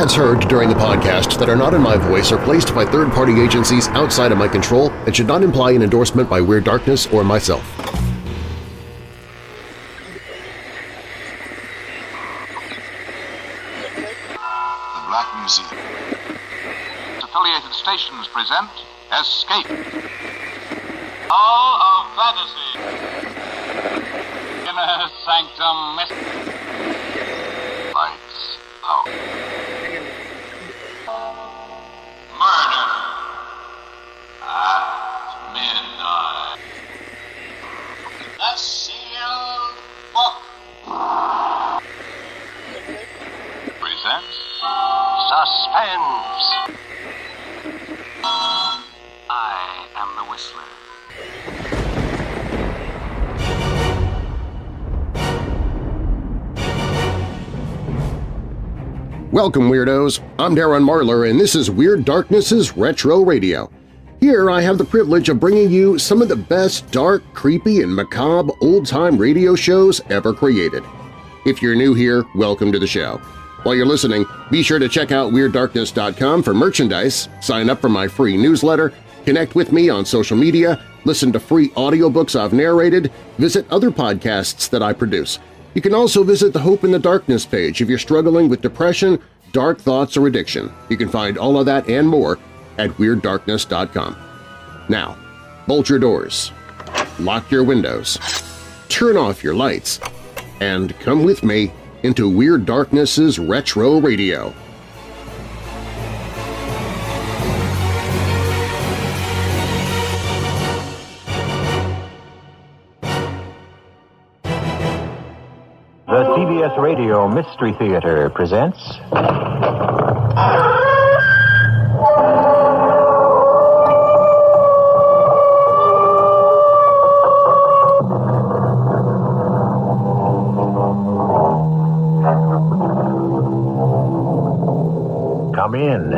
ads heard during the podcast that are not in my voice are placed by third-party agencies outside of my control and should not imply an endorsement by Weird Darkness or myself. The Black Museum. Affiliated stations present Escape. All of Fantasy. Inner Sanctum Mystery. Lights out. Murder at midnight. The Sealed Book presents Suspense. I am the Whistler. Welcome, Weirdos! I'm Darren Marlar, and this is Weird Darkness's Retro Radio. Here I have the privilege of bringing you some of the best dark, creepy, and macabre old-time radio shows ever created. If you're new here, welcome to the show. While you're listening, be sure to check out WeirdDarkness.com for merchandise, sign up for my free newsletter, connect with me on social media, listen to free audiobooks I've narrated, visit other podcasts that I produce. You can also visit the Hope in the Darkness page if you're struggling with depression, dark thoughts, or addiction. You can find all of that and more at WeirdDarkness.com. Now, bolt your doors, lock your windows, turn off your lights, and come with me into Weird Darkness's Retro Radio. The CBS Radio Mystery Theater presents... Come in.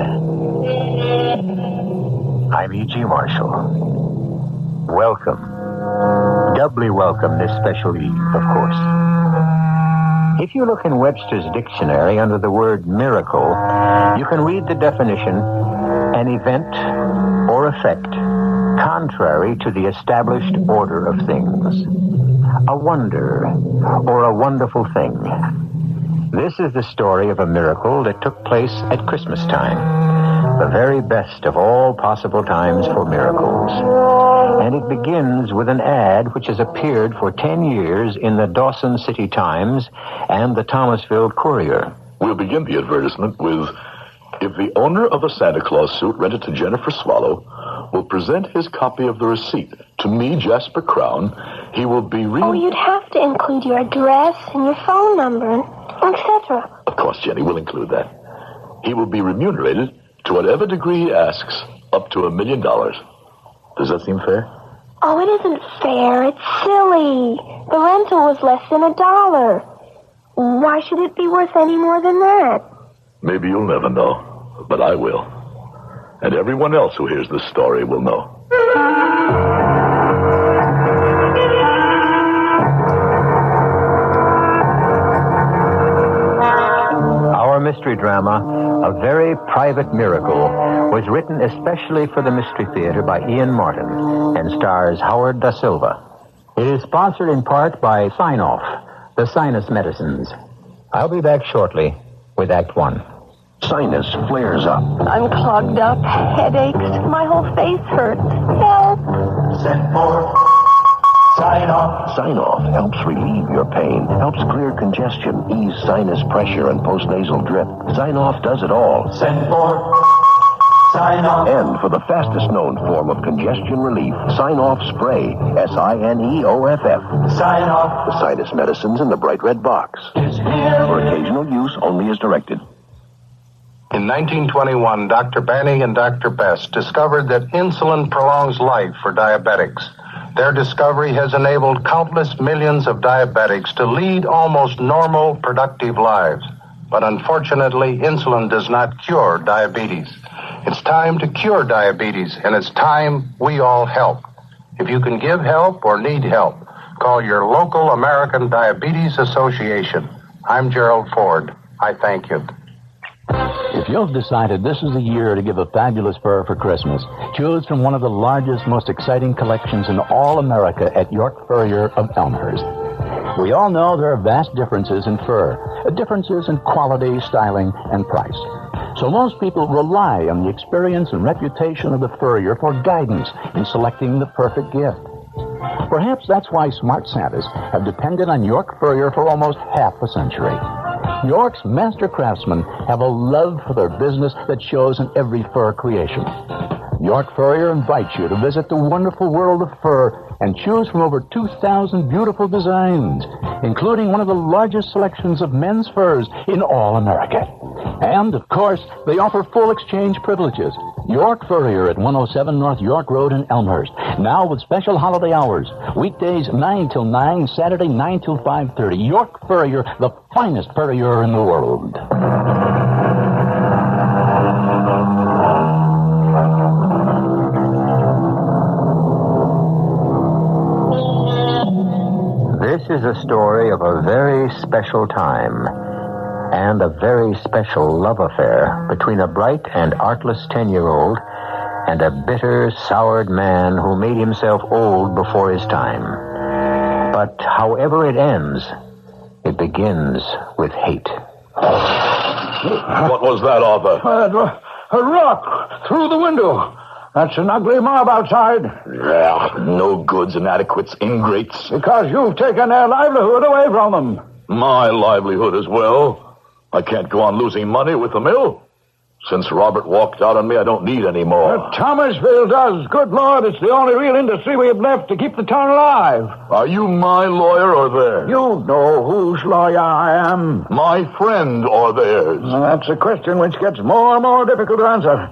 I'm E.G. Marshall. Welcome. Doubly welcome this special eve, of course. If you look in Webster's dictionary under the word miracle, you can read the definition, an event or effect contrary to the established order of things, a wonder or a wonderful thing. This is the story of a miracle that took place at Christmas time, the very best of all possible times for miracles. And it begins with an ad which has appeared for 10 years in the Dawson City Times and the Thomasville Courier. We'll begin the advertisement with, if the owner of a Santa Claus suit rented to Jennifer Swallow will present his copy of the receipt to me, Jasper Crown, he will be Oh, you'd have to include your address and your phone number, etc. Of course, Jenny, we'll include that. He will be remunerated to whatever degree he asks, up to $1 million. Does that seem fair? Oh, it isn't fair. It's silly. The rental was less than $1. Why should it be worth any more than that? Maybe you'll never know, but I will. And everyone else who hears this story will know. Our mystery drama, A Very Private Miracle, was written especially for the Mystery Theater by Ian Martin and stars Howard Da Silva. It is sponsored in part by Sign-Off, the sinus medicines. I'll be back shortly with Act One. Sinus flares up. I'm clogged up, headaches, my whole face hurts. Help! Send for Sign-Off. Sign-Off helps relieve your pain, helps clear congestion, ease sinus pressure and postnasal drip. Sign-Off does it all. Send for Sign-Off. And for the fastest known form of congestion relief, Sign-Off Spray. Sineoff. Sign-Off. The sinus medicines in the bright red box. Is here. For occasional use only as directed. In 1921, Dr. Banny and Dr. Best discovered that insulin prolongs life for diabetics. Their discovery has enabled countless millions of diabetics to lead almost normal, productive lives. But unfortunately, insulin does not cure diabetes. It's time to cure diabetes, and it's time we all help. If you can give help or need help, call your local American Diabetes Association. I'm Gerald Ford. I thank you. You've decided this is the year to give a fabulous fur for Christmas. Choose from one of the largest, most exciting collections in all America at York Furrier of Elmhurst. We all know there are vast differences in fur, differences in quality, styling, and price. So most people rely on the experience and reputation of the furrier for guidance in selecting the perfect gift. Perhaps that's why smart Santas have depended on York Furrier for almost half a century. York's master craftsmen have a love for their business that shows in every fur creation. York Furrier invites you to visit the wonderful world of fur and choose from over 2,000 beautiful designs, including one of the largest selections of men's furs in all America. And, of course, they offer full exchange privileges. York Furrier at 107 North York Road in Elmhurst. Now with special holiday hours. Weekdays 9 till 9, Saturday 9 till 5:30. York Furrier, the finest furrier in the world. This is a story of a very special time and a very special love affair between a bright and artless 10-year-old and a bitter, soured man who made himself old before his time. But however it ends, it begins with hate. What was that, Arthur? A rock through the window. That's an ugly mob outside. Yeah, no goods, inadequates, ingrates. Because you've taken their livelihood away from them. My livelihood as well. I can't go on losing money with the mill. Since Robert walked out on me, I don't need any more. Thomasville does. Good Lord, it's the only real industry we have left to keep the town alive. Are you my lawyer or theirs? You know whose lawyer I am. My friend or theirs? That's a question which gets more and more difficult to answer.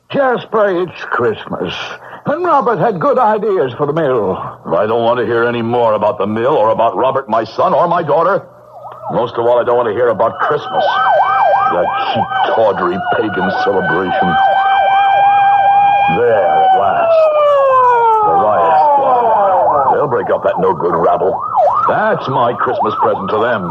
Jasper, it's Christmas. And Robert had good ideas for the mill. I don't want to hear any more about the mill or about Robert, my son, or my daughter. Most of all, I don't want to hear about Christmas. That cheap, tawdry, pagan celebration. There, at last. The riot squad. They'll break up that no-good rabble. That's my Christmas present to them.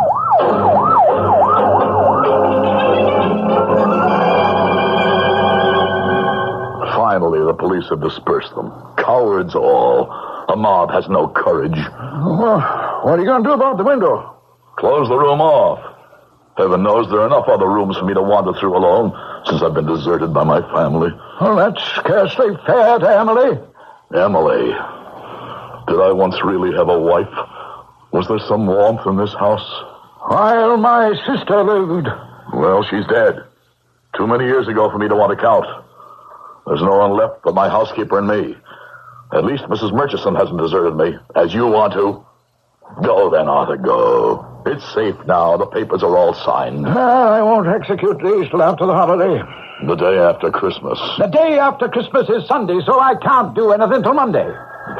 Finally, the police have dispersed them. Cowards all. A mob has no courage. Well, what are you going to do about the window? Close the room off. Heaven knows there are enough other rooms for me to wander through alone since I've been deserted by my family. Well, that's scarcely fair to Emily. Emily? Did I once really have a wife? Was there some warmth in this house? While my sister lived. Well, she's dead. Too many years ago for me to want to count. There's no one left but my housekeeper and me. At least Mrs. Murchison hasn't deserted me, as you want to. Go then, Arthur, go. It's safe now. The papers are all signed. I won't execute these till after the holiday. The day after Christmas. The day after Christmas is Sunday, so I can't do anything till Monday.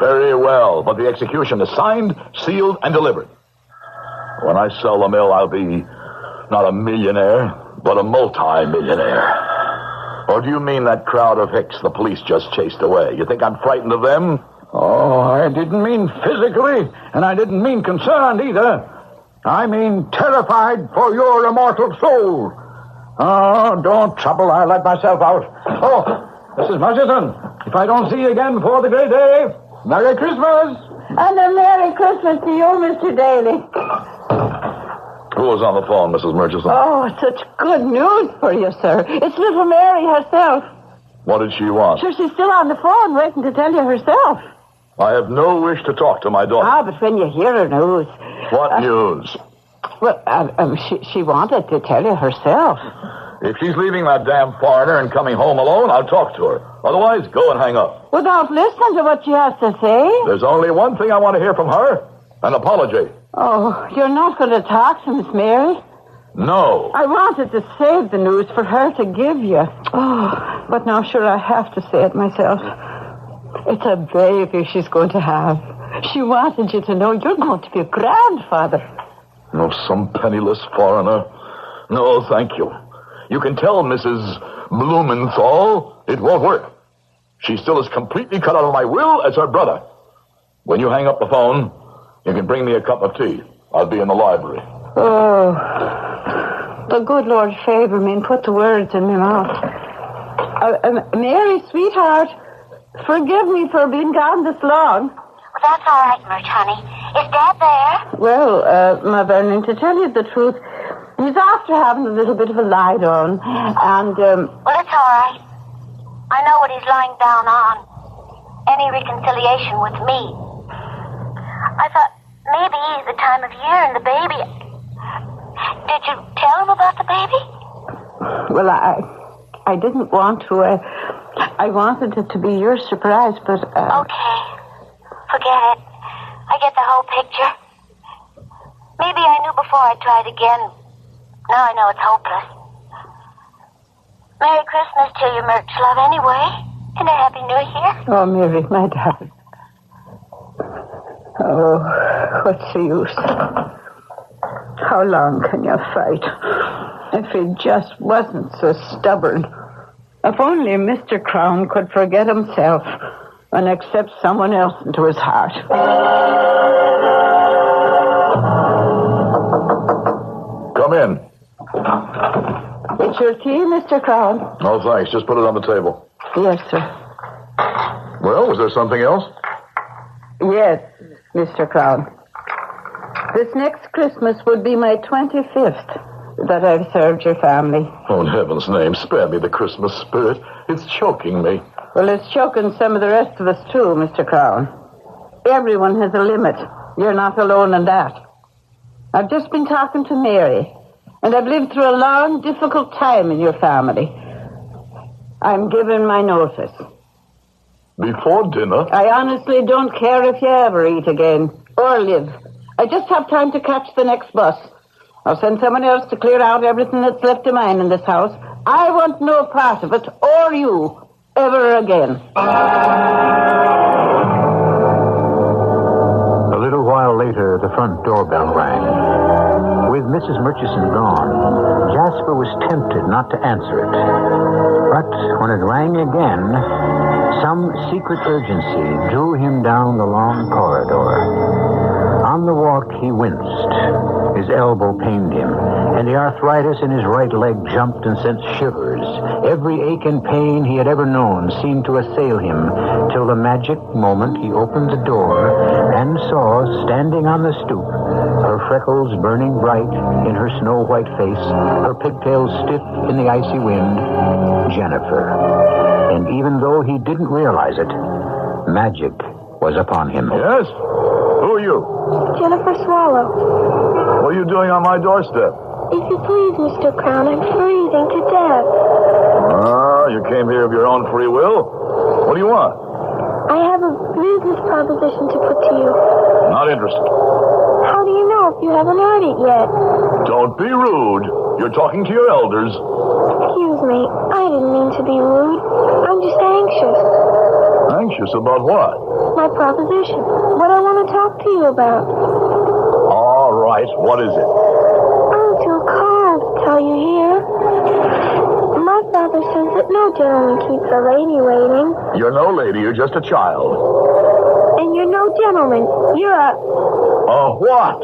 Very well, but the execution is signed, sealed, and delivered. When I sell the mill, I'll be not a millionaire, but a multi-millionaire. Or do you mean that crowd of hicks the police just chased away? You think I'm frightened of them? Oh, I didn't mean physically, and I didn't mean concerned either. I mean terrified for your immortal soul. Oh, don't trouble. I'll let myself out. Oh, Mrs. Murchison, if I don't see you again before the great day, Merry Christmas. And a Merry Christmas to you, Mr. Daly. Who was on the phone, Mrs. Murchison? Oh, such good news for you, sir. It's little Mary herself. What did she want? Sure, she's still on the phone waiting to tell you herself. I have no wish to talk to my daughter. Ah, but when you hear her news... What news? Well, she wanted to tell you herself. If she's leaving that damn foreigner and coming home alone, I'll talk to her. Otherwise, go and hang up. Without listening to what she has to say? There's only one thing I want to hear from her. An apology. Oh, you're not going to talk to Miss Mary? No. I wanted to save the news for her to give you. Oh, but now sure I have to say it myself. It's a baby she's going to have. She wanted you to know you're going to be a grandfather. No, some penniless foreigner. No, thank you. You can tell Mrs. Blumenthal it won't work. She's still as completely cut out of my will as her brother. When you hang up the phone, you can bring me a cup of tea. I'll be in the library. Oh, The good Lord favor me and put the words in my mouth. Mary, sweetheart, forgive me for being gone this long. Well, that's all right, Mert, honey. Is Dad there? Well, Mother, to tell you the truth, he's after having a little bit of a lie down, and, Well, it's all right. I know what he's lying down on. Any reconciliation with me. I thought maybe the time of year and the baby. Did you tell him about the baby? well, I didn't want to. I wanted it to be your surprise, but, Okay. Forget it. I get the whole picture. Maybe I knew before I tried again. Now I know it's hopeless. Merry Christmas to you, Mert, love, anyway. And a Happy New Year. Oh, Mary, my darling. Oh, what's the use? How long can you fight? If he just wasn't so stubborn. If only Mr. Crown could forget himself and accept someone else into his heart. Come in. It's your tea, Mr. Crown? Oh, thanks. Just put it on the table. Yes, sir. Well, was there something else? Yes, Mr. Crown. This next Christmas would be my 25th that I've served your family. Oh, in heaven's name, spare me the Christmas spirit. It's choking me. Well, it's choking some of the rest of us, too, Mr. Crown. Everyone has a limit. You're not alone in that. I've just been talking to Mary, and I've lived through a long, difficult time in your family. I'm giving my notice. Before dinner? I honestly don't care if you ever eat again, or live. I just have time to catch the next bus. I'll send someone else to clear out everything that's left of mine in this house. I want no part of it, or you, ever again. A little while later, the front doorbell rang. With Mrs. Murchison gone, Jasper was tempted not to answer it. But when it rang again, some secret urgency drew him down the long corridor. On the walk, he winced. His elbow pained him, and the arthritis in his right leg jumped and sent shivers. Every ache and pain he had ever known seemed to assail him, till the magic moment he opened the door and saw, standing on the stoop, her freckles burning bright in her snow-white face, her pigtails stiff in the icy wind, Jennifer. And even though he didn't realize it, magic was upon him. Yes? Who are you? Jennifer Swallow. What are you doing on my doorstep? If you please, Mr. Crown, I'm freezing to death. Ah, you came here of your own free will? What do you want? I have a business proposition to put to you. Not interested. How do you know if you haven't heard it yet? Don't be rude. You're talking to your elders. Excuse me. I didn't mean to be rude. I'm just anxious. Anxious about what? My proposition. What I want to talk to you about. All right, what is it? I'm too cold to tell you here. My father says that no gentleman keeps a lady waiting. You're no lady, you're just a child. And you're no gentleman. You're a... What?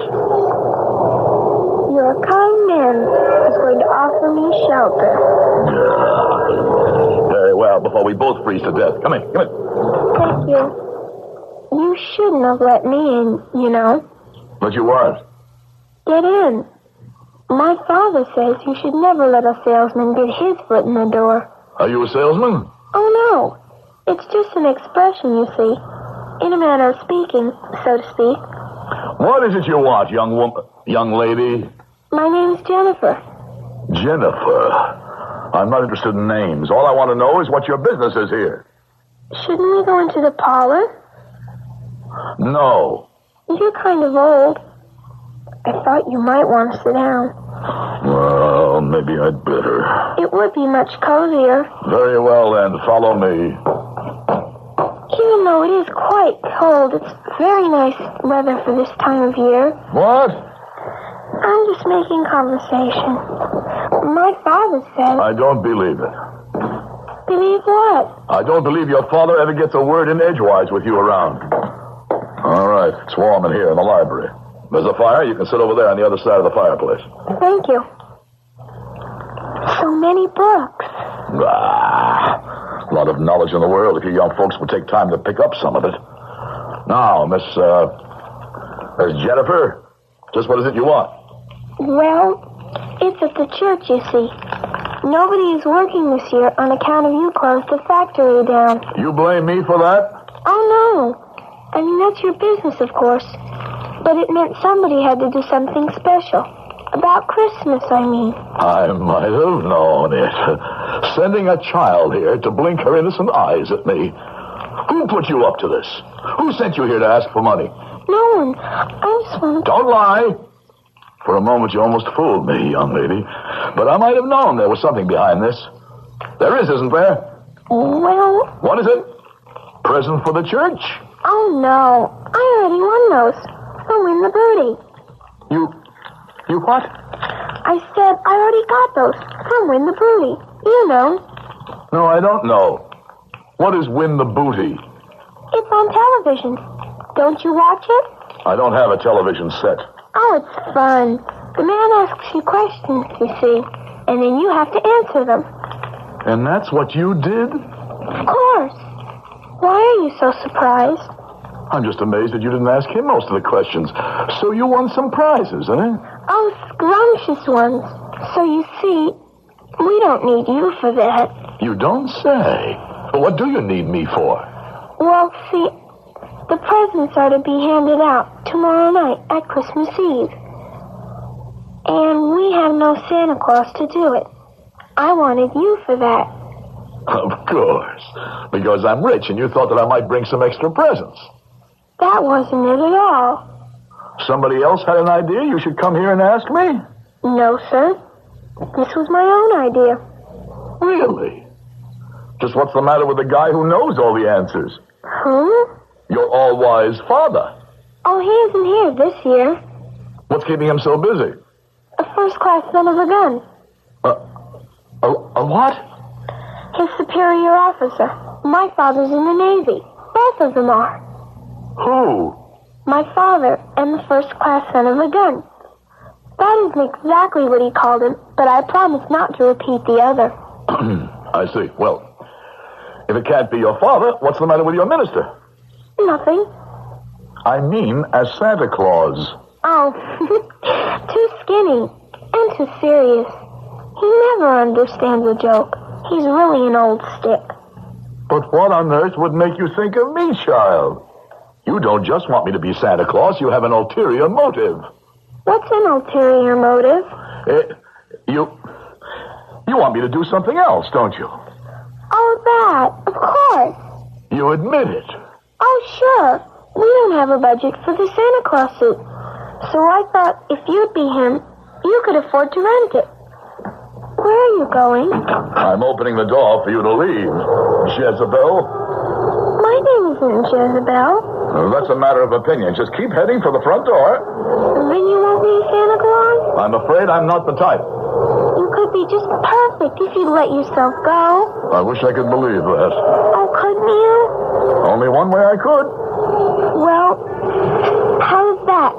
You're a kind man who's going to offer me shelter. Very well, before we both freeze to death. Come in. Thank you. You shouldn't have let me in, you know. But you weren't. Get in. My father says you should never let a salesman get his foot in the door. Are you a salesman? Oh, no. It's just an expression, you see. In a manner of speaking, so to speak. What is it you want, young lady? My name's Jennifer. Jennifer? I'm not interested in names. All I want to know is what your business is here. Shouldn't we go into the parlor? No. You're kind of old. I thought you might want to sit down. Well, maybe I'd better. It would be much cozier. Very well, then. Follow me. Even though it is quite cold, it's very nice weather for this time of year. What? I'm just making conversation. My father says... I don't believe it. Believe what? I don't believe your father ever gets a word in edgewise with you around. All right, it's warm in here in the library. There's a fire. You can sit over there on the other side of the fireplace. Thank you. So many books. A lot of knowledge in the world if you young folks would take time to pick up some of it. Now, Miss Jennifer, just what is it you want? Well, it's at the church, you see. Nobody is working this year on account of you closed the factory down. You blame me for that? Oh, no. I mean, that's your business, of course. But it meant somebody had to do something special. About Christmas, I mean. I might have known it. Sending a child here to blink her innocent eyes at me. Who put you up to this? Who sent you here to ask for money? No one. I just wanted to... Don't lie. For a moment, you almost fooled me, young lady. But I might have known there was something behind this. There is, isn't there? Well... What is it? Present for the church? Oh, no. I already won those. I'll win the booty. You what? I said I already got those. I'll win the booty. You know. No, I don't know. What is Win the Booty? It's on television. Don't you watch it? I don't have a television set. Oh, it's fun. The man asks you questions, you see, and then you have to answer them. And that's what you did? Of course. Why are you so surprised? I'm just amazed that you didn't ask him most of the questions. So you won some prizes, eh? Oh, scrumptious ones. So you see, we don't need you for that. You don't say. What do you need me for? Well, see, the presents are to be handed out tomorrow night at Christmas Eve. And we have no Santa Claus to do it. I wanted you for that. Of course. Because I'm rich and you thought that I might bring some extra presents. That wasn't it at all. Somebody else had an idea you should come here and ask me? No, sir. This was my own idea. Really? Just what's the matter with the guy who knows all the answers? Your all-wise father. Oh, he isn't here this year. What's keeping him so busy? A first-class son of a gun. A what? His superior officer. My father's in the Navy. Both of them are. Who? My father and the first-class son of a gun. That isn't exactly what he called him, but I promise not to repeat the other. I see. Well, if it can't be your father, what's the matter with your minister? Nothing. I mean, as Santa Claus. Oh, too skinny and too serious. He never understands a joke. He's really an old stick. But what on earth would make you think of me, child? You don't just want me to be Santa Claus. You have an ulterior motive. What's an ulterior motive? You want me to do something else, don't you? Oh, that. Of course. You admit it. Oh, sure. We don't have a budget for the Santa Claus suit. So I thought if you'd be him, you could afford to rent it. Where are you going? I'm opening the door for you to leave, Jezebel. My name isn't Jezebel. That's a matter of opinion. Just keep heading for the front door. Then you won't be Santa Claus? I'm afraid I'm not the type. You could be just perfect if you'd let yourself go. I wish I could believe that. Oh, couldn't you? Only one way I could. Well, how's that?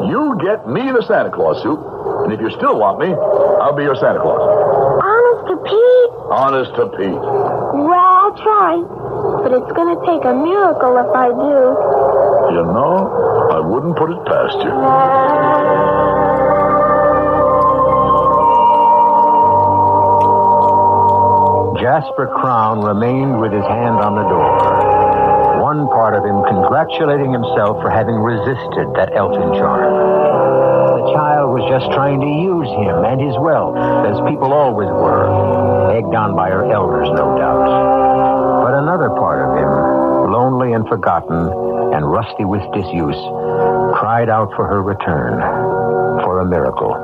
You get me the Santa Claus suit, and if you still want me, I'll be your Santa Claus. Honest to Pete? Honest to Pete. Well, I'll try. But it's going to take a miracle if I do. You know, I wouldn't put it past you. Jasper Crown remained with his hand on the door. One part of him congratulating himself for having resisted that Elton charm. The child was just trying to use him and his wealth, as people always were, egged on by her elders, no doubt. But another part of him, lonely and forgotten and rusty with disuse, cried out for her return, for a miracle.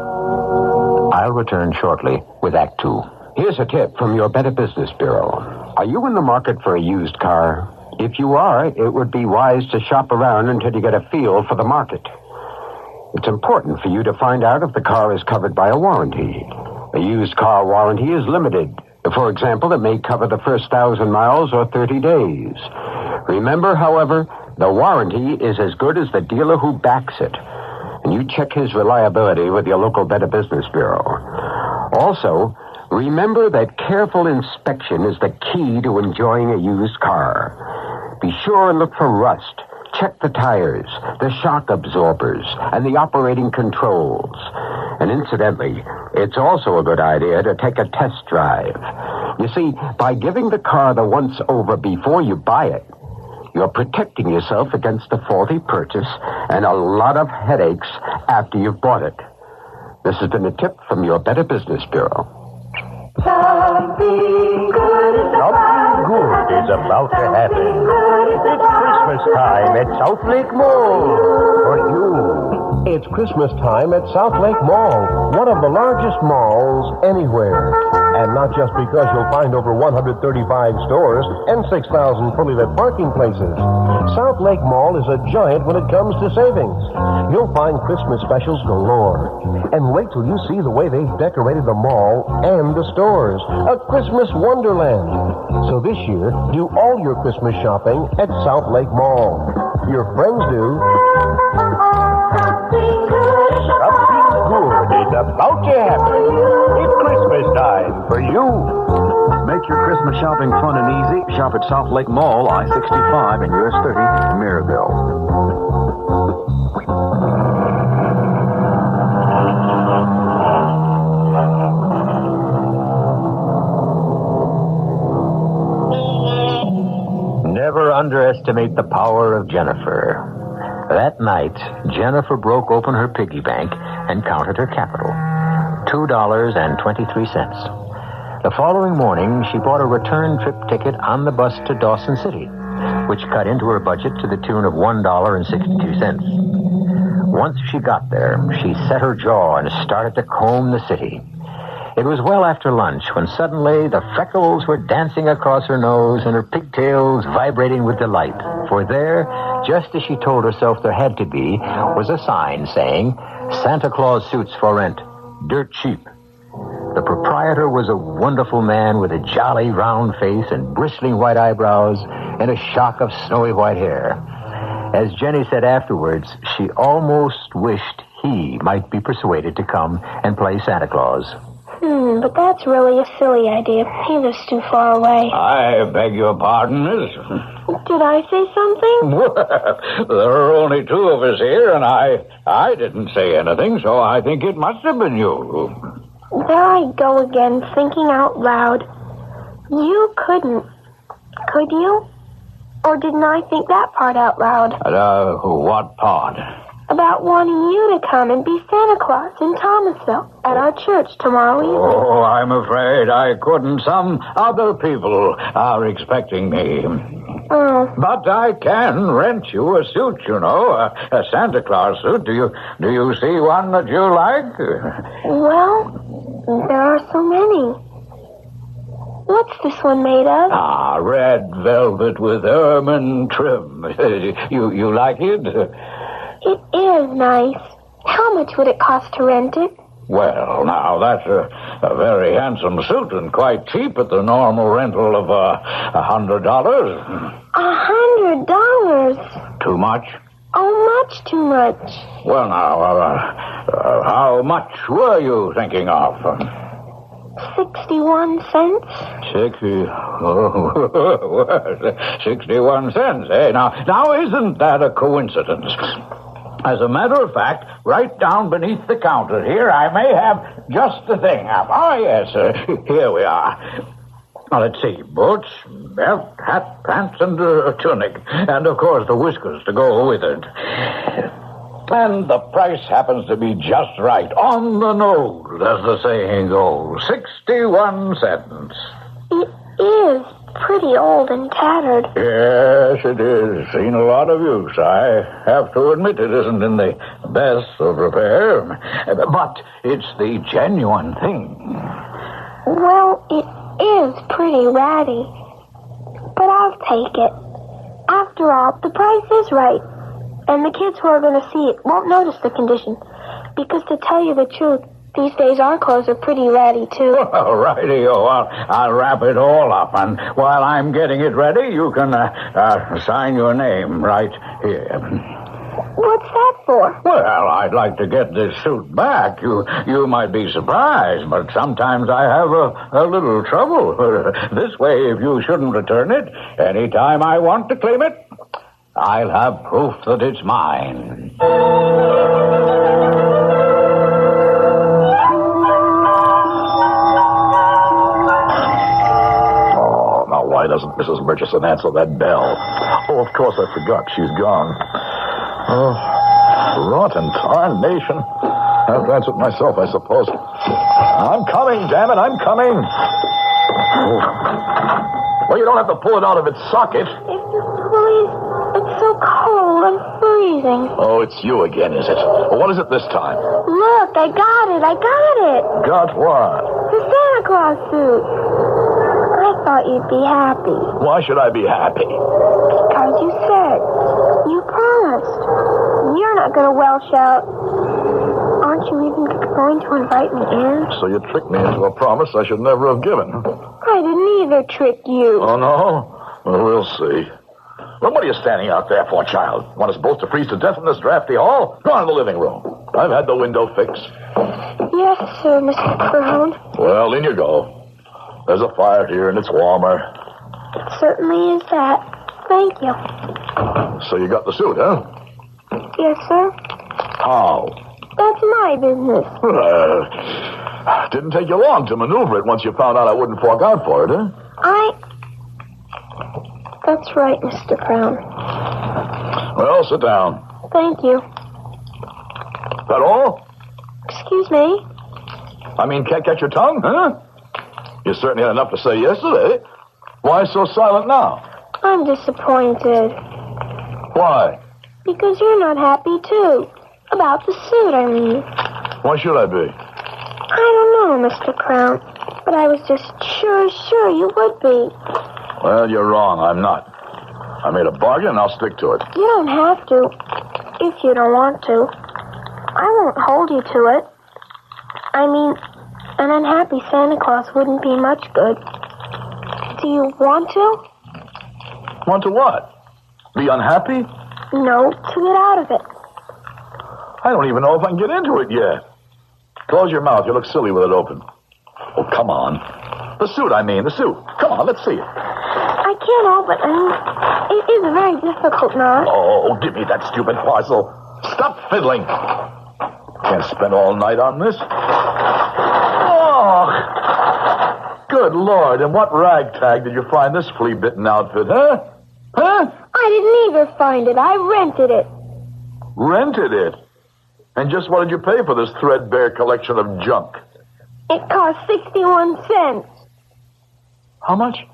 I'll return shortly with Act Two. Here's a tip from your Better Business Bureau. Are you in the market for a used car? If you are, it would be wise to shop around until you get a feel for the market. It's important for you to find out if the car is covered by a warranty. A used car warranty is limited. For example, it may cover the first 1,000 miles or 30 days. Remember, however, the warranty is as good as the dealer who backs it. And you check his reliability with your local Better Business Bureau. Also, Remember that careful inspection is the key to enjoying a used car. Be sure and look for rust. Check the tires, the shock absorbers, and the operating controls. And incidentally, it's also a good idea to take a test drive. You see, by giving the car the once-over before you buy it, you're protecting yourself against a faulty purchase and a lot of headaches after you've bought it. This has been a tip from your Better Business Bureau. Something good is about to happen. It's Christmas time at South Lake Mall for you. It's Christmas time at South Lake Mall, one of the largest malls anywhere. And not just because you'll find over 135 stores and 6,000 fully lit parking places. South Lake Mall is a giant when it comes to savings. You'll find Christmas specials galore. And wait till you see the way they've decorated the mall and the stores. A Christmas wonderland. So this year, do all your Christmas shopping at South Lake Mall. Your friends do. Something good is about to happen. It's Christmas time for you. Make your Christmas shopping fun and easy. Shop at South Lake Mall, I-65 and US 30, Maryville. Never underestimate the power of Jennifer. That night, Jennifer broke open her piggy bank and counted her capital. $2.23. The following morning, she bought a return trip ticket on the bus to Dawson City, which cut into her budget to the tune of $1.62. Once she got there, she set her jaw and started to comb the city. It was well after lunch when suddenly the freckles were dancing across her nose and her pigtails vibrating with delight. For there, just as she told herself there had to be, was a sign saying, Santa Claus suits for rent, dirt cheap. The proprietor was a wonderful man with a jolly round face and bristling white eyebrows and a shock of snowy white hair. As Jenny said afterwards, she almost wished he might be persuaded to come and play Santa Claus. But that's really a silly idea. He lives too far away. I beg your pardon, miss. Did I say something? Well, there are only two of us here, and I didn't say anything, so I think it must have been you. There I go again, thinking out loud. You couldn't, could you? Or didn't I think that part out loud? What part? About wanting you to come and be Santa Claus in Thomasville at our church tomorrow evening. Oh, I'm afraid I couldn't. Some other people are expecting me. Oh. But I can rent you a suit, you know, a Santa Claus suit. Do you see one that you like? Well, there are so many. What's this one made of? Red velvet with ermine trim. You like it? It is nice. How much would it cost to rent it? Well, now, that's a very handsome suit and quite cheap at the normal rental of $100. $100? Too much? Oh, much too much. Well, now, how much were you thinking of? 61 cents. 61 cents, eh? Now, isn't that a coincidence? As a matter of fact, right down beneath the counter here, I may have just the thing. Yes, here we are. Now, let's see. Boots, belt, hat, pants, and a tunic. And, of course, the whiskers to go with it. And the price happens to be just right. On the nose, as the saying goes. 61 cents. It is pretty old and tattered. Yes, it is. Seen a lot of use. I have to admit it isn't in the best of repair. But it's the genuine thing. Well, it is pretty ratty. But I'll take it. After all, the price is right. And the kids who are going to see it won't notice the condition. Because to tell you the truth, these days our clothes are pretty ratty, too. All righty-o. I'll wrap it all up. And while I'm getting it ready, you can sign your name right here. What's that for? Well, I'd like to get this suit back. You might be surprised, but sometimes I have a little trouble. This way, if you shouldn't return it, anytime I want to claim it, I'll have proof that it's mine. Oh, now why doesn't Mrs. Murchison answer that bell? Oh, of course I forgot. She's gone. Oh, rotten tarnation. I have to answer it myself, I suppose. I'm coming, damn it, I'm coming. Oh. Well, you don't have to pull it out of its socket. Please, it's so cold. I'm freezing. Oh, it's you again, is it? Well, what is it this time? Look, I got it. Got what? The Santa Claus suit. I thought you'd be happy. Why should I be happy? Because you said. You promised. You're not going to Welsh out. Aren't you even going to invite me in? So you tricked me into a promise I should never have given. I didn't either trick you. Oh, no? Well, we'll see. Well, what are you standing out there for, child? Want us both to freeze to death in this drafty hall? Go on to the living room. I've had the window fixed. Yes, sir, Mr. Brown. Well, in you go. There's a fire here, and it's warmer. It certainly is that. Thank you. So you got the suit, huh? Yes, sir. How? That's my business. Didn't take you long to maneuver it once you found out I wouldn't fork out for it, huh? That's right, Mr. Brown. Well, sit down. Thank you. That all? Excuse me? I mean, can't catch your tongue, huh? You certainly had enough to say yesterday. Why so silent now? I'm disappointed. Why? Because you're not happy, too. About the suit, I mean. Why should I be? I don't know, Mr. Crown. But I was just sure you would be. Well, you're wrong. I'm not. I made a bargain, and I'll stick to it. You don't have to. If you don't want to. I won't hold you to it. I mean, an unhappy Santa Claus wouldn't be much good. Do you want to? Want to what? Be unhappy? No, to get out of it. I don't even know if I can get into it yet. Close your mouth. You look silly with it open. Oh, come on. The suit, the suit. Come on, let's see it. I can't help it. It is a very difficult knot. Oh, give me that stupid parcel. Stop fiddling. Can't spend all night on this. Oh, good Lord. In what ragtag did you find this flea-bitten outfit, huh? Huh? I didn't either find it. I rented it. Rented it? And just what did you pay for this threadbare collection of junk? It cost 61 cents. How much?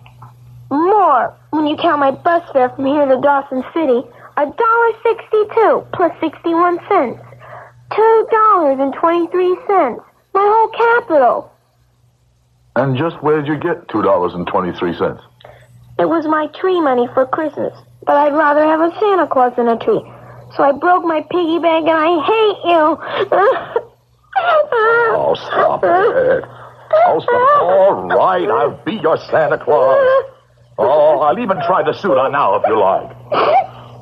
More, when you count my bus fare from here to Dawson City. $1.62 plus 61 cents. $2.23. My whole capital. And just where did you get $2.23? It was my tree money for Christmas, but I'd rather have a Santa Claus than a tree. So I broke my piggy bank, and I hate you. Oh, stop it. Oh, stop. All right, I'll be your Santa Claus. Oh, I'll even try the suit on now if you like.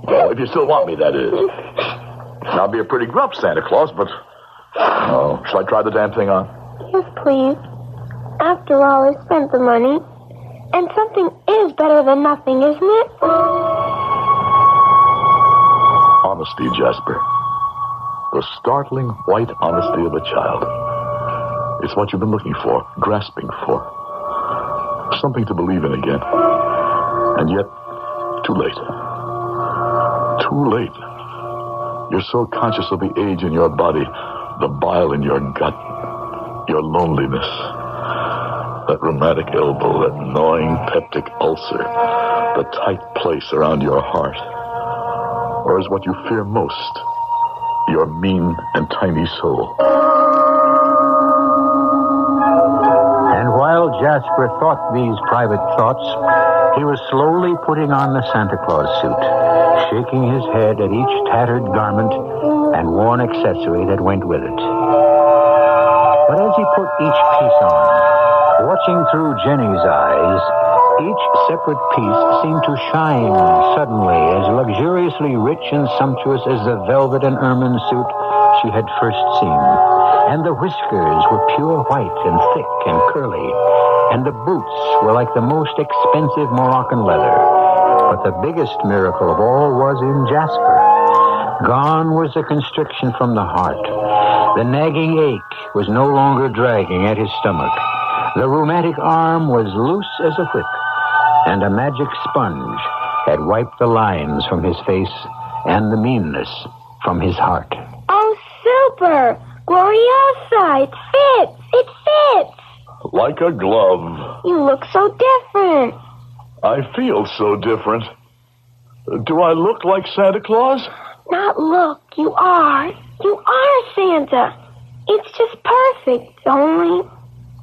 Oh, if you still want me, that is. I'll be a pretty gruff Santa Claus, but... Oh, shall I try the damn thing on? Yes, please. After all, I spent the money. And something is better than nothing, isn't it? Honesty, Jasper. The startling white honesty of a child. It's what you've been looking for, grasping for. Something to believe in again. And yet, too late. Too late. You're so conscious of the age in your body, the bile in your gut, your loneliness, that rheumatic elbow, that gnawing peptic ulcer, the tight place around your heart. Or is what you fear most, your mean and tiny soul. And while Jasper thought these private thoughts, he was slowly putting on the Santa Claus suit, shaking his head at each tattered garment and worn accessory that went with it. But as he put each piece on, watching through Jenny's eyes, Each separate piece seemed to shine suddenly, as luxuriously rich and sumptuous as the velvet and ermine suit she had first seen. And the whiskers were pure white and thick and curly, and the boots were like the most expensive Moroccan leather. But the biggest miracle of all was in Jasper. Gone was the constriction from the heart. The nagging ache was no longer dragging at his stomach. The rheumatic arm was loose as a whip, and a magic sponge had wiped the lines from his face and the meanness from his heart. Oh, super! Gloriosa! It fits! It fits! Like a glove. You look so different. I feel so different. Do I look like Santa Claus? Not look. You are. You are Santa. It's just perfect. Only...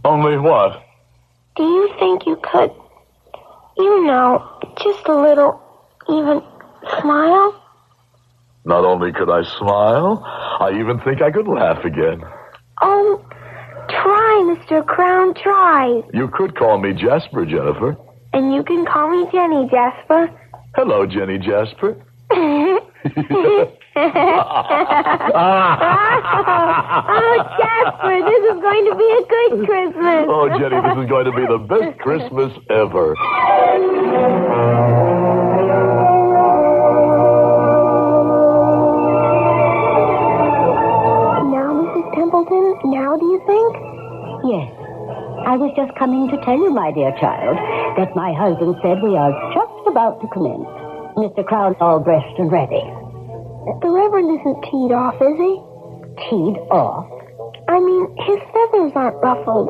Only what? Do you think you could, just a little, even smile? Not only could I smile, I even think I could laugh again. Oh, try, Mr. Crown, try. You could call me Jasper, Jennifer. And you can call me Jenny, Jasper. Hello, Jenny Jasper. Oh, Jasper, this is going to be a good Christmas. Oh, Jenny, this is going to be the best Christmas ever. Now, Mrs. Templeton, now do you think? Yes. I was just coming to tell you, my dear child, that my husband said we are just about to commence. Mr. Crown's all dressed and ready. The Reverend isn't teed off, is he? Teed off? I mean, his feathers aren't ruffled.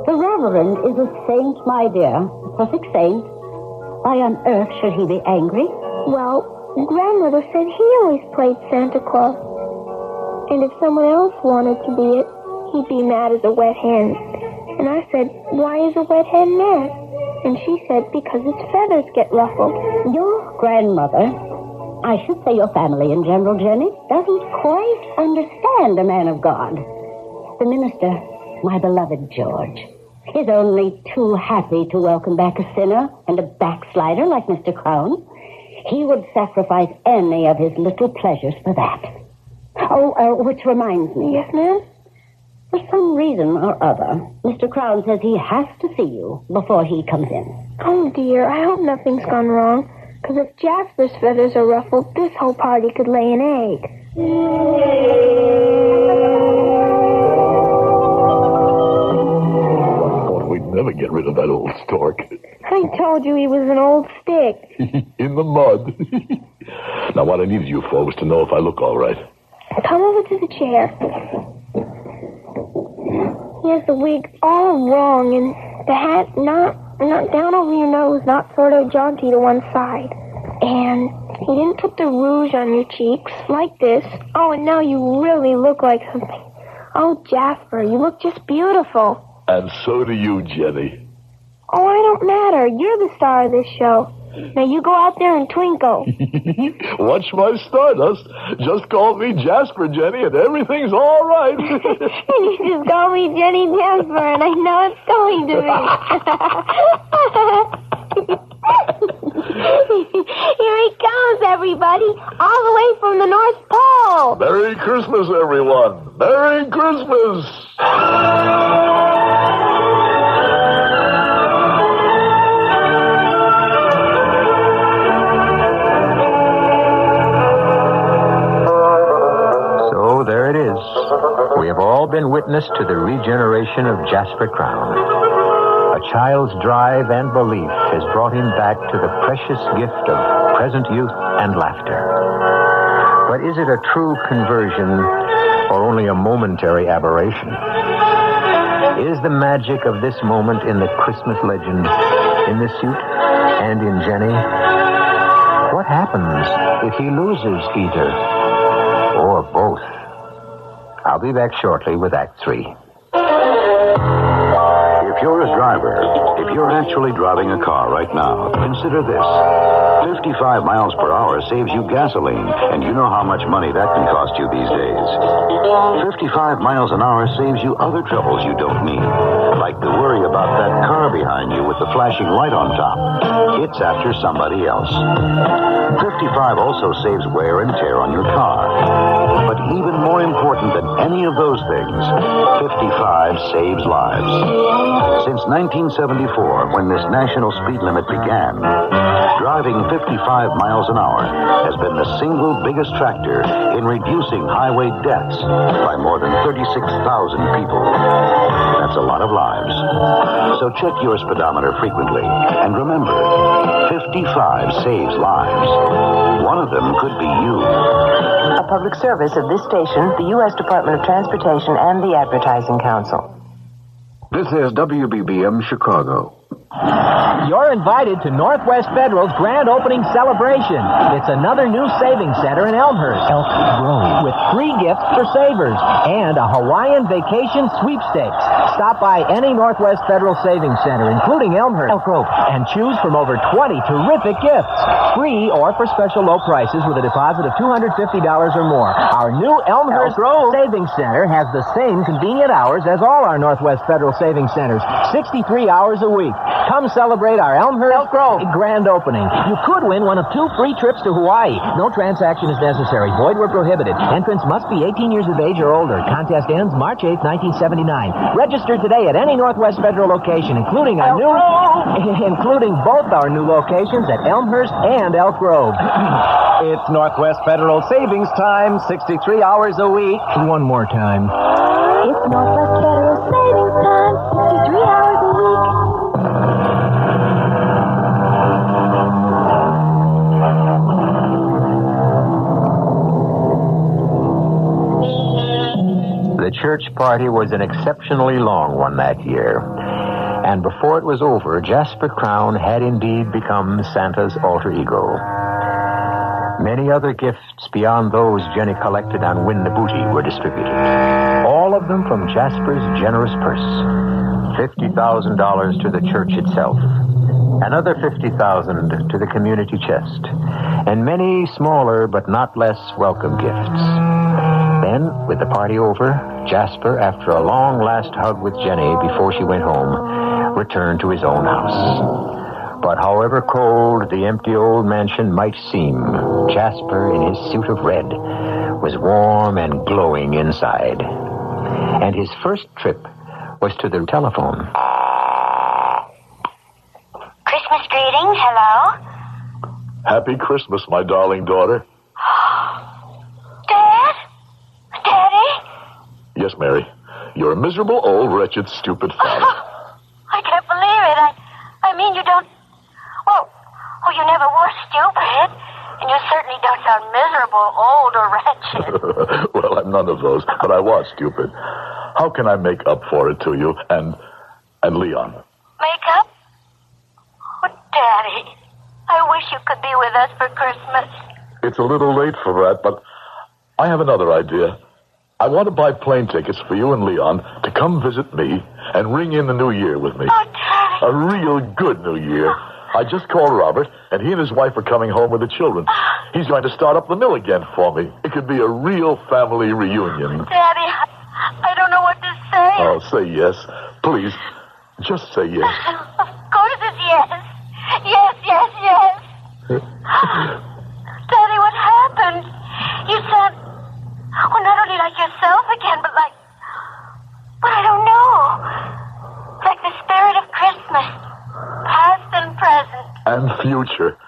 The Reverend is a saint, my dear. A perfect saint. Why on earth should he be angry? Well, Grandmother said he always played Santa Claus. And if someone else wanted to be it, he'd be mad as a wet hen. And I said, why is a wet hen mad? And she said, because its feathers get ruffled. Your grandmother, I should say your family in general, Jenny, doesn't quite understand a man of God. The minister, my beloved George, is only too happy to welcome back a sinner and a backslider like Mr. Crown. He would sacrifice any of his little pleasures for that. Oh, which reminds me. Yes, ma'am? For some reason or other, Mr. Crown says he has to see you before he comes in. Oh, dear, I hope nothing's gone wrong. Because if Jasper's feathers are ruffled, this whole party could lay an egg. I thought we'd never get rid of that old stork. I told you he was an old stick. In the mud. Now, what I need is you folks to know if I look all right. Come over to the chair. He has the wig all wrong, and the hat not down over your nose, not sort of jaunty to one side. And he didn't put the rouge on your cheeks, like this. Oh, and now you really look like something. Oh, Jasper, you look just beautiful. And so do you, Jenny. Oh, I don't matter. You're the star of this show. Now you go out there and twinkle. Watch my stardust. Just call me Jasper, Jenny, and everything's all right. And you just call me Jenny Jasper, and I know it's going to be. Here he comes, everybody, all the way from the North Pole. Merry Christmas, everyone. Merry Christmas. There it is. We have all been witness to the regeneration of Jasper Crown. A child's drive and belief has brought him back to the precious gift of present youth and laughter. But is it a true conversion or only a momentary aberration? Is the magic of this moment in the Christmas legend, in the suit and in Jenny? What happens if he loses either or both? I'll be back shortly with Act 3. If you're a driver, if you're actually driving a car right now, consider this. 55 miles per hour saves you gasoline, and you know how much money that can cost you these days. 55 miles an hour saves you other troubles you don't need, like the worry about that car behind you with the flashing light on top. It's after somebody else. 55 also saves wear and tear on your car. But even more important than any of those things, 55 saves lives. Since 1974, when this national speed limit began, driving 55 miles an hour has been the single biggest factor in reducing highway deaths by more than 36,000 people. That's a lot of lives. So check your speedometer frequently. And remember, 55 saves lives. One of them could be you. A public service of this station, the U.S. Department of Transportation, and the Advertising Council. This is WBBM Chicago. You're invited to Northwest Federal's grand opening celebration. It's another new savings center in Elmhurst, Elk Grove, with free gifts for savers and a Hawaiian vacation sweepstakes. Stop by any Northwest Federal Savings Center, including Elmhurst, Elk Grove, and choose from over 20 terrific gifts. Free or for special low prices with a deposit of $250 or more. Our new Elmhurst Savings Center has the same convenient hours as all our Northwest Federal Savings Centers, 63 hours a week. Come celebrate our Elmhurst grand opening. You could win one of 2 free trips to Hawaii. No transaction is necessary. Void where prohibited. Entrance must be 18 years of age or older. Contest ends March 8, 1979. Register today at any Northwest Federal location, including both our new locations at Elmhurst and Elk Grove. It's Northwest Federal Savings Time, 63 hours a week. One more time. It's Northwest Federal Savings Time, 63 hours a week. The church party was an exceptionally long one that year. And before it was over, Jasper Crown had indeed become Santa's alter ego. Many other gifts beyond those Jenny collected on Win the Booty were distributed. All of them from Jasper's generous purse. $50,000 to the church itself. Another $50,000 to the community chest. And many smaller but not less welcome gifts. Then, with the party over, Jasper, after a long last hug with Jenny before she went home, returned to his own house. But however cold the empty old mansion might seem, Jasper, in his suit of red, was warm and glowing inside. And his first trip was to the telephone. Christmas greetings, hello? Happy Christmas, my darling daughter. Dad? Daddy? Yes, Mary. You're a miserable, old, wretched, stupid father. I can't believe it. I mean, you don't... Well, you never were stupid. And you certainly don't sound miserable, old, or wretched. Well, I'm none of those, but I was stupid. How can I make up for it to you and Leon? Make up? Oh, Daddy, I wish you could be with us for Christmas. It's a little late for that, but I have another idea. I want to buy plane tickets for you and Leon to come visit me and ring in the new year with me. Oh, Daddy. A real good new year. I just called Robert, and he and his wife are coming home with the children. He's going to start up the mill again for me. It could be a real family reunion. Daddy, I don't know what to say. Oh, say yes. Please, just say yes. Of course it's yes. Yes, yes, yes. Daddy, what happened? You sound, well, not only like yourself again, but I don't know. Like the spirit of Christmas, past and present. And future.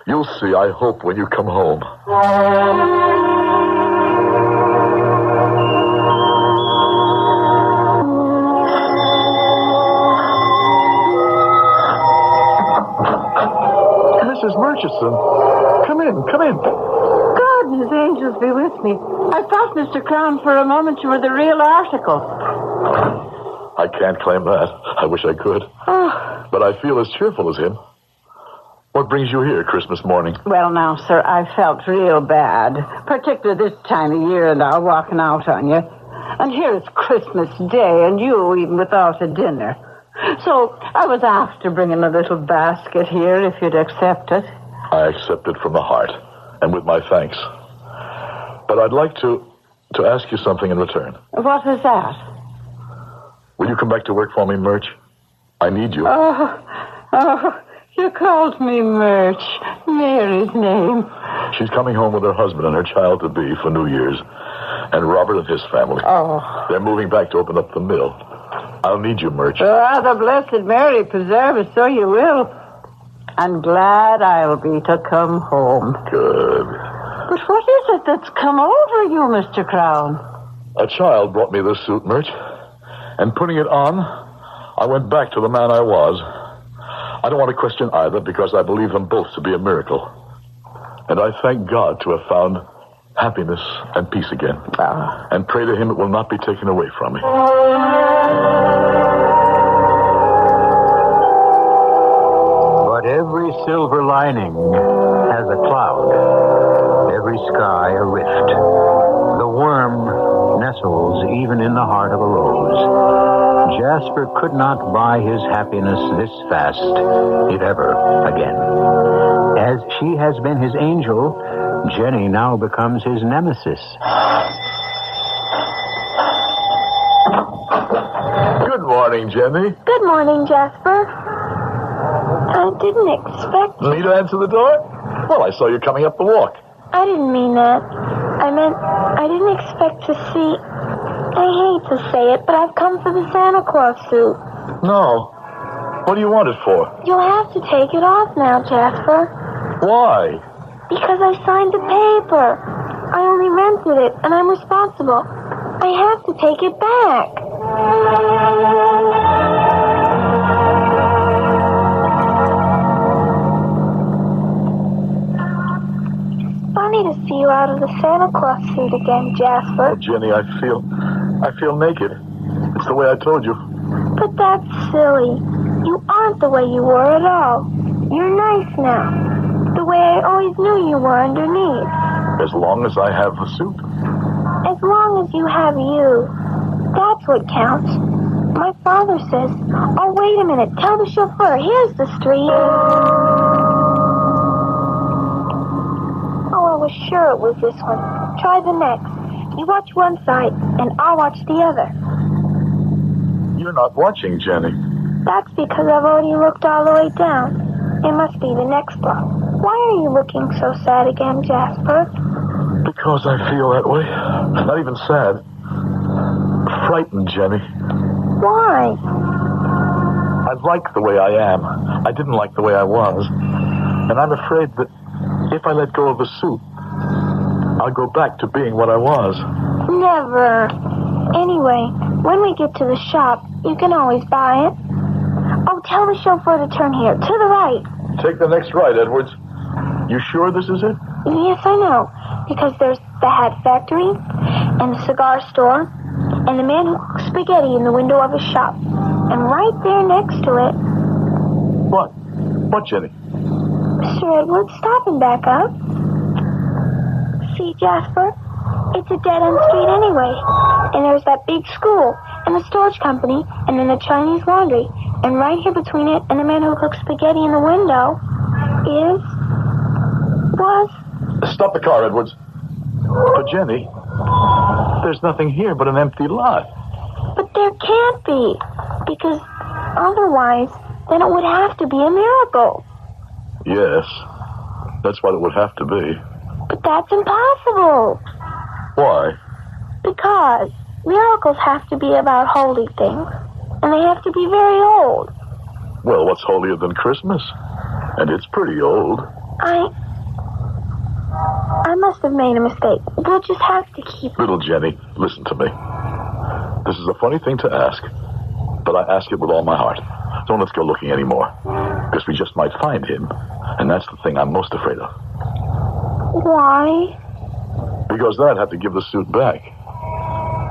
You'll see, I hope, when you come home. Mrs. Murchison, come in. God and his angels be with me. I thought, Mr. Crown, for a moment you were the real article. I can't claim that. I wish I could. Oh. But I feel as cheerful as him. What brings you here Christmas morning? Well, now, sir, I felt real bad, particularly this time of year and all walking out on you. And here it's Christmas Day, and you even without a dinner. So I was after bringing a little basket here, if you'd accept it. I accept it from the heart, and with my thanks. But I'd like to ask you something in return. What was that? Will you come back to work for me, Murch? I need you. Oh, you called me Murch. Mary's name. She's coming home with her husband and her child-to-be for New Year's. And Robert and his family. Oh. They're moving back to open up the mill. I'll need you, Murch. Ah, the Blessed Mary preserve us, so you will. And glad I'll be to come home. Good. But what is it that's come over you, Mr. Crown? A child brought me this suit, Murch. And putting it on, I went back to the man I was. I don't want to question either because I believe them both to be a miracle. And I thank God to have found happiness and peace again. And pray to him it will not be taken away from me. But every silver lining has a cloud. Every sky a rift. The worm nestles even in the heart of a rose. Jasper could not buy his happiness this fast, if ever again. As she has been his angel, Jenny now becomes his nemesis. Good morning, Jenny. Good morning, Jasper. I didn't expect... Me to answer the door? Well, I saw you coming up the walk. I didn't mean that. I meant I didn't expect to see... I hate to say it, but I've come for the Santa Claus suit. No. What do you want it for? You'll have to take it off now, Jasper. Why? Because I signed the paper. I only rented it, and I'm responsible. I have to take it back. It's funny to see you out of the Santa Claus suit again, Jasper. Oh, Jenny, I feel naked. It's the way I told you. But that's silly. You aren't the way you were at all. You're nice now. The way I always knew you were underneath. As long as I have the suit. As long as you have you. That's what counts. My father says, oh, wait a minute, tell the chauffeur, here's the street. Oh, I was sure it was this one. Try the next. You watch one side, and I'll watch the other. You're not watching, Jenny. That's because I've already looked all the way down. It must be the next block. Why are you looking so sad again, Jasper? Because I feel that way. Not even sad. Frightened, Jenny. Why? I like the way I am. I didn't like the way I was. And I'm afraid that if I let go of the suit, I'll go back to being what I was. Never. Anyway, when we get to the shop, you can always buy it. Oh, tell the chauffeur to turn here, to the right. Take the next right, Edwards. You sure this is it? Yes, I know. Because there's the hat factory, and the cigar store, and the man who cooks spaghetti in the window of his shop. And right there next to it... What? What, Jenny? Mr. Edwards, stop and back up. See, Jasper? It's a dead-end street anyway. And there's that big school, and the storage company, and then the Chinese laundry. And right here between it and the man who cooks spaghetti in the window was... Stop the car, Edwards. But, Jenny, there's nothing here but an empty lot. But there can't be. Because otherwise, then it would have to be a miracle. Yes, that's what it would have to be. But that's impossible. Why? Because miracles have to be about holy things. And they have to be very old. Well, what's holier than Christmas? And it's pretty old. I must have made a mistake. We'll just have to keep... Little Jenny, listen to me. This is a funny thing to ask, but I ask it with all my heart. Don't let's go looking anymore, because we just might find him, and that's the thing I'm most afraid of. Why? Because then I'd have to give the suit back,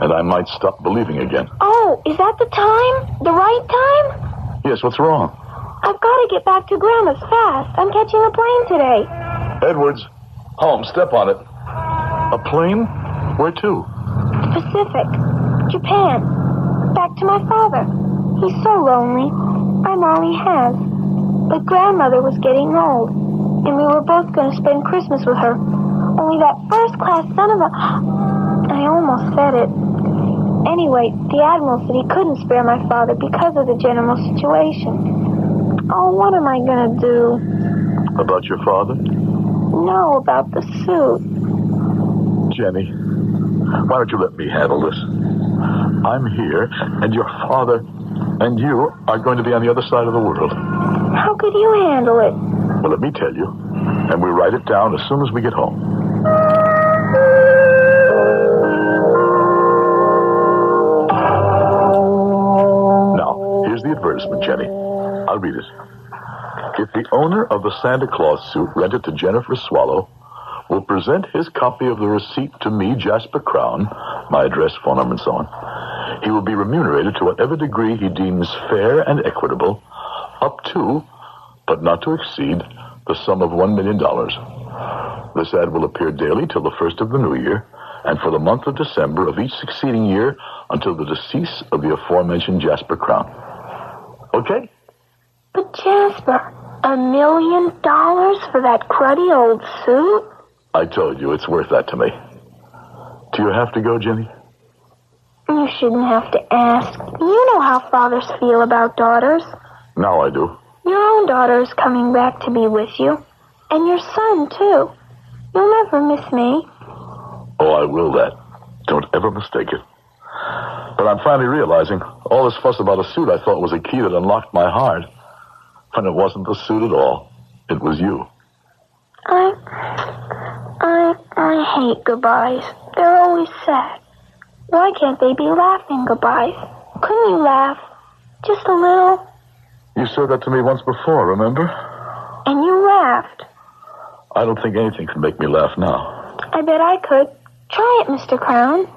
and I might stop believing again. Oh, is that the time? The right time? Yes, what's wrong? I've got to get back to Grandma's fast. I'm catching a plane today. Edwards, home, step on it. A plane? Where to? Pacific. Japan. Back to my father. He's so lonely. I'm all he has. But grandmother was getting old. and we were both going to spend Christmas with her. Only that first-class son of a... I almost said it. Anyway, the Admiral said he couldn't spare my father because of the general situation. Oh, what am I going to do? About your father? No, about the suit. Jenny, why don't you let me handle this? I'm here, and your father and you are going to be on the other side of the world. How could you handle it? Well, let me tell you, and we'll write it down as soon as we get home. Now, here's the advertisement, Jenny. I'll read it. If the owner of the Santa Claus suit rented to Jennifer Swallow will present his copy of the receipt to me, Jasper Crown, my address, phone number, and so on, he will be remunerated to whatever degree he deems fair and equitable, up to, but not to exceed, the sum of $1 million. This ad will appear daily till the first of the new year, and for the month of December of each succeeding year until the decease of the aforementioned Jasper Crown. Okay? But Jasper, $1 million for that cruddy old suit? I told you, it's worth that to me. Do you have to go, Jenny? You shouldn't have to ask. You know how fathers feel about daughters. Now I do. Your own daughter is coming back to be with you. And your son, too. You'll never miss me. Oh, I will that. Don't ever mistake it. But I'm finally realizing all this fuss about a suit I thought was a key that unlocked my heart. And it wasn't the suit at all. It was you. I hate goodbyes. They're always sad. Why can't they be laughing goodbyes? Couldn't you laugh? Just a little? You said that to me once before, remember? And you laughed. I don't think anything can make me laugh now. I bet I could. Try it, Mr. Crown.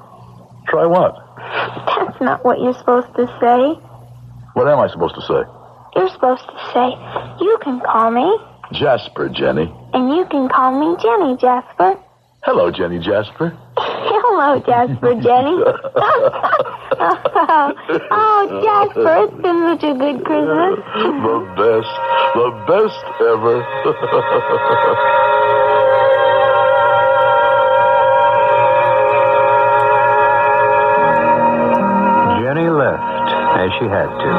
Try what? That's not what you're supposed to say. What am I supposed to say? You're supposed to say, you can call me. Jasper, Jenny. And you can call me Jenny, Jasper. Hello, Jenny Jasper. Hello, Jasper, Jenny. Oh, Jasper, it's been such a good Christmas. The best ever. Jenny left, as she had to,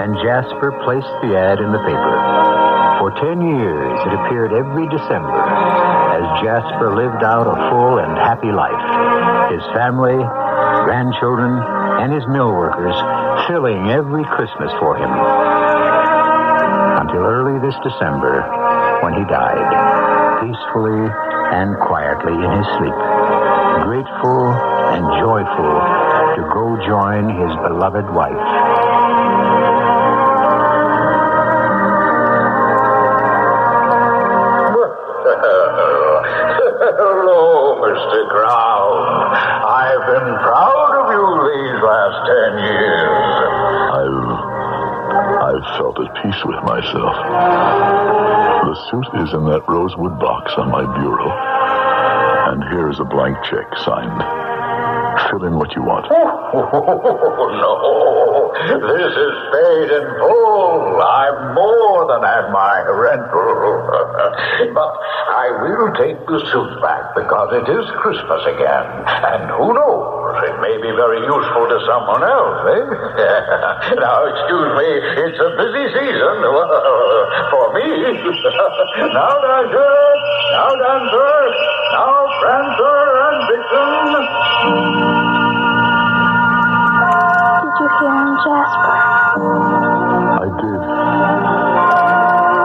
and Jasper placed the ad in the paper. For 10 years, it appeared every December as Jasper lived out a full and happy life. His family, grandchildren, and his mill workers filling every Christmas for him. Until early this December, when he died, peacefully and quietly in his sleep, grateful and joyful to go join his beloved wife. Hello, Mr. Crown. I've been proud of you these last 10 years. I've felt at peace with myself. The suit is in that rosewood box on my bureau. And here is a blank check signed. Fill in what you want. Oh, no. This is paid in full. I'm more than at my rental. But I will take the suit back because it is Christmas again. And who knows, it may be very useful to someone else, eh? Now, excuse me, it's a busy season for me. Now, Dasher, now, Dancer, now, Prancer and Vixen. Did you hear him, Jasper? I did.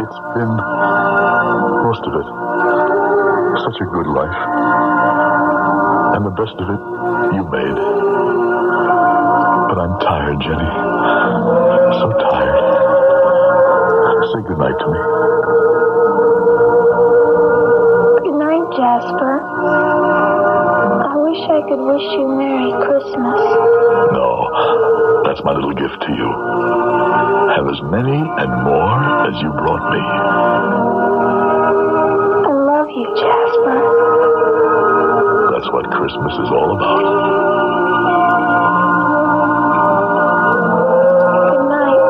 It's been most of it. Such a good life. And the best of it you made. But I'm tired, Jenny. So tired. Say goodnight to me. Good night, Jasper. I wish I could wish you Merry Christmas. No, that's my little gift to you. Have as many and more as you brought me. I love you, Jasper. That's what Christmas is all about. Good night,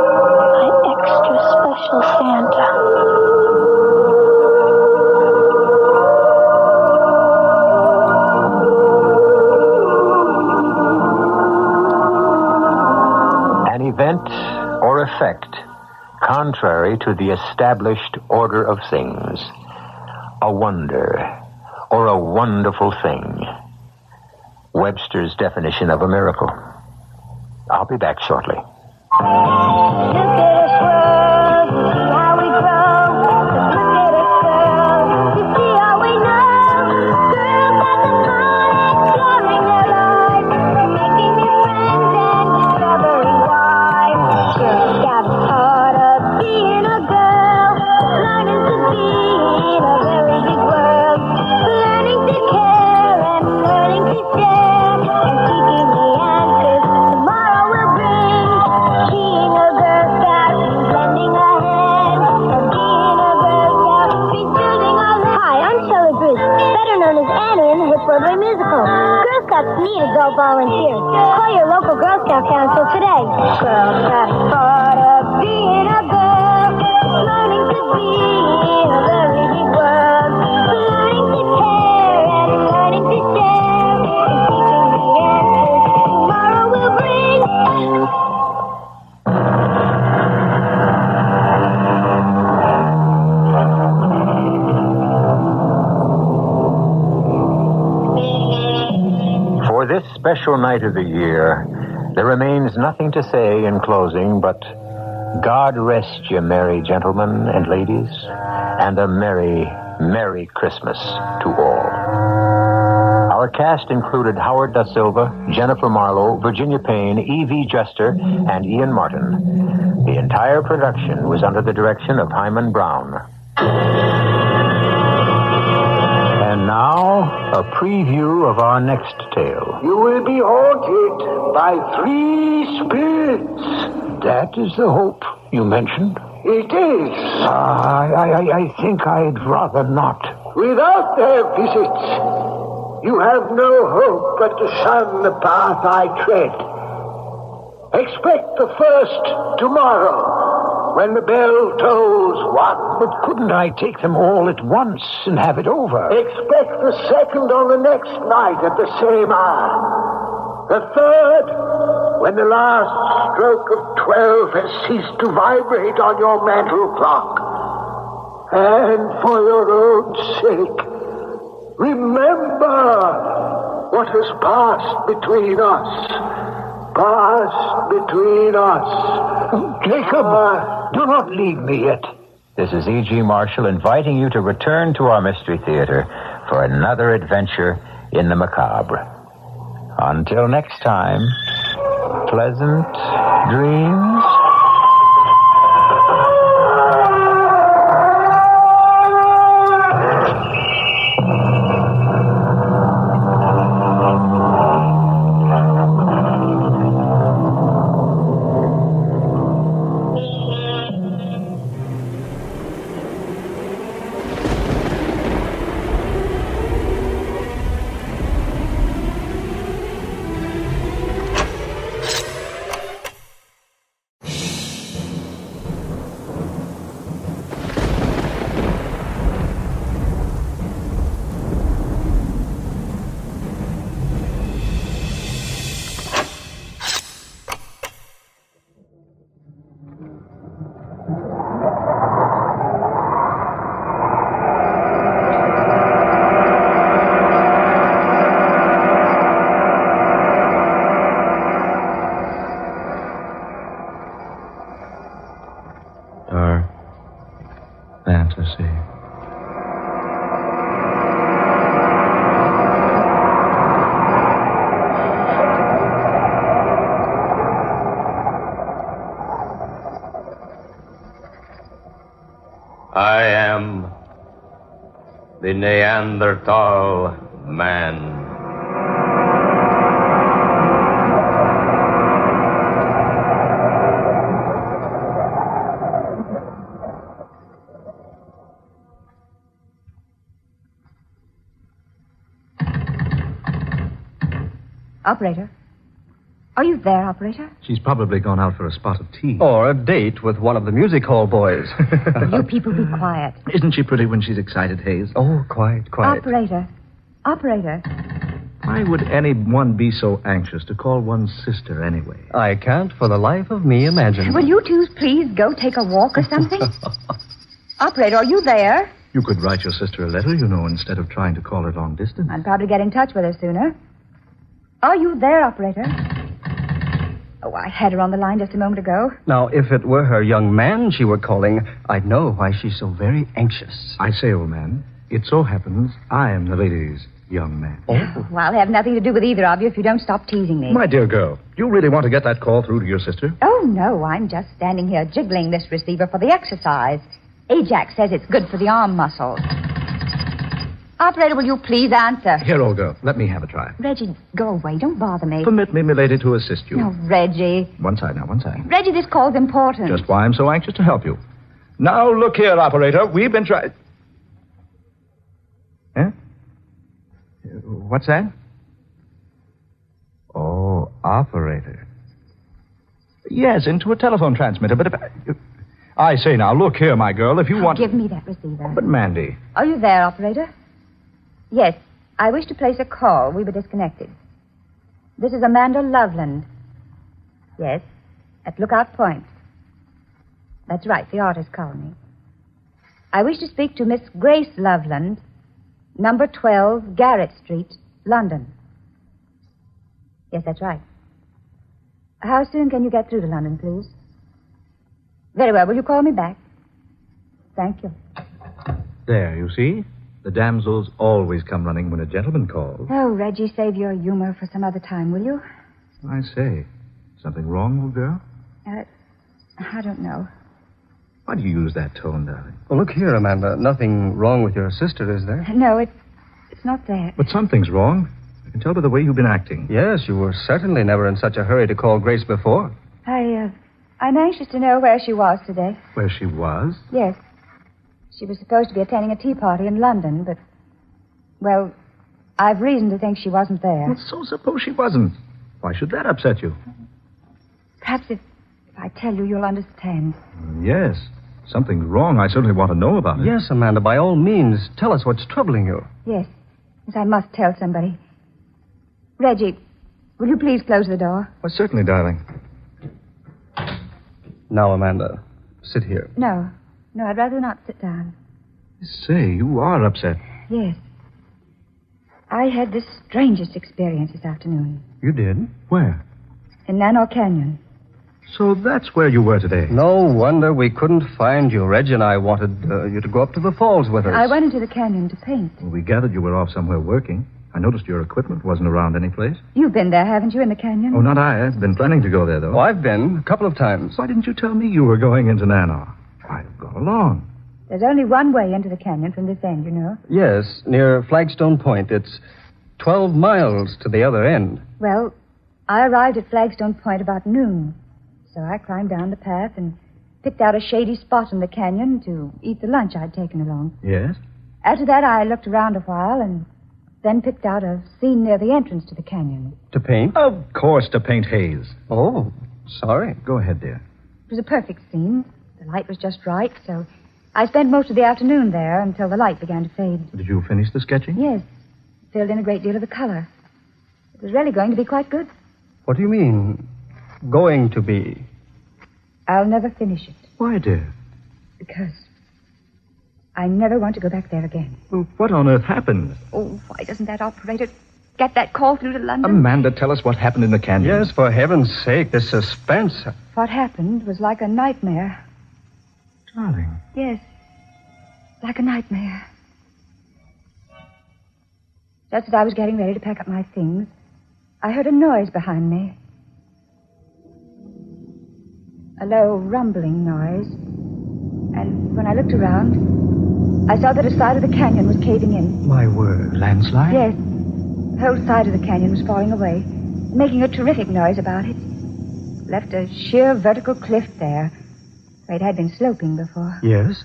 my extra special Santa. contrary to the established order of things. A wonder, or a wonderful thing. Webster's definition of a miracle. I'll be back shortly. Need a Girl volunteer. Call your local Girl Scout council today. Girl Scout part of being a girl, learning to be in a very big world, learning to care and learning to share, and seeking the answers tomorrow will bring. For this special night of the year, there remains nothing to say in closing but God rest you, merry gentlemen and ladies, and a merry, merry Christmas to all. Our cast included Howard Da Silva, Jennifer Marlowe, Virginia Payne, E.V. Juster, and Ian Martin. The entire production was under the direction of Hyman Brown. And now, a preview of our next tale. You will be haunted by 3 spirits. That is the hope you mentioned. It is. I think I'd rather not. Without their visits, you have no hope but to shun the path I tread. Expect the first tomorrow, when the bell tolls 1. But couldn't I take them all at once and have it over? Expect the second on the next night at the same hour. The third, when the last stroke of 12 has ceased to vibrate on your mantle clock. And for your own sake, remember what has passed between us. Passed between us. Jacob, do not leave me yet. This is E.G. Marshall inviting you to return to our Mystery Theater for another adventure in the macabre. Until next time, pleasant dreams. Fantasy. I am the Neanderthal man. Operator? Are you there, operator? She's probably gone out for a spot of tea. Or a date with one of the music hall boys. You people be quiet. Isn't she pretty when she's excited, Hayes? Oh, quiet. Operator. Why would anyone be so anxious to call one's sister anyway? I can't for the life of me imagine. Will you two please go take a walk or something? Operator, are you there? You could write your sister a letter, instead of trying to call her long distance. I'd probably get in touch with her sooner. Are you there, operator? Oh, I had her on the line just a moment ago. Now, if it were her young man she were calling, I'd know why she's so very anxious. I say, old man, it so happens I am the lady's young man. Oh, well, I'll have nothing to do with either of you if you don't stop teasing me. My dear girl, you really want to get that call through to your sister? Oh, no, I'm just standing here jiggling this receiver for the exercise. Ajax says it's good for the arm muscles. Operator, will you please answer? Here, old girl, let me have a try. Reggie, go away. Don't bother me. Permit me, milady, to assist you. No, Reggie. One side now, one side. Reggie, this call's important. Just why I'm so anxious to help you. Now, look here, operator. We've been trying... Huh? What's that? Oh, operator. Yes, into a telephone transmitter, but if... I say now, look here, my girl, if you want... Give me that receiver. But, Mandy... Are you there, operator? Yes, I wish to place a call. We were disconnected. This is Amanda Loveland. Yes, at Lookout Point. That's right, the artist colony. I wish to speak to Miss Grace Loveland, number 12, Garrett Street, London. Yes, that's right. How soon can you get through to London, please? Very well. Will you call me back? Thank you. There, you see? The damsels always come running when a gentleman calls. Oh, Reggie, save your humor for some other time, will you? I say, something wrong, old girl? I don't know. Why do you use that tone, darling? Well, look here, Amanda. Nothing wrong with your sister, is there? No, it's not that. But something's wrong. I can tell by the way you've been acting. Yes, you were certainly never in such a hurry to call Grace before. I'm anxious to know where she was today. Where she was? Yes. She was supposed to be attending a tea party in London, but... Well, I've reason to think she wasn't there. Well, so suppose she wasn't. Why should that upset you? Perhaps if I tell you, you'll understand. Yes. Something's wrong. I certainly want to know about it. Yes, Amanda, by all means, tell us what's troubling you. Yes. Yes, I must tell somebody. Reggie, will you please close the door? Well, certainly, darling. Now, Amanda, sit here. No, I'd rather not sit down. Say, you are upset. Yes. I had the strangest experience this afternoon. You did? Where? In Nanow Canyon. So that's where you were today. No wonder we couldn't find you. Reggie and I wanted you to go up to the falls with us. I went into the canyon to paint. Well, we gathered you were off somewhere working. I noticed your equipment wasn't around any place. You've been there, haven't you, in the canyon? Oh, not I. I've been planning to go there, though. Oh, I've been a couple of times. Why didn't you tell me you were going into Nanow? I'd have gone along. There's only one way into the canyon from this end, you know. Yes, near Flagstone Point. It's 12 miles to the other end. Well, I arrived at Flagstone Point about noon. So I climbed down the path and picked out a shady spot in the canyon to eat the lunch I'd taken along. Yes? After that, I looked around a while and then picked out a scene near the entrance to the canyon. To paint? Of course, to paint haze. Oh, sorry. Go ahead, dear. It was a perfect scene. The light was just right, so I spent most of the afternoon there until the light began to fade. Did you finish the sketching? Yes. Filled in a great deal of the color. It was really going to be quite good. What do you mean, going to be? I'll never finish it. Why, dear? Because I never want to go back there again. Well, what on earth happened? Oh, why doesn't that operator get that call through to London? Amanda, tell us what happened in the canyon. Yes, for heaven's sake, this suspense. What happened was like a nightmare. Darling. Yes, like a nightmare. Just as I was getting ready to pack up my things, I heard a noise behind me. A low, rumbling noise. And when I looked around, I saw that a side of the canyon was caving in. My word, landslide? Yes. The whole side of the canyon was falling away, making a terrific noise about it. Left a sheer vertical cliff there, where it had been sloping before. Yes?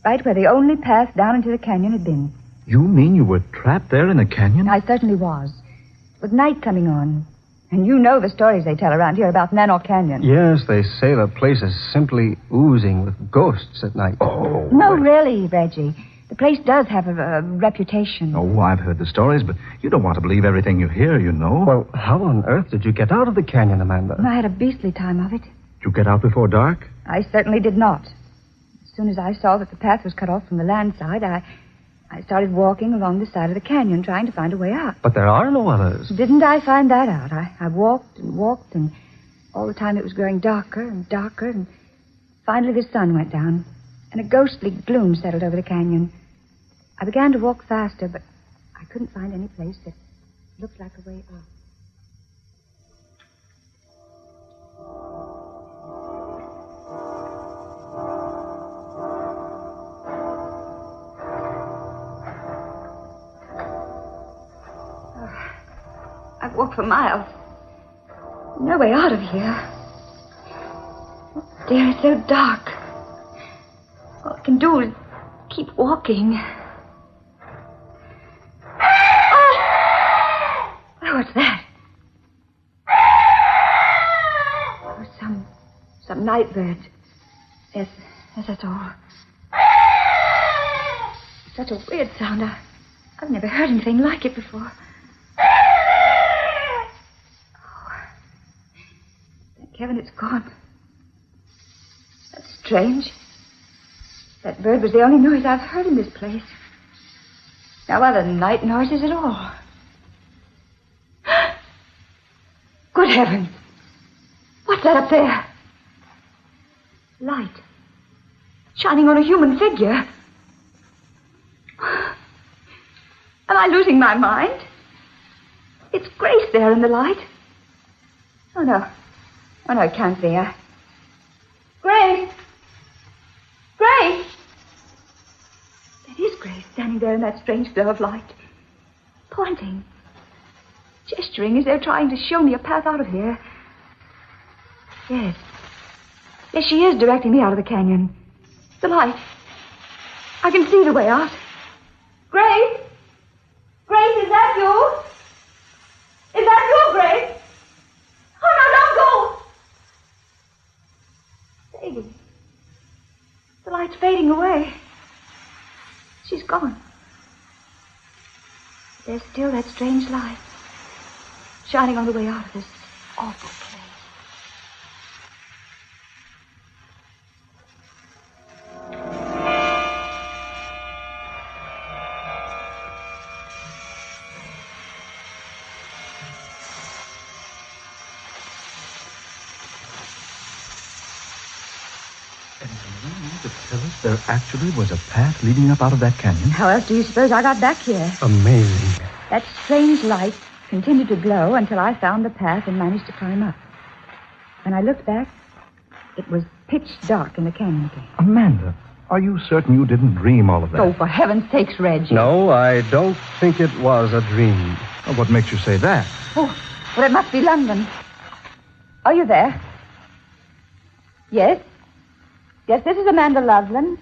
Right where the only path down into the canyon had been. You mean you were trapped there in a canyon? I certainly was. With night coming on. And you know the stories they tell around here about Nanow Canyon. Yes, they say the place is simply oozing with ghosts at night. Oh. No, really, Reggie. The The place does have a reputation. Oh, I've heard the stories, but you don't want to believe everything you hear, you know. Well, how on earth did you get out of the canyon, Amanda? I had a beastly time of it. Did you get out before dark? I certainly did not. As soon as I saw that the path was cut off from the land side, I started walking along the side of the canyon, trying to find a way out. But there are no others. Didn't I find that out? I walked and walked, and all the time it was growing darker and darker, and finally the sun went down, and a ghostly gloom settled over the canyon. I began to walk faster, but I couldn't find any place that looked like a way out. I've walked for miles. No way out of here. Oh, dear, it's so dark. All I can do is keep walking. Oh, what's that? Oh, some night bird. Yes, that's all. Such a weird sound. I've never heard anything like it before. Kevin, it's gone. That's strange. That bird was the only noise I've heard in this place. No other night noises at all. Good heavens! What's that up there? Light. Shining on a human figure. Am I losing my mind? It's Grace there in the light. Oh, no. Oh, no, it can't be. Grace! Grace! That is Grace standing there in that strange glow of light. Pointing. Gesturing as though trying to show me a path out of here. Yes. Yes, she is directing me out of the canyon. The light. I can see the way out. Grace! Grace, is that you? Is that you, Grace? Oh, no, don't go! Fading. The light's fading away. She's gone. There's still that strange light shining on the way out of this awful place. There actually was a path leading up out of that canyon. How else do you suppose I got back here? Amazing. That strange light continued to glow until I found the path and managed to climb up. When I looked back, it was pitch dark in the canyon again. Amanda, are you certain you didn't dream all of that? Oh, for heaven's sakes, Reg. No, I don't think it was a dream. Well, what makes you say that? Oh, well, it must be London. Are you there? Yes? Yes, this is Amanda Loveland.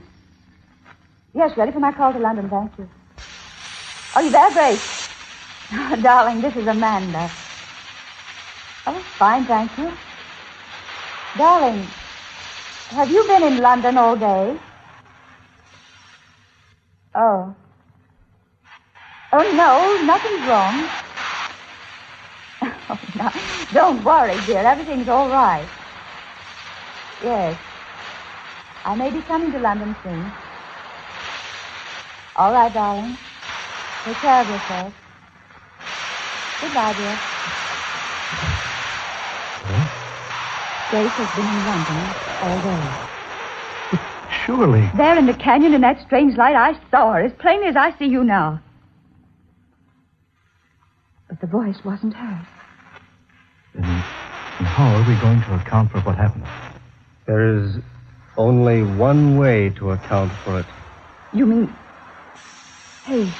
Yes, ready for my call to London, thank you. Are you there, Grace? Oh, darling, this is Amanda. Oh, fine, thank you. Darling, have you been in London all day? Oh. Oh, no, nothing's wrong. Oh, no, don't worry, dear. Everything's all right. Yes. I may be coming to London soon. All right, darling. Take care of yourself. Goodbye, dear. Grace has been in London all day. Surely. There in the canyon in that strange light, I saw her as plainly as I see you now. But the voice wasn't hers. Then how are we going to account for what happened? There is only one way to account for it. You mean... Hey,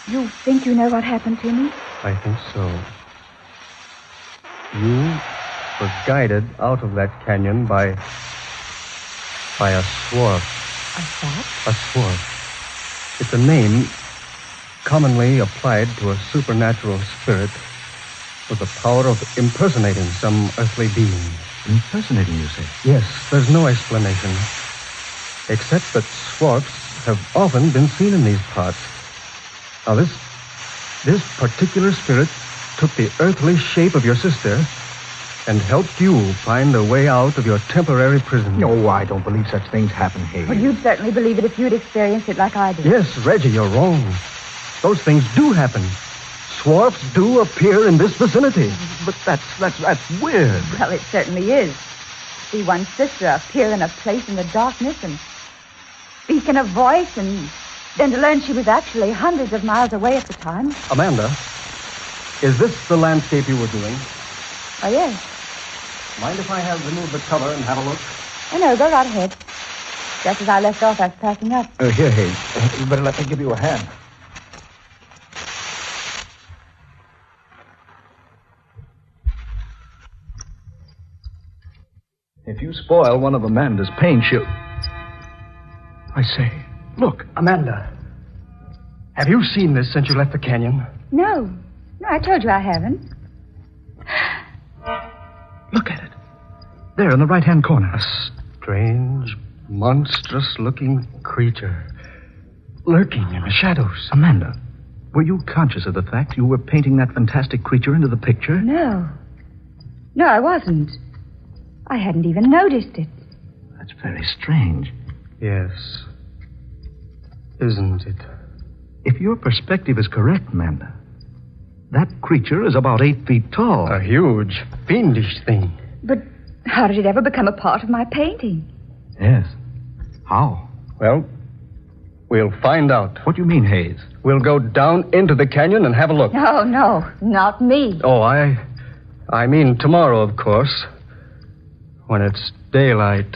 you think you know what happened to me? I think so. You were guided out of that canyon by a swarf. A what? A swarf. It's a name commonly applied to a supernatural spirit with the power of impersonating some earthly being. Impersonating, you say? Yes, there's no explanation. Except that swarfs have often been seen in these parts. Now, this particular spirit took the earthly shape of your sister and helped you find a way out of your temporary prison. No, I don't believe such things happen, Hayes. Well, you'd certainly believe it if you'd experienced it like I did. Yes, Reggie, you're wrong. Those things do happen. Swarfs do appear in this vicinity. But that's weird. Well, it certainly is. See one's sister appear in a place in the darkness and speak in a voice, and then to learn she was actually hundreds of miles away at the time. Amanda, is this the landscape you were doing? Oh, yes. Mind if I have removed the cover and have a look? Oh, no, go right ahead. Just as I left off, I was packing up. Here, Hayes. You better let me give you a hand. If you spoil one of Amanda's paints, she'll... I say, look. Amanda, have you seen this since you left the canyon? No, I told you I haven't. Look at it. There in the right-hand corner. A strange, monstrous-looking creature lurking in the shadows. Amanda, were you conscious of the fact you were painting that fantastic creature into the picture? No, I wasn't. I hadn't even noticed it. That's very strange. Yes. Isn't it? If your perspective is correct, Amanda, that creature is about 8 feet tall. A huge, fiendish thing. But how did it ever become a part of my painting? Yes. How? Well, we'll find out. What do you mean, Hayes? We'll go down into the canyon and have a look. No, not me. Oh, I mean tomorrow, of course. When it's daylight.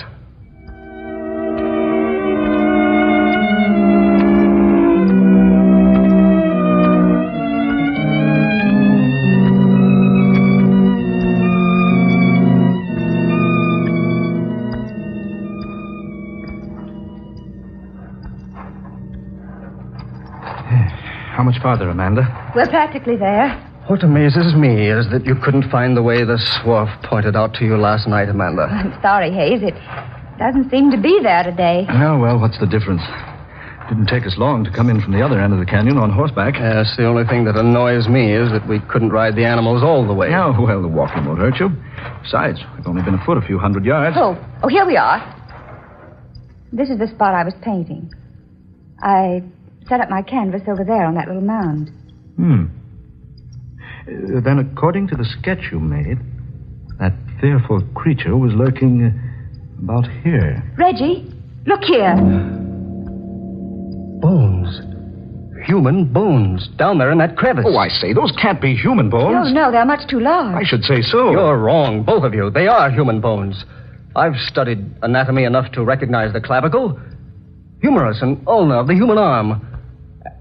How much farther, Amanda? We're practically there. What amazes me is that you couldn't find the way the swarf pointed out to you last night, Amanda. I'm sorry, Hayes. It doesn't seem to be there today. Oh, well, what's the difference? Didn't take us long to come in from the other end of the canyon on horseback. Yes, the only thing that annoys me is that we couldn't ride the animals all the way. Oh, well, the walking won't hurt you. Besides, we've only been afoot a few hundred yards. Oh, here we are. This is the spot I was painting. I set up my canvas over there on that little mound. Then, according to the sketch you made, that fearful creature was lurking about here. Reggie, look here. Bones. Human bones down there in that crevice. Oh, I say, those can't be human bones. No, they're much too large. I should say so. You're wrong, both of you. They are human bones. I've studied anatomy enough to recognize the clavicle, humerus and ulna of the human arm,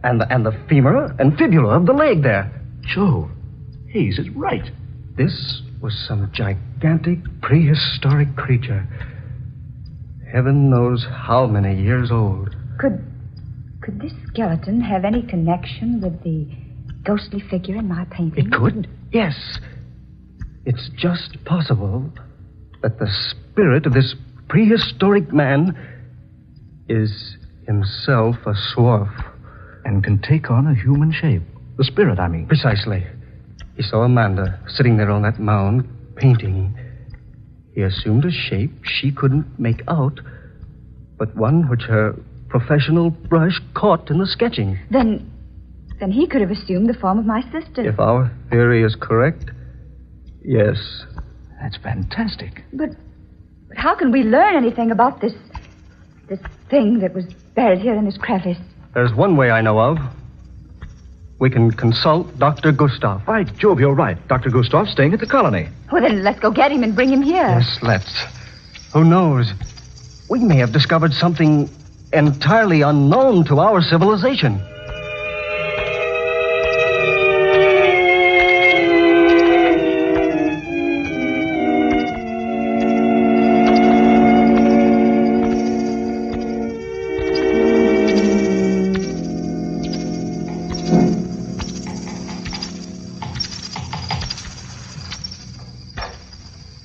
and the femur and fibula of the leg there. Joe, Hayes is right. This was some gigantic prehistoric creature. Heaven knows how many years old. Could this skeleton have any connection with the ghostly figure in my painting? It could, yes. It's just possible that the spirit of this prehistoric man is himself a swarf. And can take on a human shape. The spirit, I mean. Precisely. He saw Amanda sitting there on that mound, painting. He assumed a shape she couldn't make out, but one which her professional brush caught in the sketching. Then he could have assumed the form of my sister. If our theory is correct, yes. That's fantastic. But how can we learn anything about this thing that was buried here in this crevice? There's one way I know of. We can consult Dr. Gustav. By Jove, you're right. Dr. Gustav's staying at the colony. Well, then let's go get him and bring him here. Yes, let's. Who knows? We may have discovered something entirely unknown to our civilization.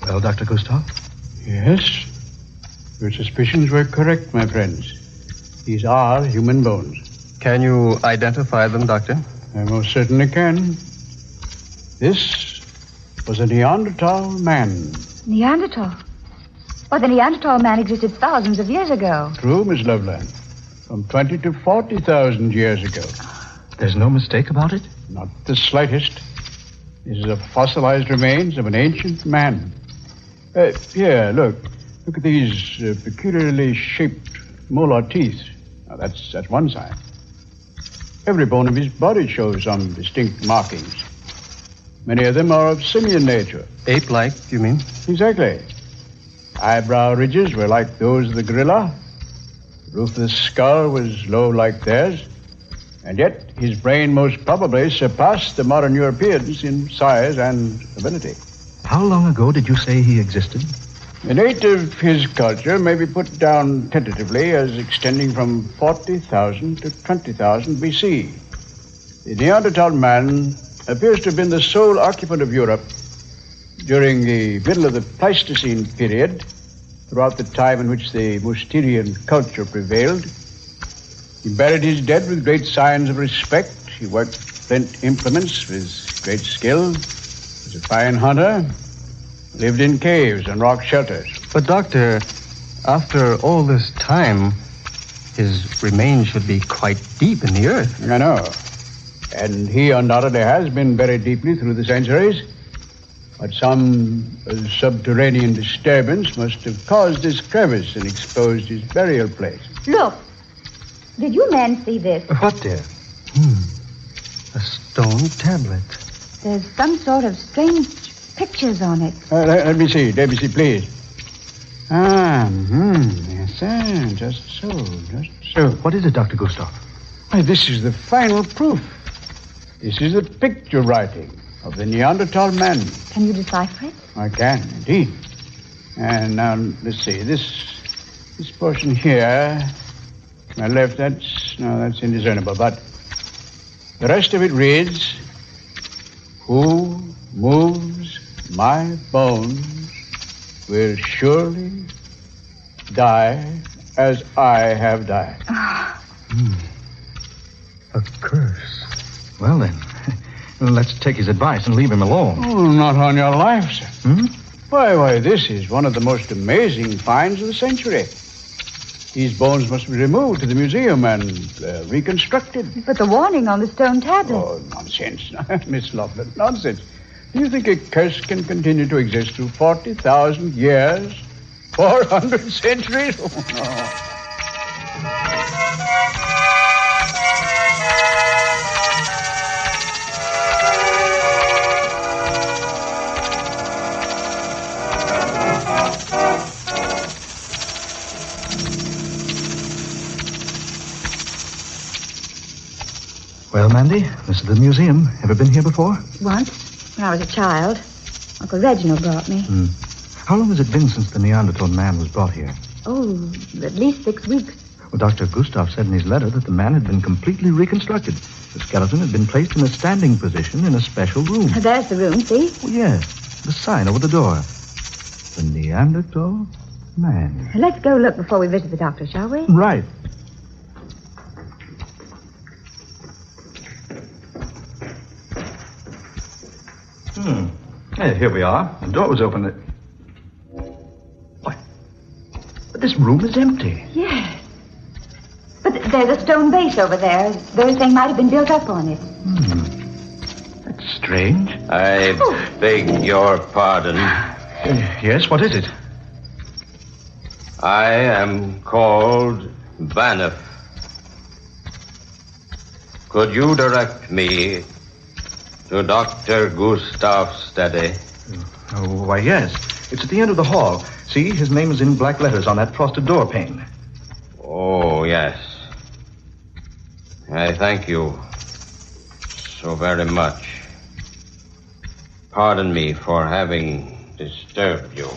Well, Dr. Gustav? Yes. Your suspicions were correct, my friends. These are human bones. Can you identify them, Doctor? I most certainly can. This was a Neanderthal man. Neanderthal? Well, the Neanderthal man existed thousands of years ago. True, Miss Loveland. From 20 to 40,000 years ago. There's no mistake about it? Not the slightest. This is a fossilized remains of an ancient man. Here, look. Look at these peculiarly shaped molar teeth. Now, that's one sign. Every bone of his body shows some distinct markings. Many of them are of simian nature. Ape-like, you mean? Exactly. Eyebrow ridges were like those of the gorilla. The roof of the skull was low like theirs. And yet, his brain most probably surpassed the modern Europeans in size and ability. How long ago did you say he existed? The date of his culture may be put down tentatively as extending from 40,000 to 20,000 BC. The Neanderthal man appears to have been the sole occupant of Europe during the middle of the Pleistocene period, throughout the time in which the Mousterian culture prevailed. He buried his dead with great signs of respect. He worked flint implements with great skill. He was a fine hunter. Lived in caves and rock shelters. But, Doctor, after all this time, his remains should be quite deep in the earth. I know. And he undoubtedly has been buried deeply through the centuries. But some subterranean disturbance must have caused this crevice and exposed his burial place. Look. Did you men see this? What, dear? A stone tablet. There's some sort of strange pictures on it. Let me see, please. Yes, sir. Just so. What is it, Dr. Gustav? Why, this is the final proof. This is the picture writing of the Neanderthal man. Can you decipher it? I can, indeed. And now, let's see, this portion here, my left, that's indiscernible, but the rest of it reads, "Who moves my bones will surely die as I have died." A curse. Well, then, let's take his advice and leave him alone. Oh, not on your life, sir. Why, this is one of the most amazing finds of the century. These bones must be removed to the museum and reconstructed. But the warning on the stone tablet. Oh, nonsense, Miss Loveland, nonsense. Do you think a curse can continue to exist through 40,000 years? 400 centuries? Oh, no. Well, Mandy, this is the museum. Ever been here before? Once, when I was a child. Uncle Reginald brought me. How long has it been since the Neanderthal man was brought here? Oh, at least 6 weeks. Well, Dr. Gustav said in his letter that the man had been completely reconstructed. The skeleton had been placed in a standing position in a special room. There's the room, see? Oh, yes, the sign over the door. The Neanderthal man. Let's go look before we visit the doctor, shall we? Right. Hey, here we are. The door was open. What? But this room is empty. Yes. But there's a stone base over there. Everything might have been built up on it. That's strange. I beg your pardon. Yes, what is it? I am called Banff. Could you direct me to Dr. Gustav's study? Oh, why, yes. It's at the end of the hall. See, his name is in black letters on that frosted door pane. Oh, yes. I thank you so very much. Pardon me for having disturbed you.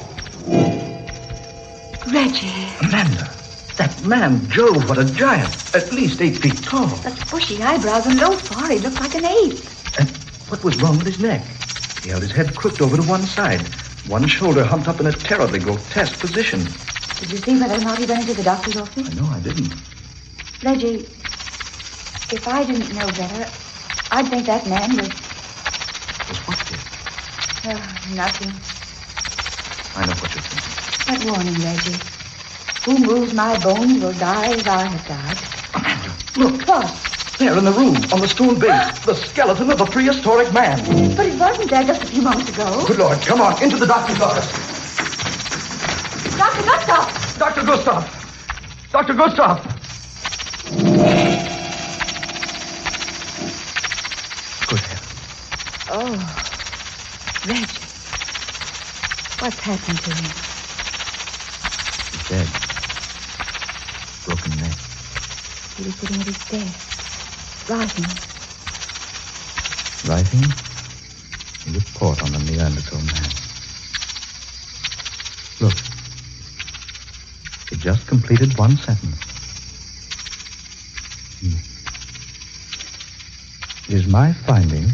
Reggie. Amanda, that man, Jove, what a giant. At least 8 feet tall. Such bushy eyebrows and low forehead. Looked like an ape. And what was wrong with his neck? He held his head crooked over to one side. One shoulder humped up in a terribly grotesque position. Did you see whether or not he went into the doctor's office? No, I didn't. Reggie, if I didn't know better, I'd think that man was... Was what, dear? Oh, nothing. I know what you're thinking. That warning, Reggie. Who moves my bones will die as I have died. Amanda, Look. What? there in the room, on the stone base, the skeleton of a prehistoric man. But it wasn't there just a few moments ago. Good Lord, come on, into the doctor's office. Dr. Gustav! Dr. Gustav! Dr. Gustav! Good heavens. Oh, Reggie. What's happened to him? He's dead. Broken neck. He was sitting at his desk, writing. Writing a report on the Neanderthal man. Look. He just completed one sentence. It is my finding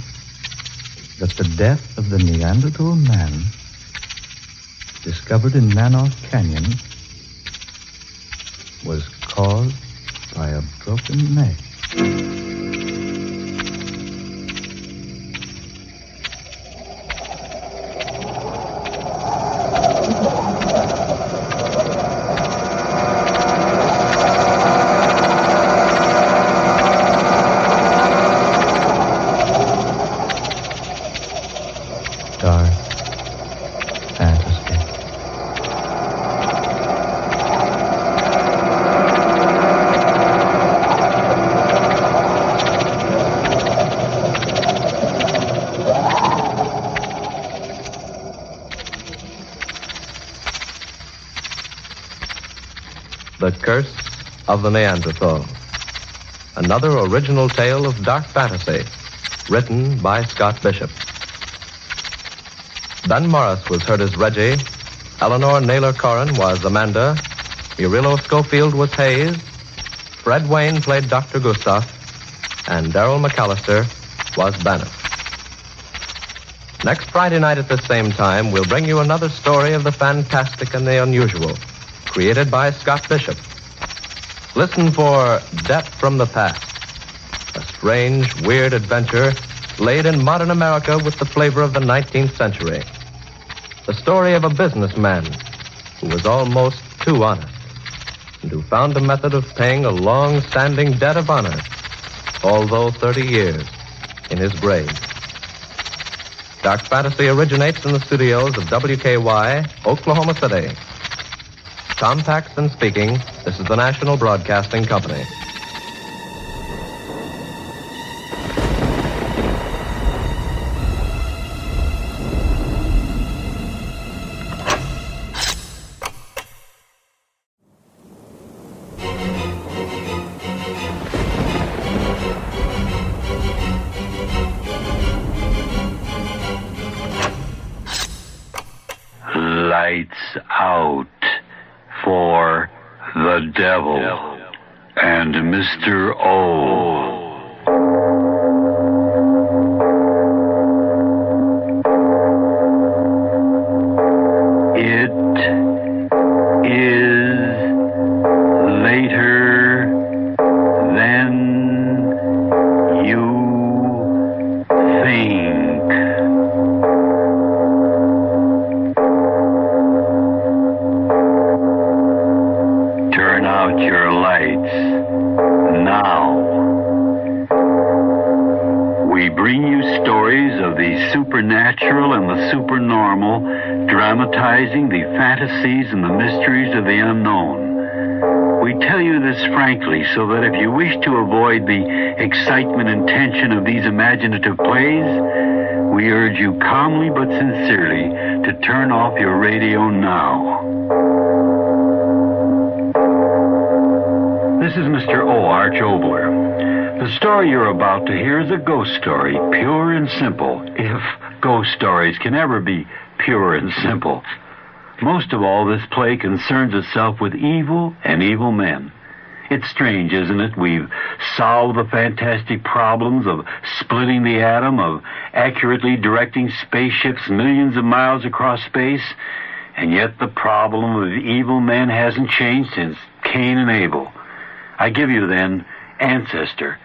that the death of the Neanderthal man discovered in Nanoth Canyon was caused by a broken neck. Dark fantasy. The Curse of the Neanderthal. Another original tale of dark fantasy, written by Scott Bishop. Ben Morris was heard as Reggie, Eleanor Naylor Corrin was Amanda, Murillo Schofield was Hayes, Fred Wayne played Dr. Gustav, and Darrell McAllister was Bannon. Next Friday night at the same time, we'll bring you another story of the fantastic and the unusual, created by Scott Bishop. Listen for Death from the Past, a strange, weird adventure laid in modern America with the flavor of the 19th century. The story of a businessman who was almost too honest and who found a method of paying a long-standing debt of honor, although 30 years in his grave. Dark Fantasy originates in the studios of WKY, Oklahoma City. Tom Paxton speaking. This is the National Broadcasting Company. Lights out for the devil and Mr. O. It is later than you think. Turn out your lights now. We bring you stories of the supernatural and the supernormal, dramatizing the fantasies and the mysteries of the unknown. We tell you this frankly so that if you wish to avoid the excitement and tension of these imaginative plays, we urge you calmly but sincerely to turn off your radio now. This is Mr. O. Arch Obler. The story you're about to hear is a ghost story, pure and simple, if ghost stories can ever be pure and simple. Most of all, this play concerns itself with evil and evil men. It's strange, isn't it? We've solved the fantastic problems of splitting the atom, of accurately directing spaceships millions of miles across space, and yet the problem of evil men hasn't changed since Cain and Abel. I give you then Ancestor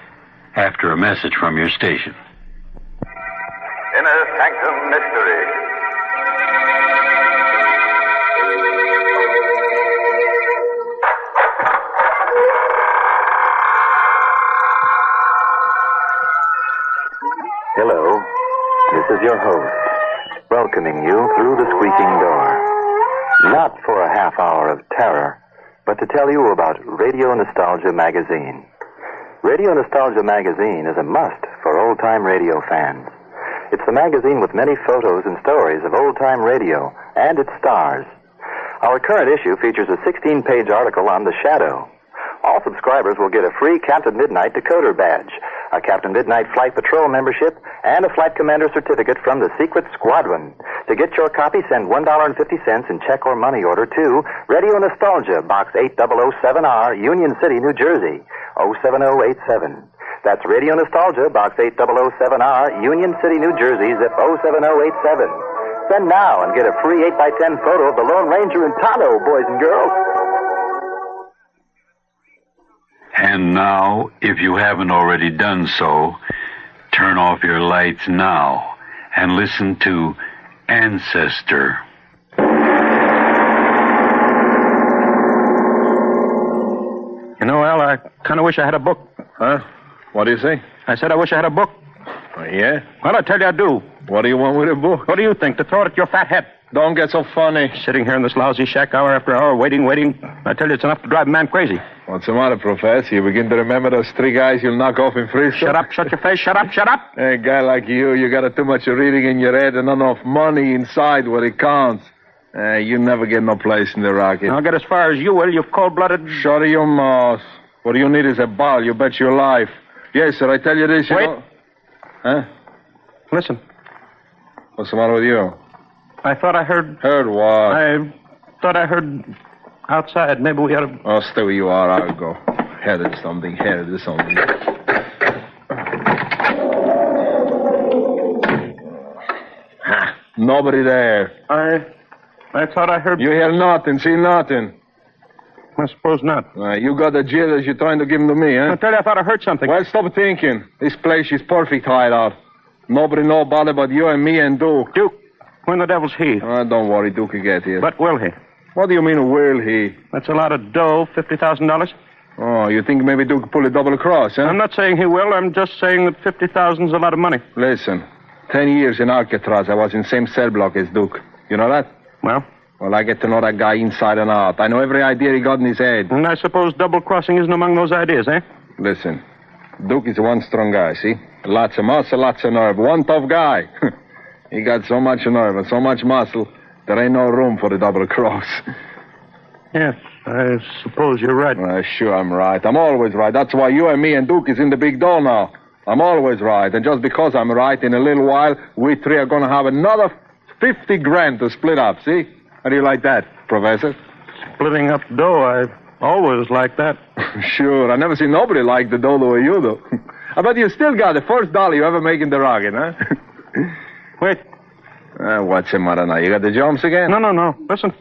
after a message from your station. Inner Sanctum Mystery. Hello, this is your host, welcoming you through the squeaking door. Not for a half hour of terror, but to tell you about Radio Nostalgia Magazine. Radio Nostalgia Magazine is a must for old-time radio fans. It's the magazine with many photos and stories of old-time radio and its stars. Our current issue features a 16-page article on The Shadow. All subscribers will get a free Captain Midnight decoder badge, a Captain Midnight Flight Patrol membership, and a Flight Commander certificate from the Secret Squadron. To get your copy, send $1.50 in check or money order to Radio Nostalgia, Box 8007R, Union City, New Jersey, 07087. That's Radio Nostalgia, Box 8007R, Union City, New Jersey, zip 07087. Send now and get a free 8x10 photo of the Lone Ranger in Tonto, boys and girls. And now, if you haven't already done so, turn off your lights now and listen to Ancestor. You know, Al, I kind of wish I had a book. Huh? What do you say? I said I wish I had a book. Oh, yeah? Well, I tell you I do. What do you want with a book? What do you think? To throw it at your fat head? Don't get so funny. Sitting here in this lousy shack hour after hour, waiting. I tell you, it's enough to drive a man crazy. What's the matter, Professor? You begin to remember those three guys you'll knock off in Frisco? Shut up, shut your face, shut up. Hey, a guy like you got too much reading in your head and not enough money inside where it counts. You never get no place in the rocket. I'll get as far as you will, you cold-blooded... Shut your mouth. What you need is a ball, you bet your life. Yes, sir, I tell you this, Wait. know... Huh? Listen. What's the matter with you? I thought I heard... Heard what? I thought I heard outside. Maybe we ought to... Oh, stay where you are. I'll go. Headed something. Nobody there. I thought I heard... You hear nothing, see nothing. I suppose not. You got the jitters. You're trying to give them to me, huh? I tell you, I thought I heard something. Well, stop thinking. This place is perfect hideout. Nobody know about it but you and me and Duke. Duke? When the devil's he? Don't worry, Duke will get here. But will he? What do you mean, will he? That's a lot of dough, $50,000. Oh, you think maybe Duke will pull a double cross, huh? I'm not saying he will. I'm just saying that $50,000's a lot of money. Listen, 10 years in Alcatraz, I was in same cell block as Duke. You know that? Well? Well, I get to know that guy inside and out. I know every idea he got in his head. And I suppose double-crossing isn't among those ideas, eh? Listen, Duke is one strong guy, see? Lots of muscle, lots of nerve. One tough guy. He got so much nerve and so much muscle, there ain't no room for the double cross. Yes, I suppose you're right. Sure, I'm right. I'm always right. That's why you and me and Duke is in the big dough now. I'm always right. And just because I'm right, in a little while, we three are going to have another 50 grand to split up, see? How do you like that, Professor? Splitting up dough, I've always liked that. Sure, I never seen nobody like the dough the way you do. I bet you still got the first dollar you ever make in the rocket, huh? Wait. What's the matter now? You got the jumps again? No. Listen.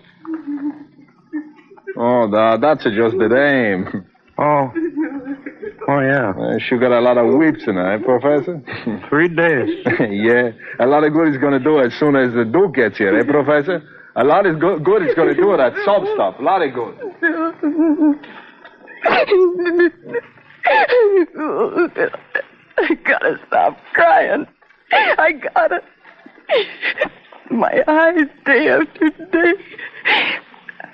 Oh, that's just the dame. Oh, yeah. She got a lot of whips in her, eh, Professor? 3 days. Yeah, a lot of good it's going to do as soon as the Duke gets here, eh, Professor? A lot of good it's going to do that soap stuff. A lot of good. I gotta stop crying. I gotta. My eyes, day after day.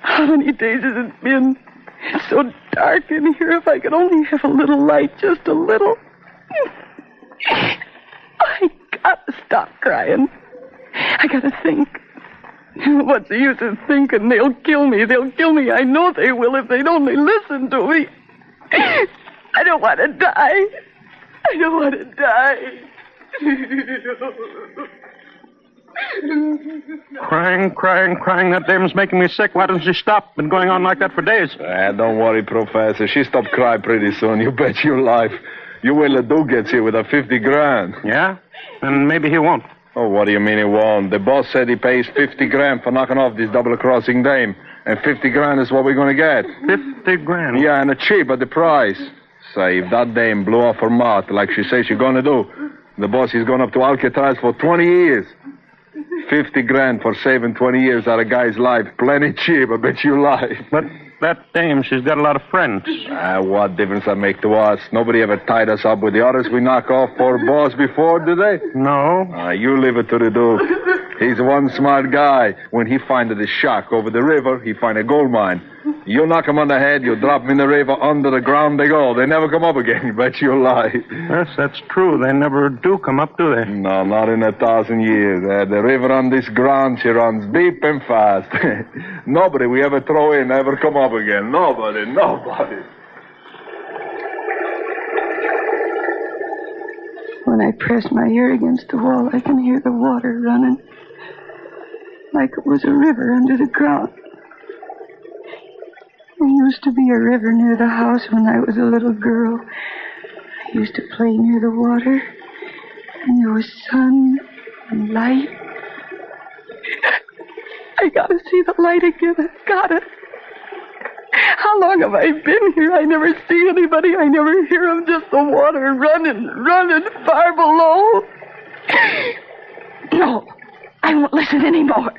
How many days has it been? It's so dark in here. If I could only have a little light, just a little. I gotta stop crying. I gotta think. What's the use of thinking? They'll kill me. I know they will if they'd only listen to me. I don't want to die. Crying. That dame's making me sick. Why doesn't she stop? Been going on like that for days. Don't worry, Professor. She stopped crying pretty soon. You bet your life. You wait till Duke gets here with a 50 grand. Yeah? And maybe he won't. Oh, what do you mean he won't? The boss said he pays 50 grand for knocking off this double-crossing dame. And 50 grand is what we're going to get. 50 grand? Yeah, and a cheap at the price. Say, if that dame blew off her mouth like she says she's going to do, the boss is going up to Alcatraz for 20 years. 50 grand for saving 20 years out of a guy's life. Plenty cheap, I bet you lie. But that dame, she's got a lot of friends. What difference that make to us? Nobody ever tied us up with the others we knock off for boss before, do they? No. You leave it to the Duke. He's one smart guy. When he finded the shack over the river, he find a gold mine. You knock him on the head, you drop him in the river, under the ground they go. They never come up again, bet you lie. Yes, that's true. They never do come up, do they? No, not in 1,000 years. The river on this ground, she runs deep and fast. Nobody we ever throw in ever come up again. Nobody. When I press my ear against the wall, I can hear the water running like it was a river under the ground. There used to be a river near the house when I was a little girl. I used to play near the water, and there was sun and light. I gotta see the light again. I gotta. How long have I been here? I never see anybody. I never hear them. Just the water running far below. No, I won't listen anymore.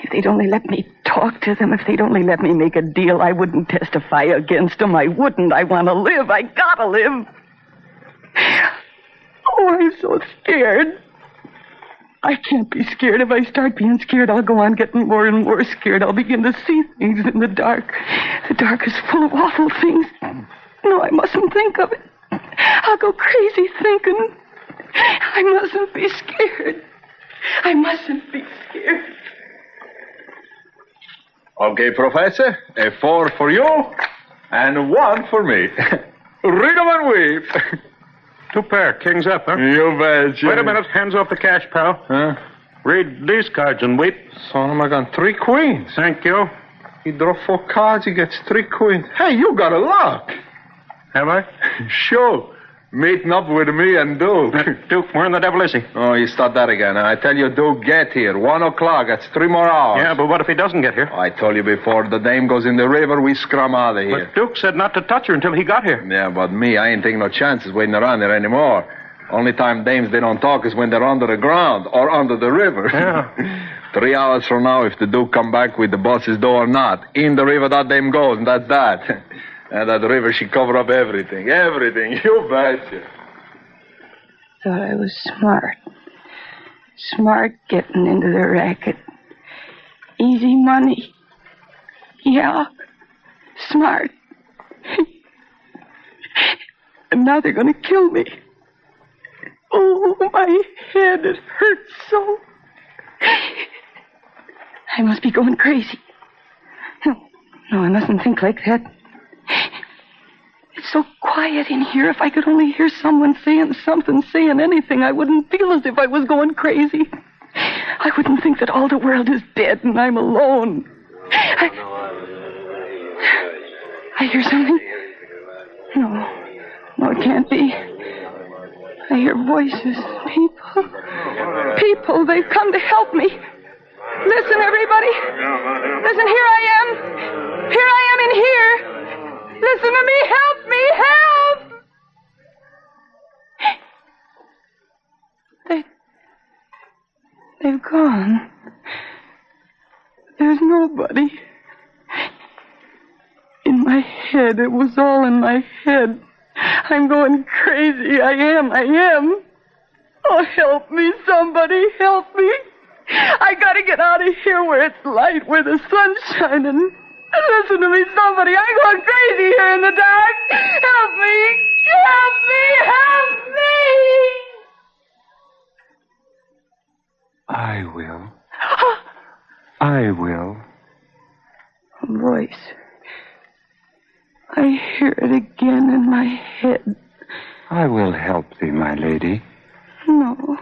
If they'd only let me talk to them, if they'd only let me make a deal, I wouldn't testify against them. I wouldn't. I want to live. I gotta live. Oh, I'm so scared. I can't be scared. If I start being scared, I'll go on getting more and more scared. I'll begin to see things in the dark. The dark is full of awful things. No, I mustn't think of it. I'll go crazy thinking. I mustn't be scared. I mustn't be scared. Okay, Professor. 4 for you and 1 for me. Read 'em and weep. 2 pair, kings up, huh? You bet. Wait a minute, hands off the cash, pal. Huh? Read these cards and weep. Son, I got 3 queens. Thank you. He draw 4 cards, he gets 3 queens. Hey, you got a luck. Have I? Sure. Meeting up with me and Duke. Duke, where in the devil is he? Oh, you start that again. I tell you, Duke, get here. 1 o'clock. That's 3 more hours. Yeah, but what if he doesn't get here? I told you before. The dame goes in the river, we scrum out of here. But Duke said not to touch her until he got here. Yeah, but me, I ain't taking no chances waiting around here anymore. Only time dames they don't talk is when they're under the ground or under the river. Yeah. 3 hours from now, if the Duke come back with the boss's door or not, in the river that dame goes, and that's that. And that river, she cover up everything. Everything. You betcha. Thought I was smart. Smart getting into the racket. Easy money. Yeah. Smart. And now they're going to kill me. Oh, my head, it hurts so. I must be going crazy. No, I mustn't think like that. It's so quiet in here. If I could only hear someone saying something, saying anything, I wouldn't feel as if I was going crazy. I wouldn't think that all the world is dead and I'm alone. I hear something. No, it can't be. I hear voices. People, they've come to help me. Listen, everybody. Listen, here I am. Here I am in here. Listen to me. Help me. Help. They've gone. There's nobody. In my head. It was all in my head. I'm going crazy. I am. Oh, help me, somebody. Help me. I gotta get out of here where it's light, where the sun's shining. Listen to me, somebody. I'm going crazy here in the dark. Help me. Help me. Help me. I will. I will. A voice. I hear it again in my head. I will help thee, my lady. No.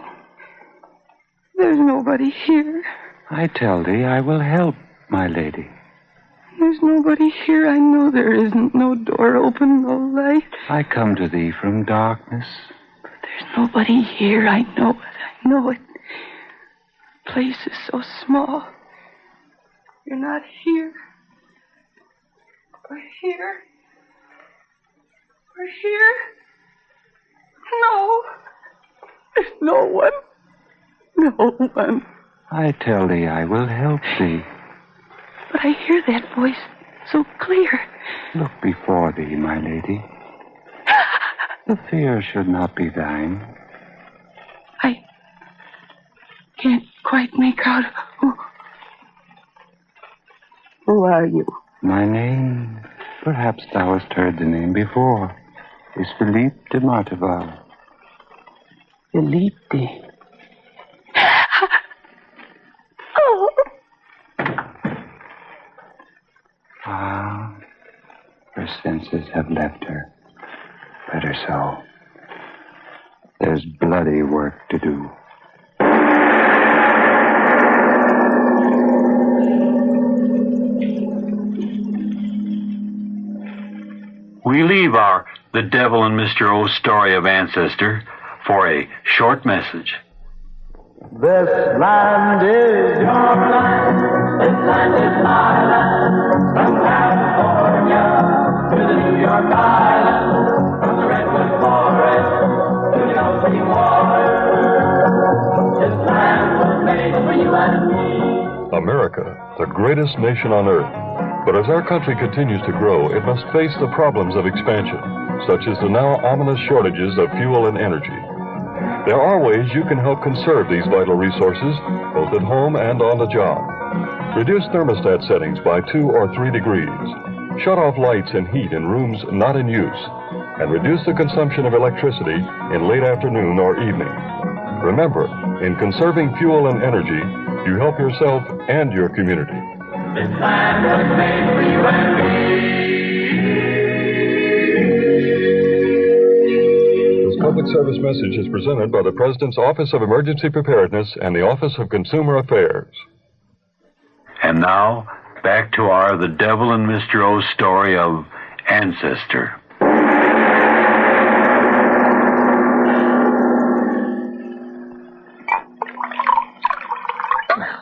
There's nobody here. I tell thee, I will help, my lady. There's nobody here. I know there isn't. No door open, no light. I come to thee from darkness. But there's nobody here. I know it. The place is so small. You're not here. We're here. We're here. No. There's no one. No one. I tell thee I will help thee. But I hear that voice so clear. Look before thee, my lady. The fear should not be thine. I can't quite make out who are you? My name, perhaps thou hast heard the name before, is Philippe de Martival. Philippe. Oh. Ah, her senses have left her. Better so. There's bloody work to do. We leave our The Devil and Mr. O's story of Ancestor for a short message. This land is your land. This land is my land. From California to the New York Island. From the Redwood Forest to the ocean water. This land was made for you and me. America, the greatest nation on earth. But as our country continues to grow, it must face the problems of expansion, such as the now ominous shortages of fuel and energy. There are ways you can help conserve these vital resources, both at home and on the job. Reduce thermostat settings by 2 or 3 degrees. Shut off lights and heat in rooms not in use. And reduce the consumption of electricity in late afternoon or evening. Remember, in conserving fuel and energy, you help yourself and your community. This land was made for you and me. This public service message is presented by the President's Office of Emergency Preparedness and the Office of Consumer Affairs. And now, back to our The Devil and Mr. O's story of Ancestor.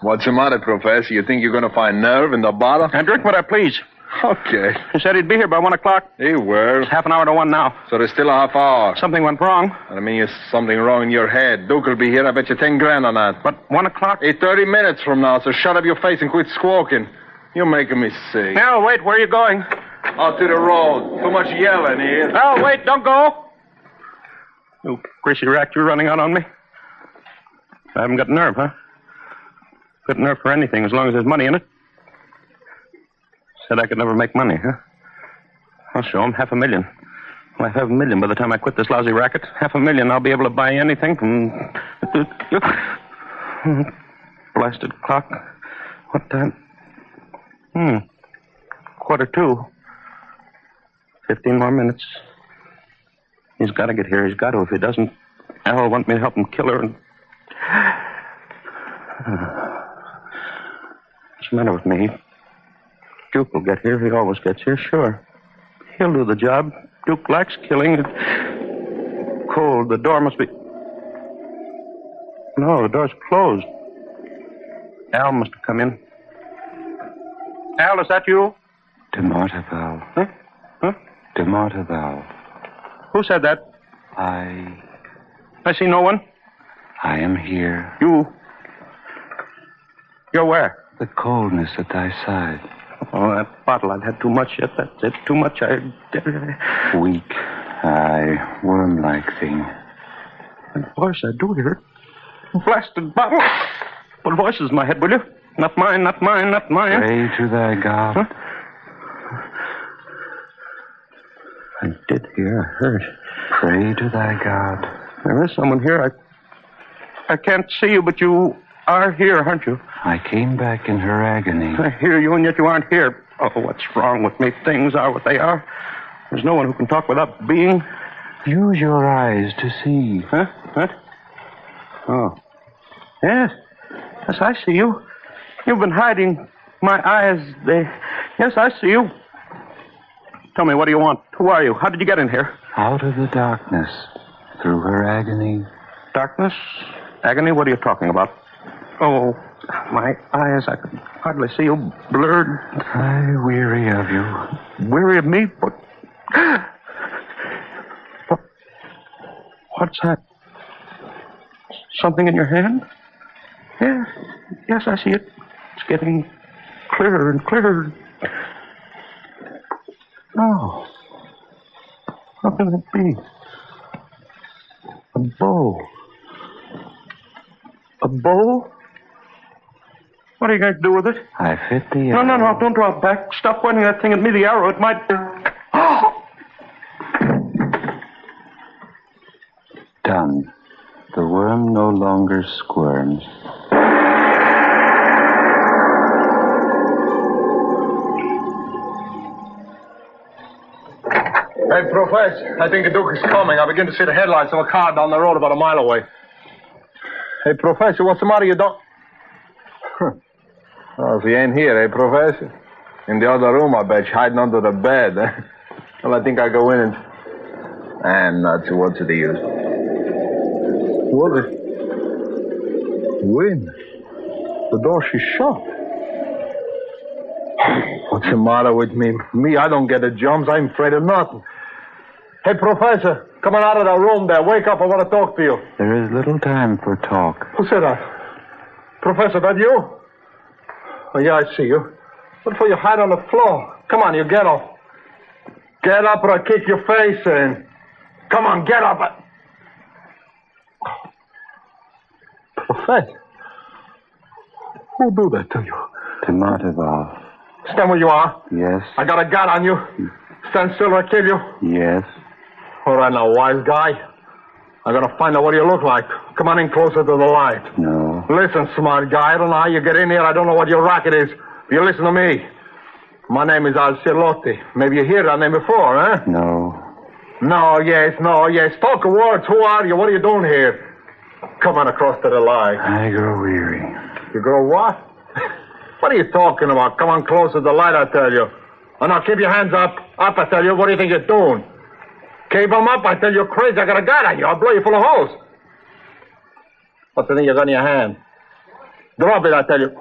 What's the matter, Professor? You think you're going to find nerve in the bottle? And drink what I please. Okay. He said he'd be here by 1 o'clock. He will. It's half an hour to 1 now. So there's still a half hour. Something went wrong. I mean, there's something wrong in your head. Duke will be here. I bet you 10 grand on that. But 1 o'clock? 30 minutes from now, so shut up your face and quit squawking. You're making me sick. Now, wait, where are you going? Out to the road. Too much yelling here. Oh, wait, don't go. You greasy rat, you're running out on me. I haven't got nerve, huh? Got nerve for anything as long as there's money in it. Said I could never make money, huh? I'll show him $500,000. Well, I have $1 million by the time I quit this lousy racket. $500,000, I'll be able to buy anything from... Blasted clock. What time? 1:45. 15 more minutes. He's got to get here. He's got to. If he doesn't, Al will want me to help him kill her and... What's the matter with me? Duke will get here. He always gets here, sure. He'll do the job. Duke likes killing. It's cold. The door must be... No, the door's closed. Al must have come in. Al, is that you? De Martival. Huh? Huh? De Martival. Who said that? I see no one. I am here. You're where? The coldness at thy side. Oh, that bottle. I've had too much yet. That's it. Too much. Weak. Aye, worm-like thing. That voice I do hear. Blasted bottle. Put voices in my head, will you? Not mine, not mine, not mine. Pray to thy God. Huh? I did hear. I heard. Pray to thy God. There is someone here. I can't see you, but you are here, aren't you? I came back in her agony. I hear you, and yet you aren't here. Oh, what's wrong with me? Things are what they are. There's no one who can talk without being. Use your eyes to see. Huh? What? Oh. Yes. Yes, I see you. You've been hiding my eyes. Yes, I see you. Tell me, what do you want? Who are you? How did you get in here? Out of the darkness. Through her agony. Darkness? Agony? What are you talking about? Oh. My eyes, I can hardly see you, blurred. I weary of you. Weary of me? What's that? Something in your hand? Yeah. Yes, I see it. It's getting clearer and clearer. Oh. How can it be? A bow. A bow? What are you going to do with it? I fit the No, don't draw back. Stop pointing that thing at me, the arrow. It might... Oh! Done. The worm no longer squirms. Hey, Professor, I think the Duke is coming. I begin to see the headlights of a car down the road about a mile away. Hey, Professor, what's the matter? You don't... Oh, if he ain't here, eh, Professor? In the other room, I bet you, hiding under the bed. Well, I think I'll go in and... I'm not sure what's the use. What is... Wind. The door, she's shut. What's the matter with me? Me, I don't get the jumps. I'm afraid of nothing. Hey, Professor, come on out of that room there. Wake up. I want to talk to you. There is little time for talk. Who said that? Professor, that you? Oh, yeah, I see you. What for you hide on the floor? Come on, you get up. Get up or I'll kick your face in. Come on, get up. Professor, who do that to you? Neanderthal. Stand where you are. Yes. I got a gun on you. Stand still or I kill you. Yes. All right, now, wise guy. I'm going to find out what you look like. Come on in closer to the light. No. Listen, smart guy. I don't know how you get in here. I don't know what your racket is. You listen to me. My name is Alcelotti. Maybe you heard that name before, huh? No. No, yes. Talk words. Who are you? What are you doing here? Come on across to the light. I grow weary. You grow what? What are you talking about? Come on closer to the light, I tell you. Oh, now, keep your hands up. Up, I tell you. What do you think you're doing? Keep them up, I tell you. You're crazy. I got a gun on you. I'll blow you full of holes. What's the thing you got in your hand? Drop it, I tell you.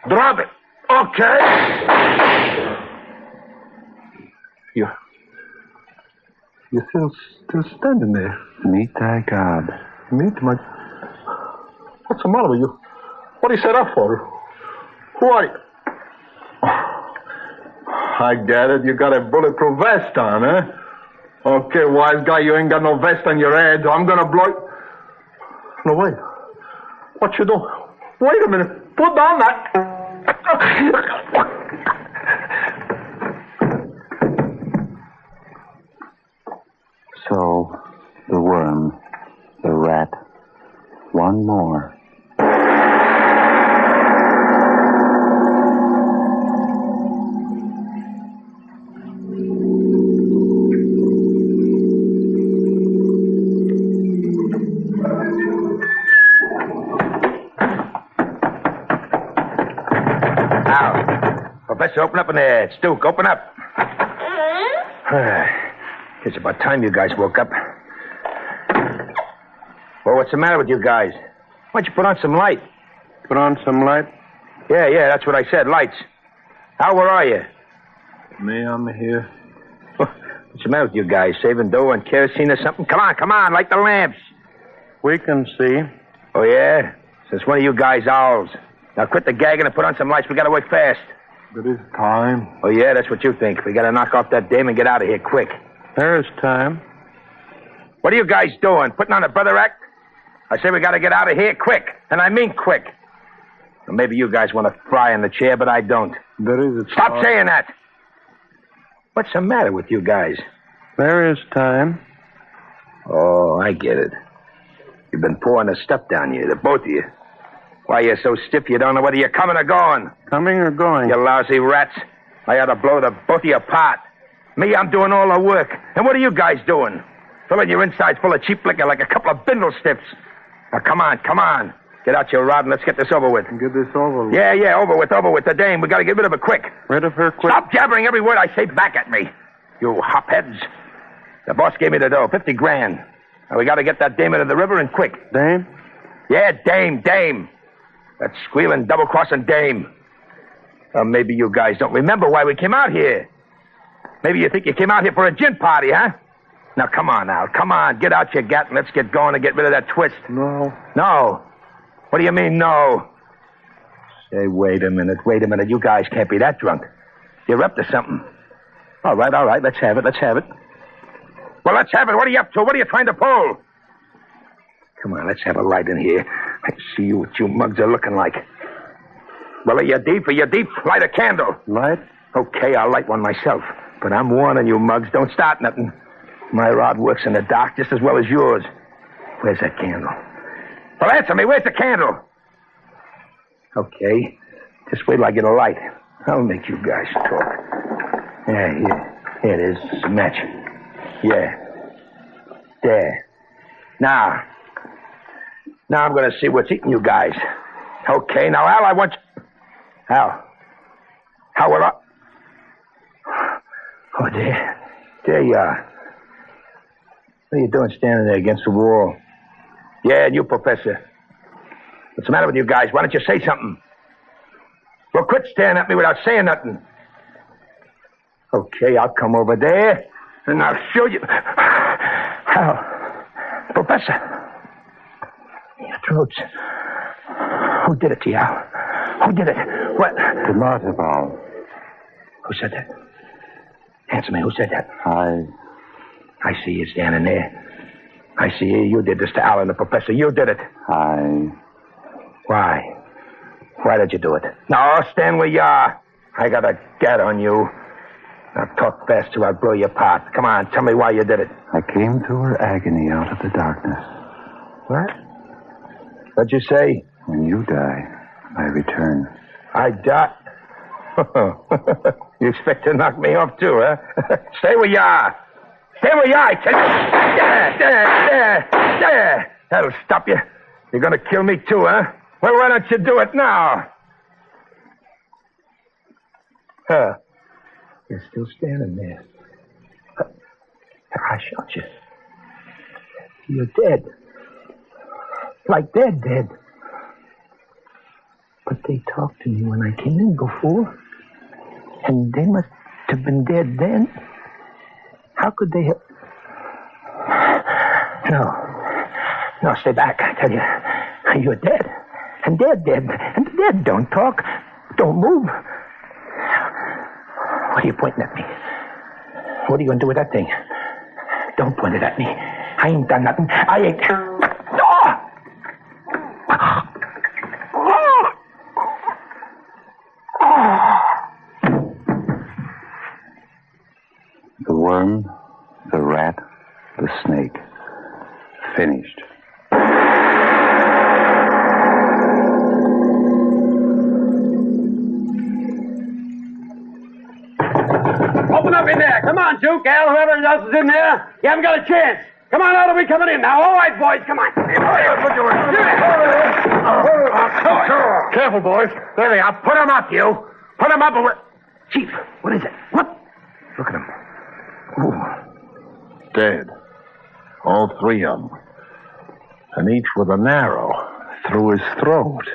Drop it. Okay. You're still standing there. Meet thy God. Meet my... What's the matter with you? What do you set up for? Who are you? I get it. You got a bulletproof vest on, huh? Okay, wise guy, you ain't got no vest on your head. I'm gonna blow... No, wait. What you doing? Wait a minute. Put down that... So, the worm, the rat, one more. Professor, open up in there. It's Duke. Open up. It's about time you guys woke up. Well, what's the matter with you guys? Why don't you put on some light? Put on some light? Yeah, that's what I said. Lights. Al, where are you? Me, I'm here. What's the matter with you guys? Saving dough on kerosene or something? Come on, light the lamps. We can see. Oh, yeah? Since one of you guys owls. Now quit the gagging and put on some lights. We gotta work fast. There is time. Oh, yeah, that's what you think. We gotta knock off that dame and get out of here quick. There is time. What are you guys doing? Putting on a brother act? I say we gotta get out of here quick. And I mean quick. Well, maybe you guys want to fry in the chair, but I don't. There is a time. Stop saying that. What's the matter with you guys? There is time. Oh, I get it. You've been pouring the stuff down you, the both of you. Why, you're so stiff you don't know whether you're coming or going. Coming or going? You lousy rats. I ought to blow the both of you apart. Me, I'm doing all the work. And what are you guys doing? Filling your insides full of cheap liquor like a couple of bindle stiffs. Now, come on. Get out your rod and let's get this over with. Get this over with? Yeah, over with the dame. We gotta get rid of her quick. Rid of her quick? Stop jabbering every word I say back at me. You hopheads. The boss gave me the dough, 50 grand. Now, we gotta get that dame into the river and quick. Dame? Yeah, dame. That squealing, double-crossing dame. Or maybe you guys don't remember why we came out here. Maybe you think you came out here for a gin party, huh? Now, come on now. Come on. Get out your gat and let's get going and get rid of that twist. No. No? What do you mean, no? Say, wait a minute. You guys can't be that drunk. You're up to something. All right. Let's have it. Well, let's have it. What are you up to? What are you trying to pull? Come on, let's have a light in here. Let's see what you mugs are looking like. Well, are you deep? Light a candle. Light? Okay, I'll light one myself. But I'm warning you, mugs, don't start nothing. My rod works in the dark just as well as yours. Where's that candle? Well, answer me. Where's the candle? Okay. Just wait till I get a light. I'll make you guys talk. Yeah, here it is. It's a match. Yeah. There. Now I'm going to see what's eating you guys. Okay, now, Al, I want you... Al, will I... Oh, there you are. What are you doing standing there against the wall? Yeah, and you, Professor. What's the matter with you guys? Why don't you say something? Well, quit staring at me without saying nothing. Okay, I'll come over there, and I'll show you... Al, Professor... Your throats. Who did it to you, Al? Who did it? What? The Neanderthal. Who said that? Answer me, who said that? I see you standing there. I see you. You did this to Al and the Professor. You did it. Why? Why did you do it? No, stand where you are. I got a gat on you. Now talk fast or I'll blow you apart. Come on, tell me why you did it. I came to her agony out of the darkness. What? What'd you say? When you die, I return. I die? You expect to knock me off, too, huh? Stay where you are. Stay where you are, I tell you. There. That'll stop you. You're going to kill me, too, huh? Well, why don't you do it now? You're still standing there. I shot you. You're dead. Like they're dead. But they talked to me when I came in before. And they must have been dead then. How could they have... No, stay back, I tell you. You're dead. And they're dead. And the dead don't talk. Don't move. What are you pointing at me? What are you going to do with that thing? Don't point it at me. I ain't done nothing. I ain't... The worm, the rat, the snake. Finished. Open up in there. Come on, Duke, Al, whoever else is in there. You haven't got a chance. Come on out, we're coming in now. All right, boys, come on. Careful, boys. There they are. Put them up, you. Put them up. Chief, what is it? What? Look at them. Ooh. Dead. All three of them. And each with an arrow through his throat.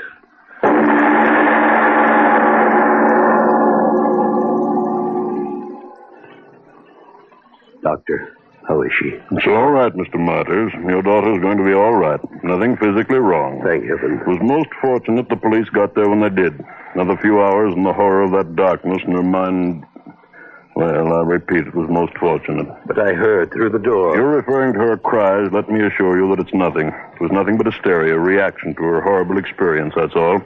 Doctor, how is she? It's all right, Mr. Martyrs. Your daughter's going to be all right. Nothing physically wrong. Thank heaven. It was most fortunate the police got there when they did. Another few hours and the horror of that darkness and her mind... Well, I repeat, it was most fortunate. But I heard through the door. You're referring to her cries. Let me assure you that it's nothing. It was nothing but hysteria, a reaction to her horrible experience, that's all.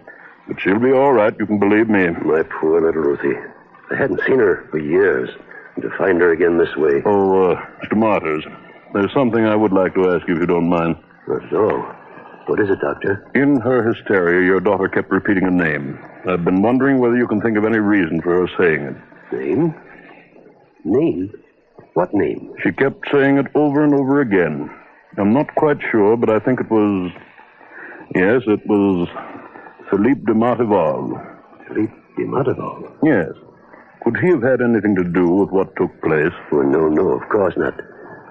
But she'll be all right, you can believe me. My poor little Ruthie. I hadn't seen her for years. And to find her again this way... Oh, Mr. Martyrs, there's something I would like to ask you if you don't mind. Not at all. What is it, Doctor? In her hysteria, your daughter kept repeating a name. I've been wondering whether you can think of any reason for her saying it. Name? Name? What name? She kept saying it over and over again. I'm not quite sure, but I think it was... Yes, it was Philippe de Martival. Philippe de Martival? Yes. Could he have had anything to do with what took place? Oh, no, of course not.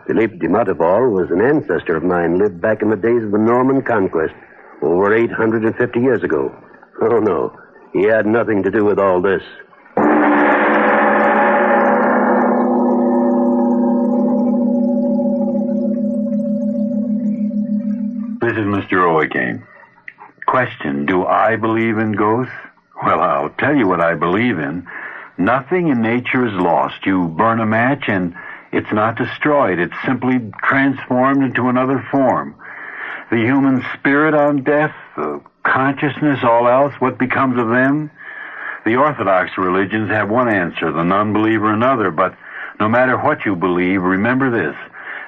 Philippe de Martival was an ancestor of mine, lived back in the days of the Norman conquest, over 850 years ago. Oh, no. He had nothing to do with all this. This is Mr. O again. Question, do I believe in ghosts? Well, I'll tell you what I believe in. Nothing in nature is lost. You burn a match and it's not destroyed. It's simply transformed into another form. The human spirit on death, the consciousness, all else, what becomes of them? The Orthodox religions have one answer, the non-believer another, but no matter what you believe, remember this.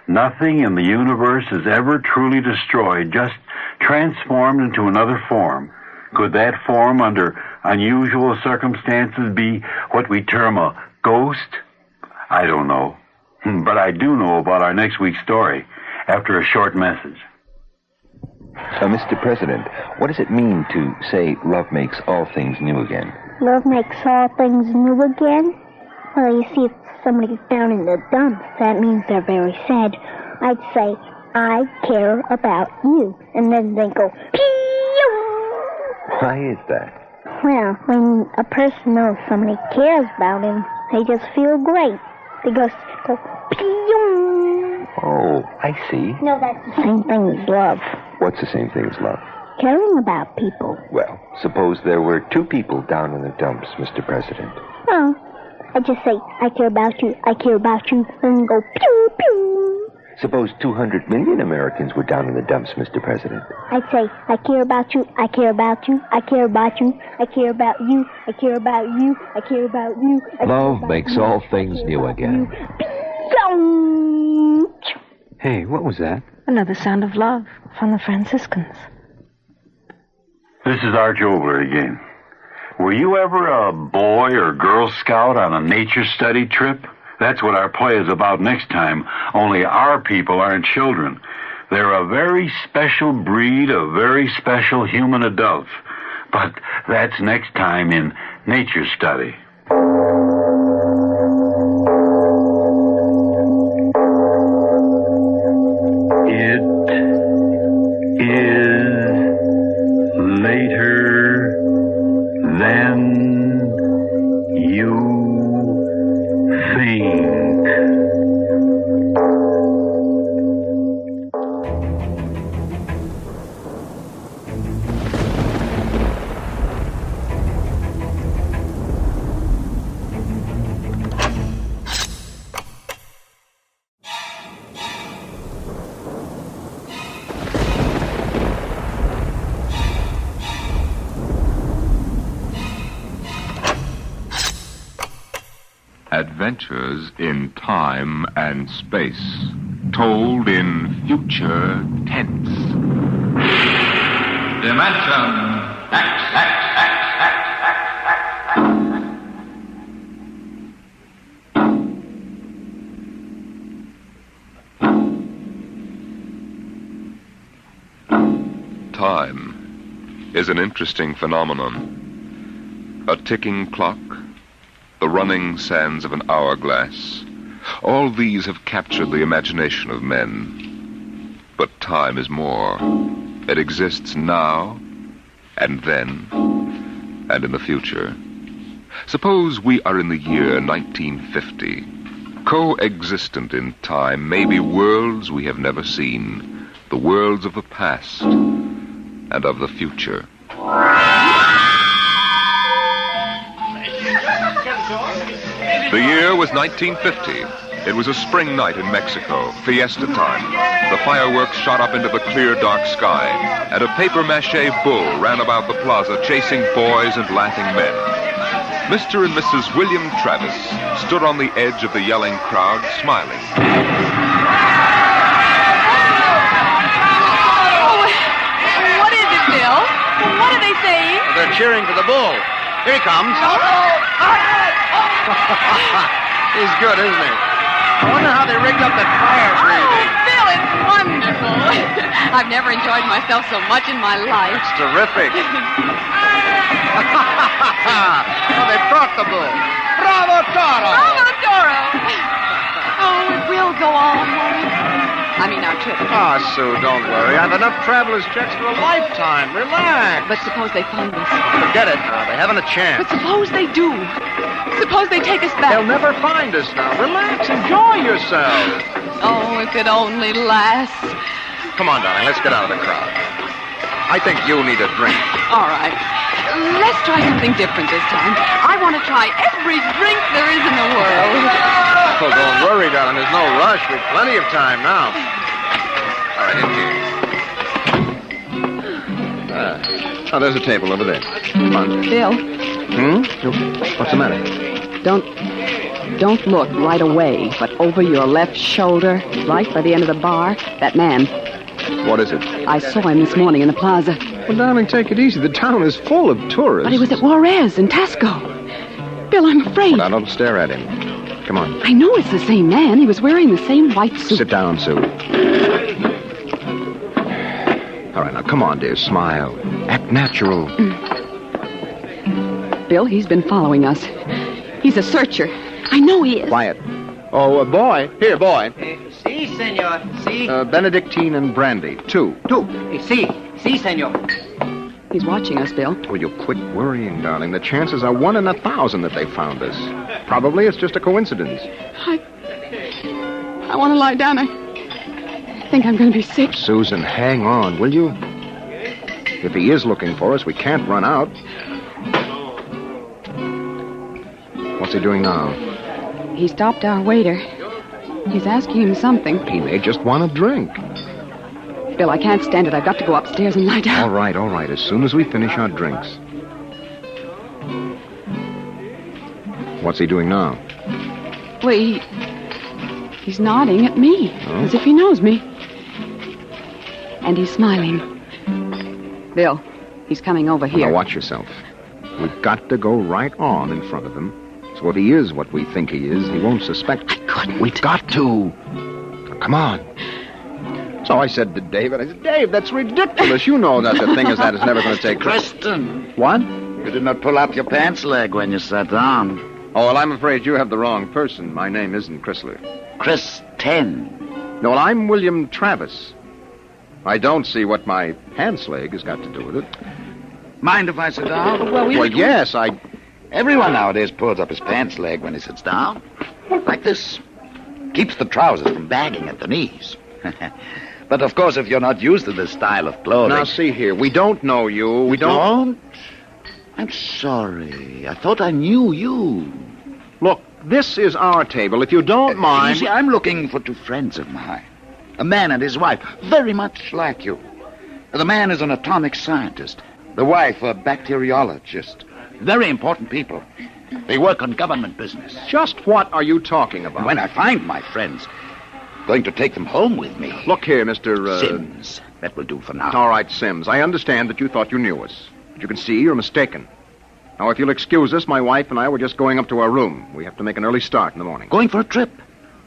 Nothing in the universe is ever truly destroyed, just transformed into another form. Could that form, under unusual circumstances, be what we term a ghost? I don't know. But I do know about our next week's story, after a short message. Mr. President, what does it mean to say love makes all things new again? Love makes all things new again? Well, you see, if somebody's down in the dumps, that means they're very sad. I'd say, I care about you. And then they go, pew! Why is that? Well, when a person knows somebody cares about him, they just feel great. They go pew! Oh, I see. No, that's the same thing as love. What's the same thing as love? Caring about people. Well, suppose there were two people down in the dumps, Mr. President. Oh, I just say, I care about you, I care about you, and go pew, pew. Suppose 200 million Americans were down in the dumps, Mr. President. I'd say, I care about you, I care about you, I care about you, I care about you, I care about you, I care about you. Love makes all things new again. Hey, what was that? Another sound of love from the Franciscans. This is Arch Obler again. Were you ever a boy or Girl Scout on a nature study trip? That's what our play is about next time, only our people aren't children. They're a very special breed of very special human adults. But that's next time in Nature Study. Adventures in time and space, told in future tense. Dimension X. Time is an interesting phenomenon. A ticking clock, the running sands of an hourglass, all these have captured the imagination of men. But time is more. It exists now, and then, and in the future. Suppose we are in the year 1950. Coexistent in time may be worlds we have never seen, the worlds of the past and of the future. The year was 1950. It was a spring night in Mexico, fiesta time. The fireworks shot up into the clear, dark sky, and a papier-mâché bull ran about the plaza chasing boys and laughing men. Mr. and Mrs. William Travis stood on the edge of the yelling crowd, smiling. Oh, what is it, Bill? What are they saying? They're cheering for the bull. Here he comes. He's good, isn't he? I wonder how they rigged up that fire breathing. Oh, Bill, it's wonderful. I've never enjoyed myself so much in my life. It's terrific. Oh, they brought the bull. Bravo, Toro! Bravo, Toro! Oh, it will go on, won't it? I mean our trip. Ah, Sue, don't worry. I've enough traveler's checks for a lifetime. Relax. But suppose they find us. Forget it now. They haven't a chance. But suppose they do. Suppose they take us back. They'll never find us now. Relax. Enjoy yourself. Oh, if it only lasts. Come on, darling. Let's get out of the crowd. I think you need a drink. All right. Let's try something different this time. I want to try every drink there is in the world. Oh, don't worry, darling. There's no rush. We've plenty of time now. All right, in here. Oh, there's a table over there. Come on. Bill. What's the matter? Don't look right away, but over your left shoulder, right by the end of the bar, that man. What is it? I saw him this morning in the plaza. Well, darling, take it easy. The town is full of tourists. But he was at Juarez in Tasco. Bill, I'm afraid. Well, now, don't stare at him. Come on. I know it's the same man. He was wearing the same white suit. Sit down, Sue. All right, now, come on, dear. Smile. Act natural. Bill, he's been following us. He's a searcher. I know he is. Quiet. Oh, boy. Here, boy. Si, senor. Si. Benedictine and brandy. Two. Si. Si, senor. He's watching us, Bill. Will you quit worrying, darling? The chances are 1 in 1,000 that they found us. Probably it's just a coincidence. I want to lie down. I think I'm going to be sick. Susan, hang on, will you? If he is looking for us, we can't run out. What's he doing now? He stopped our waiter. He's asking him something. He may just want a drink. Bill, I can't stand it. I've got to go upstairs and lie down. All right. As soon as we finish our drinks. What's he doing now? Well, he's nodding at me, as if he knows me. And he's smiling. Bill, he's coming over here. Now, watch yourself. We've got to go right on in front of him. So if he is what we think he is, he won't suspect. I couldn't. We've got to. Now, come on. So I said to David, Dave, that's ridiculous. You know that a thing as that is never going to take place. Kristen. What? You did not pull up your pants leg when you sat down. Oh, well, I'm afraid you have the wrong person. My name isn't Chrysler. Kristen. No, well, I'm William Travis. I don't see what my pants leg has got to do with it. Mind if I sit down? Well, yes, Everyone nowadays pulls up his pants leg when he sits down. Like this. Keeps the trousers from bagging at the knees. But, of course, if you're not used to this style of clothing... Now, see here. We don't know you. We don't... I'm sorry. I thought I knew you. Look, this is our table. If you don't mind... You see, I'm looking for two friends of mine. A man and his wife, very much like you. The man is an atomic scientist. The wife, a bacteriologist. Very important people. They work on government business. Just what are you talking about? When I find my friends, going to take them home with me. Look here, Mr. Sims. That will do for now. All right, Sims. I understand that you thought you knew us. But you can see you're mistaken. Now, if you'll excuse us, my wife and I were just going up to our room. We have to make an early start in the morning. Going for a trip?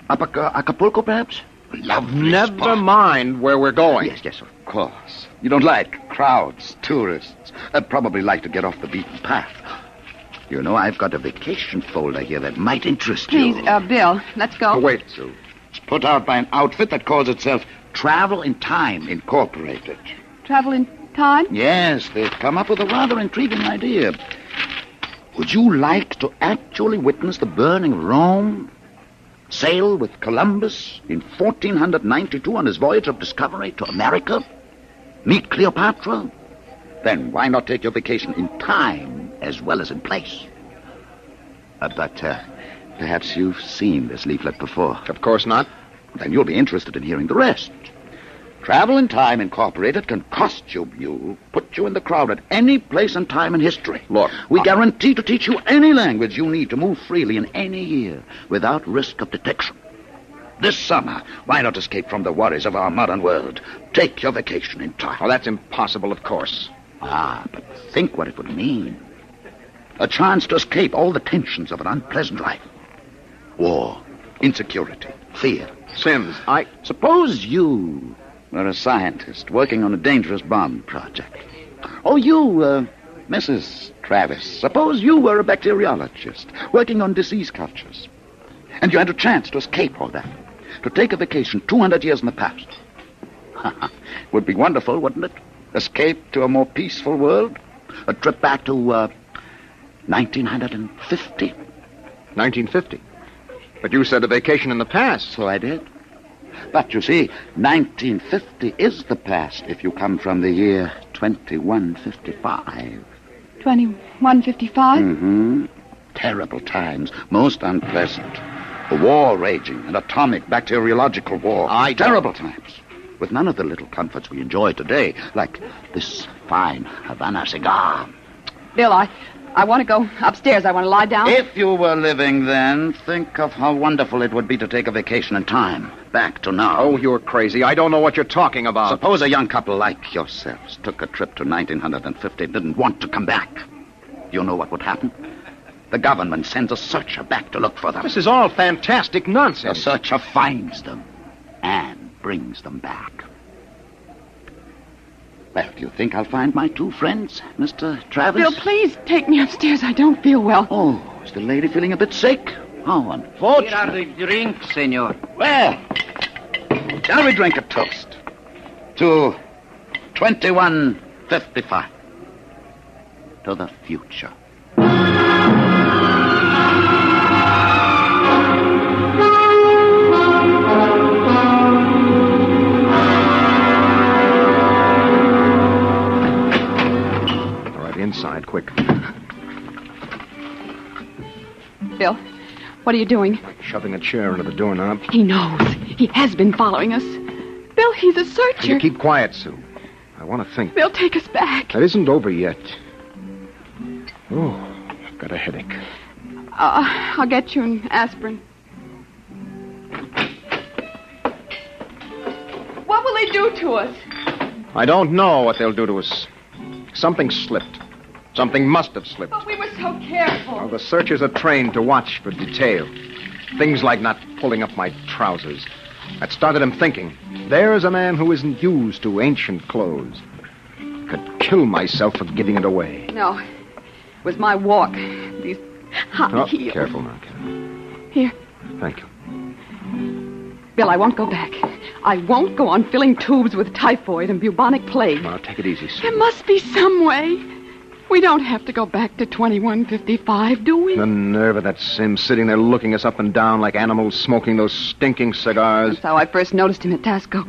Up Acapulco, perhaps? Lovely Never spot. mind where we're going. Yes, of course. You don't like crowds, tourists. Probably like to get off the beaten path. You know, I've got a vacation folder here that might interest you. Please, Bill, let's go. Oh, wait, Sue. It's put out by an outfit that calls itself Travel in Time Incorporated. Travel in time? Yes, they've come up with a rather intriguing idea. Would you like to actually witness the burning of Rome? Sail with Columbus in 1492 on his voyage of discovery to America? Meet Cleopatra? Then why not take your vacation in time as well as in place? But perhaps you've seen this leaflet before. Of course not. Then you'll be interested in hearing the rest. Travel in Time Incorporated can cost you, put you in the crowd at any place and time in history. Look, we guarantee to teach you any language you need to move freely in any year without risk of detection. This summer, why not escape from the worries of our modern world? Take your vacation in time. Oh, that's impossible, of course. But think what it would mean. A chance to escape all the tensions of an unpleasant life. War, insecurity, fear. Sims, Suppose you were a scientist working on a dangerous bomb project. Or you, Mrs. Travis, suppose you were a bacteriologist working on disease cultures. And you had a chance to escape all that. to take a vacation 200 years in the past. Would be wonderful, wouldn't it? Escape to a more peaceful world. A trip back to 1950. 1950? But you said a vacation in the past. So I did. But you see, 1950 is the past if you come from the year 2155. 2155? Mm-hmm. Terrible times. Most unpleasant. A war raging, an atomic bacteriological war. Terrible times. With none of the little comforts we enjoy today, like this fine Havana cigar. Bill, I want to go upstairs. I want to lie down. If you were living then, think of how wonderful it would be to take a vacation in time. Back to now. Oh, you're crazy. I don't know what you're talking about. Suppose a young couple like yourselves took a trip to 1950 and didn't want to come back. You know what would happen? The government sends a searcher back to look for them. This is all fantastic nonsense. The searcher finds them and brings them back. Well, do you think I'll find my two friends, Mr. Travis? Bill, please take me upstairs. I don't feel well. Oh, is the lady feeling a bit sick? How unfortunate. Here are the drinks, senor. Well, shall we drink a toast to 2155? To the future. Inside, quick. Bill, what are you doing? Shoving a chair into the doorknob. He knows. He has been following us. Bill, he's a searcher. You keep quiet, Sue. I want to think. Bill, take us back. That isn't over yet. Oh, I've got a headache. I'll get you an aspirin. What will they do to us? I don't know what they'll do to us. Something slipped. Something must have slipped. But we were so careful. Well, the searchers are trained to watch for detail. Things like not pulling up my trousers. That started him thinking. There's a man who isn't used to ancient clothes. Could kill myself for giving it away. No. It was my walk. These high heels. Careful now, Ken. Here. Thank you. Bill, I won't go back. I won't go on filling tubes with typhoid and bubonic plague. Now, take it easy, Sue. There must be some way. We don't have to go back to 2155, do we? The nerve of that Sim sitting there looking us up and down like animals smoking those stinking cigars. That's how I first noticed him at Tasco.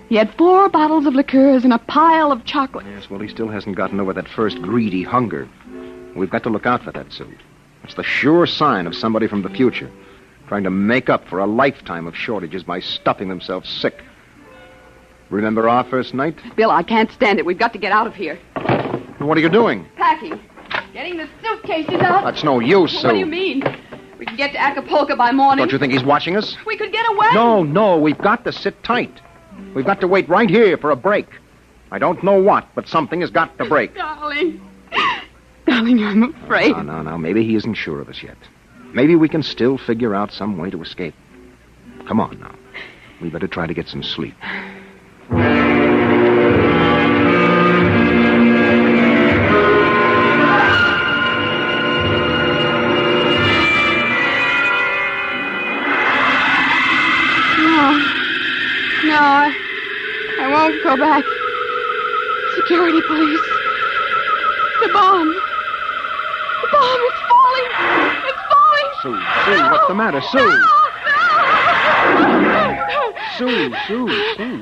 He had 4 bottles of liqueurs and a pile of chocolate. Yes, well, he still hasn't gotten over that first greedy hunger. We've got to look out for that, Sue. It's the sure sign of somebody from the future, trying to make up for a lifetime of shortages by stuffing themselves sick. Remember our first night? Bill, I can't stand it. We've got to get out of here. What are you doing? Packing. Getting the suitcases out. That's no use, Sue. What do you mean? We can get to Acapulco by morning. Don't you think he's watching us? We could get away. No, we've got to sit tight. We've got to wait right here for a break. I don't know what, but something has got to break. Darling, I'm afraid. No. Maybe he isn't sure of us yet. Maybe we can still figure out some way to escape. Come on now. We better try to get some sleep. No, I won't go back. Security police. The bomb. The bomb is falling. It's falling. Sue, what's the matter? Sue. Sue,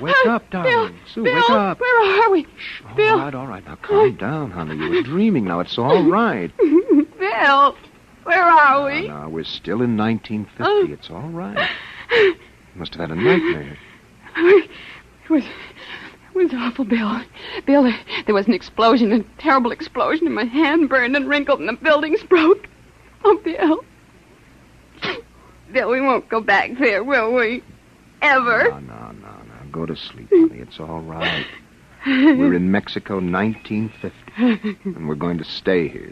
wake up, darling. Sue, wake up. Where are we? Shh, Bill. All right. Now calm down, honey. You were dreaming. Now it's all right. Bill, where are we? Now, we're still in 1950. It's all right. You must have had a nightmare. It was awful, Bill. Bill, there was an explosion, a terrible explosion, and my hand burned and wrinkled, and the buildings broke. Oh, Bill. Bill, we won't go back there, will we? Ever? No. Go to sleep, honey. It's all right. We're in Mexico, 1950, and we're going to stay here.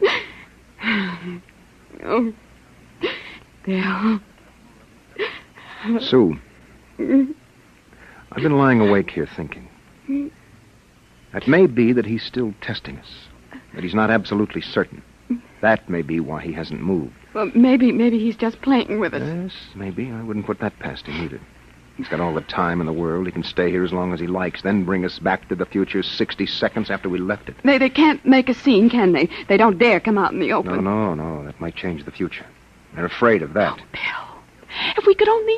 Oh, Bill. Sue, I've been lying awake here thinking. It may be that he's still testing us, that he's not absolutely certain. That may be why he hasn't moved. Well, maybe he's just playing with us. Yes, maybe. I wouldn't put that past him either. He's got all the time in the world. He can stay here as long as he likes, then bring us back to the future 60 seconds after we left it. They can't make a scene, can they? They don't dare come out in the open. No. That might change the future. They're afraid of that. Oh, Bill. If we could only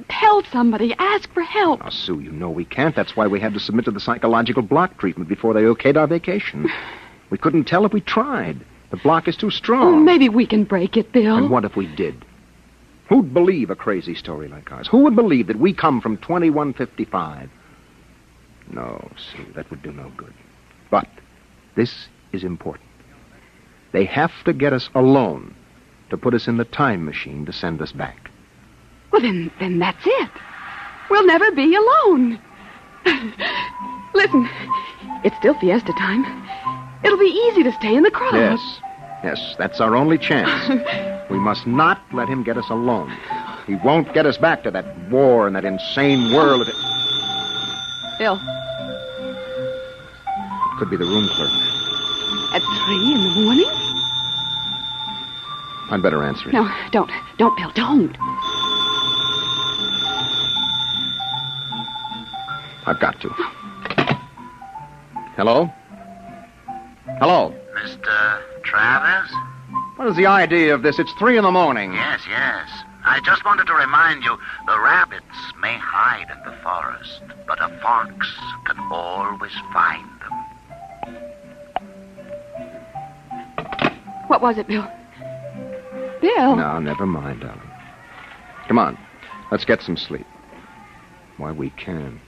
tell somebody, ask for help. Now, Sue, you know we can't. That's why we had to submit to the psychological block treatment before they okayed our vacation. We couldn't tell if we tried. The block is too strong. Oh, maybe we can break it, Bill. And what if we did? Who'd believe a crazy story like ours? Who would believe that we come from 2155? No, Sue, that would do no good. But this is important. They have to get us alone to put us in the time machine to send us back. Well, then that's it. We'll never be alone. Listen, it's still fiesta time. It'll be easy to stay in the crowd. Yes, that's our only chance. We must not let him get us alone. He won't get us back to that war and that insane world. Bill. It could be the room clerk. At 3 in the morning? I'd better answer it. No, don't. Don't, Bill, don't. I've got to. Hello? Hello? Mr. Travers? What is the idea of this? It's 3 in the morning. Yes. I just wanted to remind you, the rabbits may hide in the forest, but a fox can always find them. What was it, Bill? Bill? No, never mind, darling. Come on. Let's get some sleep. Why, we can.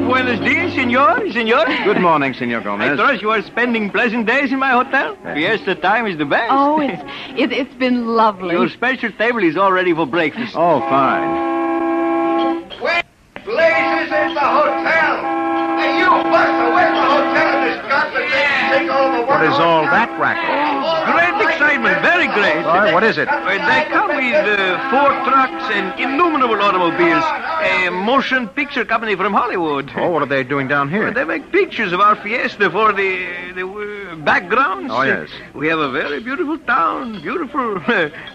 Buenos dias, senor. Good morning, Senor Gomez. I trust you are spending pleasant days in my hotel. Fiesta time is the best. Oh, it's been lovely. Your special table is all ready for breakfast. Oh, fine. Where blazes is the hotel? Hey, you, Buster, where's the hotel in this godforsaken sinkhole? What is all that racket? Great excitement, very great. All right, what is it? They come with 4 trucks and innumerable automobiles. A motion picture company from Hollywood. Oh, what are they doing down here? They make pictures of our fiesta for the backgrounds. Oh, yes. We have a very beautiful town. Beautiful.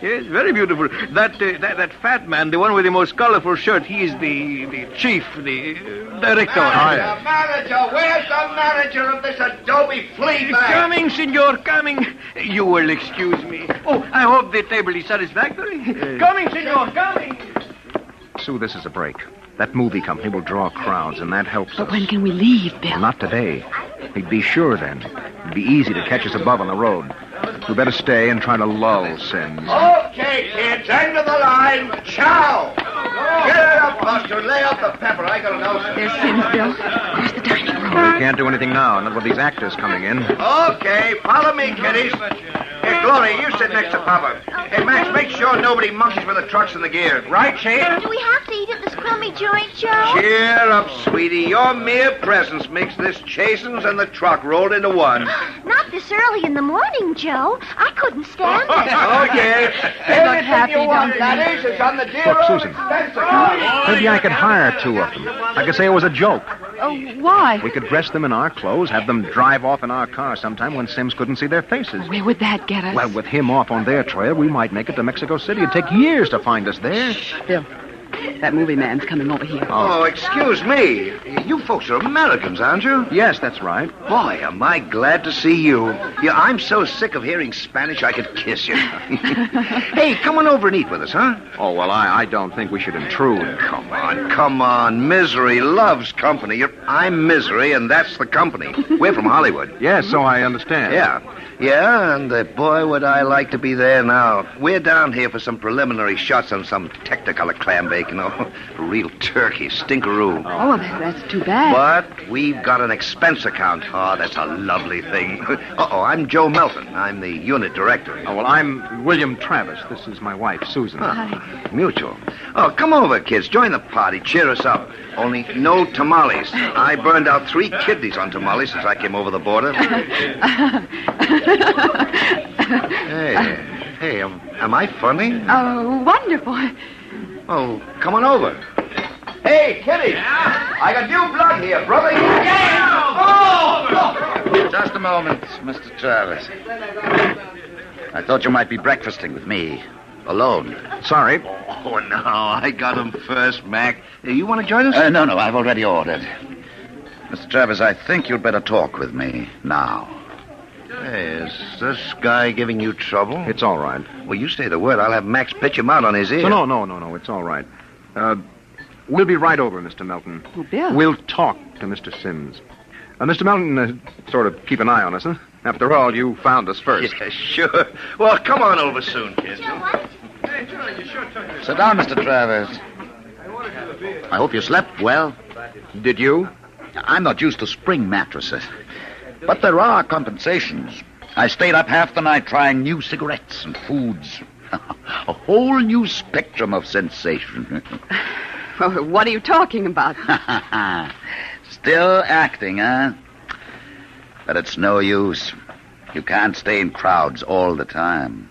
Yes, very beautiful. That fat man, the one with the most colorful shirt, he is the chief, the director. Oh, yes. The manager. Where's the manager of this adobe flea bag? Coming, senor, coming. You will excuse me. Oh, I hope the table is satisfactory. Coming, senor, coming. Sue, this is a break. That movie company will draw crowds, and that helps us. But when can we leave, Bill? Well, not today. He'd be sure then. It'd be easy to catch us above on the road. We better stay and try to lull Sims. Okay, kids, end of the line. Chow! Get it up, Buster. Lay out the pepper. I gotta know something. There's Sims, Bill. Across the dining room. Well, we can't do anything now, not with these actors coming in. Okay, follow me, kiddies. Hey, Glory, you sit next to Papa. Hey, Max, make sure nobody monkeys with the trucks and the gear. Right, Shane? Do we have to eat at this crummy joint, Joe? Cheer up, sweetie. Your mere presence makes this chasins and the truck rolled into one. Not this early in the morning, Joe. I couldn't stand it. Oh, yes. Everything happy, you want, don't that is on the dear Look, old Susan. expense account. Maybe I could hire 2 of them. I could say it was a joke. Oh, why? We could dress them in our clothes, have them drive off in our car sometime when Sims couldn't see their faces. Where would that get us? Well, with him off on their trail, we might make it to Mexico City. It'd take years to find us there. Bill, that movie man's coming over here. Oh, excuse me. You folks are Americans, aren't you? Yes, that's right. Boy, am I glad to see you. Yeah, I'm so sick of hearing Spanish I could kiss you. Hey, come on over and eat with us, huh? Oh, well, I don't think we should intrude. Come on. Misery loves company. I'm Misery, and that's the company. We're from Hollywood. Yes, so I understand. Yeah, and boy, would I like to be there now. We're down here for some preliminary shots on some Technicolor clam bake, you know. Real turkey, stinkeroo. Oh, that's too bad. But we've got an expense account. Oh, that's a lovely thing. I'm Joe Melton. I'm the unit director. Oh, well, I'm William Travis. This is my wife, Susan. Hi. Mutual. Oh, come over, kids. Join the party. Cheer us up. Only no tamales. I burned out 3 kidneys on tamales since I came over the border. Hey, am I funny? Oh, wonderful. Oh, come on over. Hey, Kitty. Yeah? I got new blood here, brother. Oh! Just a moment, Mr. Travis. I thought you might be breakfasting with me. Alone. Sorry. Oh, no. I got him first, Mac. You want to join us? No. I've already ordered. Mr. Travis, I think you'd better talk with me now. Hey, is this guy giving you trouble? It's all right. Well, you say the word. I'll have Max pitch him out on his ear. No. It's all right. We'll be right over, Mr. Melton. Oh, Bill. We'll talk to Mr. Sims. Mr. Melton, sort of keep an eye on us, huh? After all, you found us first. Yeah, sure. Well, come on over soon, kids. Sit down, Mr. Travis. I hope you slept well. Did you? I'm not used to spring mattresses. But there are compensations. I stayed up half the night trying new cigarettes and foods. A whole new spectrum of sensation. Well, what are you talking about? Still acting, huh? But it's no use. You can't stay in crowds all the time.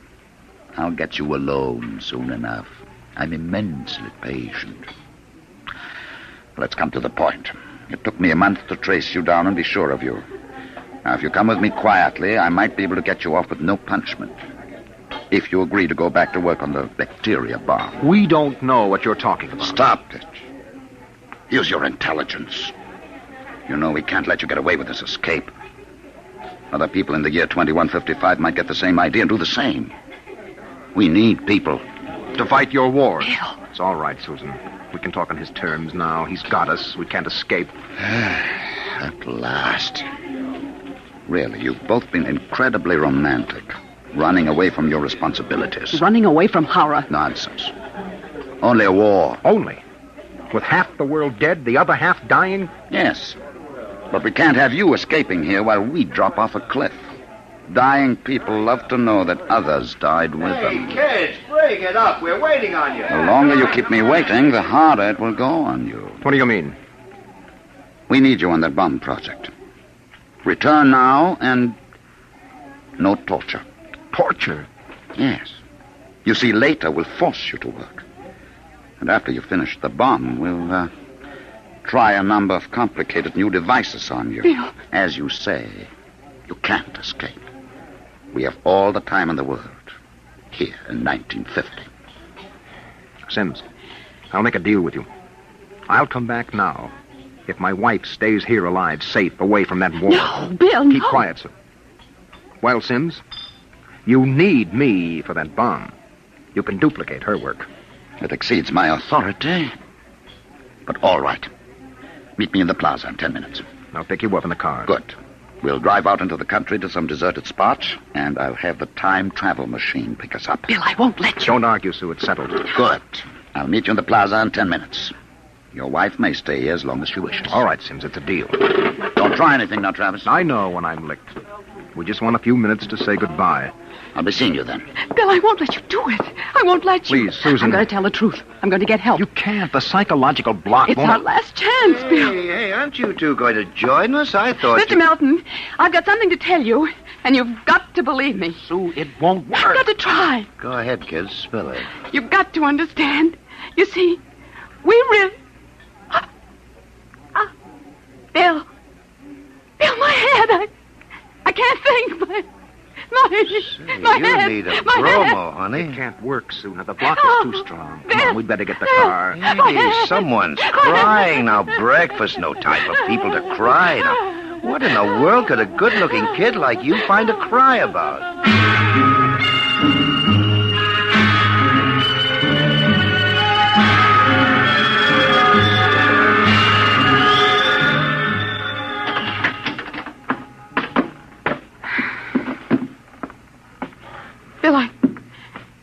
I'll get you alone soon enough. I'm immensely patient. Let's come to the point. It took me a month to trace you down and be sure of you. Now, if you come with me quietly, I might be able to get you off with no punishment. If you agree to go back to work on the bacteria bomb. We don't know what you're talking about. Stop it. Use your intelligence. You know we can't let you get away with this escape. Other people in the year 2155 might get the same idea and do the same. We need people. To fight your war. Bill. It's all right, Susan. We can talk on his terms now. He's got us. We can't escape. At last. Really, you've both been incredibly romantic. Running away from your responsibilities. Running away from horror. Nonsense. Only a war. Only? With half the world dead, the other half dying? Yes. But we can't have you escaping here while we drop off a cliff. Dying people love to know that others died with them. Hey, kids, break it up. We're waiting on you. The longer you keep me waiting, the harder it will go on you. What do you mean? We need you on that bomb project. Return now and no torture. Torture? Yes. You see, later we'll force you to work. And after you finish the bomb, we'll try a number of complicated new devices on you. Bill. As you say, you can't escape. We have all the time in the world. Here in 1950. Sims, I'll make a deal with you. I'll come back now if my wife stays here alive, safe, away from that war. No, Bill, Keep quiet, Sue. Well, Sims, you need me for that bomb. You can duplicate her work. It exceeds my authority. But all right. Meet me in the plaza in 10 minutes. I'll pick you up in the car. Good. We'll drive out into the country to some deserted spot, and I'll have the time travel machine pick us up. Bill, I won't let you. Don't argue, Sue. It's settled. Good. I'll meet you in the plaza in 10 minutes. Your wife may stay here as long as she wishes. All right, Sims. It's a deal. Don't try anything now, Travis. I know when I'm licked. We just want a few minutes to say goodbye. I'll be seeing you then. Bill, I won't let you do it. I won't let you. Please, Susan. I'm going to tell the truth. I'm going to get help. You can't. The psychological block It's won't... our last chance, Bill. Hey, aren't you two going to join us? I thought Mr. Melton, I've got something to tell you, and you've got to believe me. Sue, it won't work. You've got to try. Go ahead, kids. Spill it. You've got to understand. You see, we really... Bill, my head. I can't think. My you head. need a my bromo, head. honey. It can't work, Sue. Now, the block is too strong. Come on, we'd better get the car. Hey, someone's crying now. Breakfast, no time for people to cry. Now, what in the world could a good-looking kid like you find to cry about? Bill,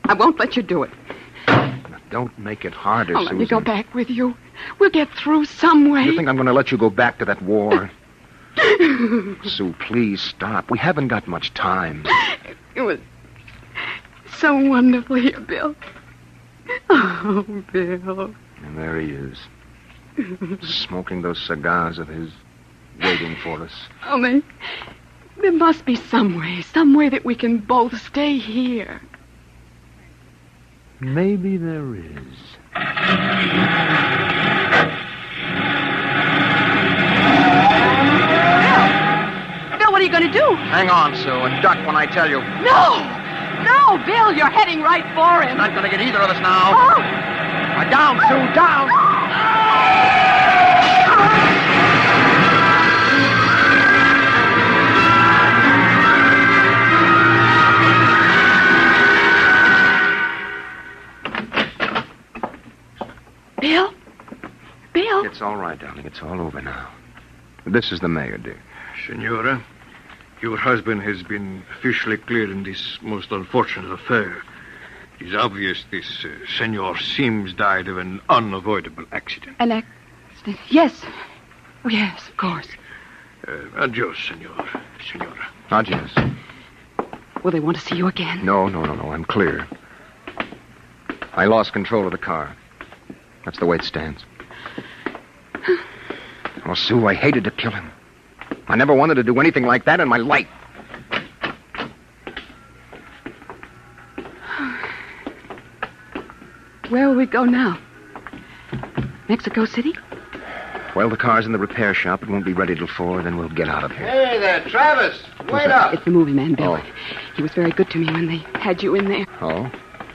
I won't let you do it. Don't make it harder, I'll Susan. let me go back with you. We'll get through some way. You think I'm going to let you go back to that war? Sue, please stop. We haven't got much time. It was so wonderful here, Bill. Oh, Bill. And there he is, smoking those cigars of his, waiting for us. Oh, there must be some way that we can both stay here. Maybe there is. Bill, what are you going to do? Hang on, Sue, and duck when I tell you. No! No, Bill, you're heading right for him. Not going to get either of us now. Oh! Down, Sue, down! Bill? Bill? It's all right, darling. It's all over now. This is the mayor, dear. Senora, your husband has been officially cleared in this most unfortunate affair. It is obvious this Senor Sims died of an unavoidable accident. An accident? Yes. Oh, yes, of course. Adios, Senora. Adios. Will they want to see you again? No. I'm clear. I lost control of the car. That's the way it stands. Oh, Sue, I hated to kill him. I never wanted to do anything like that in my life. Where will we go now? Mexico City? Well, the car's in the repair shop. It won't be ready till 4, then we'll get out of here. Hey there, Travis. Wait up. It's the movie man, Bill. Oh. He was very good to me when they had you in there. Oh?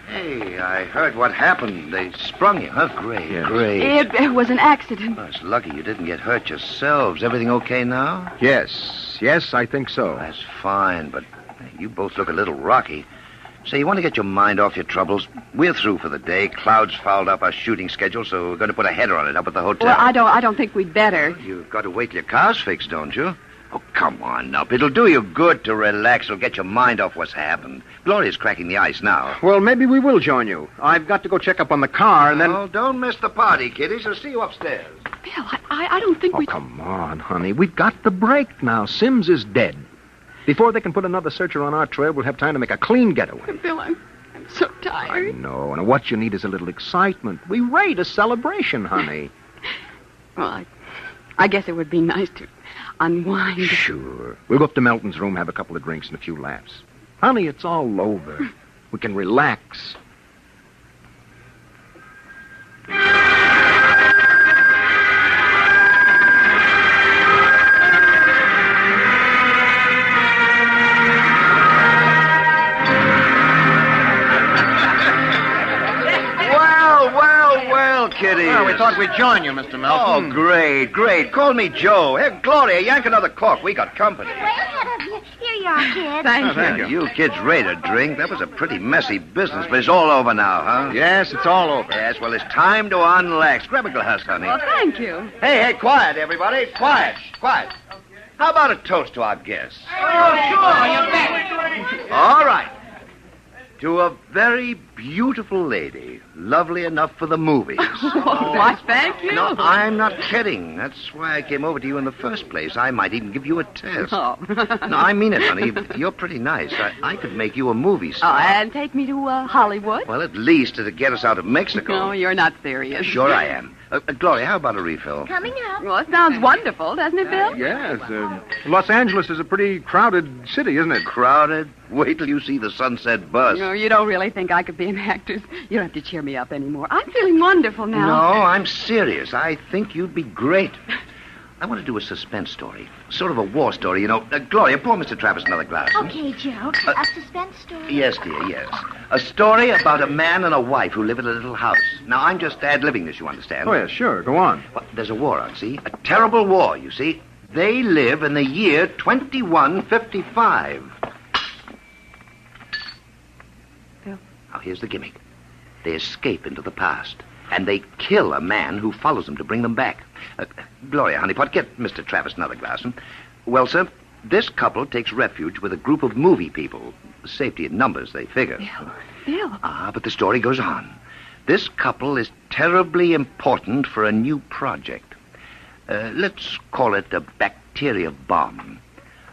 Hey, I heard what happened. They sprung you, huh? Great, Yes. great. It was an accident. Well, it's lucky you didn't get hurt yourselves. Everything okay now? Yes, I think so. That's fine, but you both look a little rocky. Say, you want to get your mind off your troubles? We're through for the day. Cloud's fouled up our shooting schedule, so we're going to put a header on it up at the hotel. Well, I don't think we'd better. You've got to wait till your car's fixed, don't you? Oh, come on up. It'll do you good to relax. It'll get your mind off what's happened. Gloria's cracking the ice now. Well, maybe we will join you. I've got to go check up on the car, and then... Oh, don't miss the party, kiddies. I'll see you upstairs. Bill, I don't think we... Oh, come on, honey. We've got the break now. Sims is dead. Before they can put another searcher on our trail, we'll have time to make a clean getaway. Bill, I'm so tired. No, and what you need is a little excitement. We rate a celebration, honey. Well, I guess it would be nice to unwind. Sure. We'll go up to Melton's room, have a couple of drinks and a few laughs. Honey, it's all over. We can relax. Well, kiddies. Well, we thought we'd join you, Mr. Melton. Oh, great. Call me Joe. Hey, Gloria, yank another cork. We got company. Way ahead of you. Here you are, kid. Thank you. You kids ready to drink? That was a pretty messy business, but it's all over now, huh? Yes, it's all over. Yes, well, it's time to unlax. Grab a glass, honey. Well, thank you. Hey, quiet, everybody. Quiet. How about a toast to our guests? Oh, sure, you bet. All right. To a very beautiful lady, lovely enough for the movies. Why, thank you. No, I'm not kidding. That's why I came over to you in the first place. I might even give you a test. Oh. No, I mean it, honey. You're pretty nice. I could make you a movie star. Oh, and take me to Hollywood? Well, at least it'd get us out of Mexico. No, you're not serious. Sure I am. Gloria, how about a refill? Coming up. Well, it sounds wonderful, doesn't it, Bill? Yes. Los Angeles is a pretty crowded city, isn't it? Crowded? Wait till you see the Sunset bus. No, you don't really think I could be an actress. You don't have to cheer me up anymore. I'm feeling wonderful now. No, I'm serious. I think you'd be great. I want to do a suspense story. Sort of a war story, you know. Gloria, pour Mr. Travis another glass. Okay, Joe. A suspense story? Yes, dear, yes. A story about a man and a wife who live in a little house. Now, I'm just ad-libbing this, you understand? Oh, yeah, sure. Go on. Well, there's a war on, see? A terrible war, you see. They live in the year 2155. Bill. Now, here's the gimmick. They escape into the past, and they kill a man who follows them to bring them back. Gloria, honeypot, get Mr. Travis another glass. Well, sir, this couple takes refuge with a group of movie people. Safety in numbers, they figure. Bill. But the story goes on. This couple is terribly important for a new project. Let's call it a bacteria bomb.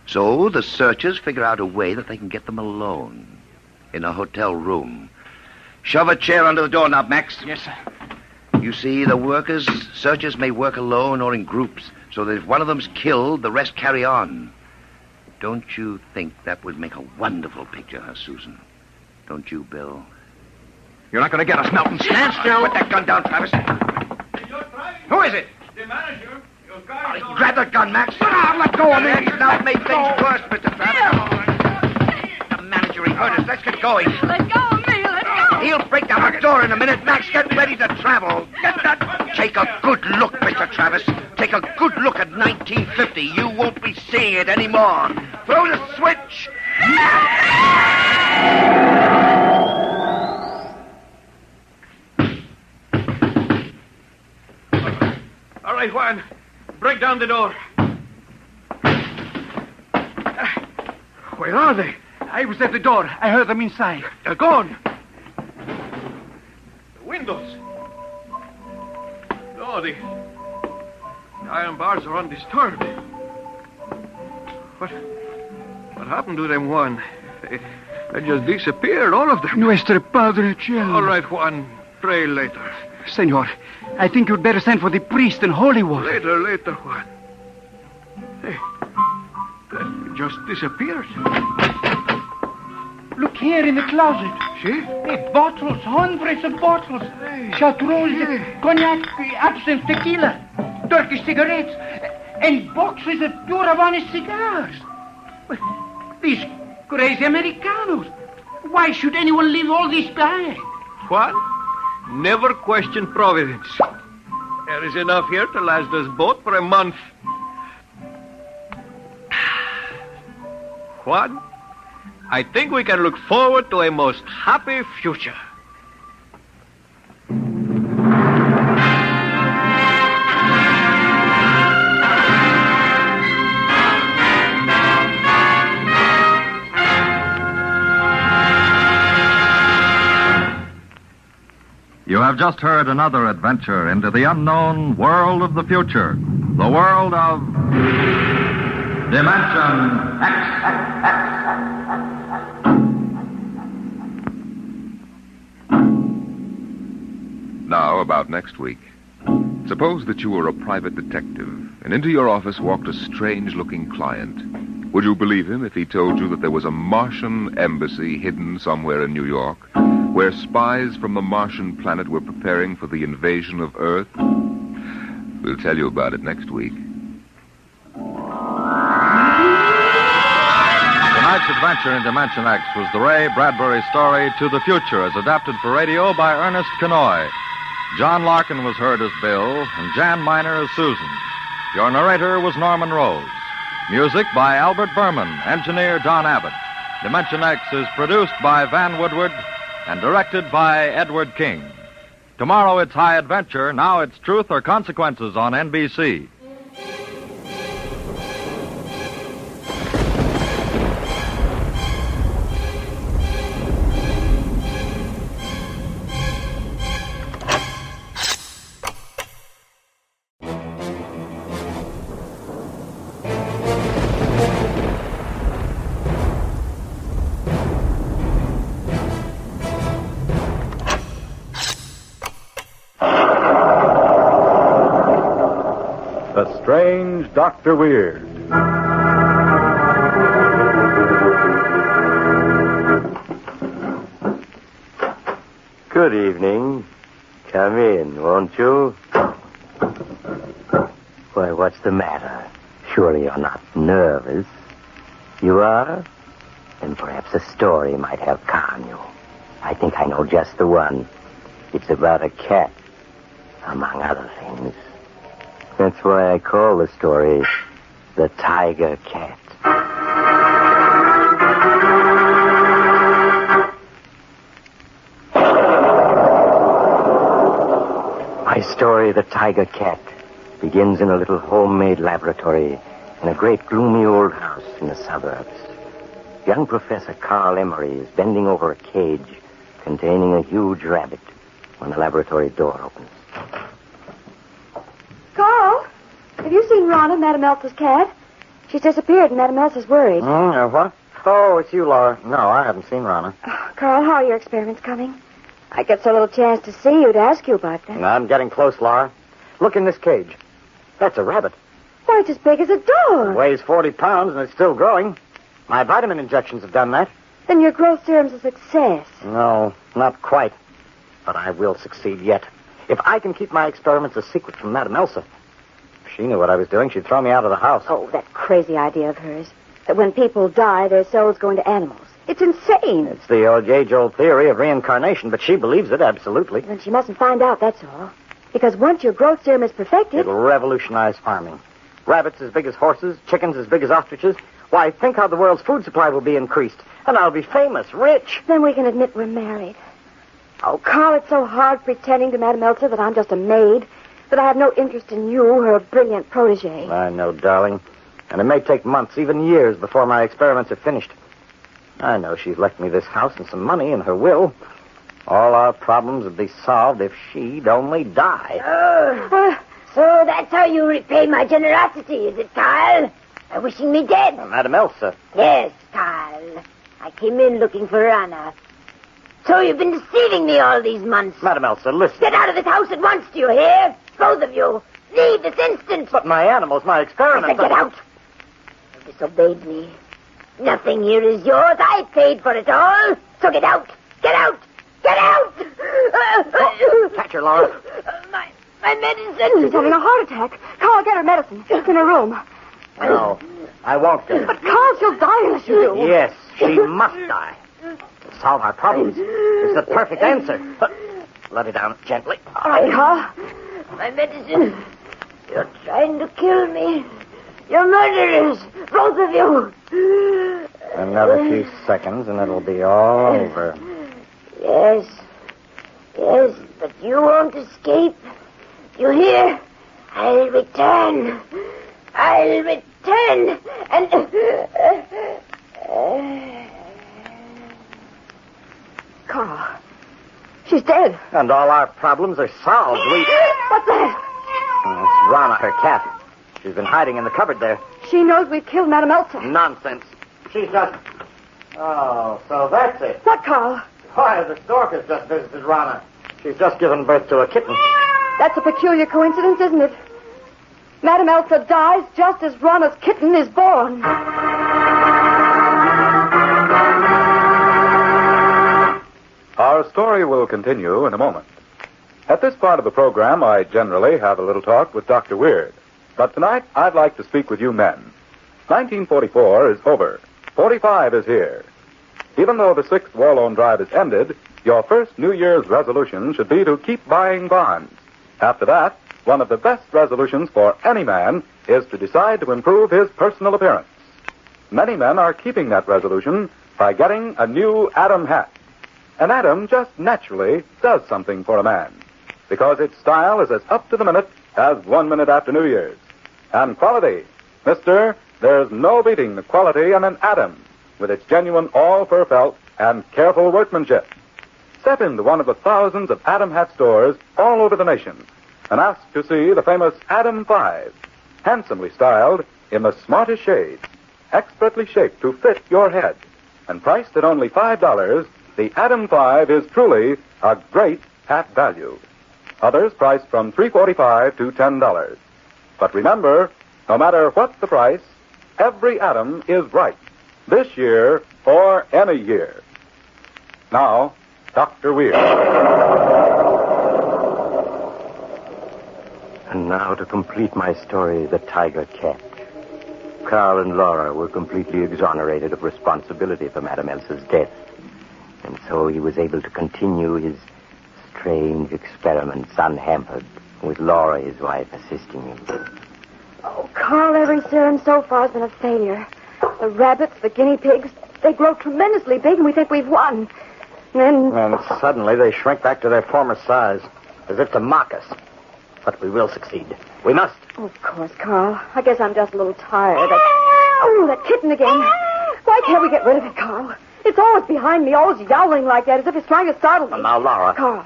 So the searchers figure out a way that they can get them alone in a hotel room. Shove a chair under the doorknob, Max. Yes, sir. You see, the searchers may work alone or in groups, so that if one of them's killed, the rest carry on. Don't you think that would make a wonderful picture, huh, Susan? Don't you, Bill? You're not going to get us, Melton. Stand still. Put that gun down, Travis. Who is it? The manager. Your guy. Grab that gun, Max. Let go of me. He's now made things worse, Mr. Travis. The manager, he heard us. Let's get going. Let go of me. Let go. He'll break down the door in a minute. Max, get ready to travel. Get that. Take a good look, Mr. Travis. Take a good look at 1950. You won't be seeing it anymore. Throw the switch. All right, Juan. Break down the door. Where are they? I was at the door. I heard them inside. They're gone. The windows. No, the iron bars are undisturbed. What happened to them, Juan? They just disappeared, all of them. Nuestro Padre Cielo. All right, Juan. Pray later. Senor, I think you'd better send for the priest and holy water. Later, Juan. Hey, that just disappeared. Look here in the closet. See? Hey, bottles, hundreds of bottles. Chartreuse, cognac, absinthe, tequila, Turkish cigarettes, and boxes of pure Havana cigars. But these crazy Americanos. Why should anyone leave all this behind? Juan, never question providence. There is enough here to last us both for a month. Juan, I think we can look forward to a most happy future. You have just heard another adventure into the unknown world of the future. The world of Dimension X. Now, about next week. Suppose that you were a private detective, and into your office walked a strange-looking client. Would you believe him if he told you that there was a Martian embassy hidden somewhere in New York, where spies from the Martian planet were preparing for the invasion of Earth? We'll tell you about it next week. Tonight's adventure in Dimension X was the Ray Bradbury story To the Future, as adapted for radio by Ernest Kenoy. John Larkin was heard as Bill, and Jan Miner as Susan. Your narrator was Norman Rose. Music by Albert Berman, engineer Don Abbott. Dimension X is produced by Van Woodward and directed by Edward King. Tomorrow it's High Adventure, now it's Truth or Consequences on NBC. Strange Dr. Weird. Good evening. Come in, won't you? Why, what's the matter? Surely you're not nervous. You are? Then perhaps a story might help calm you. I think I know just the one. It's about a cat, among other things. That's why I call the story The Tiger Cat. My story, The Tiger Cat, begins in a little homemade laboratory in a great gloomy old house in the suburbs. Young Professor Carl Emery is bending over a cage containing a huge rabbit when the laboratory door opens. Carl, have you seen Ronna, Madame Elsa's cat? She's disappeared and Madame Elsa's worried. What? Oh, it's you, Laura. No, I haven't seen Ronna. Oh, Carl, how are your experiments coming? I get so little chance to see you to ask you about them. I'm getting close, Laura. Look in this cage. That's a rabbit. Why, it's as big as a dog. It weighs 40 pounds and it's still growing. My vitamin injections have done that. Then your growth serum's a success. No, not quite. But I will succeed yet. If I can keep my experiments a secret from Madame Elsa. If she knew what I was doing, she'd throw me out of the house. Oh, that crazy idea of hers. That when people die, their souls go into animals. It's insane. It's the age-old theory of reincarnation, but she believes it, absolutely. Then she mustn't find out, that's all. Because once your growth serum is perfected... It'll revolutionize farming. Rabbits as big as horses, chickens as big as ostriches. Why, think how the world's food supply will be increased. And I'll be famous, rich. Then we can admit we're married. Oh, Carl, it's so hard pretending to Madame Elsa that I'm just a maid, that I have no interest in you, her brilliant protege. I know, darling. And it may take months, even years, before my experiments are finished. I know she's left me this house and some money in her will. All our problems would be solved if she'd only die. Oh, so that's how you repay my generosity, is it, Carl? By wishing me dead? Madame Elsa. Yes, Carl. I came in looking for Anna. So you've been deceiving me all these months. Madame Elsa, listen. Get out of this house at once, do you hear? Both of you. Leave this instant. But my animals, my experiments... I said get out. You disobeyed me. Nothing here is yours. I paid for it all. So get out. Get out. Get out. Catch her, Laura. My medicine. She's having a heart attack. Carl, get her medicine. It's in her room. No, I won't get her. But, Carl, she'll die unless you do. Yes, she must die. To solve our problems is the perfect answer. But let her down gently. All right, Carl. My medicine. You're trying to kill me. You're murderers, both of you. Another few seconds and it'll be all over. Yes, but you won't escape. You hear? I'll return. And... Carl, she's dead. And all our problems are solved. What's that? It's Rana, her cat. She's been hiding in the cupboard there. She knows we've killed Madame Elsa. Nonsense. She's just... Oh, so that's it. What, Carl? Why, the stork has just visited Rana. She's just given birth to a kitten. That's a peculiar coincidence, isn't it? Madame Elsa dies just as Rana's kitten is born. Our story will continue in a moment. At this part of the program, I generally have a little talk with Dr. Weird. But tonight, I'd like to speak with you men. 1944 is over. 45 is here. Even though the 6th war loan drive is ended, your first New Year's resolution should be to keep buying bonds. After that, one of the best resolutions for any man is to decide to improve his personal appearance. Many men are keeping that resolution by getting a new Adam hat. An Adam just naturally does something for a man, because its style is as up to the minute as 1 minute after New Year's. And quality. Mister, there's no beating the quality in an Adam, with its genuine all-fur felt and careful workmanship. Step into one of the thousands of Adam hat stores all over the nation and ask to see the famous Adam 5, handsomely styled in the smartest shades, expertly shaped to fit your head, and priced at only $5, the Adam 5 is truly a great hat value. Others priced from $3.45 to $10. But remember, no matter what the price, every Adam is right, this year or any year. Now, Dr. Weir. And now to complete my story, the tiger cat. Carl and Laura were completely exonerated of responsibility for Madame Elsa's death. And so he was able to continue his strange experiments unhampered, with Laura, his wife, assisting him. Oh, Carl, every serum so far has been a failure. The rabbits, the guinea pigs, they grow tremendously big and we think we've won. And suddenly they shrink back to their former size, as if to mock us. But we will succeed. We must. Oh, of course, Carl. I guess I'm just a little tired. That kitten again. Why can't we get rid of it, Carl? It's always behind me, always yowling like that, as if it's trying to startle me. Now, Laura. Carl,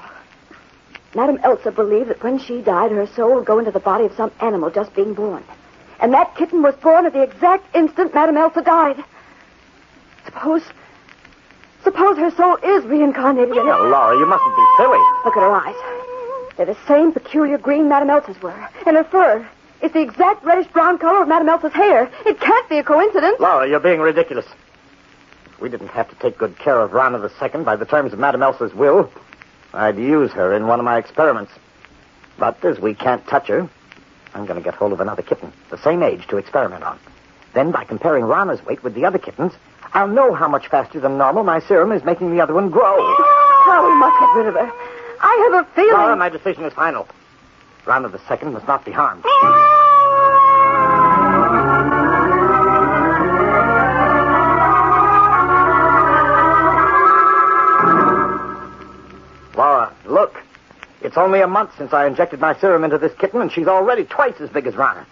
Madame Elsa believed that when she died, her soul would go into the body of some animal just being born. And that kitten was born at the exact instant Madame Elsa died. Suppose her soul is reincarnated in it. Now, Laura, you mustn't be silly. Look at her eyes. They're the same peculiar green Madame Elsa's were. And her fur is the exact reddish-brown color of Madame Elsa's hair. It can't be a coincidence. Laura, you're being ridiculous. If we didn't have to take good care of Rana II by the terms of Madame Elsa's will, I'd use her in one of my experiments. But as we can't touch her, I'm going to get hold of another kitten, the same age, to experiment on. Then, by comparing Rana's weight with the other kittens, I'll know how much faster than normal my serum is making the other one grow. Carl, we must get rid of her. I have a feeling... Laura, my decision is final. Rana the second must not be harmed. Laura, look. It's only a month since I injected my serum into this kitten, and she's already twice as big as Rana.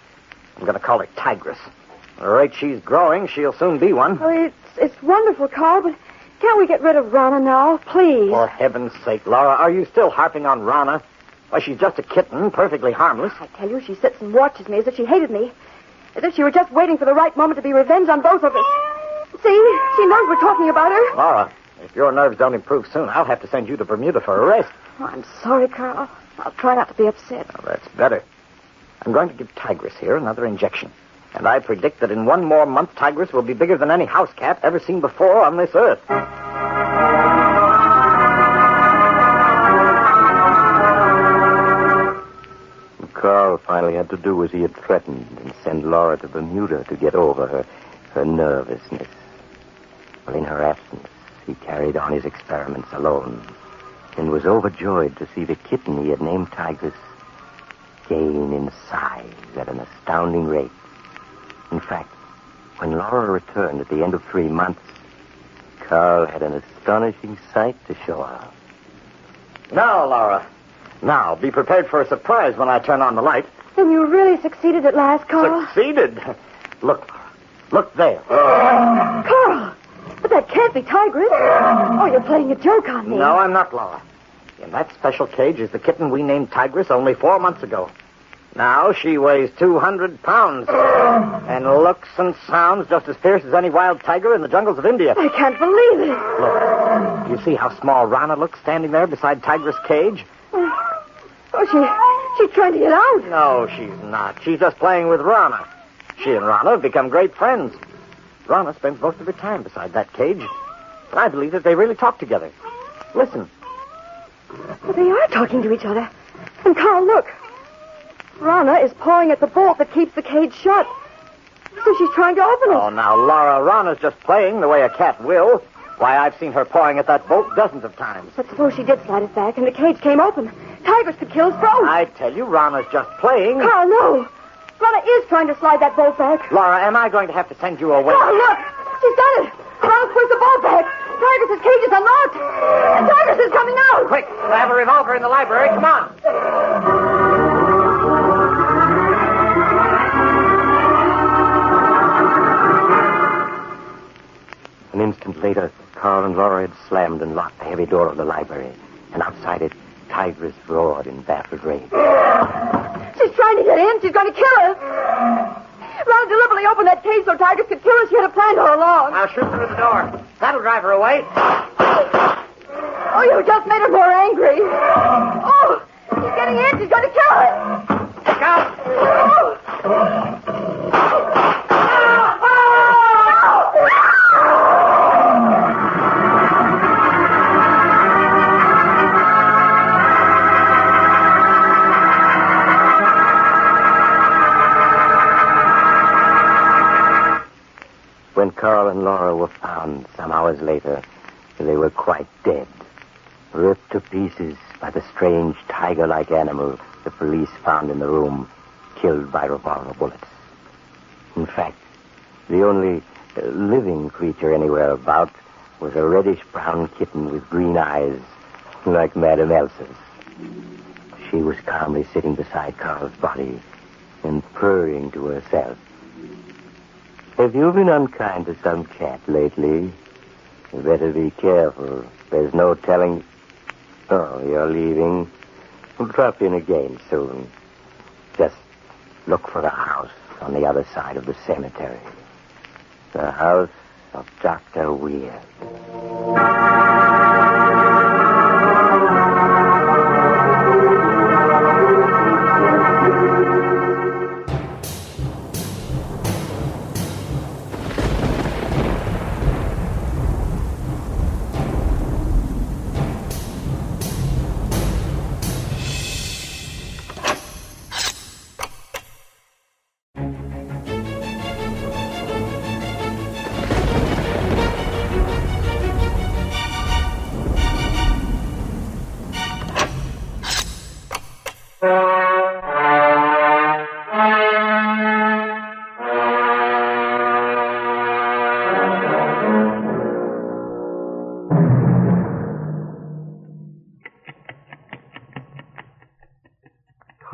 I'm going to call her Tigress. At the rate she's growing, she'll soon be one. Oh, it's wonderful, Carl, but can't we get rid of Rana now, please? For heaven's sake, Laura, are you still harping on Rana? Why, she's just a kitten, perfectly harmless. I tell you, she sits and watches me as if she hated me. As if she were just waiting for the right moment to be revenged on both of us. See? She knows we're talking about her. Laura, if your nerves don't improve soon, I'll have to send you to Bermuda for a rest. Oh, I'm sorry, Carl. I'll try not to be upset. Oh, that's better. I'm going to give Tigress here another injection. And I predict that in one more month, Tigress will be bigger than any house cat ever seen before on this earth. Carl finally had to do as he had threatened and send Laura to Bermuda to get over her nervousness. Well, in her absence, he carried on his experiments alone and was overjoyed to see the kitten he had named Tigress gain in size at an astounding rate. In fact, when Laura returned at the end of 3 months, Carl had an astonishing sight to show her. Now, Laura. Now, be prepared for a surprise when I turn on the light. Then you really succeeded at last, Carl? Succeeded? Look, Laura. Look there. Carl! But that can't be Tigress. Oh, you're playing a joke on me. No, I'm not, Laura. In that special cage is the kitten we named Tigress only 4 months ago. Now she weighs 200 pounds and looks and sounds just as fierce as any wild tiger in the jungles of India. I can't believe it. Look, you see how small Rana looks standing there beside Tigress' cage? Oh, she's trying to get out. No, she's not. She's just playing with Rana. She and Rana have become great friends. Rana spends most of her time beside that cage. And I believe that they really talk together. Listen. But they are talking to each other. And Carl, look. Rana is pawing at the bolt that keeps the cage shut. So she's trying to open it. Oh, now, Laura, Rana's just playing the way a cat will. Why, I've seen her pawing at that bolt dozens of times. But suppose she did slide it back and the cage came open. Tigress could kill us both. I tell you, Rana's just playing. Carl, no. Rana is trying to slide that bolt back. Laura, am I going to have to send you away? Carl, look. She's done it. Rana pushed the bolt back. Tigress' cage is unlocked. And Tigress is coming out. Quick, I have a revolver in the library. Come on. An instant later, Carl and Laura had slammed and locked the heavy door of the library. And outside it, Tigress roared in baffled rage. She's trying to get in. She's going to kill us. Rana deliberately opened that cage so Tigress could kill us. She had a plan all along. I'll shoot through the door. That'll drive her away. Oh, you just made her more angry. Oh, she's getting in. She's going to kill us. Look out. Oh. When Carl and Laura were found some hours later, they were quite dead, ripped to pieces by the strange tiger-like animal the police found in the room, killed by revolver bullets. In fact, the only living creature anywhere about was a reddish-brown kitten with green eyes, like Madame Elsa's. She was calmly sitting beside Carl's body and purring to herself. Have you been unkind to some cat lately? You better be careful. There's no telling... Oh, you're leaving. We'll drop in again soon. Just look for the house on the other side of the cemetery. The house of Dr. Weird.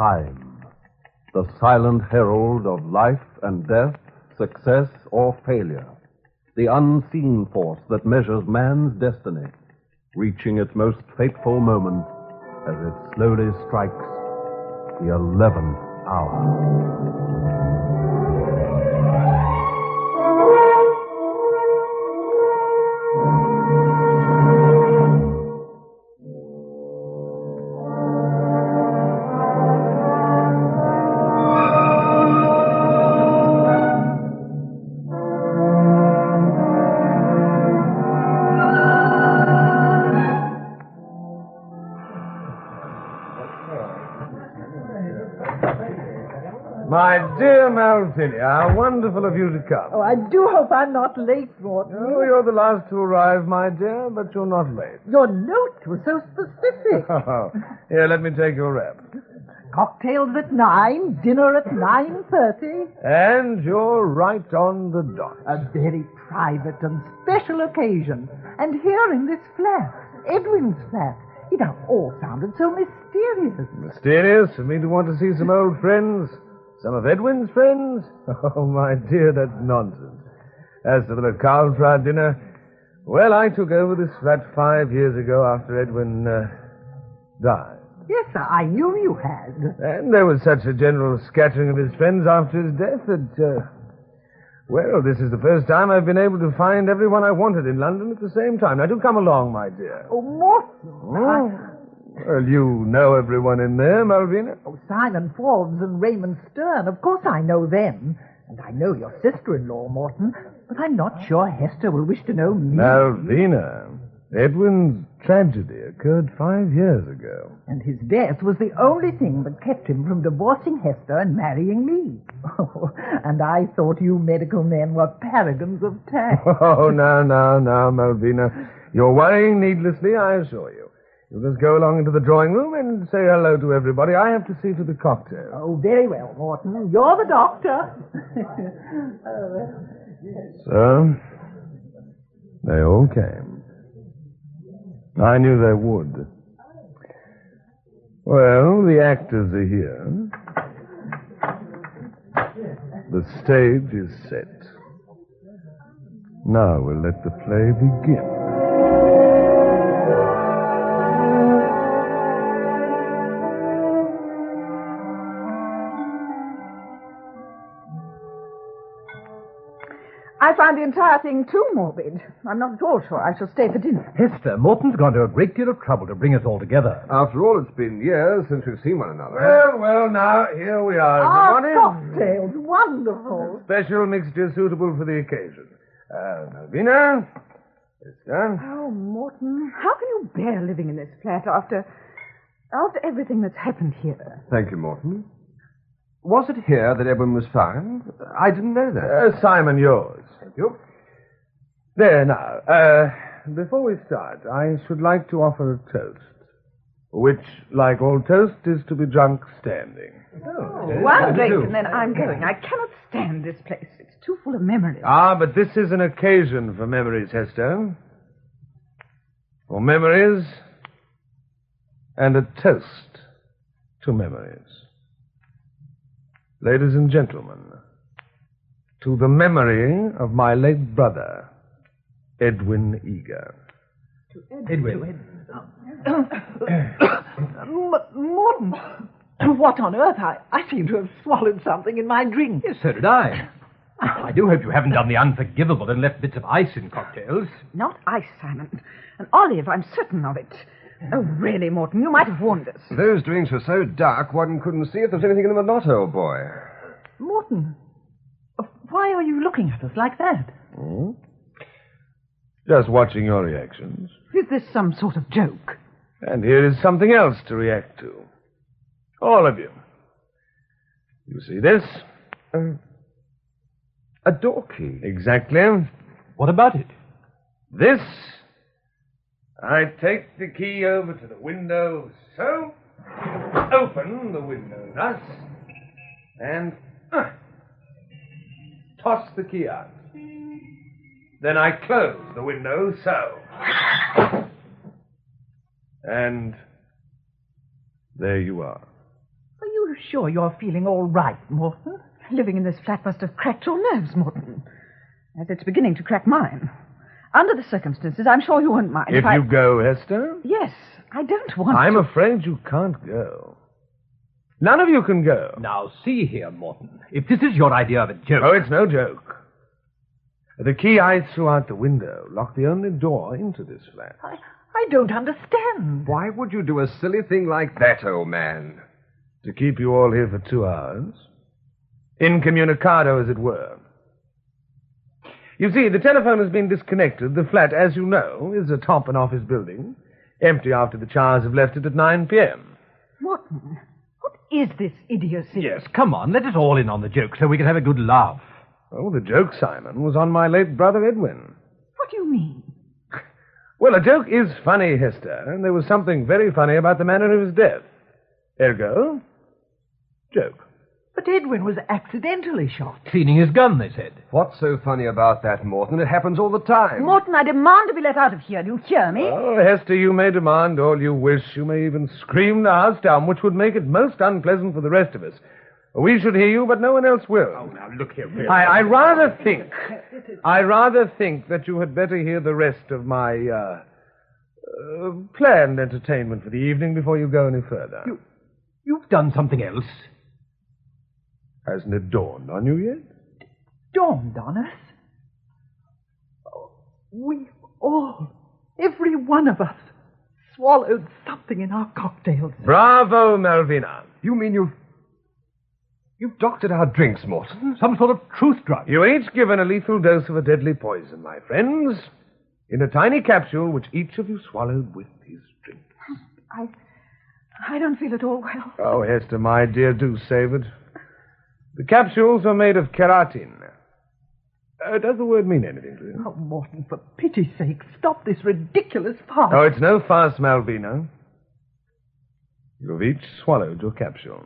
Time, the silent herald of life and death, success or failure, the unseen force that measures man's destiny, reaching its most fateful moment as it slowly strikes the 11th hour. My dear Malfinia, how wonderful of you to come. Oh, I do hope I'm not late, Morton. Oh, you're the last to arrive, my dear, but you're not late. Your note was so specific. Here, let me take your rep. Cocktails at 9, dinner at 9:30. And you're right on the dot. A very private and special occasion. And here in this flat, Edwin's flat, it all sounded so mysterious. Mysterious for me to want to see some old friends? Some of Edwin's friends? Oh, my dear, that's nonsense. As for the macabre for our dinner, well, I took over this flat 5 years ago after Edwin died. Yes, sir, I knew you had. And there was such a general scattering of his friends after his death that, well, this is the first time I've been able to find everyone I wanted in London at the same time. Now, do come along, my dear. Oh, Morton. Well, you know everyone in there, Malvina. Oh, Simon Forbes and Raymond Stern. Of course I know them. And I know your sister-in-law, Morton. But I'm not sure Hester will wish to know me. Malvina, Edwin's tragedy occurred 5 years ago. And his death was the only thing that kept him from divorcing Hester and marrying me. Oh, and I thought you medical men were paragons of tact. Oh, now, Malvina. You're worrying needlessly, I assure you. You just go along into the drawing room and say hello to everybody. I have to see to the cocktail. Oh, very well, Morton. You're the doctor. So, they all came. I knew they would. Well, the actors are here. The stage is set. Now we'll let the play begin. I find the entire thing too morbid. I'm not at all sure I shall stay for dinner. Hester, Morton's gone to a great deal of trouble to bring us all together. After all, it's been years since we've seen one another. Well, now, here we are, everybody. Cocktails, wonderful. Special mixture suitable for the occasion. Malvina, it's done. Oh, Morton, how can you bear living in this flat after everything that's happened here? Thank you, Morton. Was it here that Edwin was found? I didn't know that. Simon, yours. Thank you. There, now. Before we start, I should like to offer a toast, which, like all toast, is to be drunk standing. One drink and then I'm going. I cannot stand this place. It's too full of memories. Ah, but this is an occasion for memories, Hester. For memories and a toast to memories. Ladies and gentlemen, to the memory of my late brother, Edwin Eager. Edwin. Morton, what on earth? I seem to have swallowed something in my drink. Yes, so did I. I do hope you haven't done the unforgivable and left bits of ice in cocktails. Not ice, Simon. An olive, I'm certain of it. Oh, really, Morton, you might have warned us. Those drinks were so dark one couldn't see if there was anything in them or not, old boy. Morton, why are you looking at us like that? Hmm? Just watching your reactions. Is this some sort of joke? And here is something else to react to. All of you. You see this? A door key. Exactly. What about it? This. I take the key over to the window, so. Open the window thus. And toss the key out. Then I close the window, so. And there you are. Are you sure you're feeling all right, Morton? Living in this flat must have cracked your nerves, Morton. As it's beginning to crack mine. Under the circumstances, I'm sure you won't mind If you go, Hester? Yes, I don't want I'm to. afraid you can't go. None of you can go. Now, see here, Morton. If this is your idea of a joke... Oh, it's no joke. The key I threw out the window locked the only door into this flat. I don't understand. Why would you do a silly thing like that, old man? To keep you all here for 2 hours. Incommunicado, as it were. You see, the telephone has been disconnected. The flat, as you know, is atop an office building, empty after the Chars have left it at 9 p.m. Morton, what is this idiocy? Yes, come on, let us all in on the joke so we can have a good laugh. Oh, the joke, Simon, was on my late brother Edwin. What do you mean? Well, a joke is funny, Hester, and there was something very funny about the manner of his death. Ergo, joke. But Edwin was accidentally shot. Cleaning his gun, they said. What's so funny about that, Morton? It happens all the time. Morton, I demand to be let out of here. Do you hear me? Oh, Hester, you may demand all you wish. You may even scream the house down, which would make it most unpleasant for the rest of us. We should hear you, but no one else will. Oh, now, look here, Bill. I rather think that you had better hear the rest of my, planned entertainment for the evening before you go any further. You've done something else. Hasn't it dawned on you yet? Dawned on us? Oh, we've all, every one of us, swallowed something in our cocktails. Bravo, Malvina. You mean You've doctored our drinks, Morton. Some sort of truth drug. You were each given a lethal dose of a deadly poison, my friends, in a tiny capsule which each of you swallowed with his drink. I don't feel at all well. Oh, Hester, my dear, do save it. The capsules are made of keratin. Does the word mean anything to you? Oh, Morton, for pity's sake, stop this ridiculous farce. Oh, it's no farce, Malvina. You've each swallowed your capsule.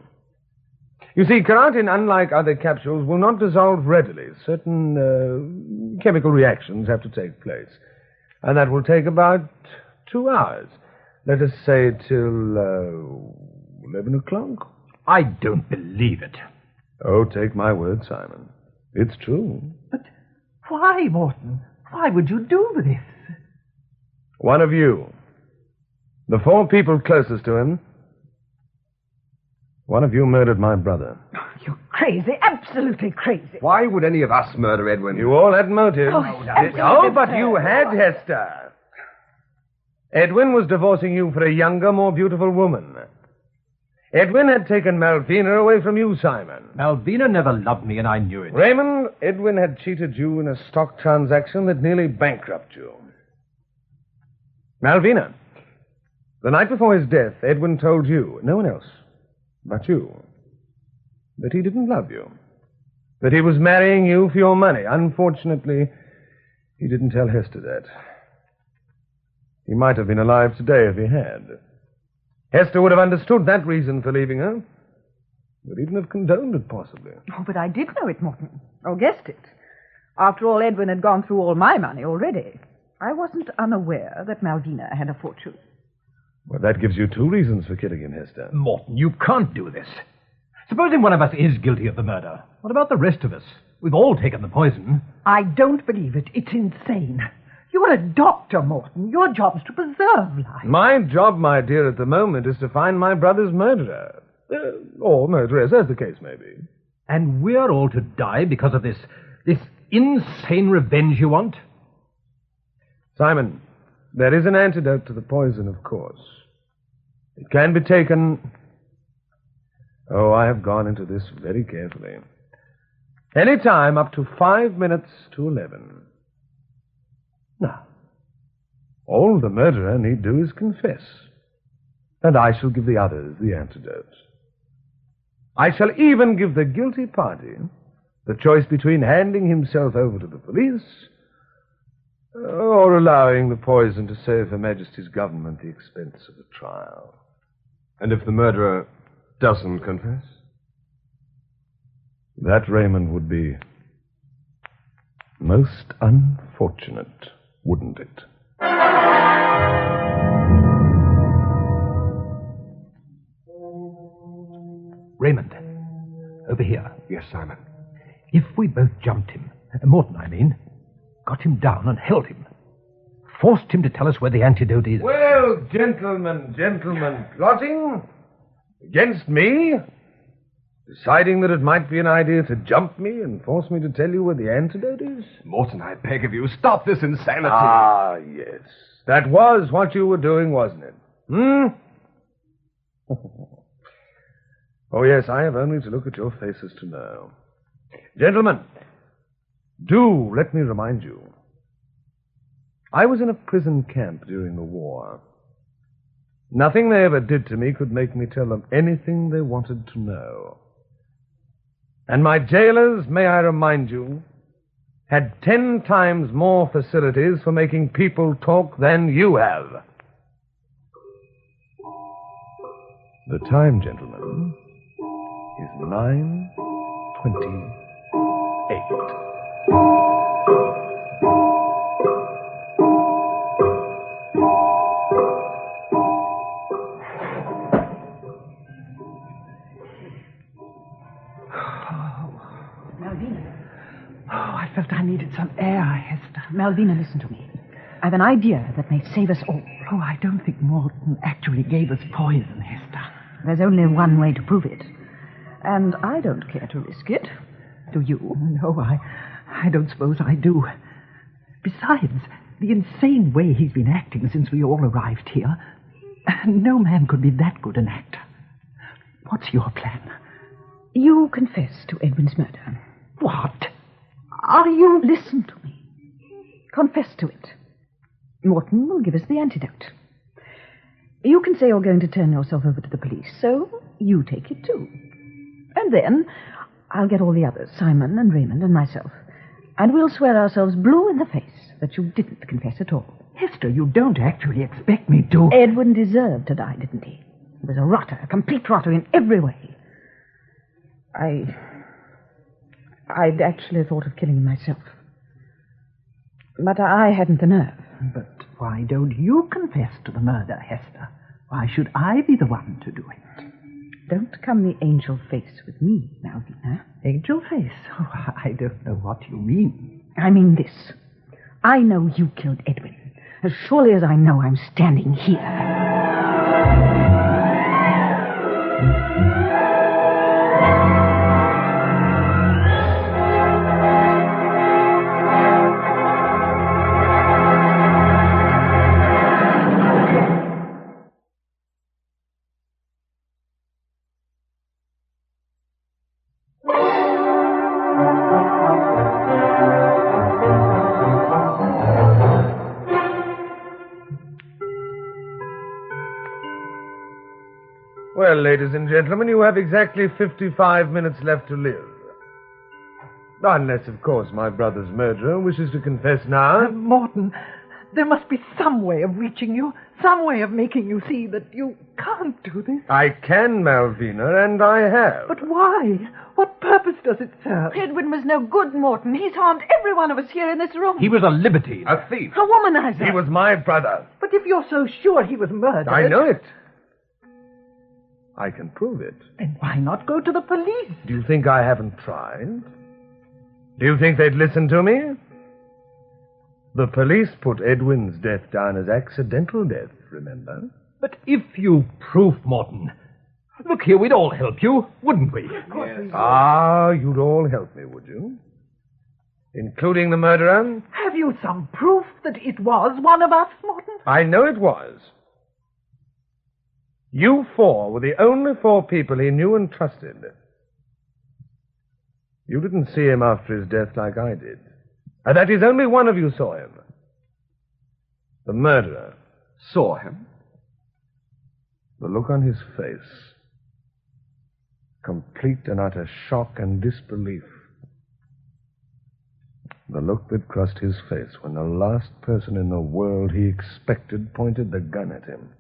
You see, keratin, unlike other capsules, will not dissolve readily. Certain chemical reactions have to take place. And that will take about 2 hours. Let us say till 11 o'clock. I don't believe it. Oh, take my word, Simon. It's true. But why, Morton? Why would you do this? One of you, the 4 people closest to him, one of you murdered my brother. You're crazy, absolutely crazy. Why would any of us murder Edwin? You all had motives. But you had, Hester. Edwin was divorcing you for a younger, more beautiful woman. Edwin had taken Malvina away from you, Simon. Malvina never loved me, and I knew it. Raymond, Edwin had cheated you in a stock transaction that nearly bankrupted you. Malvina, the night before his death, Edwin told you, no one else but you, that he didn't love you. That he was marrying you for your money. Unfortunately, he didn't tell Hester that. He might have been alive today if he had. Hester would have understood that reason for leaving her. Would even have condoned it, possibly. Oh, but I did know it, Morton. Or guessed it. After all, Edwin had gone through all my money already. I wasn't unaware that Malvina had a fortune. Well, that gives you 2 reasons for killing him, Hester. Morton, you can't do this. Supposing one of us is guilty of the murder. What about the rest of us? We've all taken the poison. I don't believe it. It's insane. You're a doctor, Morton. Your job's to preserve life. My job, my dear, at the moment is to find my brother's murderer. Or murderess, as the case may be. And we're all to die because of this insane revenge you want? Simon, there is an antidote to the poison, of course. It can be taken... Oh, I have gone into this very carefully. Any time up to 5 minutes to 11. Now, all the murderer need do is confess. And I shall give the others the antidote. I shall even give the guilty party the choice between handing himself over to the police or allowing the poison to save Her Majesty's government the expense of a trial. And if the murderer doesn't confess? That, Raymond, would be most unfortunate, wouldn't it? Raymond, over here. Yes, Simon. If we both jumped him, Morton, I mean, got him down and held him, forced him to tell us where the antidote is... Well, gentlemen, plotting against me, deciding that it might be an idea to jump me and force me to tell you where the antidote is? Morton, I beg of you, stop this insanity. Ah, yes. That was what you were doing, wasn't it? Oh, yes, I have only to look at your faces to know. Gentlemen, do let me remind you. I was in a prison camp during the war. Nothing they ever did to me could make me tell them anything they wanted to know. And my jailers, may I remind you, had 10 times more facilities for making people talk than you have. The time, gentlemen, is 9:28. I felt I needed some air, Hester. Malvina, listen to me. I have an idea that may save us all. Oh, I don't think Morton actually gave us poison, Hester. There's only one way to prove it. And I don't care to risk it. Do you? No, I don't suppose I do. Besides, the insane way he's been acting since we all arrived here, no man could be that good an actor. What's your plan? You confess to Edwin's murder. What? Are you... Listen to me. Confess to it. Morton will give us the antidote. You can say you're going to turn yourself over to the police, so you take it too. And then I'll get all the others, Simon and Raymond and myself, and we'll swear ourselves blue in the face that you didn't confess at all. Hester, you don't actually expect me to... Edwin deserved to die, didn't he? He was a rotter, a complete rotter in every way. I'd actually thought of killing him myself. But I hadn't the nerve. But why don't you confess to the murder, Hester? Why should I be the one to do it? Don't come the angel face with me, Malvina. Angel face? Oh, I don't know what you mean. I mean this. I know you killed Edwin, as surely as I know I'm standing here. Well, ladies and gentlemen, you have exactly 55 minutes left to live. Unless, of course, my brother's murderer wishes to confess now. Morton, there must be some way of reaching you, some way of making you see that you can't do this. I can, Malvina, and I have. But why? What purpose does it serve? Edwin was no good, Morton. He's harmed every one of us here in this room. He was a libertine. A thief. A womanizer. He was my brother. But if you're so sure he was murdered... I know it. I can prove it. Then why not go to the police? Do you think I haven't tried? Do you think they'd listen to me? The police put Edwin's death down as accidental death, remember? But if you prove, Morton... Look here, we'd all help you, wouldn't we? Yes. Ah, you'd all help me, would you? Including the murderer? Have you some proof that it was one of us, Morton? I know it was. You four were the only 4 people he knew and trusted. You didn't see him after his death like I did. And that is, only one of you saw him. The murderer. Saw him? The look on his face. Complete and utter shock and disbelief. The look that crossed his face when the last person in the world he expected pointed the gun at him.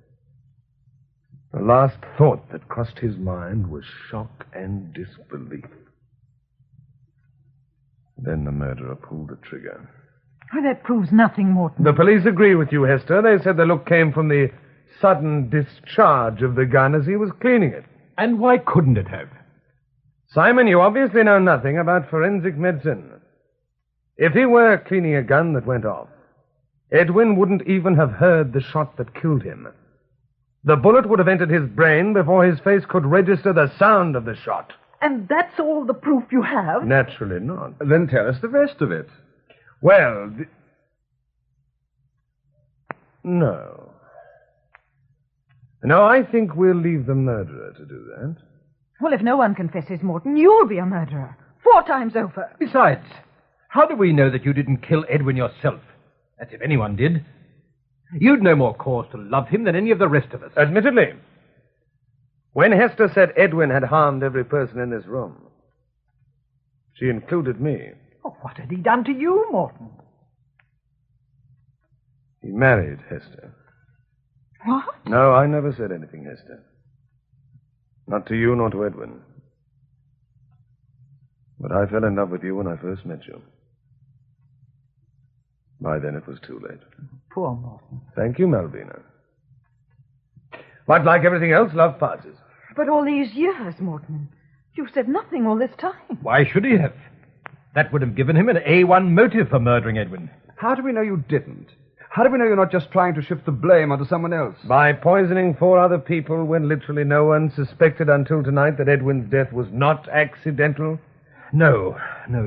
The last thought that crossed his mind was shock and disbelief. Then the murderer pulled the trigger. Oh, that proves nothing, Morton. The police agree with you, Hester. They said the look came from the sudden discharge of the gun as he was cleaning it. And why couldn't it have? Simon, you obviously know nothing about forensic medicine. If he were cleaning a gun that went off, Edwin wouldn't even have heard the shot that killed him. The bullet would have entered his brain before his face could register the sound of the shot. And that's all the proof you have? Naturally not. Then tell us the rest of it. Well, no. No, I think we'll leave the murderer to do that. Well, if no one confesses, Morton, you'll be a murderer. 4 times over. Besides, how do we know that you didn't kill Edwin yourself? As if anyone did. You'd no more cause to love him than any of the rest of us. Admittedly. When Hester said Edwin had harmed every person in this room, she included me. Oh, what had he done to you, Morton? He married Hester. What? No, I never said anything, Hester. Not to you nor to Edwin. But I fell in love with you when I first met you. By then it was too late. Poor Morton. Thank you, Malvina. But like everything else, love passes. But all these years, Morton, you've said nothing all this time. Why should he have? That would have given him an A1 motive for murdering Edwin. How do we know you didn't? How do we know you're not just trying to shift the blame onto someone else? By poisoning 4 other people when literally no one suspected until tonight that Edwin's death was not accidental? No,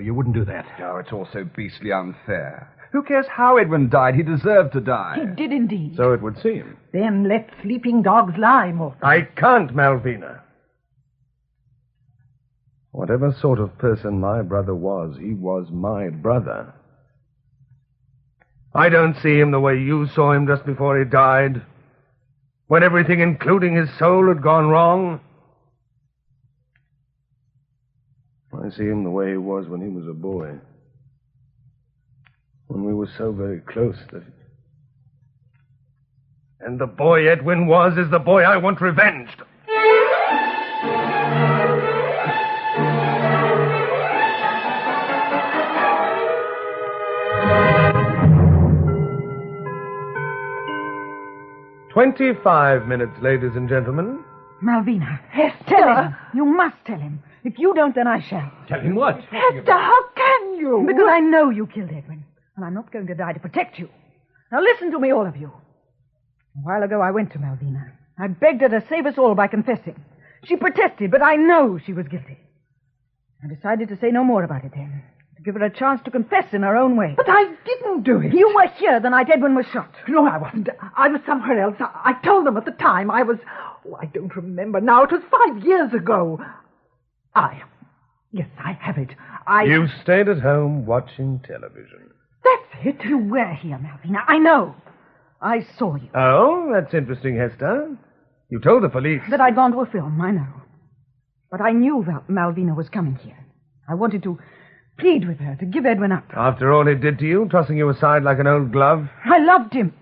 you wouldn't do that. Oh, it's all so beastly unfair. Who cares how Edwin died? He deserved to die. He did indeed. So it would seem. Then let sleeping dogs lie, Morton. I can't, Malvina. Whatever sort of person my brother was, he was my brother. I don't see him the way you saw him just before he died, when everything, including his soul, had gone wrong. I see him the way he was when he was a boy, when we were so very close that... And the boy Edwin was is the boy I want revenged. "25 minutes, ladies and gentlemen." Malvina. Hester! Tell him. You must tell him. If you don't, then I shall. Tell him what? Hester, how can you? Because I know you killed Edwin, and I'm not going to die to protect you. Now listen to me, all of you. A while ago, I went to Malvina. I begged her to save us all by confessing. She protested, but I know she was guilty. I decided to say no more about it then, to give her a chance to confess in her own way. But I didn't do it. You were here the night Edwin was shot. No, I wasn't. I was somewhere else. I told them at the time I was... Oh, I don't remember now. It was 5 years ago. Yes, I have it. You stayed at home watching television. That's it. You were here, Malvina. I know. I saw you. Oh, that's interesting, Hester. You told the police. That I'd gone to a film, I know. But I knew Malvina was coming here. I wanted to plead with her to give Edwin up. After all he did to you, tossing you aside like an old glove? I loved him.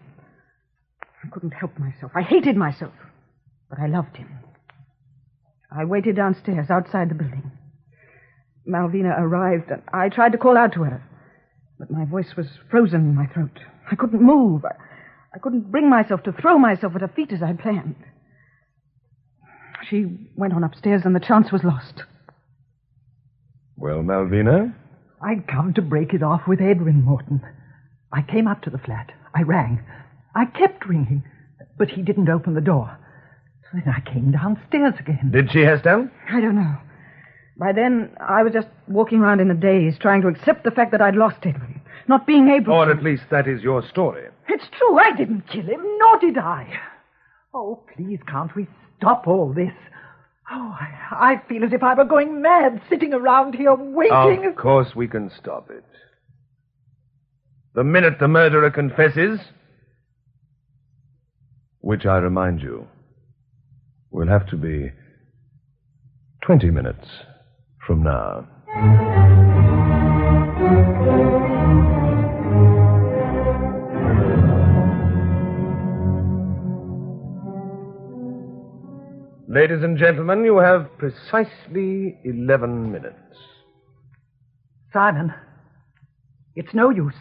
I couldn't help myself. I hated myself. But I loved him. I waited downstairs outside the building. Malvina arrived, and I tried to call out to her. But my voice was frozen in my throat. I couldn't move. I couldn't bring myself to throw myself at her feet as I'd planned. She went on upstairs, and the chance was lost. Well, Malvina? I'd come to break it off with Edwin, Morton. I came up to the flat. I rang. I kept ringing, but he didn't open the door. So then I came downstairs again. Did she, Hester? I don't know. By then, I was just walking around in a daze, trying to accept the fact that I'd lost Edwin, not being able to... Or at least that is your story. It's true, I didn't kill him, nor did I. Oh, please, can't we stop all this? Oh, I feel as if I were going mad, sitting around here waiting... Of course we can stop it. The minute the murderer confesses, which I remind you, will have to be 20 minutes from now. Ladies and gentlemen, you have precisely 11 minutes. Simon, it's no use.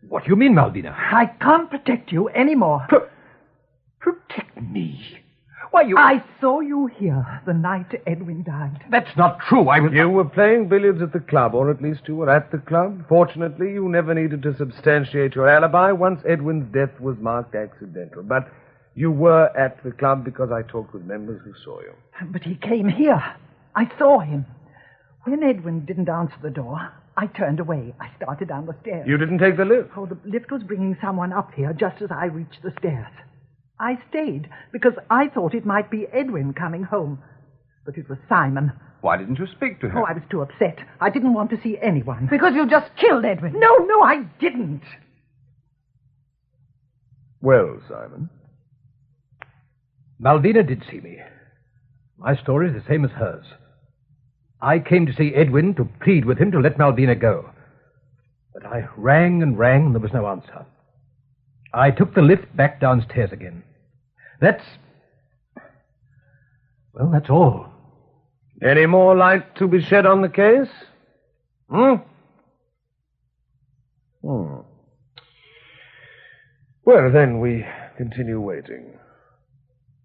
What do you mean, Malvina? I can't protect you anymore. Protect me? Why, you... I saw you here the night Edwin died. That's not true. I was... You were playing billiards at the club, or at least you were at the club. Fortunately, you never needed to substantiate your alibi once Edwin's death was marked accidental. But you were at the club because I talked with members who saw you. But he came here. I saw him. When Edwin didn't answer the door, I turned away. I started down the stairs. You didn't take the lift? Oh, the lift was bringing someone up here just as I reached the stairs. I stayed because I thought it might be Edwin coming home. But it was Simon. Why didn't you speak to him? Oh, I was too upset. I didn't want to see anyone. Because you just killed Edwin. No, I didn't. Well, Simon? Malvina did see me. My story is the same as hers. I came to see Edwin to plead with him to let Malvina go. But I rang and rang, and there was no answer. I took the lift back downstairs again. That's all. Any more light to be shed on the case? Well, then we continue waiting.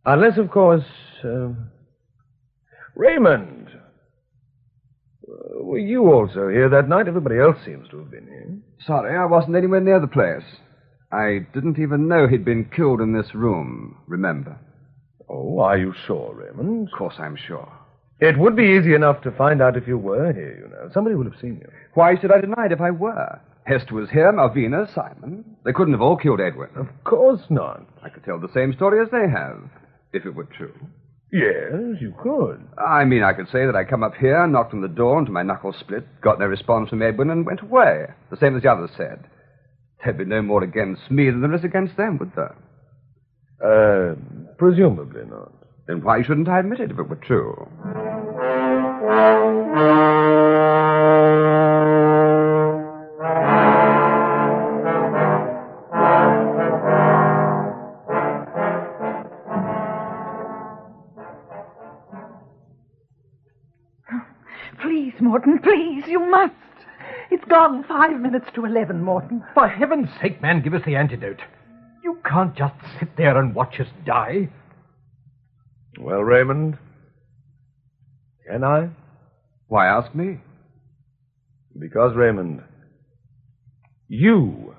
Unless, of course, Raymond. Were you also here that night? Everybody else seems to have been here. Sorry, I wasn't anywhere near the place. I didn't even know he'd been killed in this room, remember? Oh, are you sure, Raymond? Of course I'm sure. It would be easy enough to find out if you were here, you know. Somebody would have seen you. Why should I deny it if I were? Hester was here, Malvina, Simon. They couldn't have all killed Edwin. Of course not. I could tell the same story as they have, if it were true. Yes, you could. I mean, I could say that I come up here, knocked on the door until my knuckles split, got no response from Edwin, and went away, the same as the others said. There'd be no more against me than there is against them, would there? Presumably not. Then why shouldn't I admit it if it were true? Please, Morton, please, you must. It's gone 5 minutes to 11, Morton. For heaven's sake, man, give us the antidote. You can't just sit there and watch us die. Well, Raymond, can I? Why ask me? Because, Raymond, you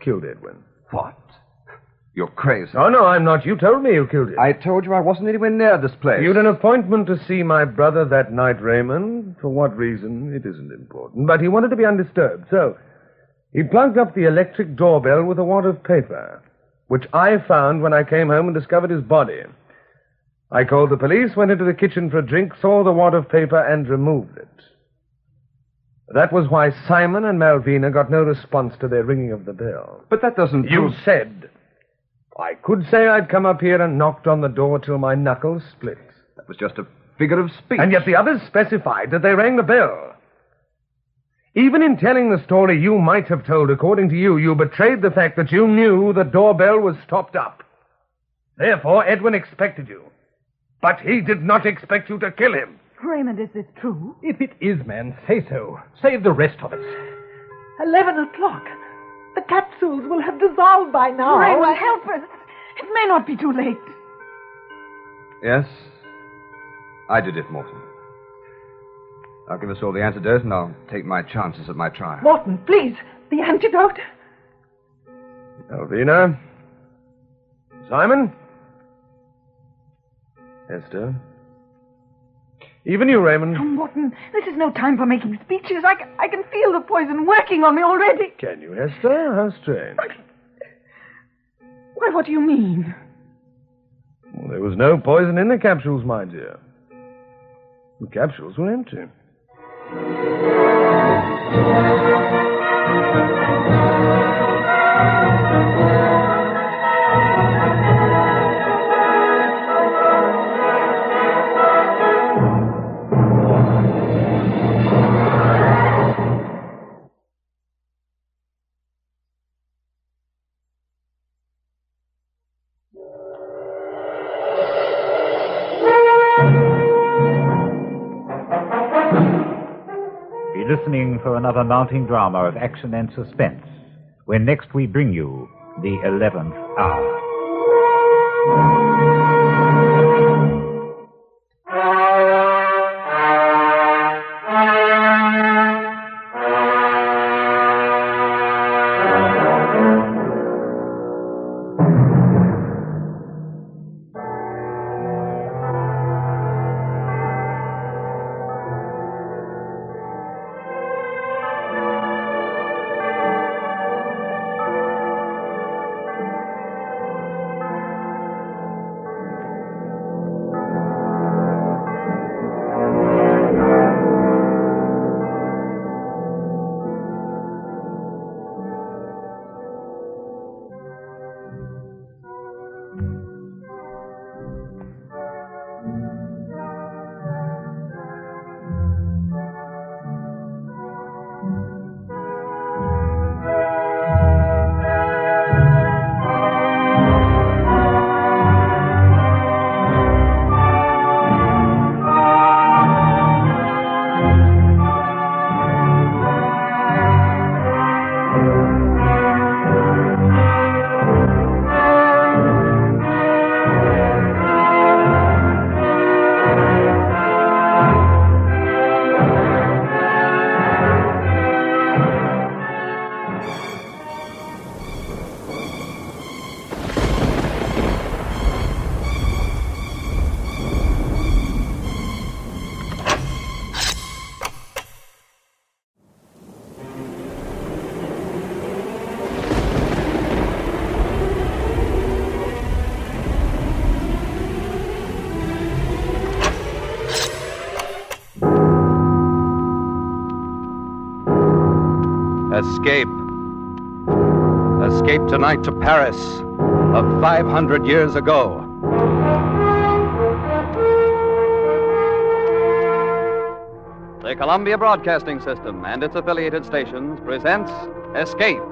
killed Edwin. What? You're crazy. Oh, no, I'm not. You told me you killed him. I told you I wasn't anywhere near this place. You'd an appointment to see my brother that night, Raymond. For what reason, it isn't important. But he wanted to be undisturbed, so he plugged up the electric doorbell with a wad of paper, which I found when I came home and discovered his body. I called the police, went into the kitchen for a drink, saw the wad of paper, and removed it. That was why Simon and Malvina got no response to their ringing of the bell. But that doesn't You said I could say I'd come up here and knocked on the door till my knuckles split. That was just a figure of speech. And yet the others specified that they rang the bell. Even in telling the story you might have told, according to you, you betrayed the fact that you knew the doorbell was stopped up. Therefore, Edwin expected you. But he did not expect you to kill him. Raymond, is this true? If it is, man, say so. Save the rest of us. 11 o'clock. The capsules will have dissolved by now. Raymond, help us. It may not be too late. Yes, I did it, Morton. I'll give us all the antidote, and I'll take my chances at my trial. Morton, please, the antidote. Malvina. Simon. Hester. Even you, Raymond. Oh, Morton, this is no time for making speeches. I can feel the poison working on me already. Can you, Hester? How strange. Why, what do you mean? Well, there was no poison in the capsules, my dear. The capsules were empty. Listening for another mounting drama of action and suspense, when next we bring you the 11th Hour. Escape. Escape tonight to Paris of 500 years ago. The Columbia Broadcasting System and its affiliated stations presents Escape,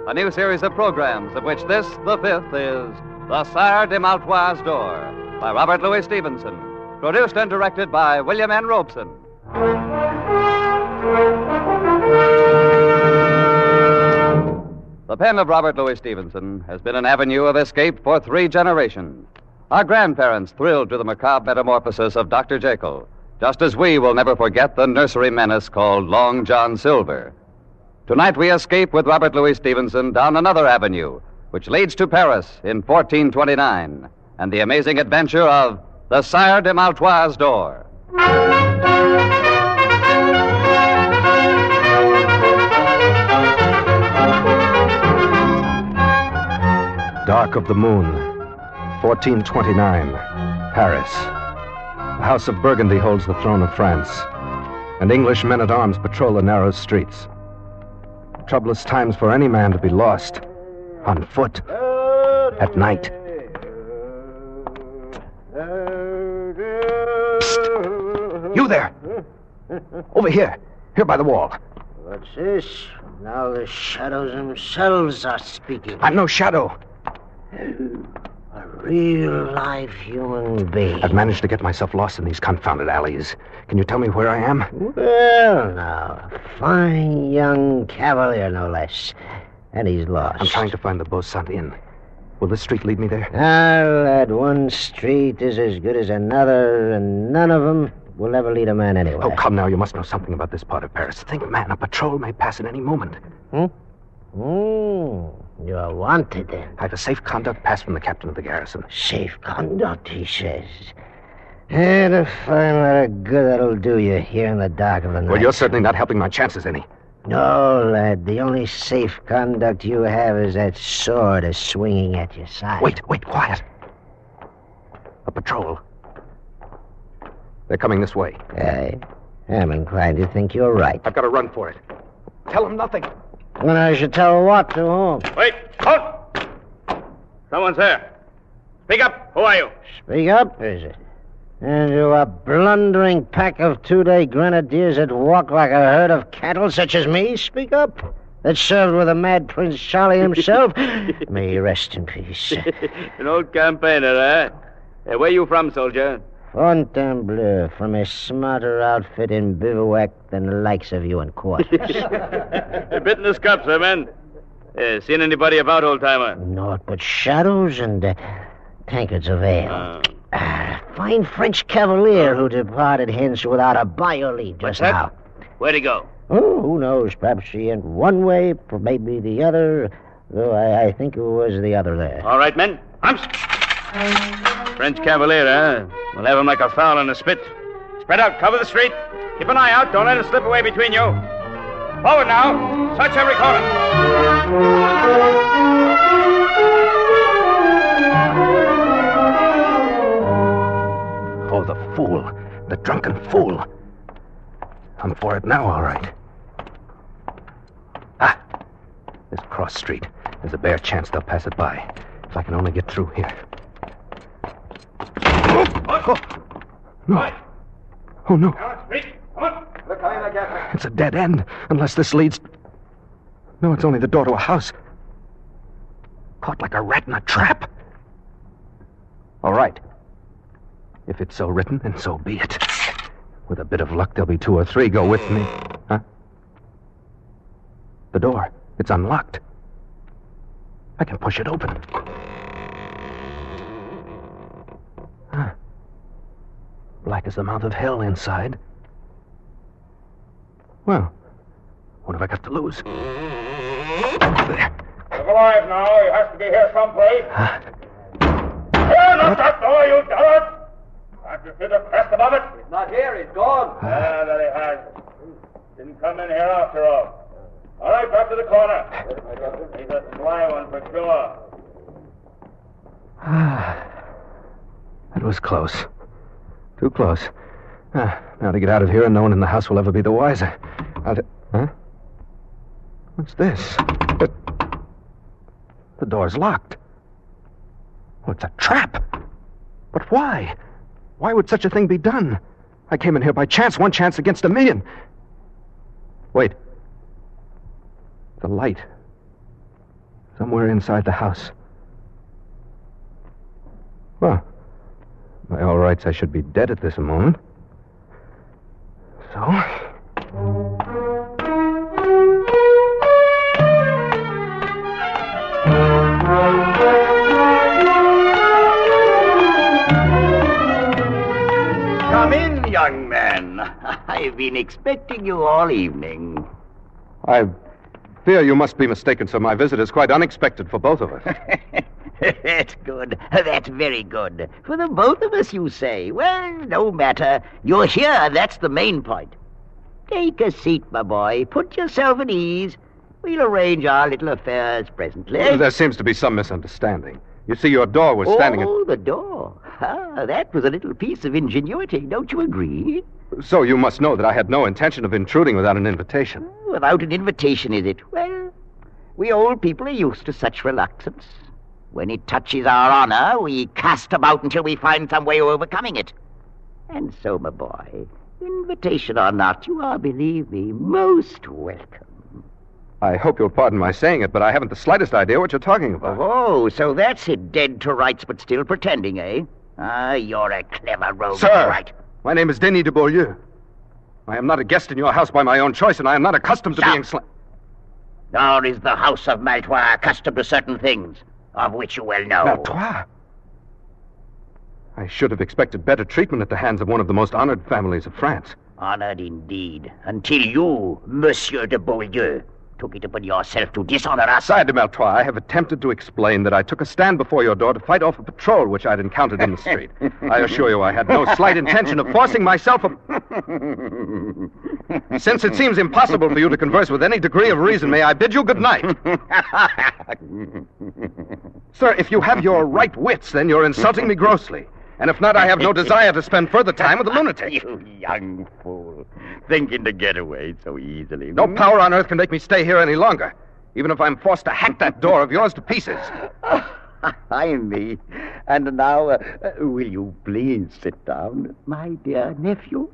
a new series of programs of which this, the fifth, is The Sire de Maletroit's Door by Robert Louis Stevenson, produced and directed by William N. Robeson. The pen of Robert Louis Stevenson has been an avenue of escape for 3 generations. Our grandparents thrilled to the macabre metamorphosis of Dr. Jekyll, just as we will never forget the nursery menace called Long John Silver. Tonight we escape with Robert Louis Stevenson down another avenue, which leads to Paris in 1429, and the amazing adventure of the Sire de Maletroit's Door. Dark of the moon, 1429, Paris. The House of Burgundy holds the throne of France, and English men-at-arms patrol the narrow streets. Troublous times for any man to be lost, on foot, at night. Psst! You there! Over here by the wall. What's this? Now the shadows themselves are speaking. I'm no shadow. A real live human being. I've managed to get myself lost in these confounded alleys. Can you tell me where I am? Well, now, a fine young cavalier, no less. And he's lost. I'm trying to find the Beau-Sant Inn. Will this street lead me there? Ah, lad, one street is as good as another, and none of them will ever lead a man anywhere. Oh, come now. You must know something about this part of Paris. Think, man, a patrol may pass at any moment. You're wanted, then. I have a safe conduct pass from the captain of the garrison. Safe conduct, he says. And to find what a good that'll do you here in the dark of the night. Well, you're certainly not helping my chances any. No, lad. The only safe conduct you have is that sword is swinging at your side. Wait, quiet. A patrol. They're coming this way. I'm inclined to think you're right. I've got to run for it. Tell them nothing. Well, I should tell what to whom. Wait! Halt! Someone's there. Speak up. Who are you? Speak up, is it? And you a blundering pack of 2-day grenadiers that walk like a herd of cattle such as me? Speak up. That served with the mad Prince Charlie himself. May he rest in peace. An old campaigner, eh? Hey, where you from, soldier? Fontainebleau, from a smarter outfit in bivouac than the likes of you in quarters. A bit in the scuffs, eh, man? Seen anybody about, old-timer? Naught but shadows and tankards of ale. Fine French cavalier who departed hence without a by your leave just now. Where'd he go? Oh, who knows? Perhaps he went one way, maybe the other. Though I think it was the other there. All right, men. Arms. French Cavalier, eh? We'll have him like a fowl in a spit. Spread out. Cover the street. Keep an eye out. Don't let it slip away between you. Forward now. Search every corner. Oh, the fool. The drunken fool. I'm for it now, all right. Ah, this cross street. There's a bare chance they'll pass it by. If I can only get through here. Oh, no. Oh, no. It's a dead end, unless this leads... No, it's only the door to a house. Caught like a rat in a trap. All right. If it's so written, then so be it. With a bit of luck, there'll be 2 or 3 go with me. Huh? The door. It's unlocked. I can push it open. Huh. Black as the mouth of hell inside. Well, what have I got to lose? There. Look alive now. He has to be here someplace. Here, not that door, you dog! Can't you see the crest above it? He's not here. He's gone. Ah, that he has. Didn't come in here after all. All right, back to the corner. He's a sly one for sure. That was close. Too close. Now to get out of here and no one in the house will ever be the wiser. Huh? What's this? The door's locked. Oh, it's a trap. But why? Why would such a thing be done? I came in here by chance, 1 chance against 1,000,000. Wait. The light. Somewhere inside the house. Well, by all rights, I should be dead at this moment. So... Come in, young man. I've been expecting you all evening. I fear you must be mistaken, sir. My visit is quite unexpected for both of us. That's good. That's very good. For the both of us, you say. Well, no matter. You're here. That's the main point. Take a seat, my boy. Put yourself at ease. We'll arrange our little affairs presently. Well, there seems to be some misunderstanding. You see, your door was standing at... Oh, the door. That was a little piece of ingenuity. Don't you agree? So you must know that I had no intention of intruding without an invitation. Without an invitation, is it? Well, we old people are used to such reluctance. When it touches our honor, we cast about until we find some way of overcoming it. And so, my boy, invitation or not, you are, believe me, most welcome. I hope you'll pardon my saying it, but I haven't the slightest idea what you're talking about. Oh, so that's it, dead to rights but still pretending, eh? You're a clever rogue. Sir, right. My name is Denis de Beaulieu. I am not a guest in your house by my own choice, and I am not accustomed to being Nor is the house of Maletroit accustomed to certain things, of which you well know. Maletroit? I should have expected better treatment at the hands of one of the most honored families of France. Honored indeed, until you, Monsieur de Beaulieu, took it upon yourself to dishonor us. Sire de Maletroit, I have attempted to explain that I took a stand before your door to fight off a patrol which I'd encountered in the street. I assure you I had no slight intention of forcing myself Since it seems impossible for you to converse with any degree of reason, may I bid you good night? Sir, if you have your right wits, then you're insulting me grossly. And if not, I have no desire to spend further time with a lunatic. You young fool. Thinking to get away so easily. No power on earth can make me stay here any longer, even if I'm forced to hack that door of yours to pieces. I me. And now, will you please sit down, my dear nephew?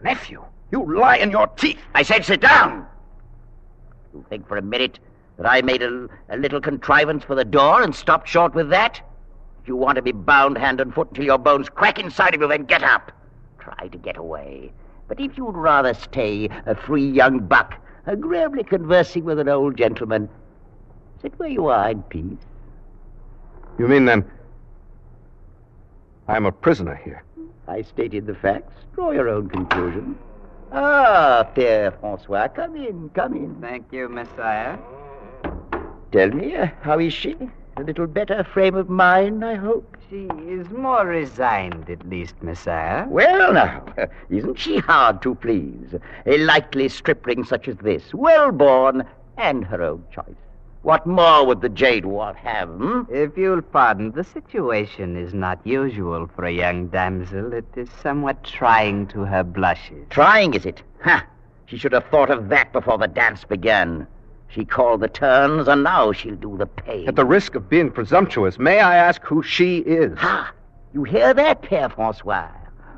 Nephew? You lie in your teeth. I said sit down. You think for a minute that I made a little contrivance for the door and stopped short with that? If you want to be bound hand and foot until your bones crack inside of you, then get up. Try to get away. But if you'd rather stay a free young buck, agreeably conversing with an old gentleman, sit where you are in peace. You mean, then, I'm a prisoner here? I stated the facts. Draw your own conclusion. Ah, Père François, come in, come in. Thank you, Messiah. Tell me, how is she? A little better frame of mind, I hope? She is more resigned, at least, Messiah. Well, now, isn't she hard to please? A likely stripling such as this, well-born, and her own choice. What more would the jade dwarf have, If you'll pardon, the situation is not usual for a young damsel. It is somewhat trying to her blushes. Trying, is it? Ha! She should have thought of that before the dance began. She called the turns, and now she'll do the paying. At the risk of being presumptuous, may I ask who she is? Ha! You hear that, Père François?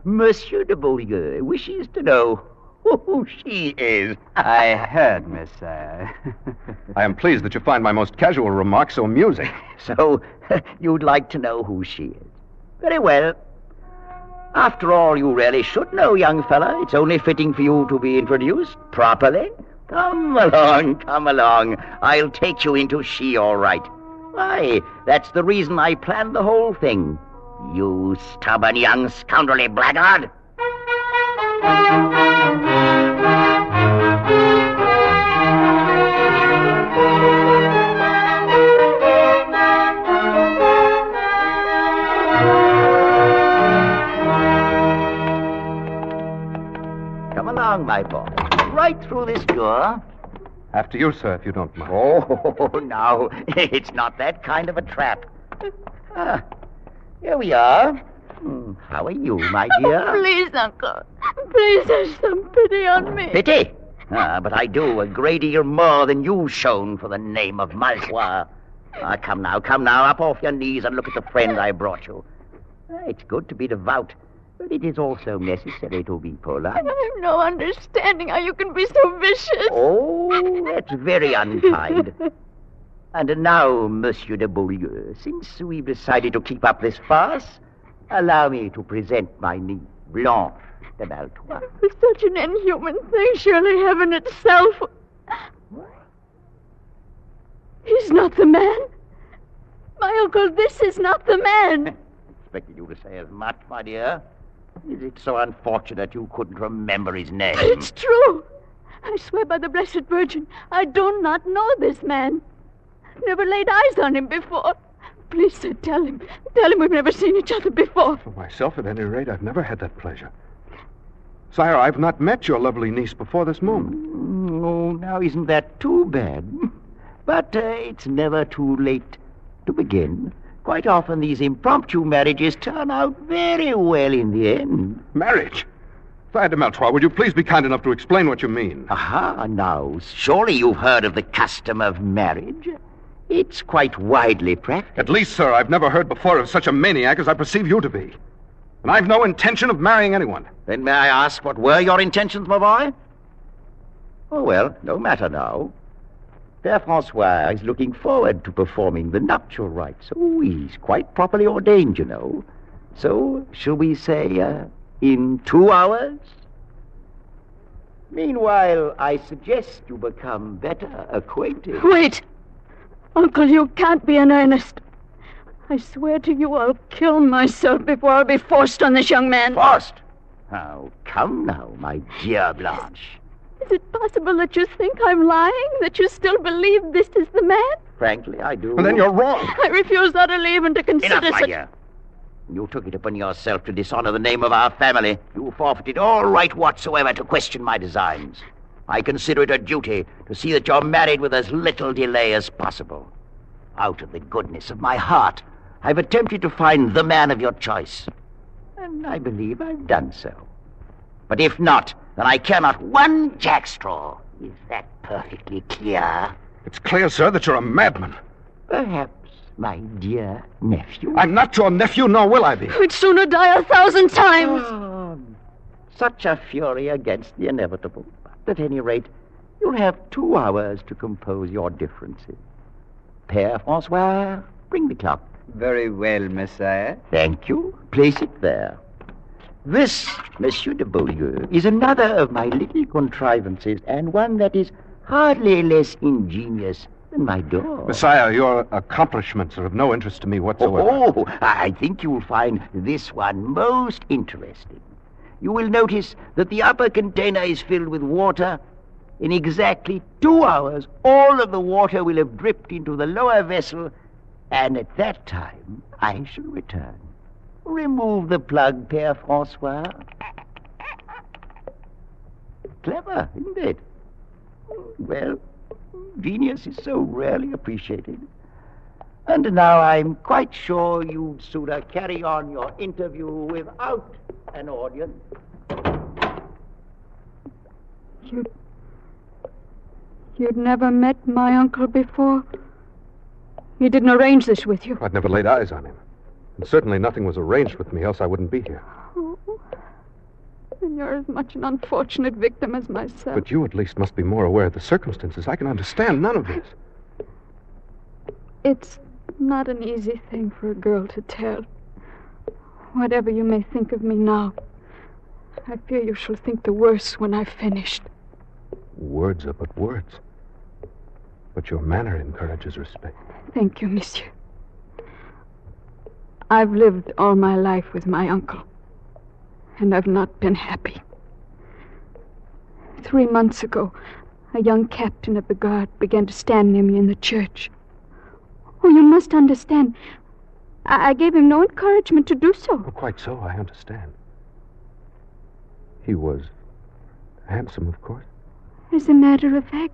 Monsieur de Beaulieu wishes to know who she is. I heard, Messiah. I am pleased that you find my most casual remark so amusing. So, you'd like to know who she is. Very well. After all, you really should know, young fella. It's only fitting for you to be introduced properly. Come along. I'll take you into she, all right. Why, that's the reason I planned the whole thing. You stubborn young scoundrelly blackguard. Come along, my boy. Right through this door. After you, sir, if you don't mind. Oh, no. It's not that kind of a trap. Here we are. How are you, my dear? Oh, please, Uncle. Please have some pity on me. Pity? But I do a great deal more than you've shown for the name of Maletroit. Come now, up off your knees and look at the friend I brought you. It's good to be devout, but it is also necessary to be polite. I have no understanding how you can be so vicious. Oh, that's very unkind. And now, Monsieur de Beaulieu, since we've decided to keep up this farce, allow me to present my niece, Blanche de Maletroit. For such an inhuman thing, surely heaven itself... He's not the man. My uncle, this is not the man. Expected you to say as much, my dear. Is it so unfortunate you couldn't remember his name? But it's true. I swear by the Blessed Virgin, I do not know this man. Never laid eyes on him before. Please, sir, tell him. Tell him we've never seen each other before. For myself, at any rate, I've never had that pleasure. Sire, I've not met your lovely niece before this moment. Oh, now isn't that too bad? But it's never too late to begin. Quite often these impromptu marriages turn out very well in the end. Marriage? Sire de Maletroit, would you please be kind enough to explain what you mean? Aha, now, surely you've heard of the custom of marriage. It's quite widely practiced. At least, sir, I've never heard before of such a maniac as I perceive you to be. And I've no intention of marrying anyone. Then may I ask what were your intentions, my boy? Oh, well, no matter now. Père François is looking forward to performing the nuptial rites. Oh, he's quite properly ordained, you know. So, shall we say, in 2 hours? Meanwhile, I suggest you become better acquainted. Wait! Uncle, you can't be in earnest. I swear to you I'll kill myself before I'll be forced on this young man. Forced? Oh, come now, my dear Blanche. Is it possible that you think I'm lying? That you still believe this is the man? Frankly, I do. Well, then you're wrong. I refuse utterly even to consider Enough, my dear. You took it upon yourself to dishonor the name of our family. You forfeited all right whatsoever to question my designs. I consider it a duty to see that you're married with as little delay as possible. Out of the goodness of my heart, I've attempted to find the man of your choice. And I believe I've done so. But if not, then I care not one jackstraw. Is that perfectly clear? It's clear, sir, that you're a madman. Perhaps, my dear nephew. I'm not your nephew, nor will I be. I'd sooner die 1,000 times. Oh, such a fury against the inevitable. But at any rate, you'll have 2 hours to compose your differences. Père François, bring the clock. Very well, Messiah. Thank you. Place it there. This, Monsieur de Beaulieu, is another of my little contrivances, and one that is hardly less ingenious than my door. Messiah, your accomplishments are of no interest to me whatsoever. Oh, I think you'll find this one most interesting. You will notice that the upper container is filled with water, In exactly 2 hours, all of the water will have dripped into the lower vessel, and at that time, I shall return. Remove the plug, Père Francois. Clever, isn't it? Well, genius is so rarely appreciated. And now I'm quite sure you'd sooner carry on your interview without an audience. You'd never met my uncle before? He didn't arrange this with you? I'd never laid eyes on him. And certainly nothing was arranged with me, else I wouldn't be here. Oh, then you're as much an unfortunate victim as myself. But you at least must be more aware of the circumstances. I can understand none of this. It's not an easy thing for a girl to tell. Whatever you may think of me now, I fear you shall think the worse when I've finished. Words are but words. But your manner encourages respect. Thank you, monsieur. I've lived all my life with my uncle, and I've not been happy. 3 months ago, a young captain of the guard began to stand near me in the church. Oh, you must understand. I gave him no encouragement to do so. Oh, quite so, I understand. He was handsome, of course. As a matter of fact,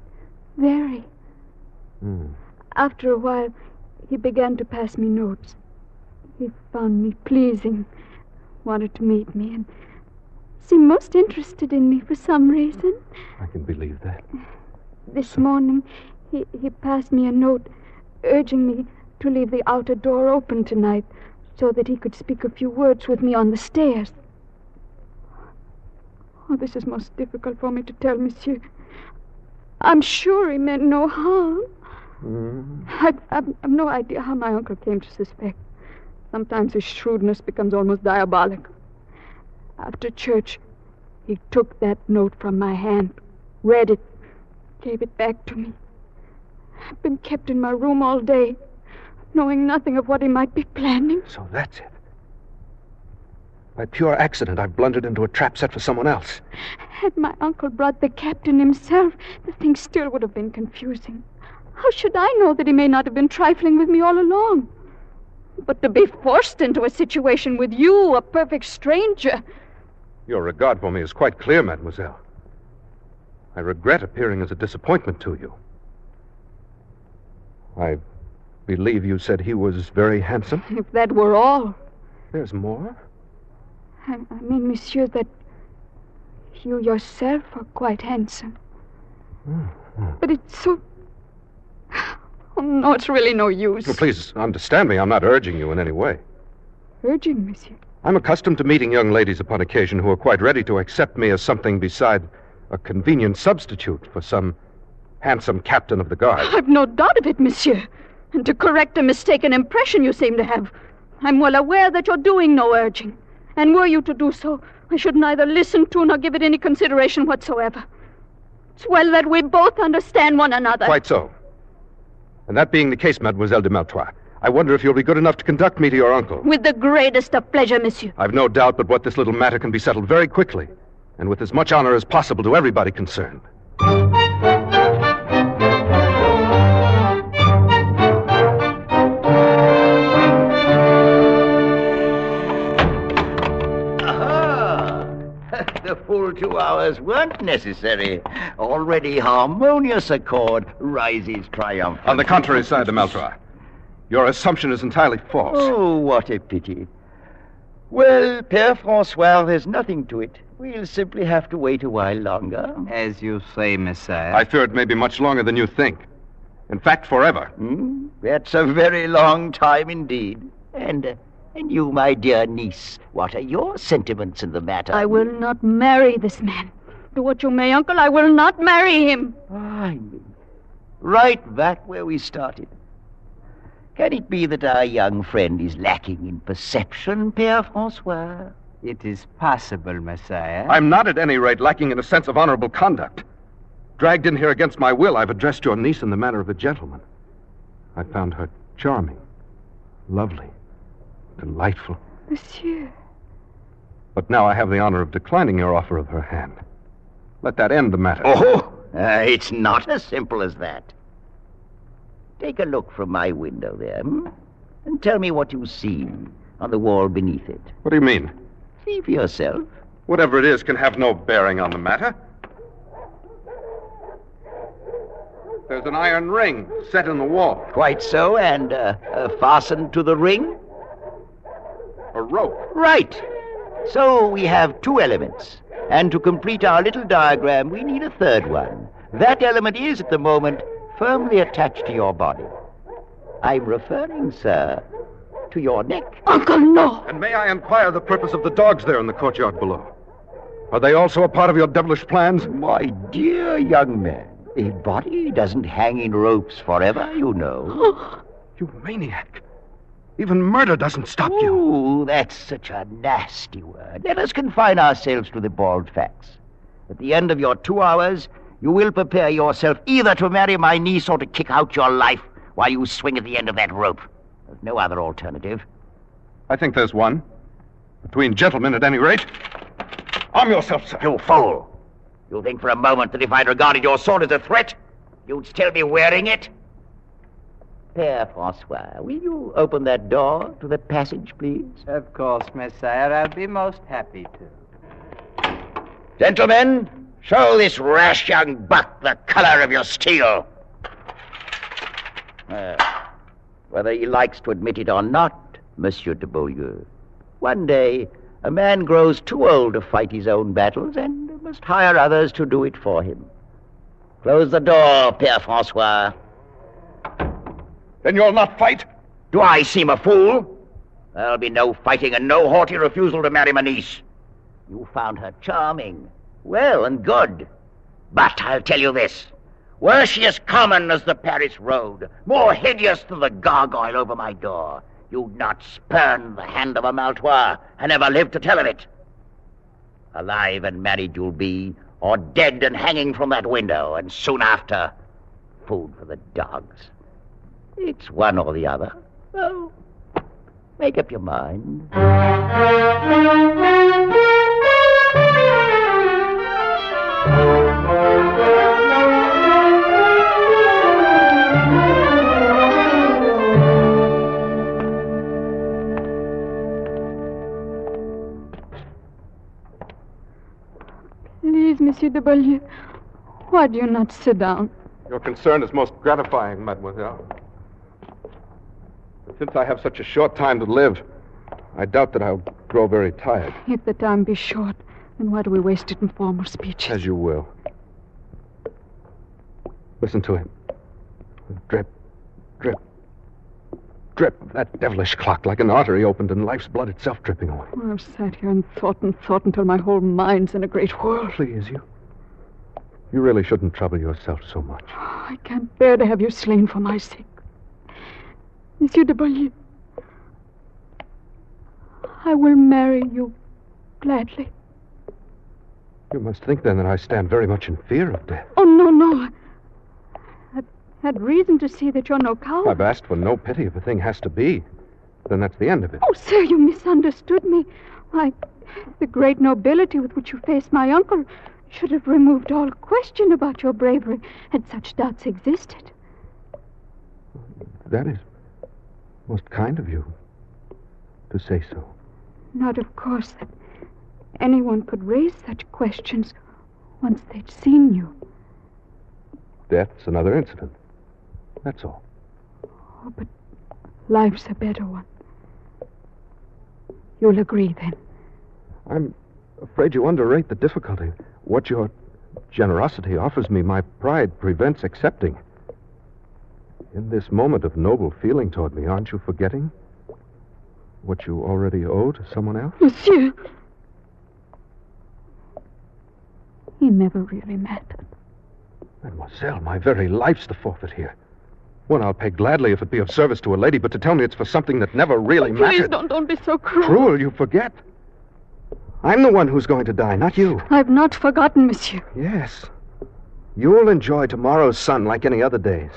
very. Hmm. After a while, he began to pass me notes. He found me pleasing, wanted to meet me, and seemed most interested in me for some reason. I can believe that. This morning, he passed me a note urging me to leave the outer door open tonight so that he could speak a few words with me on the stairs. Oh, this is most difficult for me to tell, monsieur. I'm sure he meant no harm. I've no idea how my uncle came to suspect. Sometimes his shrewdness becomes almost diabolical. After church, he took that note from my hand, read it, gave it back to me. I've been kept in my room all day, knowing nothing of what he might be planning. So that's it. By pure accident, I've blundered into a trap set for someone else. Had my uncle brought the captain himself, the thing still would have been confusing. How should I know that he may not have been trifling with me all along? But to be forced into a situation with you, a perfect stranger... Your regard for me is quite clear, mademoiselle. I regret appearing as a disappointment to you. I believe you said he was very handsome? If that were all. There's more? I mean, monsieur, that you yourself are quite handsome. But it's so... Oh, no, it's really no use. Well, please understand me. I'm not urging you in any way. Urging, monsieur? I'm accustomed to meeting young ladies upon occasion who are quite ready to accept me as something beside a convenient substitute for some handsome captain of the guard. I've no doubt of it, monsieur. And to correct a mistaken impression you seem to have, I'm well aware that you're doing no urging. And were you to do so, I should neither listen to nor give it any consideration whatsoever. It's well that we both understand one another. Quite so. And that being the case, Mademoiselle de Maletroit, I wonder if you'll be good enough to conduct me to your uncle. With the greatest of pleasure, monsieur. I've no doubt but what this little matter can be settled very quickly, and with as much honor as possible to everybody concerned. The full 2 hours weren't necessary. Already harmonious accord rises triumphant. On the contrary side, de Maletroit, your assumption is entirely false. Oh, what a pity. Well, Père Francois, there's nothing to it. We'll simply have to wait a while longer. As you say, Messiah. I fear it may be much longer than you think. In fact, forever. That's a very long time indeed. And you, my dear niece, what are your sentiments in the matter? I will not marry this man. Do what you may, uncle, I will not marry him. Right back where we started. Can it be that our young friend is lacking in perception, Père Francois? It is possible, Messiah. I'm not at any rate lacking in a sense of honorable conduct. Dragged in here against my will, I've addressed your niece in the manner of a gentleman. I found her charming, lovely, delightful. Monsieur. But now I have the honor of declining your offer of her hand. Let that end the matter. Oh, It's not as simple as that. Take a look from my window there, and tell me what you see on the wall beneath it. What do you mean? See for yourself. Whatever it is can have no bearing on the matter. There's an iron ring set in the wall. Quite so, and fastened to the ring? A rope. Right. So we have two elements. And to complete our little diagram, we need a third one. That element is, at the moment, firmly attached to your body. I'm referring, sir, to your neck. Uncle, no! And may I inquire the purpose of the dogs there in the courtyard below? Are they also a part of your devilish plans? My dear young man, a body doesn't hang in ropes forever, you know. You maniac. Even murder doesn't stop you. Ooh, that's such a nasty word. Let us confine ourselves to the bald facts. At the end of your 2 hours, you will prepare yourself either to marry my niece or to kick out your life while you swing at the end of that rope. There's no other alternative. I think there's one. Between gentlemen, at any rate. Arm yourself, sir. You fool. You think for a moment that if I'd regarded your sword as a threat, you'd still be wearing it? Père Francois, will you open that door to the passage, please? Of course, Messiah. I'll be most happy to. Gentlemen, show this rash young buck the color of your steel. Whether he likes to admit it or not, Monsieur de Beaulieu, one day a man grows too old to fight his own battles and must hire others to do it for him. Close the door, Père Francois. Then you'll not fight? Do I seem a fool? There'll be no fighting and no haughty refusal to marry my niece. You found her charming, well and good. But I'll tell you this. Were she as common as the Paris road, more hideous than the gargoyle over my door, you'd not spurn the hand of a Maletroit and never live to tell of it. Alive and married you'll be, or dead and hanging from that window, and soon after, food for the dogs. It's one or the other. So, make up your mind. Please, Monsieur de Beaulieu, why do you not sit down? Your concern is most gratifying, mademoiselle. But since I have such a short time to live, I doubt that I'll grow very tired. If the time be short, then why do we waste it in formal speeches? As you will. Listen to him. Drip, drip, drip of that devilish clock like an artery opened and life's blood itself dripping away. I've sat here and thought until my whole mind's in a great whirl. Please, you really shouldn't trouble yourself so much. I can't bear to have you slain for my sake. Monsieur de Beaulieu, I will marry you gladly. You must think, then, that I stand very much in fear of death. Oh, no. I've had reason to see that you're no coward. I've asked for no pity. If a thing has to be, then that's the end of it. Oh, sir, you misunderstood me. Why, the great nobility with which you faced my uncle should have removed all question about your bravery had such doubts existed. That is most kind of you to say so. Not, of course, that anyone could raise such questions once they'd seen you. Death's another incident. That's all. Oh, but life's a better one. You'll agree, then? I'm afraid you underrate the difficulty. What your generosity offers me, my pride prevents accepting. In this moment of noble feeling toward me, aren't you forgetting what you already owe to someone else? Monsieur! He never really mattered. Mademoiselle, my very life's the forfeit here. One I'll pay gladly if it be of service to a lady, but to tell me it's for something that never really mattered. Please don't be so cruel. Cruel, you forget. I'm the one who's going to die, not you. I've not forgotten, monsieur. Yes. You'll enjoy tomorrow's sun like any other days.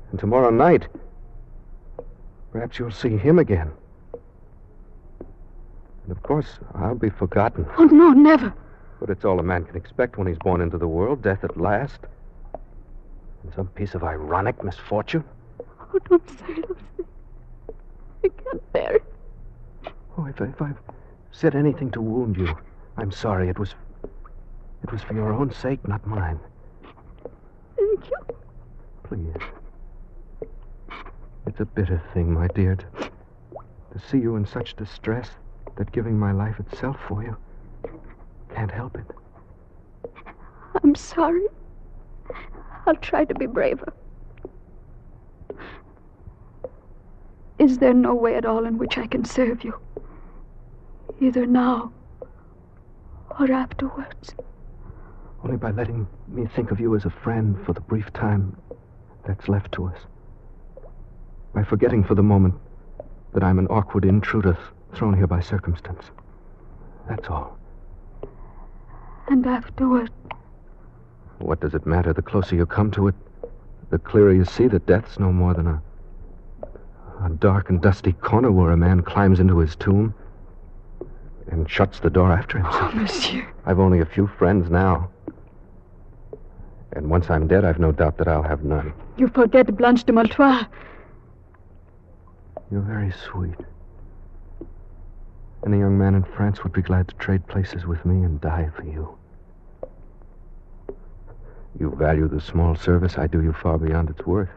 And tomorrow night, perhaps you'll see him again. And of course, I'll be forgotten. Oh, no, never. But it's all a man can expect when he's born into the world, death at last. And some piece of ironic misfortune. Oh, don't say those things. I can't bear it. Oh, if I've said anything to wound you, I'm sorry. It was for your own sake, not mine. Thank you. Please. It's a bitter thing, my dear, to see you in such distress that giving my life itself for you can't help it. I'm sorry. I'll try to be braver. Is there no way at all in which I can serve you? Either now or afterwards? Only by letting me think of you as a friend for the brief time that's left to us. By forgetting for the moment that I'm an awkward intruder thrown here by circumstance. That's all. And afterward? What does it matter? The closer you come to it, the clearer you see that death's no more than a dark and dusty corner where a man climbs into his tomb and shuts the door after himself. Oh, monsieur. I've only a few friends now. And once I'm dead, I've no doubt that I'll have none. You forget Blanche de Maletroit. You're very sweet. Any young man in France would be glad to trade places with me and die for you. You value the small service I do you far beyond its worth.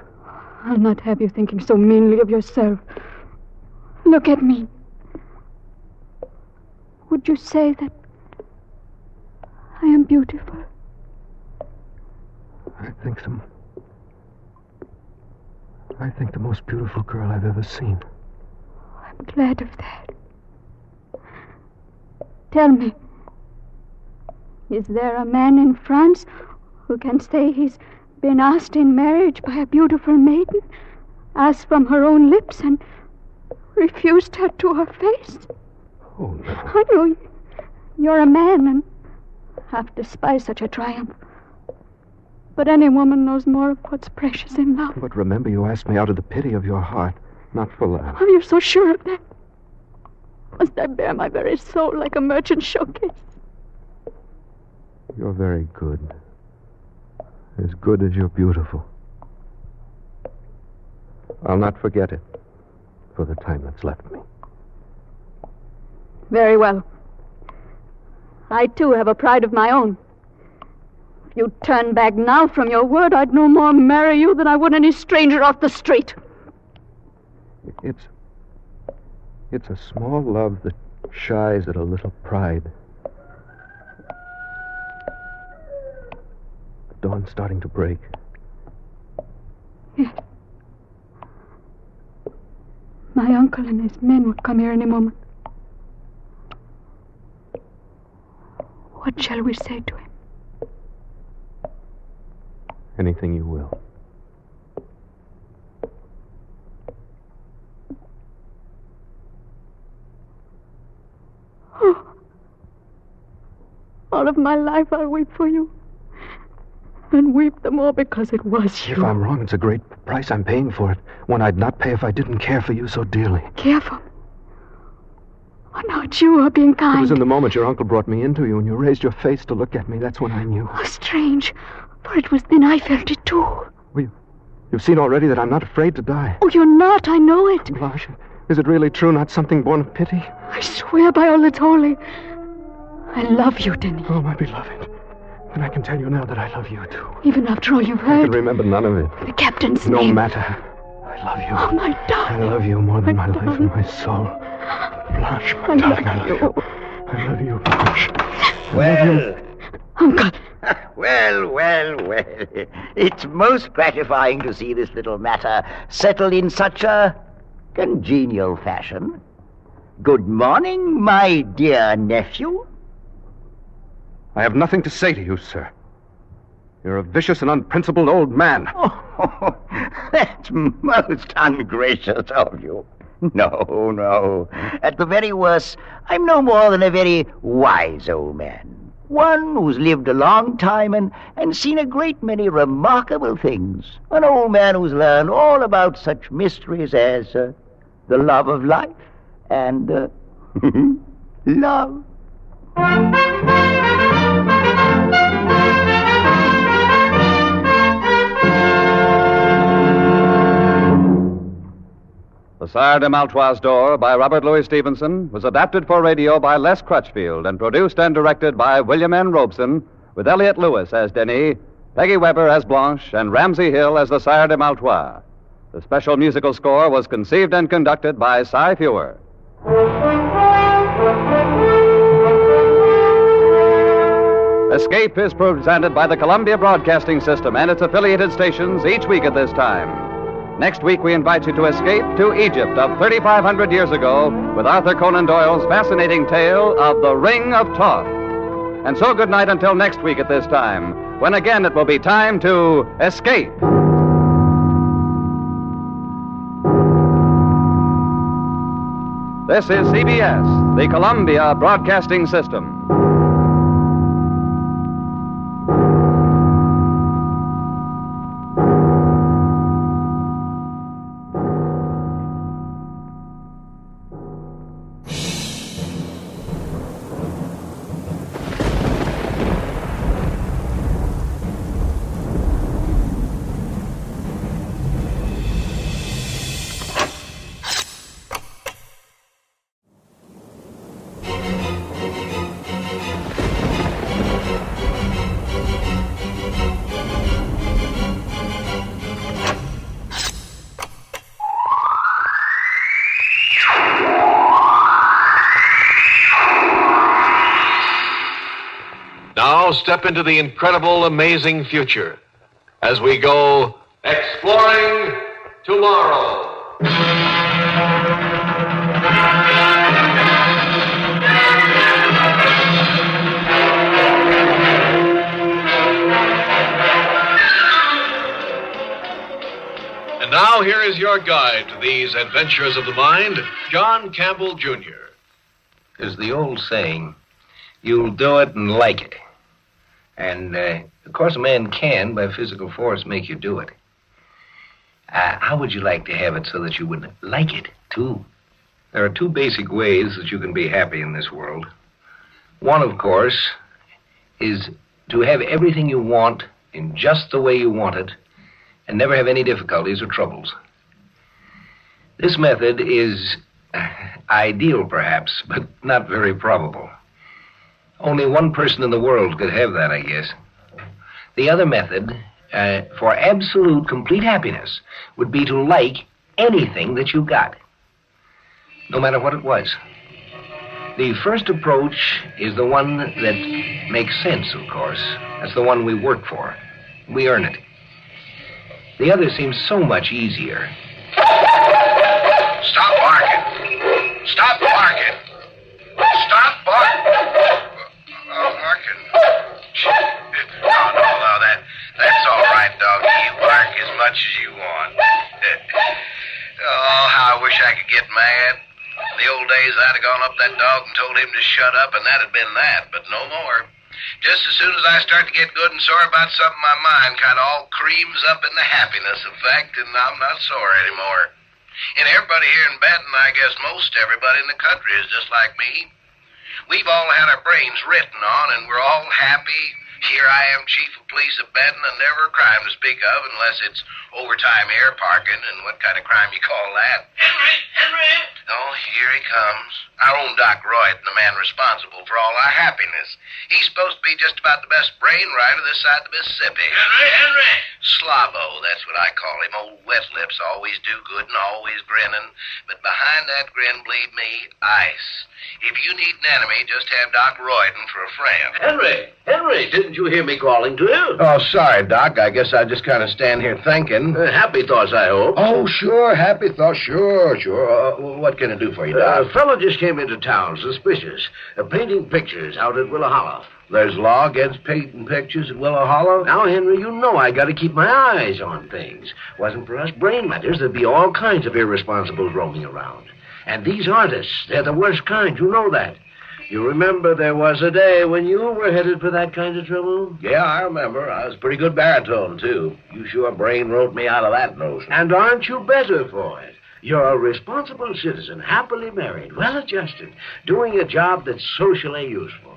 I'll not have you thinking so meanly of yourself. Look at me. Would you say that I am beautiful? I think the most beautiful girl I've ever seen. I'm glad of that. Tell me, is there a man in France who can say he's been asked in marriage by a beautiful maiden, asked from her own lips, and refused her to her face? Oh, no. I know you're a man and half despise such a triumph. But any woman knows more of what's precious in love. But remember, you asked me out of the pity of your heart, not for love. Are you so sure of that? Must I bear my very soul like a merchant showcase? You're very good. As good as you're beautiful. I'll not forget it for the time that's left me. Very well. I, too, have a pride of my own. If you turn back now from your word, I'd no more marry you than I would any stranger off the street. It's a small love that shies at a little pride. The dawn's starting to break. Yes. My uncle and his men would come here any moment. What shall we say to him? Anything you will. Oh. All of my life I'll weep for you. And weep the more because it was you. If I'm wrong, it's a great price I'm paying for it. One I'd not pay if I didn't care for you so dearly. Care for me? Oh, no, it's you who are being kind. It was in the moment your uncle brought me into you and you raised your face to look at me. That's when I knew. Oh, strange. For it was then I felt it, too. Well, you've seen already that I'm not afraid to die. Oh, you're not. I know it. Blanche, is it really true, not something born of pity? I swear by all that's holy. I love you, Denis. Oh, my beloved. And I can tell you now that I love you, too. Even after all you've I heard. can remember none of it. The captain's no name. No matter. I love you. Oh, my darling. I love you more than my life and my soul. Blanche, my darling, I love you. I love you, Blanche. Well. Uncle. Well. It's most gratifying to see this little matter settled in such a congenial fashion. Good morning, my dear nephew. I have nothing to say to you, sir. You're a vicious and unprincipled old man. Oh, that's most ungracious of you. No. At the very worst, I'm no more than a very wise old man. One who's lived a long time and seen a great many remarkable things. An old man who's learned all about such mysteries as the love of life and love. The Sire de Maltroit's Door by Robert Louis Stevenson was adapted for radio by Les Crutchfield and produced and directed by William N. Robeson, with Elliot Lewis as Denis, Peggy Weber as Blanche, and Ramsey Hill as the Sire de Maltroit. The special musical score was conceived and conducted by Cy Fewer. Escape is presented by the Columbia Broadcasting System and its affiliated stations each week at this time. Next week, we invite you to escape to Egypt of 3,500 years ago with Arthur Conan Doyle's fascinating tale of the Ring of Thoth. And so good night until next week at this time, when again it will be time to escape. This is CBS, the Columbia Broadcasting System. Now step into the incredible, amazing future as we go exploring tomorrow. And now here is your guide to these adventures of the mind, John Campbell, Jr. There's the old saying, you'll do it and like it. And, of course, a man can, by physical force, make you do it. How would you like to have it so that you would like it, too? There are two basic ways that you can be happy in this world. One, of course, is to have everything you want in just the way you want it and never have any difficulties or troubles. This method is ideal, perhaps, but not very probable. Only one person in the world could have that, I guess. The other method, for absolute, complete happiness, would be to like anything that you got, no matter what it was. The first approach is the one that makes sense, of course. That's the one we work for. We earn it. The other seems so much easier. Stop barking. Stop barking. Stop barking. Barking. No, that's all right, doggy. You bark as much as you want. Oh, how I wish I could get mad. In the old days, I'd have gone up that dog and told him to shut up, and that'd been that, but no more. Just as soon as I start to get good and sore about something, my mind kind of all creams up in the happiness effect, and I'm not sore anymore. And everybody here in Benton, I guess most everybody in the country is just like me. We've all had our brains written on, and we're all happy. Here I am, chief of police of Benton, and never a crime to speak of unless it's overtime air parking, and what kind of crime you call that? Henry! Oh, here he comes. Our own Doc Royd, the man responsible for all our happiness. He's supposed to be just about the best brain rider this side of the Mississippi. Henry! Slobbo, that's what I call him. Old wet lips, always do good and always grinning. But behind that grin, believe me, ice. If you need an enemy, just have Doc Royden for a friend. Henry, didn't you hear me calling to you? Oh, sorry, Doc. I guess I just kind of stand here thinking. Happy thoughts, I hope. Oh, sure, happy thoughts, sure. What can I do for you, Doc? A fellow just came into town, suspicious, painting pictures out at Willow Hollow. There's law against painting pictures at Willow Hollow? Now, Henry, you know I got to keep my eyes on things. Wasn't for us brain matters, there'd be all kinds of irresponsibles roaming around. And these artists, they're the worst kind, you know that. You remember there was a day when you were headed for that kind of trouble? Yeah, I remember. I was a pretty good baritone, too. You sure brain wrote me out of that notion. And aren't you better for it? You're a responsible citizen, happily married, well-adjusted, doing a job that's socially useful.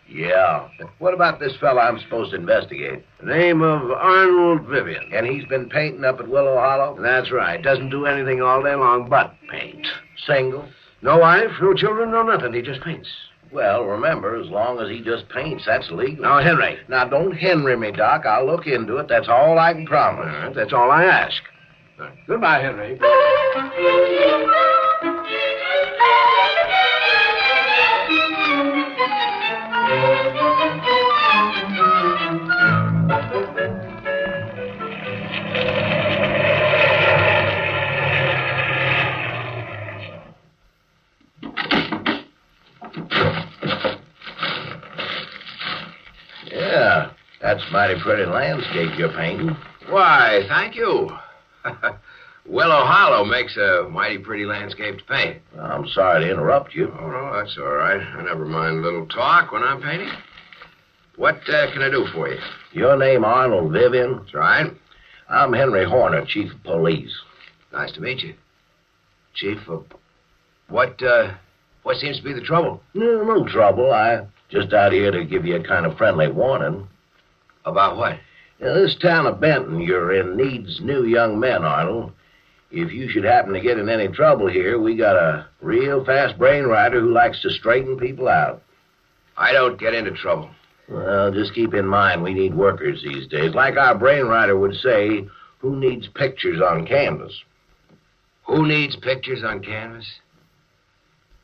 Yeah. What about this fella I'm supposed to investigate? The name of Arnold Vivian. And he's been painting up at Willow Hollow? That's right. Doesn't do anything all day long but paint. Single? No wife, no children, no nothing. He just paints. Well, remember, as long as he just paints, that's legal. Now, Henry. Now, don't Henry me, Doc. I'll look into it. That's all I can promise. All right, that's all I ask. All right. Goodbye, Henry. Yeah, that's a mighty pretty landscape you're painting. Why, thank you. Willow Hollow makes a mighty pretty landscape to paint. I'm sorry to interrupt you. Oh, no, that's all right. I never mind a little talk when I'm painting. What can I do for you? Your name Arnold Vivian? That's right. I'm Henry Horner, Chief of Police. Nice to meet you. Chief of... What seems to be the trouble? No trouble. I just out here to give you a kind of friendly warning. About what? This town of Benton you're in needs new young men, Arnold. If you should happen to get in any trouble here, we got a real fast brainwriter who likes to straighten people out. I don't get into trouble. Well, just keep in mind we need workers these days. Like our brainwriter would say, who needs pictures on canvas? Who needs pictures on canvas?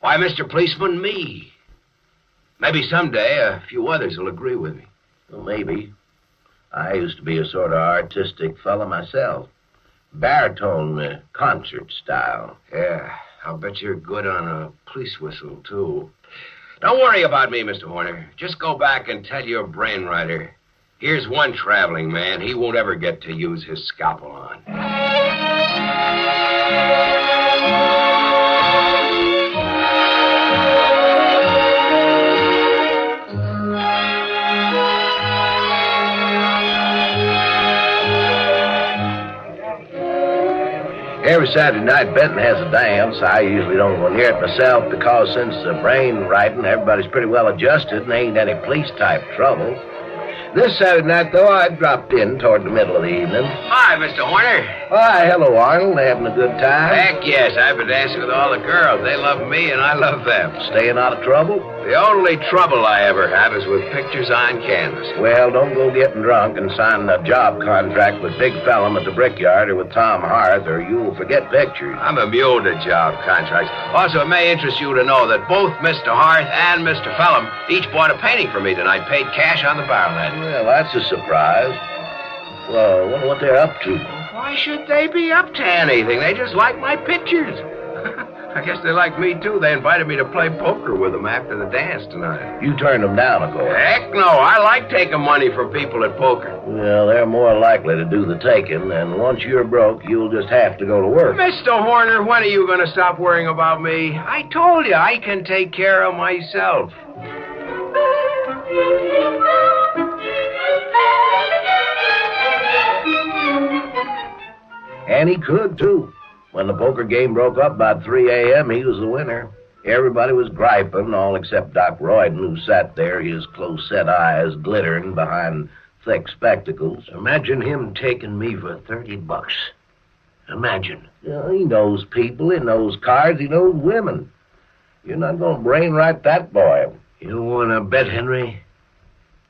Why, Mr. Policeman, me. Maybe someday a few others will agree with me. Well, maybe. I used to be a sort of artistic fella myself. Baritone concert style. Yeah, I'll bet you're good on a police whistle, too. Don't worry about me, Mr. Horner. Just go back and tell your brainwriter. Here's one traveling man he won't ever get to use his scalpel on. Every Saturday night, Benton has a dance. I usually don't go near it myself because since the brain writing, everybody's pretty well adjusted and ain't any police-type trouble. This Saturday night, though, I dropped in toward the middle of the evening. Hi, Mr. Horner. Why, hello, Arnold. Having a good time? Heck yes, I've been dancing with all the girls. They love me and I love them. Staying out of trouble? The only trouble I ever have is with pictures on canvas. Well, don't go getting drunk and signing a job contract with Big Fellum at the Brickyard or with Tom Harth, or you'll forget pictures. I'm immune to job contracts. Also, it may interest you to know that both Mr. Harth and Mr. Fellum each bought a painting for me tonight, paid cash on the barrel end. Well, that's a surprise. Well, I wonder what they're up to. Why should they be up to anything? They just like my pictures. I guess they like me, too. They invited me to play poker with them after the dance tonight. You turned them down, of course. Heck no. I like taking money from people at poker. Well, they're more likely to do the taking, and once you're broke, you'll just have to go to work. Mr. Horner, when are you going to stop worrying about me? I told you I can take care of myself. And he could, too. When the poker game broke up about 3 a.m., he was the winner. Everybody was griping, all except Doc Royden, who sat there, his close-set eyes glittering behind thick spectacles. Imagine him taking me for $30. Imagine. Yeah, he knows people, he knows cards, he knows women. You're not going to brainwrite that boy. You want to bet, Henry?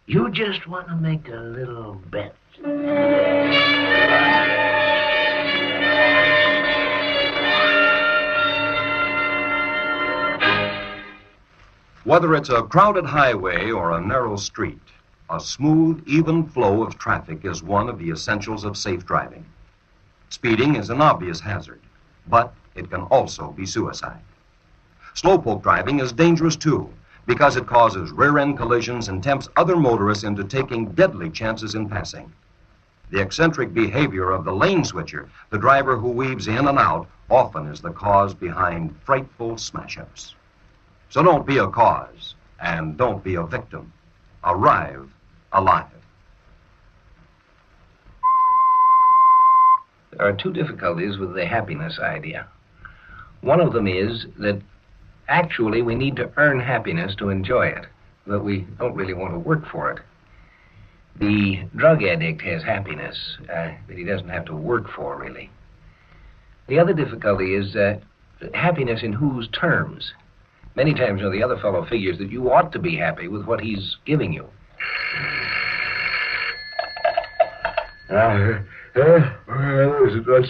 You just want to make a little bet. Whether it's a crowded highway or a narrow street, a smooth, even flow of traffic is one of the essentials of safe driving. Speeding is an obvious hazard, but it can also be suicide. Slowpoke driving is dangerous, too, because it causes rear-end collisions and tempts other motorists into taking deadly chances in passing. The eccentric behavior of the lane switcher, the driver who weaves in and out, often is the cause behind frightful smash-ups. So don't be a cause, and don't be a victim. Arrive alive. There are two difficulties with the happiness idea. One of them is that actually we need to earn happiness to enjoy it. but we don't really want to work for it. The drug addict has happiness that he doesn't have to work for, really. The other difficulty is happiness in whose terms? Many times, the other fellow figures that you ought to be happy with what he's giving you. That's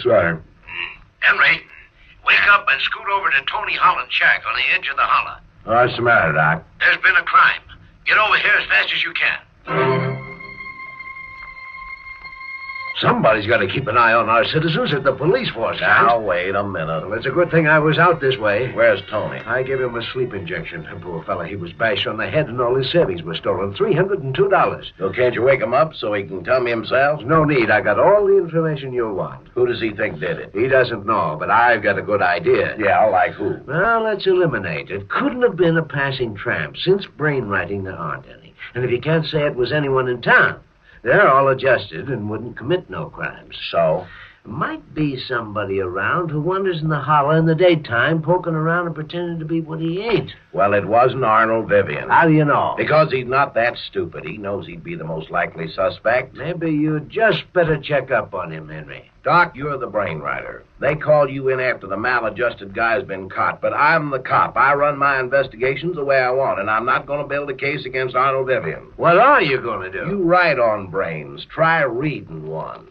Sire. Henry, wake up and scoot over to Tony Holland's shack on the edge of the holler. What's the matter, Doc? There's been a crime. Get over here as fast as you can. Somebody's got to keep an eye on our citizens at the police force. Now, wait a minute. Well, it's a good thing I was out this way. Where's Tony? I gave him a sleep injection. Poor fella, he was bashed on the head and all his savings were stolen. $302. So can't you wake him up so he can tell me himself? No need. I got all the information you'll want. Who does he think did it? He doesn't know, but I've got a good idea. Yeah, like who? Well, let's eliminate it. Couldn't have been a passing tramp. Since brainwriting, there aren't any. And if you can't say it was anyone in town, they're all adjusted and wouldn't commit no crimes. So? Might be somebody around who wanders in the holler in the daytime, poking around and pretending to be what he ain't. Well, it wasn't Arnold Vivian. How do you know? Because he's not that stupid. He knows he'd be the most likely suspect. Maybe you just better check up on him, Henry. Doc, you're the brainwriter. They called you in after the maladjusted guy's been caught, but I'm the cop. I run my investigations the way I want, and I'm not going to build a case against Arnold Vivian. What are you going to do? You write on brains. Try reading one.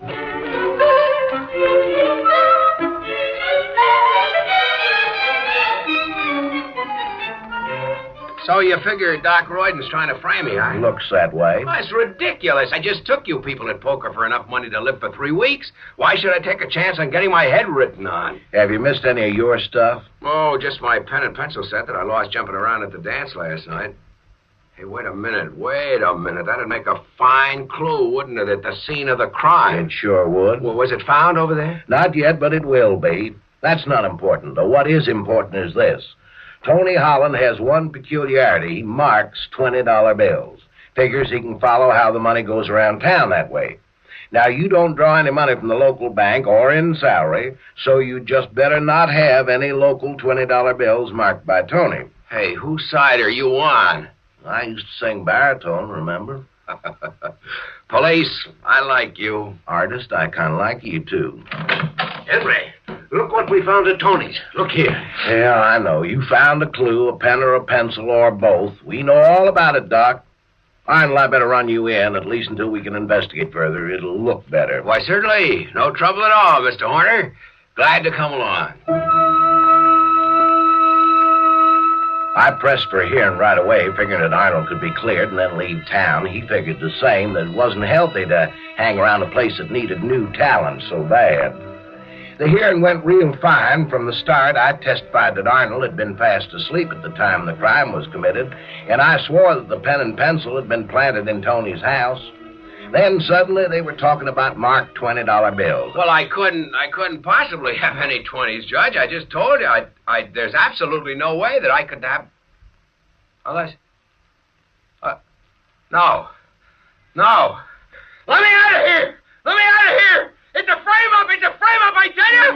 So you figure Doc Royden's trying to frame me, huh? Looks that way. Oh, it's ridiculous. I just took you people at poker for enough money to live for 3 weeks. Why should I take a chance on getting my head written on? Have you missed any of your stuff? Oh, just my pen and pencil set that I lost jumping around at the dance last night. Hey, wait a minute. That'd make a fine clue, wouldn't it, at the scene of the crime? It sure would. Well, was it found over there? Not yet, but it will be. That's not important, though. What is important is this. Tony Holland has one peculiarity. He marks $20 bills. Figures he can follow how the money goes around town that way. Now, you don't draw any money from the local bank or in salary, so you just better not have any local $20 bills marked by Tony. Hey, whose side are you on? I used to sing baritone, remember? Police, I like you. Artist, I kind of like you, too. Henry, look what we found at Tony's. Look here. Yeah, I know. You found a clue, a pen or a pencil, or both. We know all about it, Doc. Arnold, I better run you in, at least until we can investigate further. It'll look better. Why, certainly. No trouble at all, Mr. Horner. Glad to come along. I pressed for a hearing right away, figuring that Arnold could be cleared and then leave town. He figured the same, that it wasn't healthy to hang around a place that needed new talent so bad. The hearing went real fine. From the start, I testified that Arnold had been fast asleep at the time the crime was committed, and I swore that the pen and pencil had been planted in Tony's house. Then suddenly they were talking about marked $20 bills. Well, I couldn't possibly have any 20s, Judge. I just told you, there's absolutely no way that I could have... Unless... No. Let me out of here! It's a frame-up, I tell you!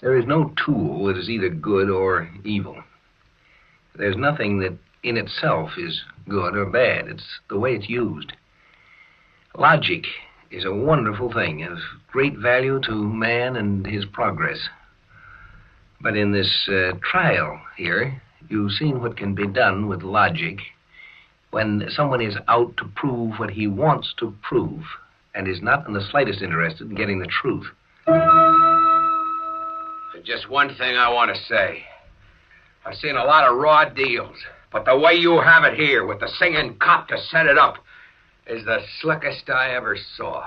There is no tool that is either good or evil. There's nothing that in itself is good or bad. It's the way it's used. Logic is a wonderful thing, of great value to man and his progress. But in this trial here, you've seen what can be done with logic when someone is out to prove what he wants to prove and is not in the slightest interested in getting the truth. Just one thing I want to say. I've seen a lot of raw deals, but the way you have it here with the singing cop to set it up is the slickest I ever saw.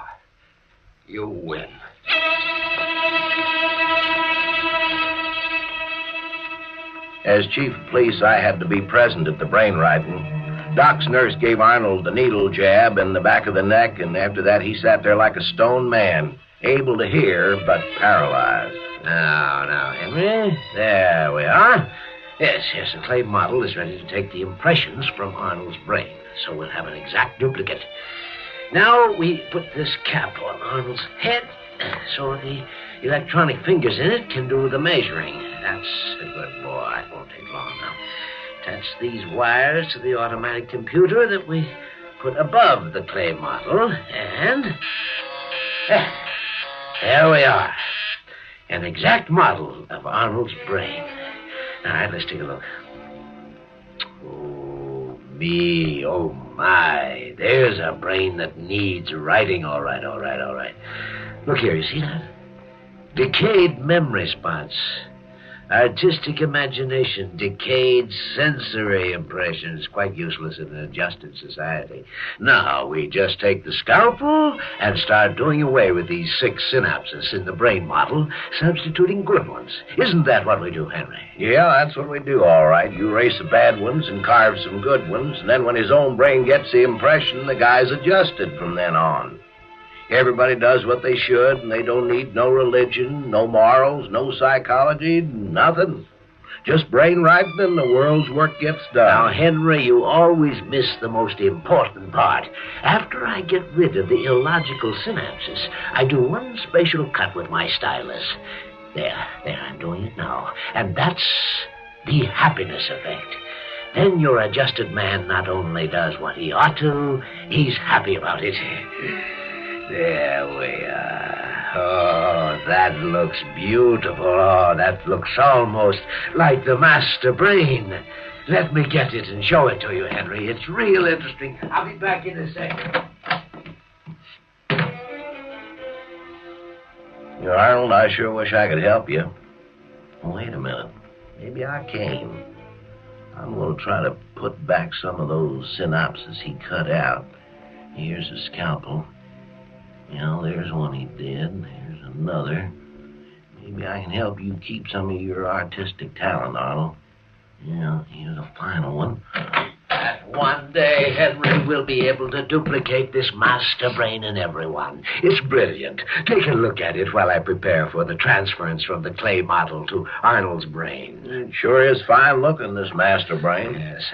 You win. As chief of police, I had to be present at the brainwriting. Doc's nurse gave Arnold the needle jab in the back of the neck, and after that he sat there like a stone man, able to hear but paralyzed. Now, Henry. There we are. Yes, the clay model is ready to take the impressions from Arnold's brain, so we'll have an exact duplicate. Now we put this cap on Arnold's head so the electronic fingers in it can do the measuring. That's a good boy. It won't take long now. Attach these wires to the automatic computer that we put above the clay model, and there we are. An exact model of Arnold's brain. All right, let's take a look. Oh, me, oh, my. There's a brain that needs writing. All right. Look here, you see that? Decayed memory spots. Artistic imagination, decayed sensory impressions, quite useless in an adjusted society. Now, we just take the scalpel and start doing away with these 6 synapses in the brain model, substituting good ones. Isn't that what we do, Henry? Yeah, that's what we do, all right. You erase the bad ones and carve some good ones, and then when his own brain gets the impression, the guy's adjusted from then on. Everybody does what they should, and they don't need no religion, no morals, no psychology, nothing. Just brain right, and the world's work gets done. Now, Henry, you always miss the most important part. After I get rid of the illogical synapses, I do one spatial cut with my stylus. There, I'm doing it now. And that's the happiness effect. Then your adjusted man not only does what he ought to, he's happy about it. There we are. Oh, that looks beautiful. Oh, that looks almost like the master brain. Let me get it and show it to you, Henry. It's real interesting. I'll be back in a second. Arnold, I sure wish I could help you. Wait a minute. Maybe I can. I'm going to try to put back some of those synapses he cut out. Here's a scalpel. There's one he did. There's another. Maybe I can help you keep some of your artistic talent, Arnold. Here's a final one. One day, Henry will be able to duplicate this master brain in everyone. It's brilliant. Take a look at it while I prepare for the transference from the clay model to Arnold's brain. It sure is fine looking, this master brain. Yes.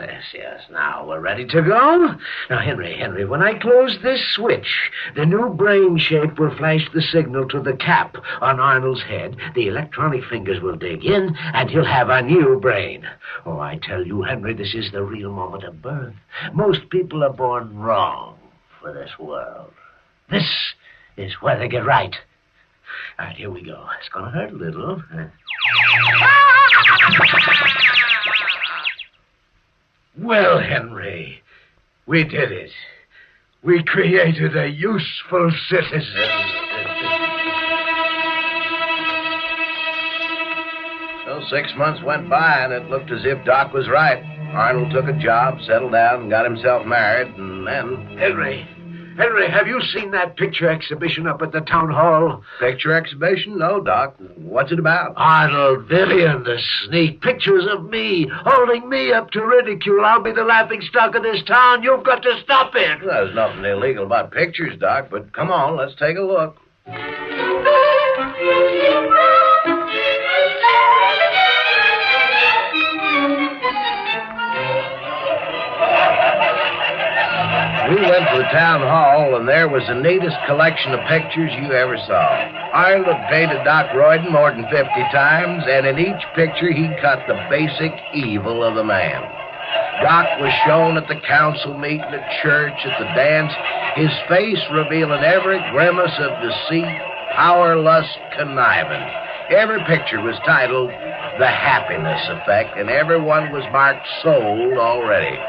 Now, we're ready to go? Now, Henry, when I close this switch, the new brain shape will flash the signal to the cap on Arnold's head. The electronic fingers will dig in, and he'll have a new brain. Oh, I tell you, Henry, this is the real moment of birth. Most people are born wrong for this world. This is where they get right. All right, here we go. It's going to hurt a little. Well, Henry, we did it. We created a useful citizen. Well, 6 months went by, and it looked as if Doc was right. Arnold took a job, settled down, and got himself married, and then... Henry, have you seen that picture exhibition up at the town hall? Picture exhibition? No, Doc. What's it about? Arnold, Vivian, the sneak. Pictures of me, holding me up to ridicule. I'll be the laughingstock of this town. You've got to stop it. Well, there's nothing illegal about pictures, Doc, but come on, let's take a look. We went to the town hall, and there was the neatest collection of pictures you ever saw. Arnold had painted Doc Royden more than 50 times, and in each picture he cut the basic evil of the man. Doc was shown at the council meeting, at church, at the dance, his face revealing every grimace of deceit, power, lust, conniving. Every picture was titled The Happiness Effect, and every one was marked sold already.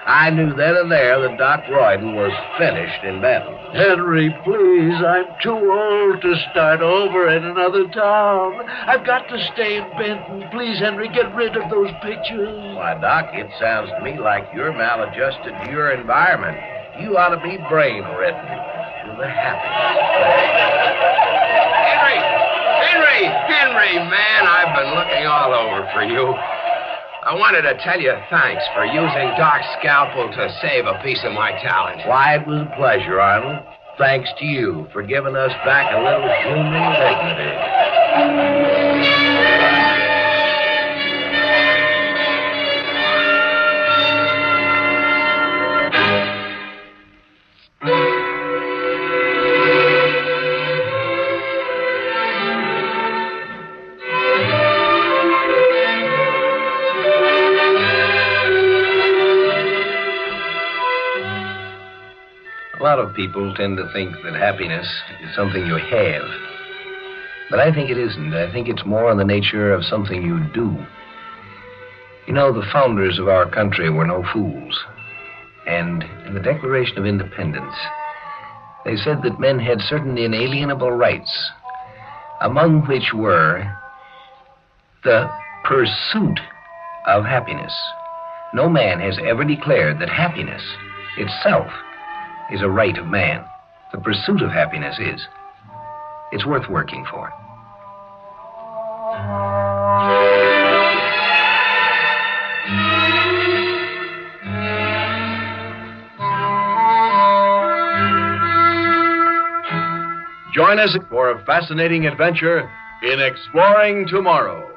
I knew then and there that Doc Royden was finished in Benton. Henry, please, I'm too old to start over in another town. I've got to stay in Benton. Please, Henry, get rid of those pictures. Why, Doc, it sounds to me like you're maladjusted to your environment. You ought to be brain-ridden with the happiness. Henry, man, I've been looking all over for you. I wanted to tell you thanks for using Doc's scalpel to save a piece of my talent. Why, it was a pleasure, Arnold. Thanks to you for giving us back a little human dignity. of people tend to think that happiness is something you have. But I think it isn't. I think it's more in the nature of something you do. You know, the founders of our country were no fools. And in the Declaration of Independence, they said that men had certain inalienable rights, among which were the pursuit of happiness. No man has ever declared that happiness itself is a right of man. The pursuit of happiness is. It's worth working for. Join us for a fascinating adventure in Exploring Tomorrow.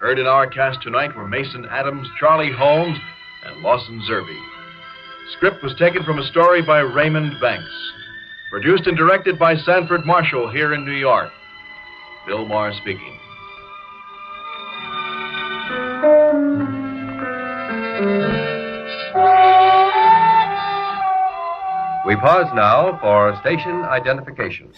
Heard in our cast tonight were Mason Adams, Charlie Holmes, and Lawson Zerbe. Script was taken from a story by Raymond Banks. Produced and directed by Sanford Marshall here in New York. Bill Maher speaking. We pause now for station identification.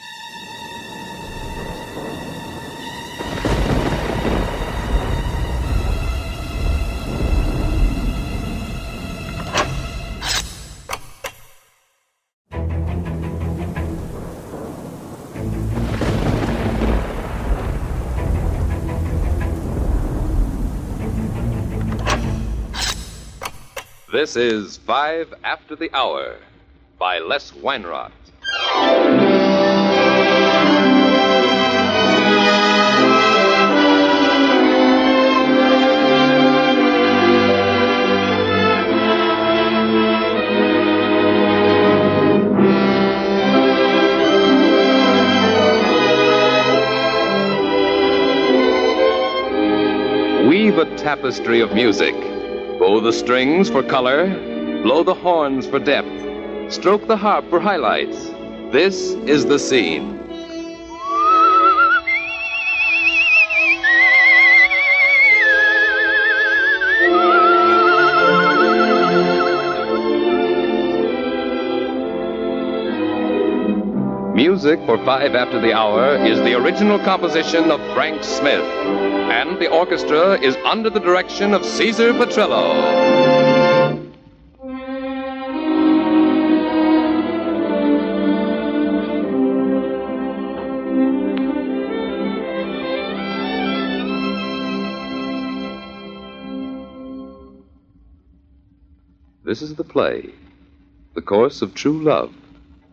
This is 5 After the Hour by Les Weinrott. Weave a tapestry of music. Bow the strings for color, blow the horns for depth, stroke the harp for highlights. This is the scene. Music for 5 After the Hour is the original composition of Frank Smith, and the orchestra is under the direction of Caesar Petrillo. This is the play, The Course of True Love,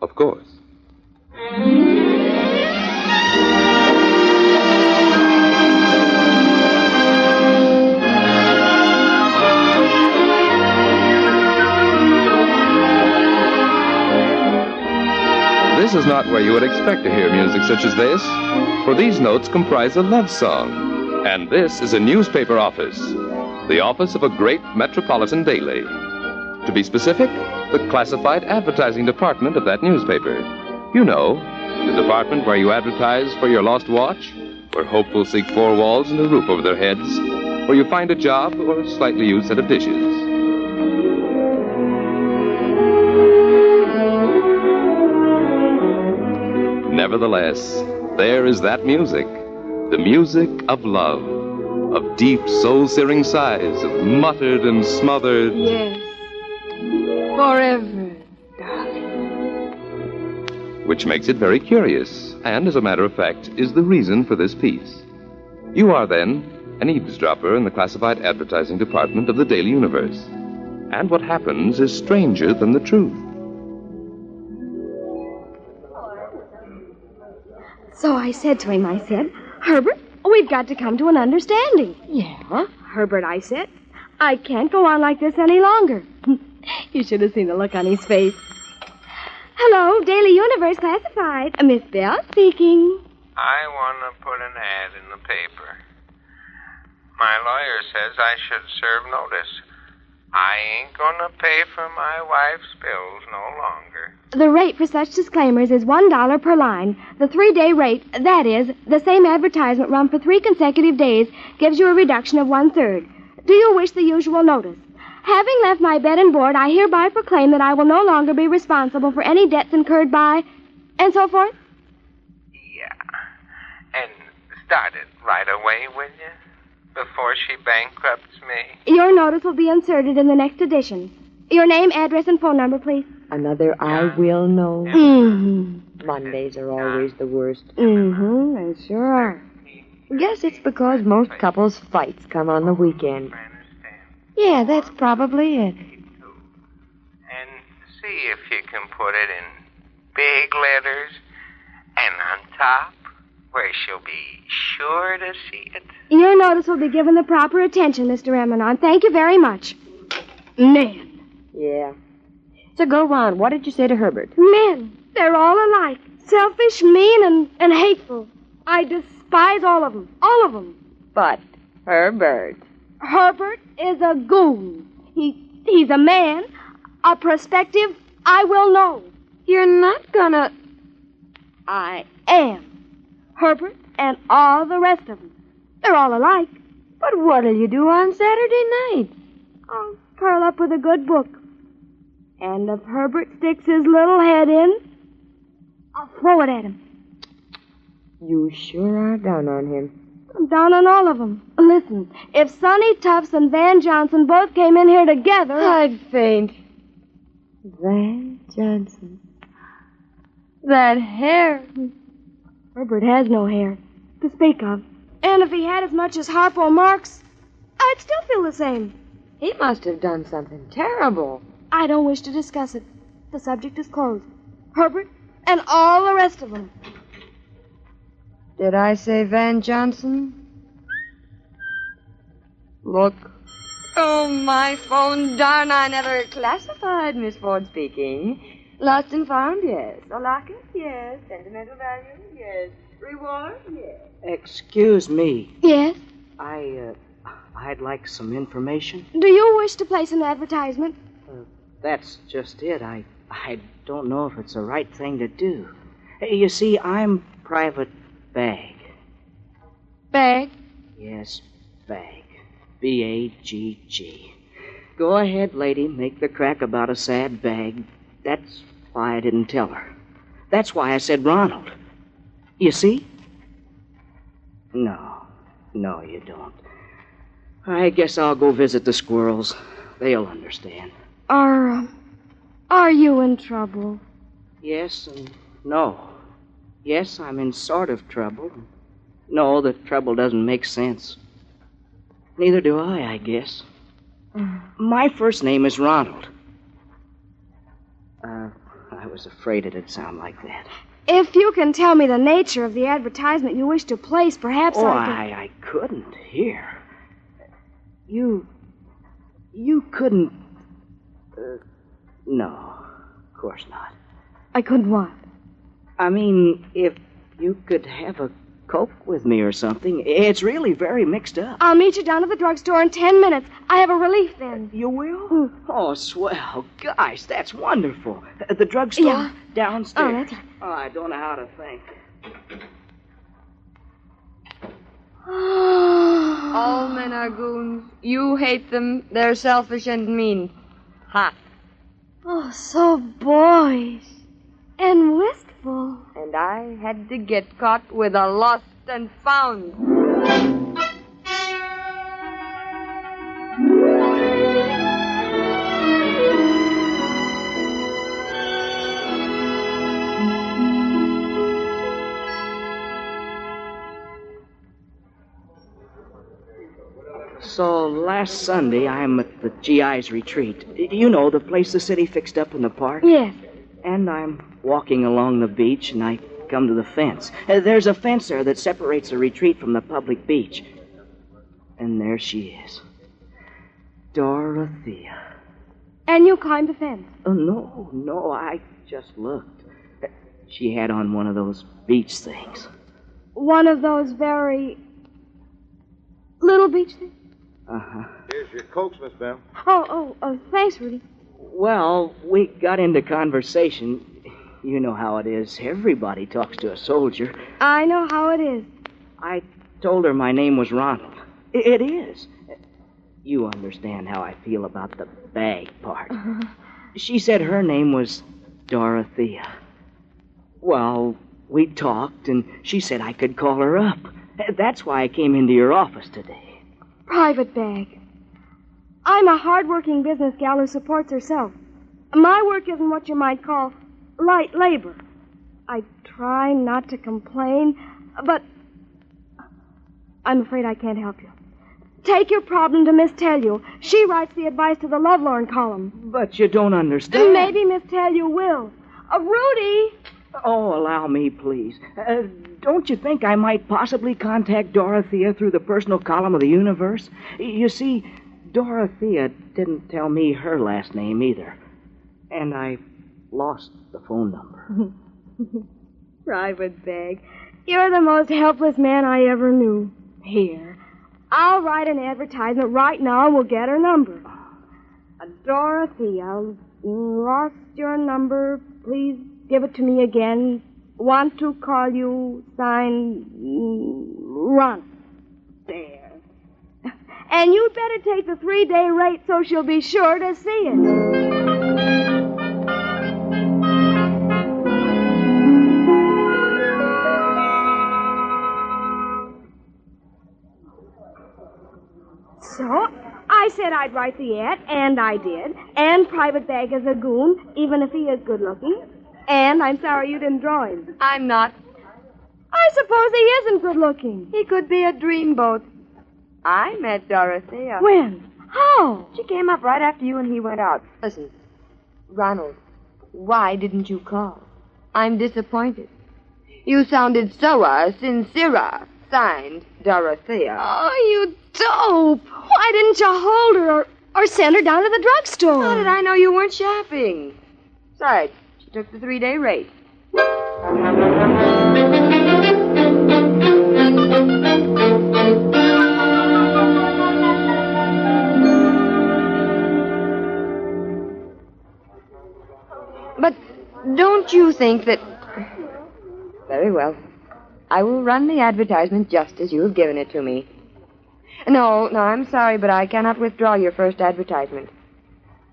of course. This is not where you would expect to hear music such as this, for these notes comprise a love song. And this is a newspaper office, the office of a great metropolitan daily. To be specific, the classified advertising department of that newspaper. You know, the department where you advertise for your lost watch, where hopefuls seek 4 walls and a roof over their heads, where you find a job or a slightly used set of dishes. Nevertheless, there is that music, the music of love, of deep, soul-searing sighs, of muttered and smothered... Yes, forever, darling. Which makes it very curious, and, as a matter of fact, is the reason for this piece. You are, then, an eavesdropper in the classified advertising department of the Daily Universe. And what happens is stranger than the truth. So I said to him, Herbert, we've got to come to an understanding. Yeah? Herbert, I said, I can't go on like this any longer. You should have seen the look on his face. Hello, Daily Universe Classified. Miss Bell speaking. I want to put an ad in the paper. My lawyer says I should serve notice. I ain't gonna pay for my wife's bills no longer. The rate for such disclaimers is $1 per line. The 3-day rate, that is, the same advertisement run for 3 consecutive days, gives you a reduction of 1/3. Do you wish the usual notice? Having left my bed and board, I hereby proclaim that I will no longer be responsible for any debts incurred by... and so forth? And start it right away, will you? Before she bankrupts me. Your notice will be inserted in the next edition. Your name, address, and phone number, please. Another I will know. Mm-hmm. Mondays are always the worst. Mm-hmm, they sure are. Guess it's because most couples' fights come on the weekend. Yeah, that's probably it. And see if you can put it in big letters and on top where she'll be sure to see it. Your notice will be given the proper attention, Mr. Emanon. Thank you very much. Man. Yeah. So go on. What did you say to Herbert? Men. They're all alike. Selfish, mean, and hateful. I despise all of them. All of them. But Herbert. Herbert is a goon. He's a man, a prospective I will know. You're not gonna... I am. Herbert and all the rest of them. They're all alike. But what'll you do on Saturday night? I'll curl up with a good book. And if Herbert sticks his little head in, I'll throw it at him. You sure are down on him. I'm down on all of them. Listen, if Sonny Tufts and Van Johnson both came in here together... I'd faint. Van Johnson. That hair. Herbert has no hair to speak of. And if he had as much as Harpo Marx, I'd still feel the same. He must have done something terrible. I don't wish to discuss it. The subject is closed. Herbert and all the rest of them. Did I say Van Johnson? Look. Oh, my phone, darn, I never classified, Miss Ford speaking. Lost and found, yes. A locket, yes. Sentimental value, yes. Reward, yes. Excuse me. Yes? I'd like some information. Do you wish to place an advertisement? That's just it. I don't know if it's the right thing to do. You see, I'm Private Bag. Bag? Yes, Bag. B-A-G-G. Go ahead, lady. Make the crack about a sad bag. That's why I didn't tell her. That's why I said Ronald. You see? No, you don't. I guess I'll go visit the squirrels. They'll understand. Are you in trouble? Yes and no. Yes, I'm in sort of trouble. No, the trouble doesn't make sense. Neither do I guess. My first name is Ronald. I was afraid it'd sound like that. If you can tell me the nature of the advertisement you wish to place, perhaps I couldn't hear. You couldn't... no, of course not. I couldn't what? I mean, if you could have a Coke with me or something. It's really very mixed up. I'll meet you down at the drugstore in 10 minutes. I have a relief then. You will? Oh, swell. Gosh, that's wonderful. The drugstore? Yeah. Downstairs. Oh, that's right. Oh, I don't know how to think. All men are goons. You hate them. They're selfish and mean. Ha. Oh, so boyish. And wistful. And I had to get caught with a lost and found. So last Sunday, I'm at the GI's retreat. You know, the place the city fixed up in the park? Yes. And I'm walking along the beach, and I come to the fence. There's a fence there that separates the retreat from the public beach. And there she is. Dorothea. And you climbed the fence? Oh, no, I just looked. She had on one of those beach things. One of those very little beach things? Uh-huh. Here's your Cokes, Miss Bell. Oh, thanks, Rudy. Well, we got into conversation. You know how it is. Everybody talks to a soldier. I know how it is. I told her my name was Ronald. It is. You understand how I feel about the bag part. She said her name was Dorothea. Well, we talked, and she said I could call her up. That's why I came into your office today. Private Bag. I'm a hard-working business gal who supports herself. My work isn't what you might call light labor. I try not to complain, but I'm afraid I can't help you. Take your problem to Miss Tellu. She writes the advice to the Lovelorn column. But you don't understand. Maybe Miss Tellu will. Rudy! Oh, allow me, please. Don't you think I might possibly contact Dorothea through the personal column of the Universe? You see, Dorothea didn't tell me her last name either. And I lost the phone number. Private Bag, you're the most helpless man I ever knew. Here, I'll write an advertisement right now and we'll get her number. Dorothea, lost your number. Please give it to me again. Want to call you, sign, Run. There. And you'd better take the 3-day rate so she'll be sure to see it. So, I said I'd write the ad, and I did. And Private Bag is a goon, even if he is good-looking. And I'm sorry you didn't draw him. I'm not. I suppose he isn't good-looking. He could be a dreamboat. I met Dorothea. When? How? She came up right after you and he went out. Listen, Ronald, why didn't you call? I'm disappointed. You sounded so sincere. Signed, Dorothea. Oh, you dope. Why didn't you hold her or send her down to the drugstore? How did I know you weren't shopping? Besides, she took the 3-day rate. But don't you think that... Very well. I will run the advertisement just as you have given it to me. No, I'm sorry, but I cannot withdraw your first advertisement.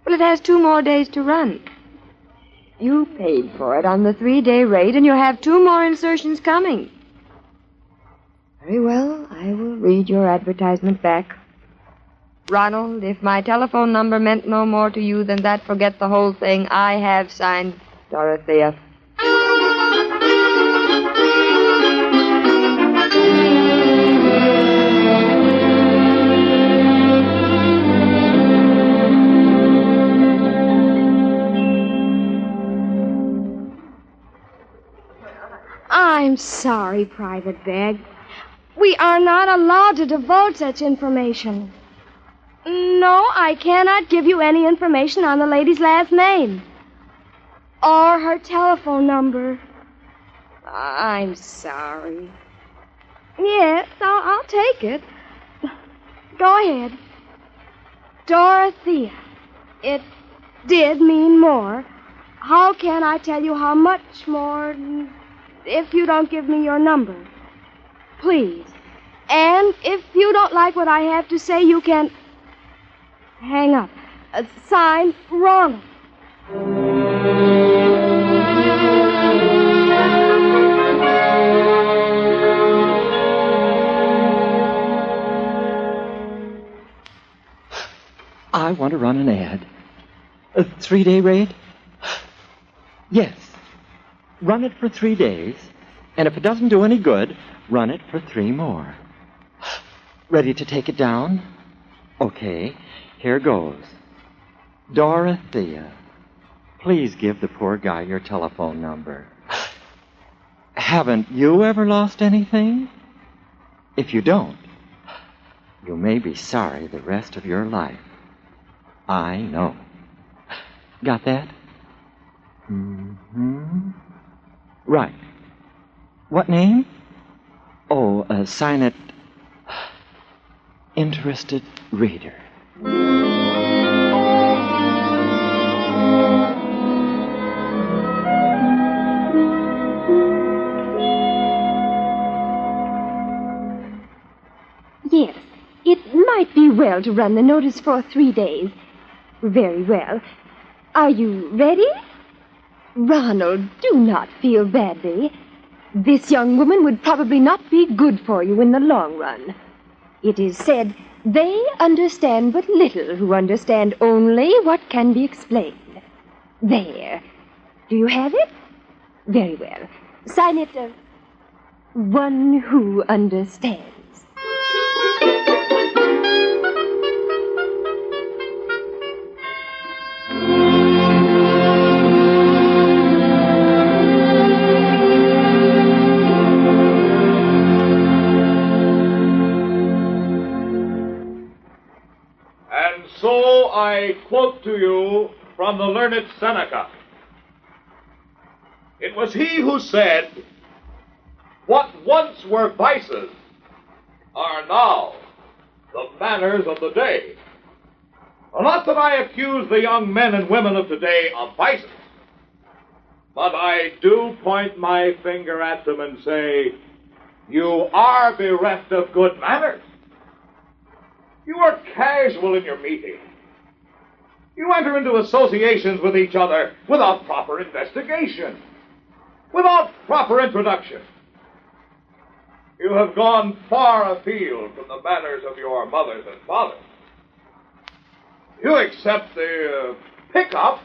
Well, it has 2 more days to run. You paid for it on the 3-day rate, and you have 2 more insertions coming. Very well, I will read your advertisement back. Ronald, if my telephone number meant no more to you than that, forget the whole thing. I have signed Dorothea. I'm sorry, Private Bag. We are not allowed to divulge such information. No, I cannot give you any information on the lady's last name. Or her telephone number. I'm sorry. Yes, I'll take it. Go ahead. Dorothea. It did mean more. How can I tell you how much more if you don't give me your number? Please. And if you don't like what I have to say, you can hang up. Signed, Ronald. I want to run an ad. A 3-day rate? Yes. Run it for 3 days, and if it doesn't do any good, run it for 3 more. Ready to take it down? Okay, here goes. Dorothea, please give the poor guy your telephone number. Haven't you ever lost anything? If you don't, you may be sorry the rest of your life. I know. Got that? Mm-hmm. Right. What name? Oh, sign it... Interested Reader. Yes, it might be well to run the notice for 3 days. Very well. Are you ready? Ronald, do not feel badly. This young woman would probably not be good for you in the long run. It is said they understand but little who understand only what can be explained. There. Do you have it? Very well. Sign it, one who understands. And so I quote to you from the learned Seneca. It was he who said, "What once were vices are now the manners of the day." Well, not that I accuse the young men and women of today of vices, but I do point my finger at them and say, you are bereft of good manners. You are casual in your meeting. You enter into associations with each other without proper investigation, without proper introduction. You have gone far afield from the manners of your mothers and fathers. You accept the pickup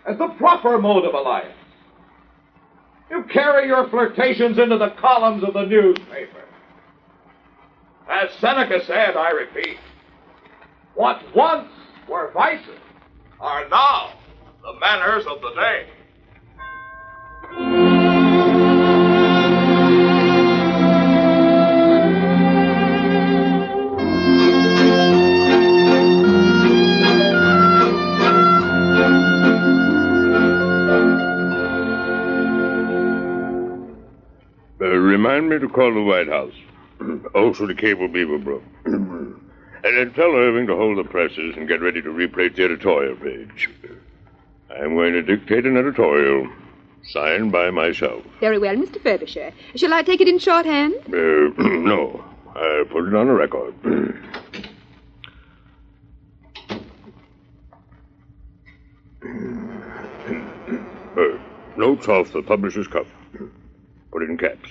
as the proper mode of alliance. You carry your flirtations into the columns of the newspaper. As Seneca said, I repeat, what once were vices are now the manners of the day. Remind me to call the White House. Also the Cable Beaver broke. And then tell Irving to hold the presses and get ready to replate the editorial page. I'm going to dictate an editorial signed by myself. Very well, Mr. Furbisher. Shall I take it in shorthand? No. I'll put it on a record. Notes off the publisher's cuff. Put it in caps.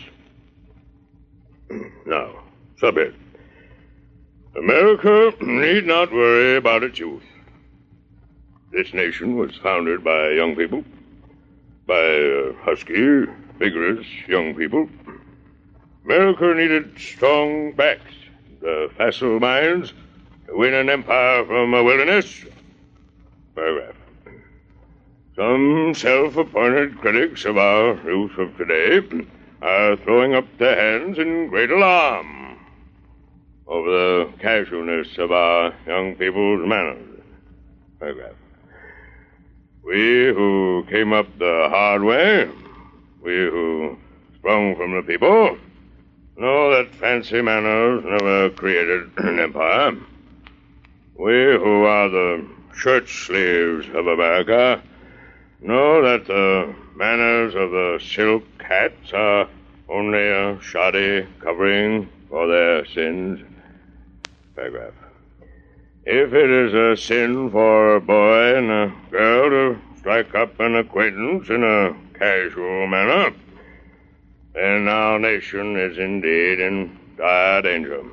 Now, subhead. America need not worry about its youth. This nation was founded by young people, by husky, vigorous young people. America needed strong backs, facile minds, to win an empire from a wilderness. Paragraph. Some self-appointed critics of our youth of today are throwing up their hands in great alarm over the casualness of our young people's manners. Paragraph. We who came up the hard way, we who sprung from the people, know that fancy manners never created an empire. We who are the shirt sleeves of America know that the manners of the silk hats are only a shoddy covering for their sins. Paragraph. If it is a sin for a boy and a girl to strike up an acquaintance in a casual manner, then our nation is indeed in dire danger.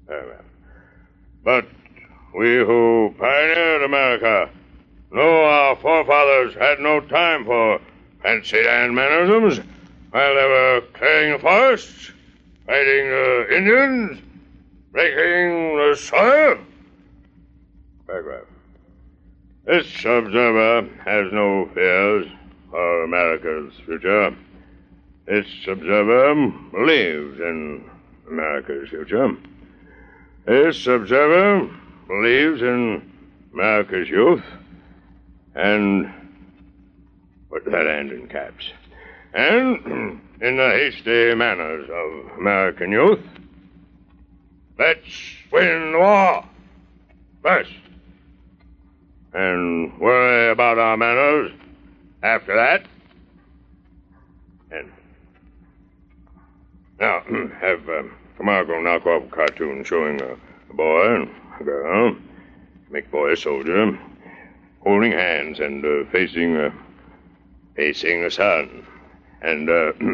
Paragraph. But we who pioneered America know our forefathers had no time for fancy-dan mannerisms while they were clearing the forests, fighting the Indians, breaking the soil. Paragraph. This observer has no fears for America's future. This observer believes in America's future. This observer believes in America's youth. And put that end in caps. And in the hasty manners of American youth, let's win the war first. And worry about our manners after that. And now, have Camargo knock off a cartoon showing A boy and a girl. Make boy a soldier. Holding hands and facing the sun. And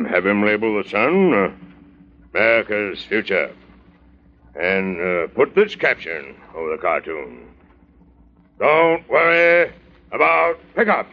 have him label the sun America's future. And put this caption over the cartoon. Don't worry about pickups.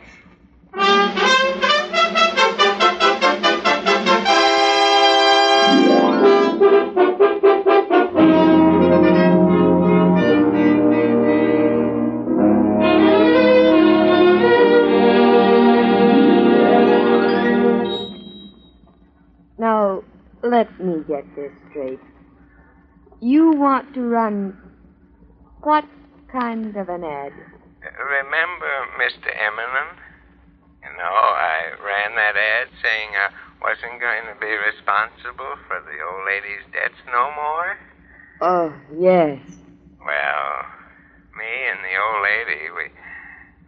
Now, let me get this straight. You want to run what kind of an ad? Remember Mr. Eminem? You know, I ran that ad saying I wasn't going to be responsible for the old lady's debts no more. Oh, yes. Well, me and the old lady,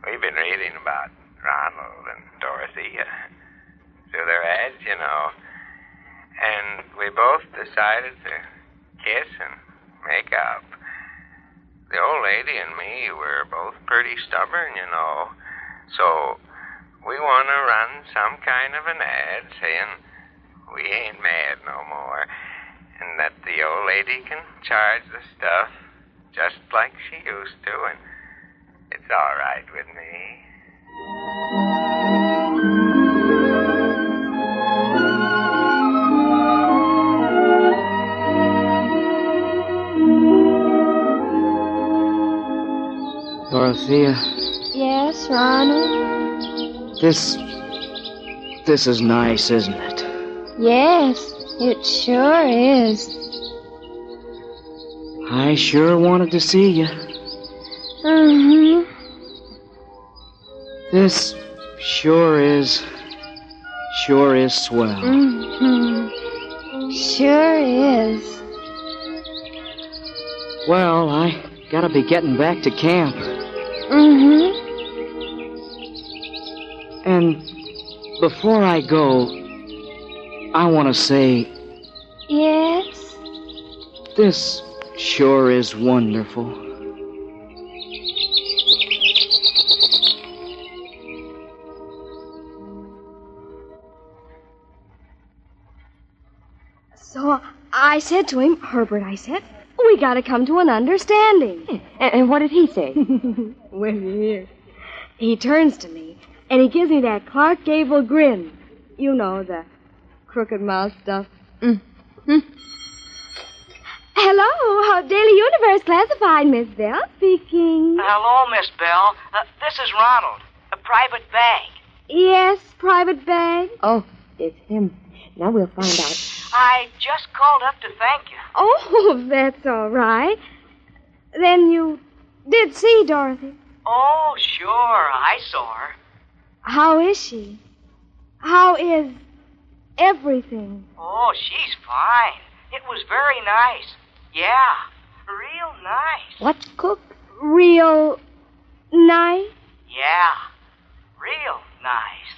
we've been reading about Ronald and Dorothea through their ads, you know. And we both decided to kiss and make up. The old lady and me were both pretty stubborn, you know. So we want to run some kind of an ad saying we ain't mad no more. And that the old lady can charge the stuff just like she used to. And it's all right with me. Dorothea, Yes, Ronald? this is nice, isn't it? Yes, it sure is. I sure wanted to see you. Mm-hmm. This sure is swell. Mm-hmm. Sure is. Well, I gotta be getting back to camp. Mm-hmm. And before I go, I want to say, Yes? this sure is wonderful. So I said to him, Herbert, I said, we gotta come to an understanding. And what did he say? Well, here. He turns to me, and he gives me that Clark Gable grin. You know, the crooked mouth stuff. Mm-hmm. Hello, Daily Universe Classified, Miss Bell speaking. Hello, Miss Bell. This is Ronald, a private bag. Yes, Private Bag. Oh, it's him. Now we'll find out. I just called up to thank you. Oh, that's all right. Then you did see Dorothy. Oh, sure, I saw her. How is she? How is everything? Oh, she's fine. It was very nice. Yeah, real nice. What's cook? Real nice? Yeah, real nice.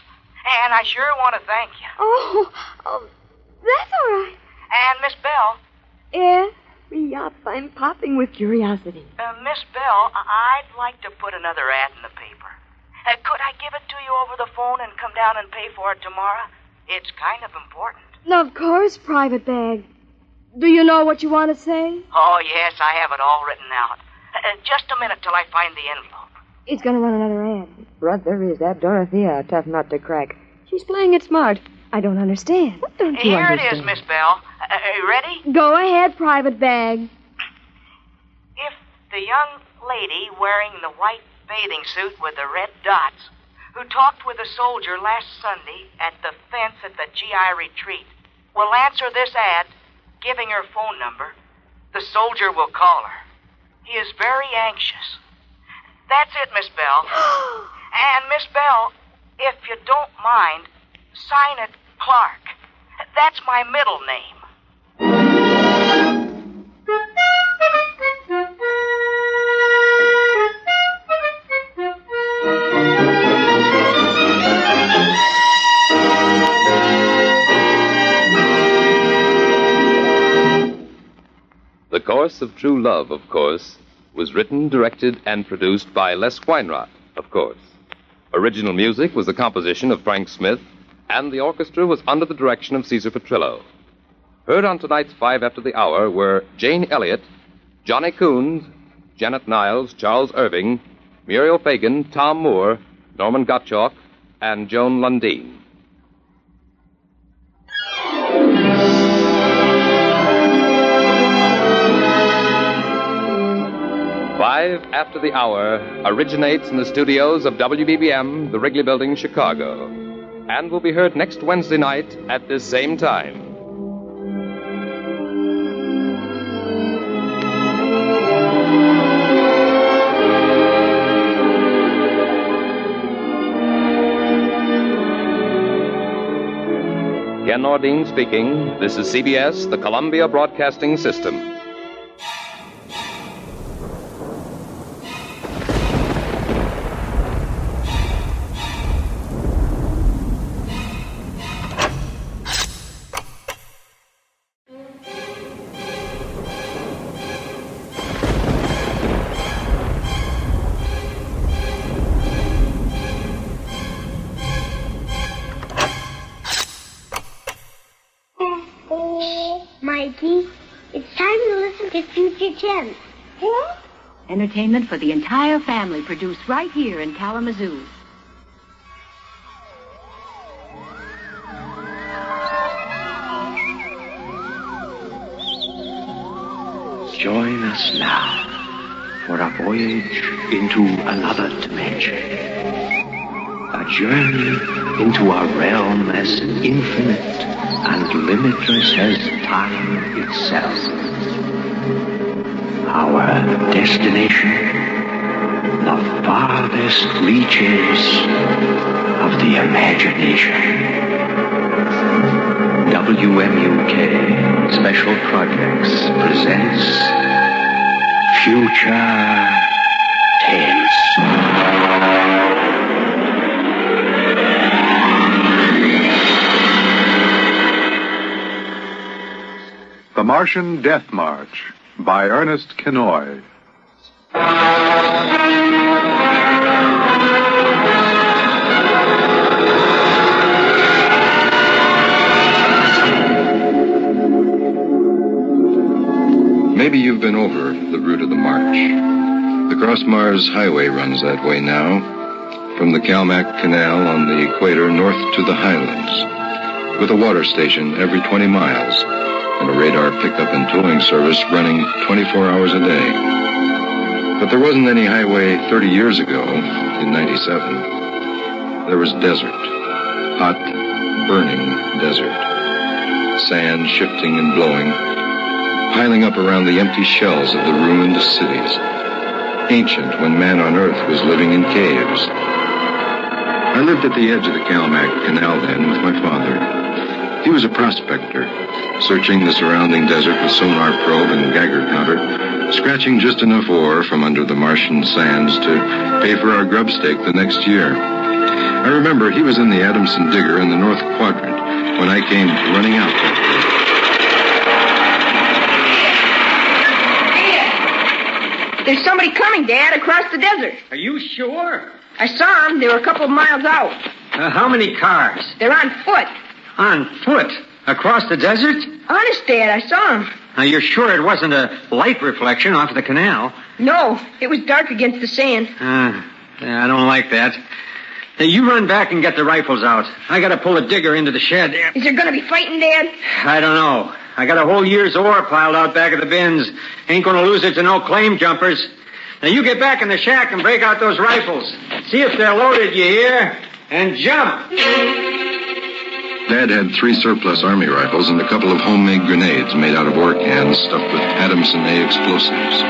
And I sure want to thank you. Oh, that's all right. And Miss Bell. Yes? I'm popping with curiosity. Miss Bell, I'd like to put another ad in the paper. Could I give it to you over the phone and come down and pay for it tomorrow? It's kind of important. Of course, Private Bag. Do you know what you want to say? Oh, yes, I have it all written out. Just a minute till I find the envelope. He's going to run another ad. Brother, is that Dorothea a tough nut to crack? She's playing it smart. I don't understand. What don't you Here understand? it is, Miss Bell. You ready? Go ahead, Private Bag. If the young lady wearing the white bathing suit with the red dots who talked with a soldier last Sunday at the fence at the GI retreat will answer this ad, giving her phone number, the soldier will call her. He is very anxious. That's it, Miss Bell. And, Miss Bell, if you don't mind, sign it Clark. That's my middle name. The Source of True Love, of course, was written, directed, and produced by Les Weinrott, of course. Original music was the composition of Frank Smith, and the orchestra was under the direction of Cesar Petrillo. Heard on tonight's 5 After the Hour were Jane Elliott, Johnny Coons, Janet Niles, Charles Irving, Muriel Fagan, Tom Moore, Norman Gottschalk, and Joan Lundeen. Five After the Hour originates in the studios of WBBM, the Wrigley Building, Chicago, and will be heard next Wednesday night at this same time. Ken Nordine speaking. This is CBS, the Columbia Broadcasting System. Mikey, it's time to listen to Future Tense. What? Entertainment for the entire family produced right here in Kalamazoo. Join us now for a voyage into another dimension. A journey into a realm as infinite and limitless as time itself. Our destination, the farthest reaches of the imagination. WMUK Special Projects presents Future Tense. The Martian Death March by Ernest Kinoy. Maybe you've been over the route of the march. The Cross-Mars Highway runs that way now, from the Calmac Canal on the equator north to the highlands, with a water station every 20 miles. And a radar pickup and towing service running 24 hours a day. But there wasn't any highway 30 years ago, in 97. There was desert. Hot, burning desert. Sand shifting and blowing, piling up around the empty shells of the ruined cities. Ancient when man on Earth was living in caves. I lived at the edge of the Calmac Canal then with my father. He was a prospector, searching the surrounding desert with sonar probe and Geiger counter, scratching just enough ore from under the Martian sands to pay for our grub stake the next year. I remember he was in the Adamson digger in the North Quadrant when I came running out that day. There's somebody coming, Dad, across the desert. Are you sure? I saw them. They were a couple of miles out. How many cars? They're on foot. On foot? Across the desert? Honest, Dad, I saw them. Now, you're sure it wasn't a light reflection off the canal? No, it was dark against the sand. I don't like that. Hey, you run back and get the rifles out. I gotta pull a digger into the shed. Is there gonna be fighting, Dad? I don't know. I got a whole year's ore piled out back of the bins. Ain't gonna lose it to no claim jumpers. Now, you get back in the shack and break out those rifles. See if they're loaded, you hear? And jump! Dad had 3 surplus Army rifles and a couple of homemade grenades made out of ore cans stuffed with Adamson A explosives.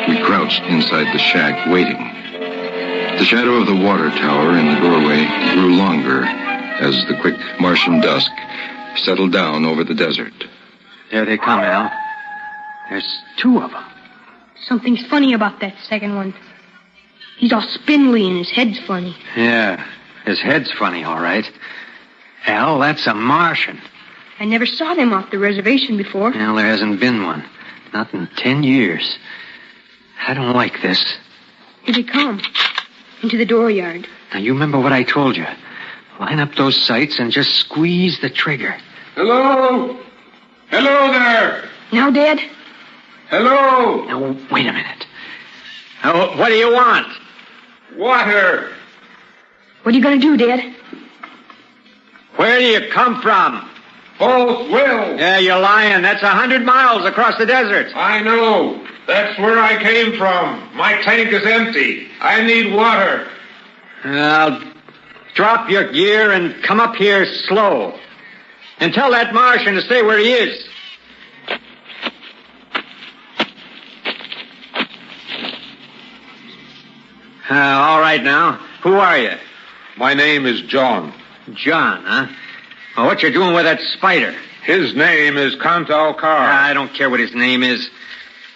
We crouched inside the shack, waiting. The shadow of the water tower in the doorway grew longer as the quick Martian dusk settled down over the desert. There they come, Al. There's 2 of them. Something's funny about that second one. He's all spindly and his head's funny. Yeah, his head's funny, all right. Al, that's a Martian. I never saw them off the reservation before. Well, there hasn't been one. Not in 10 years. I don't like this. Here they come. Into the dooryard. Now, you remember what I told you. Line up those sights and just squeeze the trigger. Hello? Hello there! Now, Dad? Hello? Now, wait a minute. Now, what do you want? Water! What are you going to do, Dad? Where do you come from? False Will! Yeah, you're lying. That's 100 miles across the desert. I know. That's where I came from. My tank is empty. I need water. Now, drop your gear and come up here slow. And tell that Martian to stay where he is. All right now. Who are you? My name is John. John, huh? Well, what you doing with that spider? His name is Contal Carr. I don't care what his name is.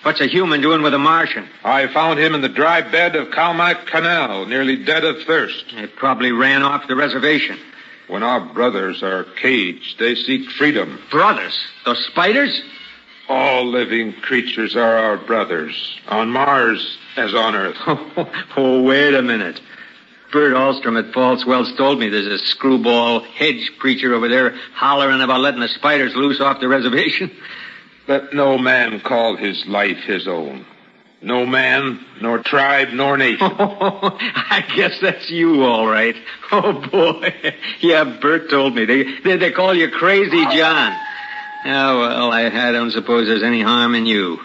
What's a human doing with a Martian? I found him in the dry bed of Calmac Canal, nearly dead of thirst. He probably ran off the reservation. When our brothers are caged, they seek freedom. Brothers? Those spiders? All living creatures are our brothers, on Mars as on Earth. Oh, wait a minute. Bert Ahlstrom at False Wells told me there's a screwball hedge preacher over there hollering about letting the spiders loose off the reservation. Let no man call his life his own. No man, nor tribe, nor nation. I guess that's you, all right. Oh, boy. Yeah, Bert told me. They call you Crazy John. Yeah, well, I don't suppose there's any harm in you.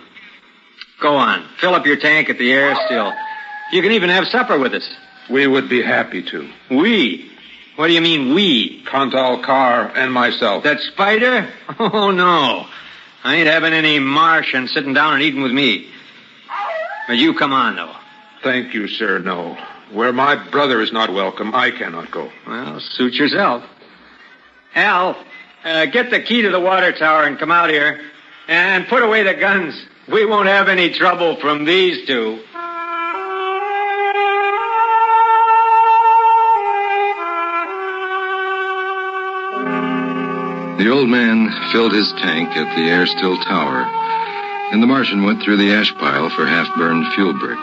Go on. Fill up your tank at the air still. You can even have supper with us. We would be happy to. We? What do you mean, we? Contal Carr and myself. That spider? Oh, no. I ain't having any Martian sitting down and eating with me. But you come on, though. Thank you, sir, no. Where my brother is not welcome, I cannot go. Well, suit yourself. Al, get the key to the water tower and come out here. And put away the guns. We won't have any trouble from these two. The old man filled his tank at the air-still tower, and the Martian went through the ash pile for half-burned fuel brick.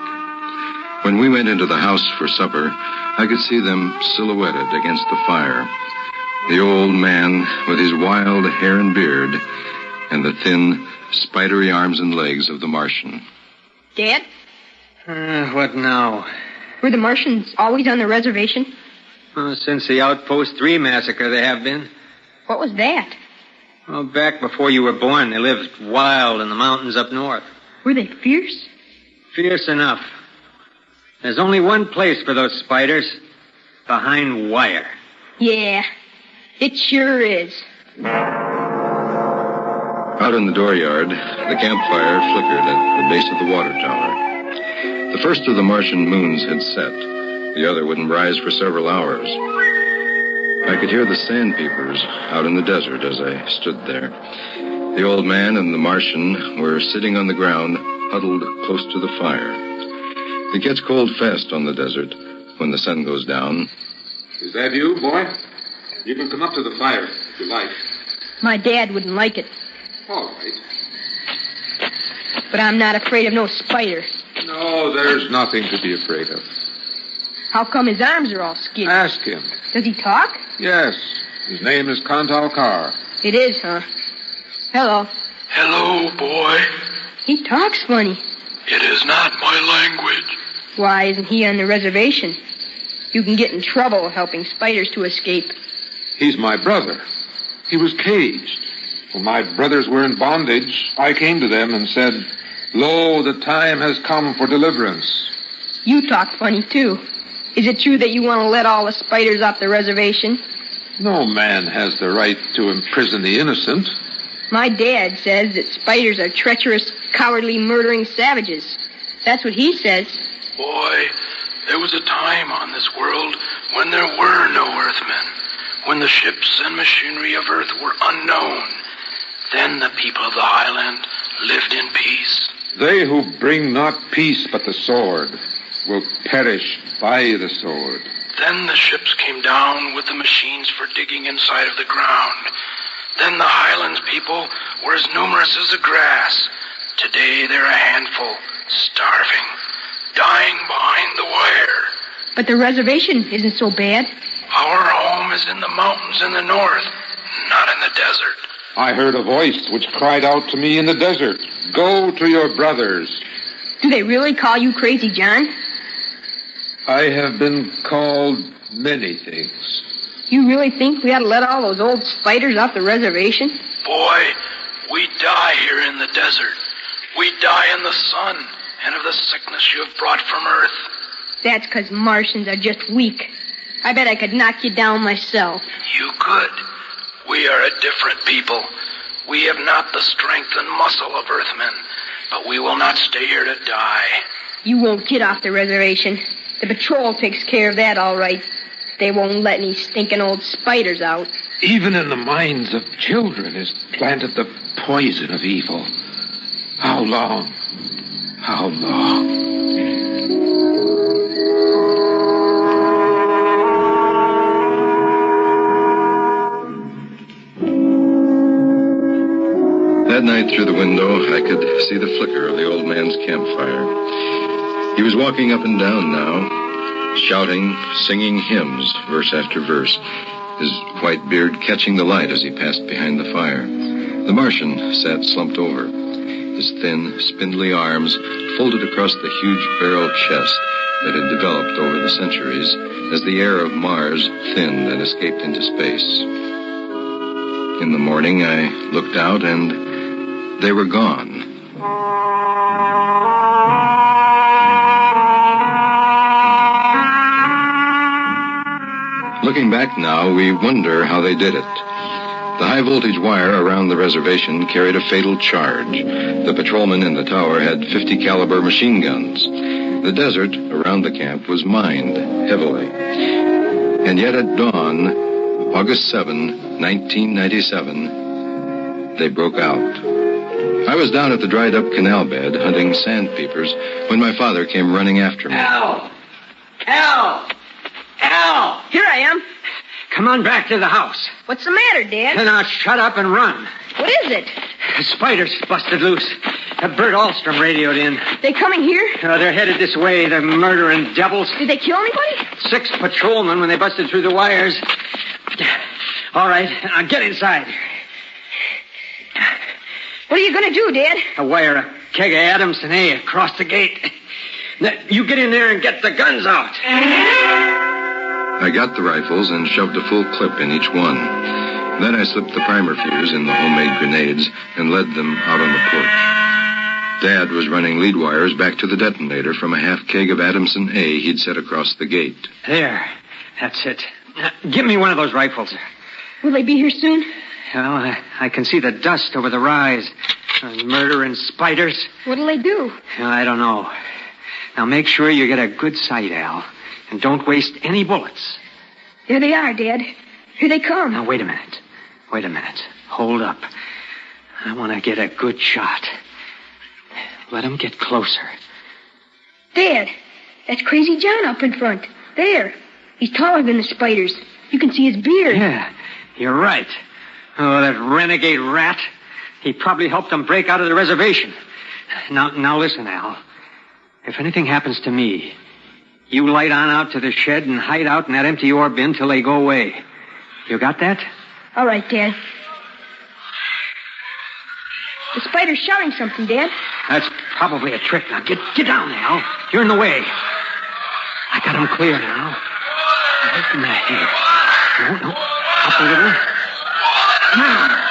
When we went into the house for supper, I could see them silhouetted against the fire. The old man with his wild hair and beard, and the thin, spidery arms and legs of the Martian. Dad? What now? Were the Martians always on the reservation? Since the Outpost 3 massacre, they have been. What was that? Well, back before you were born, they lived wild in the mountains up north. Were they fierce? Fierce enough. There's only one place for those spiders. Behind wire. Yeah, it sure is. Out in the dooryard, the campfire flickered at the base of the water tower. The first of the Martian moons had set. The other wouldn't rise for several hours. I could hear the sandpeepers out in the desert as I stood there. The old man and the Martian were sitting on the ground, huddled close to the fire. It gets cold fast on the desert when the sun goes down. Is that you, boy? You can come up to the fire if you like. My dad wouldn't like it. All right. But I'm not afraid of no spider. No, there's nothing to be afraid of. How come his arms are all skinny? Ask him. Does he talk? Yes. His name is Contal Carr. It is, huh? Hello. Hello, boy. He talks funny. It is not my language. Why isn't he on the reservation? You can get in trouble helping spiders to escape. He's my brother. He was caged. When my brothers were in bondage, I came to them and said, "Lo, the time has come for deliverance." You talk funny, too. Is it true that you want to let all the spiders off the reservation? No man has the right to imprison the innocent. My dad says that spiders are treacherous, cowardly, murdering savages. That's what he says. Boy, there was a time on this world when there were no Earthmen, when the ships and machinery of Earth were unknown. Then the people of the highland lived in peace. They who bring not peace but the sword will perish by the sword. Then the ships came down with the machines for digging inside of the ground. Then the highlands people were as numerous as the grass. Today they're a handful, starving, dying behind the wire. But the reservation isn't so bad. Our home is in the mountains in the north, not in the desert. I heard a voice which cried out to me in the desert, "Go to your brothers." Do they really call you Crazy John? I have been called many things. You really think we ought to let all those old spiders off the reservation? Boy, we die here in the desert. We die in the sun and of the sickness you have brought from Earth. That's 'cause Martians are just weak. I bet I could knock you down myself. You could. We are a different people. We have not the strength and muscle of Earthmen, but we will not stay here to die. You won't get off the reservation. The patrol takes care of that all right. They won't let any stinking old spiders out. Even in the minds of children is planted the poison of evil. How long? How long? That night through the window, I could see the flicker of the old man's campfire. He was walking up and down now, shouting, singing hymns, verse after verse, his white beard catching the light as he passed behind the fire. The Martian sat slumped over, his thin, spindly arms folded across the huge barrel chest that had developed over the centuries as the air of Mars thinned and escaped into space. In the morning, I looked out and they were gone. Looking back now, we wonder how they did it. The high-voltage wire around the reservation carried a fatal charge. The patrolmen in the tower had 50-caliber machine guns. The desert around the camp was mined heavily. And yet at dawn, August 7, 1997, they broke out. I was down at the dried-up canal bed hunting sandpeepers when my father came running after me. Al! Al! Al! Here I am. Come on back to the house. What's the matter, Dad? Now shut up and run. What is it? The spiders busted loose. Bert Alstrom radioed in. They coming here? They're headed this way, the murdering devils. Did they kill anybody? 6 patrolmen when they busted through the wires. All right, now get inside. What are you going to do, Dad? I wire a keg of Adamson A across the gate. Now, you get in there and get the guns out. I got the rifles and shoved a full clip in each one. Then I slipped the primer fuse in the homemade grenades and led them out on the porch. Dad was running lead wires back to the detonator from a half keg of Adamson A he'd set across the gate. There. That's it. Now, give me one of those rifles. Will they be here soon? Well, I can see the dust over the rise. Those murdering spiders. What'll they do? I don't know. Now make sure you get a good sight, Al. And don't waste any bullets. There they are, Dad. Here they come. Now, wait a minute. Hold up. I want to get a good shot. Let them get closer. Dad, that's Crazy John up in front. There. He's taller than the spiders. You can see his beard. Yeah, you're right. Oh, that renegade rat. He probably helped them break out of the reservation. Now listen, Al. If anything happens to me, you light on out to the shed and hide out in that empty ore bin till they go away. You got that? All right, Dad. The spider's shouting something, Dad. That's probably a trick. Now, get down, Al. You're in the way. I got him clear now. Right in the head. No. Up a little. Now.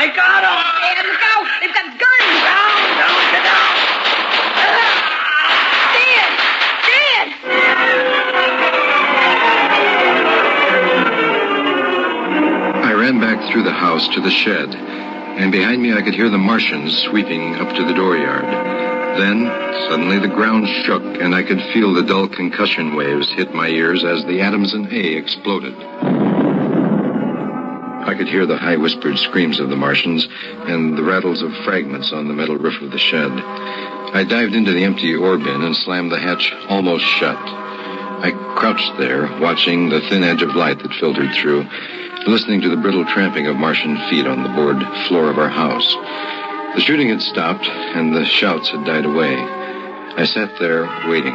I got him. Dad, look out. They've got guns. Down, get down. I ran back through the house to the shed, and behind me I could hear the Martians sweeping up to the dooryard. Then, suddenly the ground shook, and I could feel the dull concussion waves hit my ears as the Adamson A exploded. I could hear the high-whispered screams of the Martians and the rattles of fragments on the metal roof of the shed. I dived into the empty ore bin and slammed the hatch almost shut. I crouched there, watching the thin edge of light that filtered through, listening to the brittle tramping of Martian feet on the board floor of our house. The shooting had stopped, and the shouts had died away. I sat there, waiting.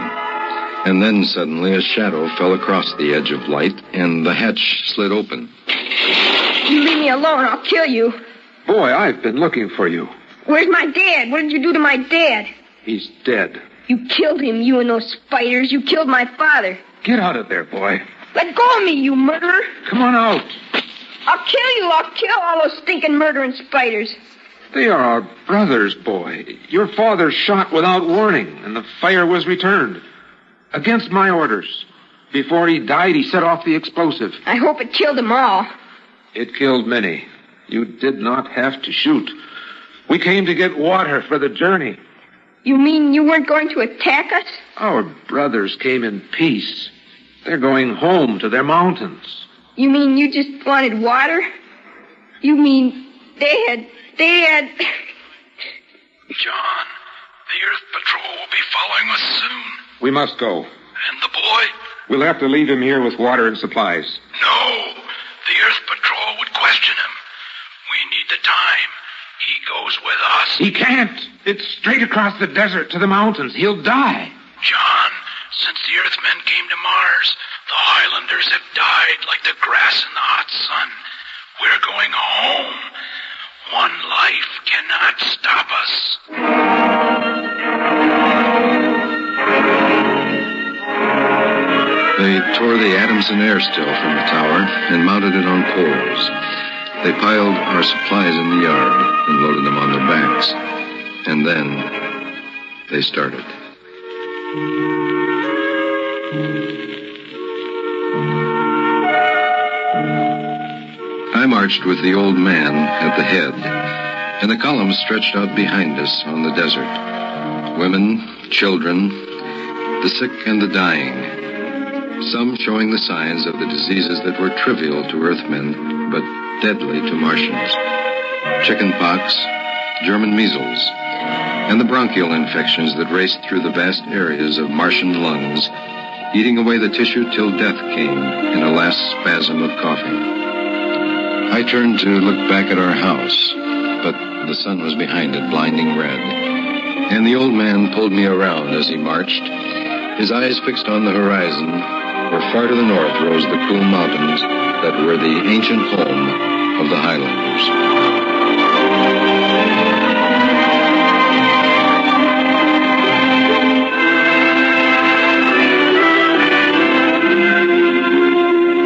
And then suddenly a shadow fell across the edge of light, and the hatch slid open. You leave me alone, I'll kill you. Boy, I've been looking for you. Where's my dad? What did you do to my dad? He's dead. You killed him, you and those spiders. You killed my father. Get out of there, boy. Let go of me, you murderer. Come on out. I'll kill you. I'll kill all those stinking murdering spiders. They are our brothers, boy. Your father shot without warning, and the fire was returned. Against my orders. Before he died, he set off the explosive. I hope it killed them all. It killed many. You did not have to shoot. We came to get water for the journey. You mean you weren't going to attack us? Our brothers came in peace. They're going home to their mountains. You mean you just wanted water? You mean they had... John, the Earth Patrol will be following us soon. We must go. And the boy? We'll have to leave him here with water and supplies. No, the Earth Patrol would question him. We need the time. He goes with us. He can't. It's straight across the desert to the mountains. He'll die. John, since the Earthmen came to Mars, the Highlanders have died like the grass in the hot sun. We're going home. One life cannot stop us. They tore the Adamson air still from the tower and mounted it on poles. They piled our supplies in the yard and loaded them on their backs. And then they started. I marched with the old man at the head, and the columns stretched out behind us on the desert. Women, children, the sick and the dying. Some showing the signs of the diseases that were trivial to Earthmen, but deadly to Martians. Chickenpox, German measles, and the bronchial infections that raced through the vast areas of Martian lungs, eating away the tissue till death came in a last spasm of coughing. I turned to look back at our house, but the sun was behind it, blinding red. And the old man pulled me around as he marched, his eyes fixed on the horizon, where far to the north rose the cool mountains that were the ancient home of the Highlanders.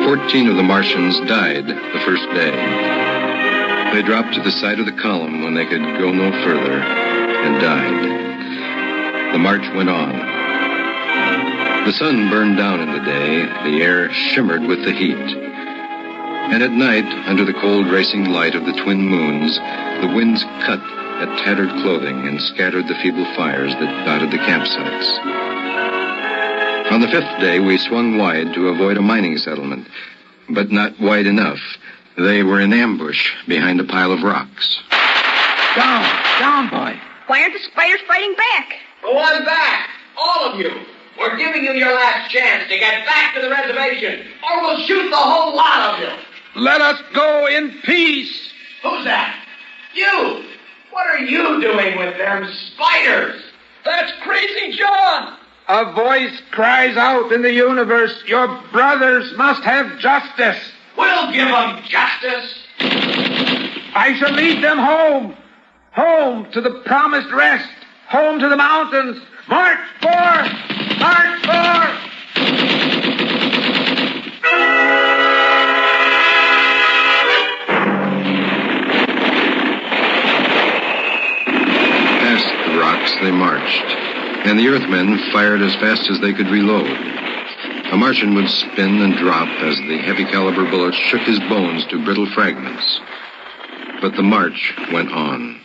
14 of the Martians died the first day. They dropped to the side of the column when they could go no further and died. The march went on. The sun burned down in the day. The air shimmered with the heat. And at night, under the cold racing light of the twin moons, the winds cut at tattered clothing and scattered the feeble fires that dotted the campsites. On the fifth day, we swung wide to avoid a mining settlement, but not wide enough. They were in ambush behind a pile of rocks. Down, boy. Why aren't the spiders fighting back? Go on back, all of you. We're giving you your last chance to get back to the reservation, or we'll shoot the whole lot of you. Let us go in peace. Who's that? You. What are you doing with them spiders? That's crazy, John. A voice cries out in the universe, your brothers must have justice. We'll give them justice. I shall lead them home. Home to the promised rest. Home to the mountains. March forth! March forth! Past the rocks they marched, and the Earthmen fired as fast as they could reload. A Martian would spin and drop as the heavy caliber bullets shook his bones to brittle fragments. But the march went on.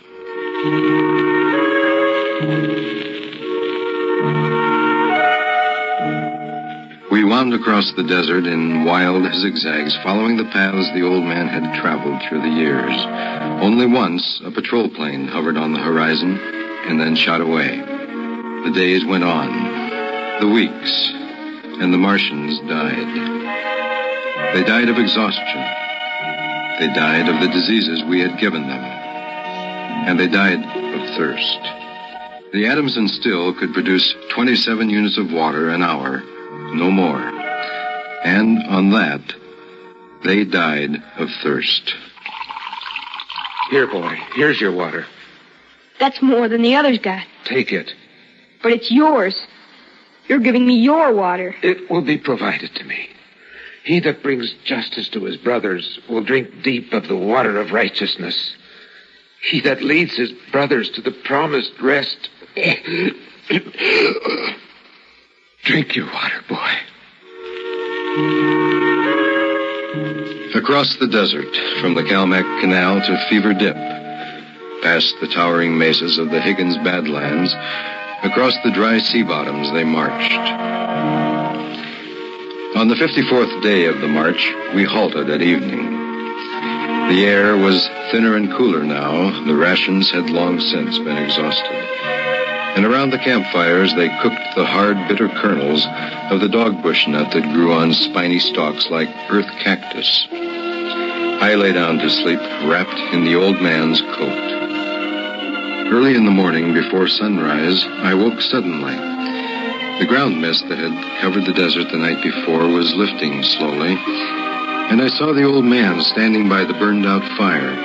We wound across the desert in wild zigzags, following the paths the old man had traveled through the years. Only once, a patrol plane hovered on the horizon and then shot away. The days went on, the weeks, and the Martians died. They died of exhaustion. They died of the diseases we had given them. and they died of thirst. The Adamson still could produce 27 units of water an hour, no more. And on that, they died of thirst. Here, boy. Here's your water. That's more than the others got. Take it. But it's yours. You're giving me your water. It will be provided to me. He that brings justice to his brothers will drink deep of the water of righteousness. He that leads his brothers to the promised rest. Drink your water, boy. Across the desert, from the Calmac Canal to Fever Dip, past the towering mesas of the Higgins Badlands, across the dry sea bottoms they marched. On the 54th day of the march, we halted at evening. The air was thinner and cooler now. The rations had long since been exhausted. And around the campfires, they cooked the hard, bitter kernels of the dogbush nut that grew on spiny stalks like earth cactus. I lay down to sleep, wrapped in the old man's coat. Early in the morning, before sunrise, I woke suddenly. The ground mist that had covered the desert the night before was lifting slowly, and I saw the old man standing by the burned-out fire,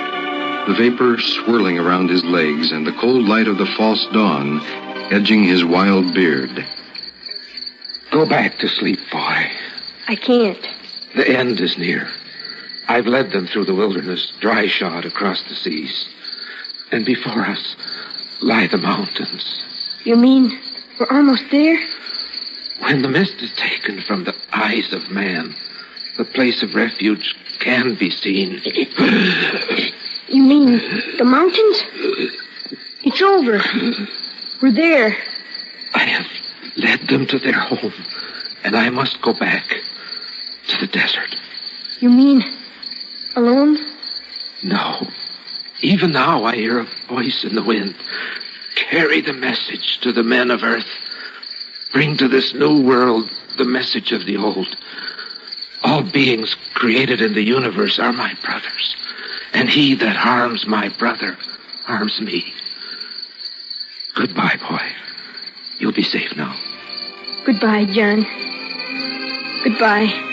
the vapor swirling around his legs and the cold light of the false dawn edging his wild beard. Go back to sleep, boy. I can't. The end is near. I've led them through the wilderness, dry-shod across the seas. And before us lie the mountains. You mean we're almost there? When the mist is taken from the eyes of man, the place of refuge can be seen. You mean the mountains? It's over. We're there. I have led them to their home, and I must go back to the desert. You mean alone? No. Even now I hear a voice in the wind. Carry the message to the men of earth. Bring to this new world the message of the old. All beings created in the universe are my brothers, and he that harms my brother harms me. Goodbye, boy. You'll be safe now. Goodbye, John. Goodbye.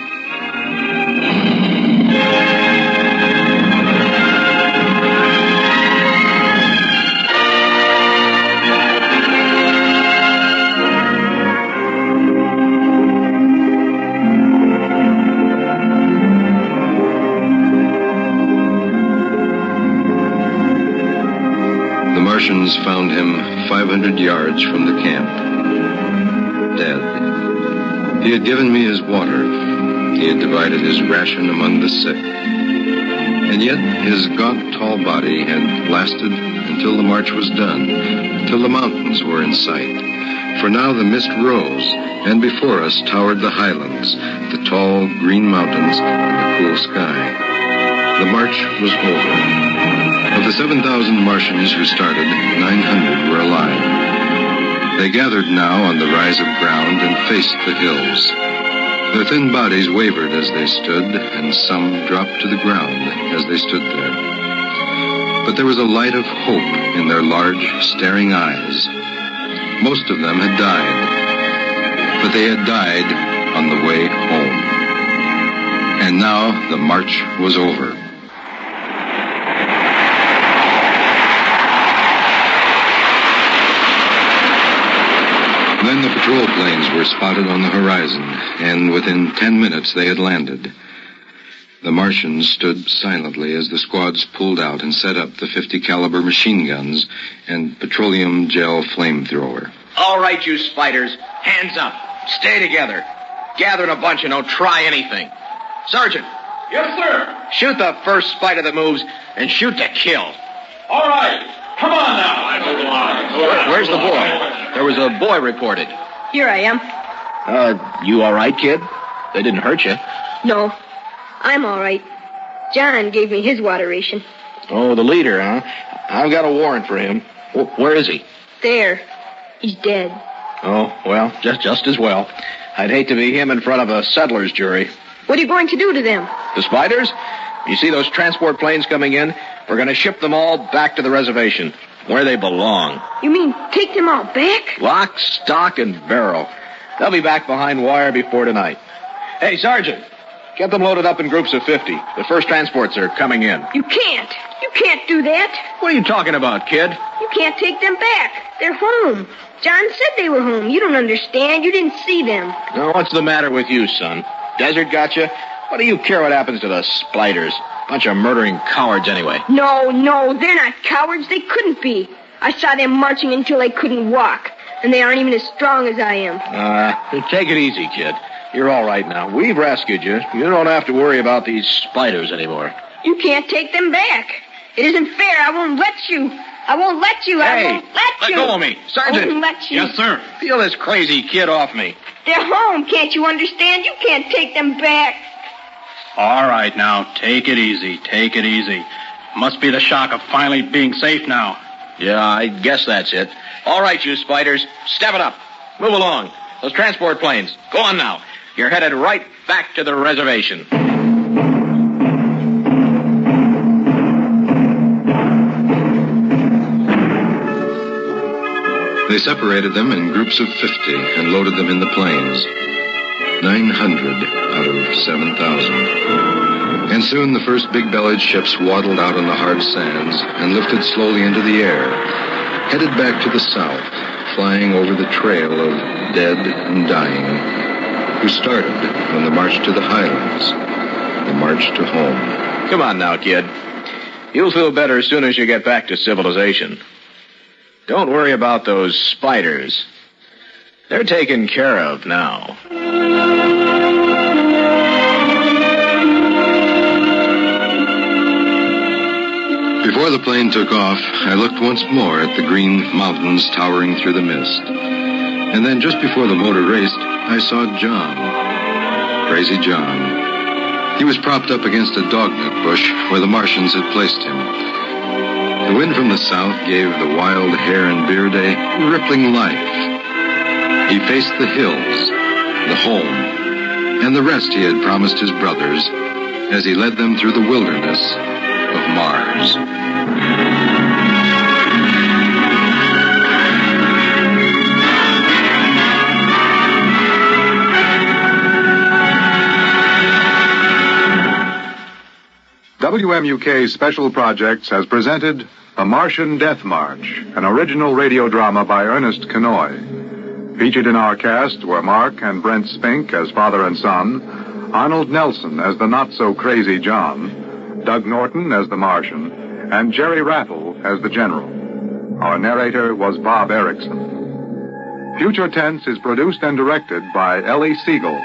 The Martians found him 500 yards from the camp, dead. He had given me his water. He had divided his ration among the sick. And yet his gaunt, tall body had lasted until the march was done, till the mountains were in sight. For now the mist rose, and before us towered the highlands, the tall green mountains and the cool sky. The march was over. Of the 7,000 Martians who started, 900 were alive. They gathered now on the rise of ground and faced the hills. Their thin bodies wavered as they stood, and some dropped to the ground as they stood there. But there was a light of hope in their large, staring eyes. Most of them had died, but they had died on the way home. And now the march was over. Then the patrol planes were spotted on the horizon, and within 10 minutes they had landed. The Martians stood silently as the squads pulled out and set up the 50 caliber machine guns and petroleum gel flamethrower. All right, you spiders, hands up. Stay together. Gather in a bunch and don't try anything. Sergeant. Yes, sir. Shoot the first spider that moves and shoot to kill. All right. Come on now. Where's the boy? There was a boy reported. Here I am. You all right, kid? They didn't hurt you. No, I'm all right. John gave me his water ration. Oh, the leader, huh? I've got a warrant for him. Where is he? There. He's dead. Oh, well, just as well. I'd hate to be him in front of a settler's jury. What are you going to do to them? The spiders? You see those transport planes coming in? We're going to ship them all back to the reservation, where they belong. You mean take them all back? Lock, stock, and barrel. They'll be back behind wire before tonight. Hey, Sergeant, get them loaded up in groups of 50. The first transports are coming in. You can't. You can't do that. What are you talking about, kid? You can't take them back. They're home. John said they were home. You don't understand. You didn't see them. Now, what's the matter with you, son? Desert got you? What do you care what happens to the spiders? Bunch of murdering cowards, anyway. No, they're not cowards. They couldn't be. I saw them marching until they couldn't walk. And they aren't even as strong as I am. Take it easy, kid. You're all right now. We've rescued you. You don't have to worry about these spiders anymore. You can't take them back. It isn't fair. I won't let you. I won't let you. Hey, I won't let you. Let go of me. Sergeant. I won't let you. Yes, sir. Peel this crazy kid off me. They're home. Can't you understand? You can't take them back. All right, now, take it easy. Take it easy. Must be the shock of finally being safe now. Yeah, I guess that's it. All right, you spiders. Step it up. Move along. Those transport planes. Go on now. You're headed right back to the reservation. They separated them in groups of 50 and loaded them in the planes. 900 out of 7,000. And soon the first big-bellied ships waddled out on the hard sands and lifted slowly into the air, headed back to the south, flying over the trail of dead and dying, who started on the march to the highlands, the march to home. Come on now, kid. You'll feel better as soon as you get back to civilization. Don't worry about those spiders. They're taken care of now. Before the plane took off, I looked once more at the green mountains towering through the mist. And then just before the motor raced, I saw John. Crazy John. He was propped up against a dognut bush where the Martians had placed him. The wind from the south gave the wild hair and beard a rippling life. He faced the hills, the home, and the rest he had promised his brothers as he led them through the wilderness of Mars. WMUK Special Projects has presented The Martian Death March, an original radio drama by Ernest Kenoy. Featured in our cast were Mark and Brent Spink as father and son, Arnold Nelson as the not-so-crazy John, Doug Norton as the Martian, and Jerry Rattle as the General. Our narrator was Bob Erickson. Future Tense is produced and directed by Ellie Siegel.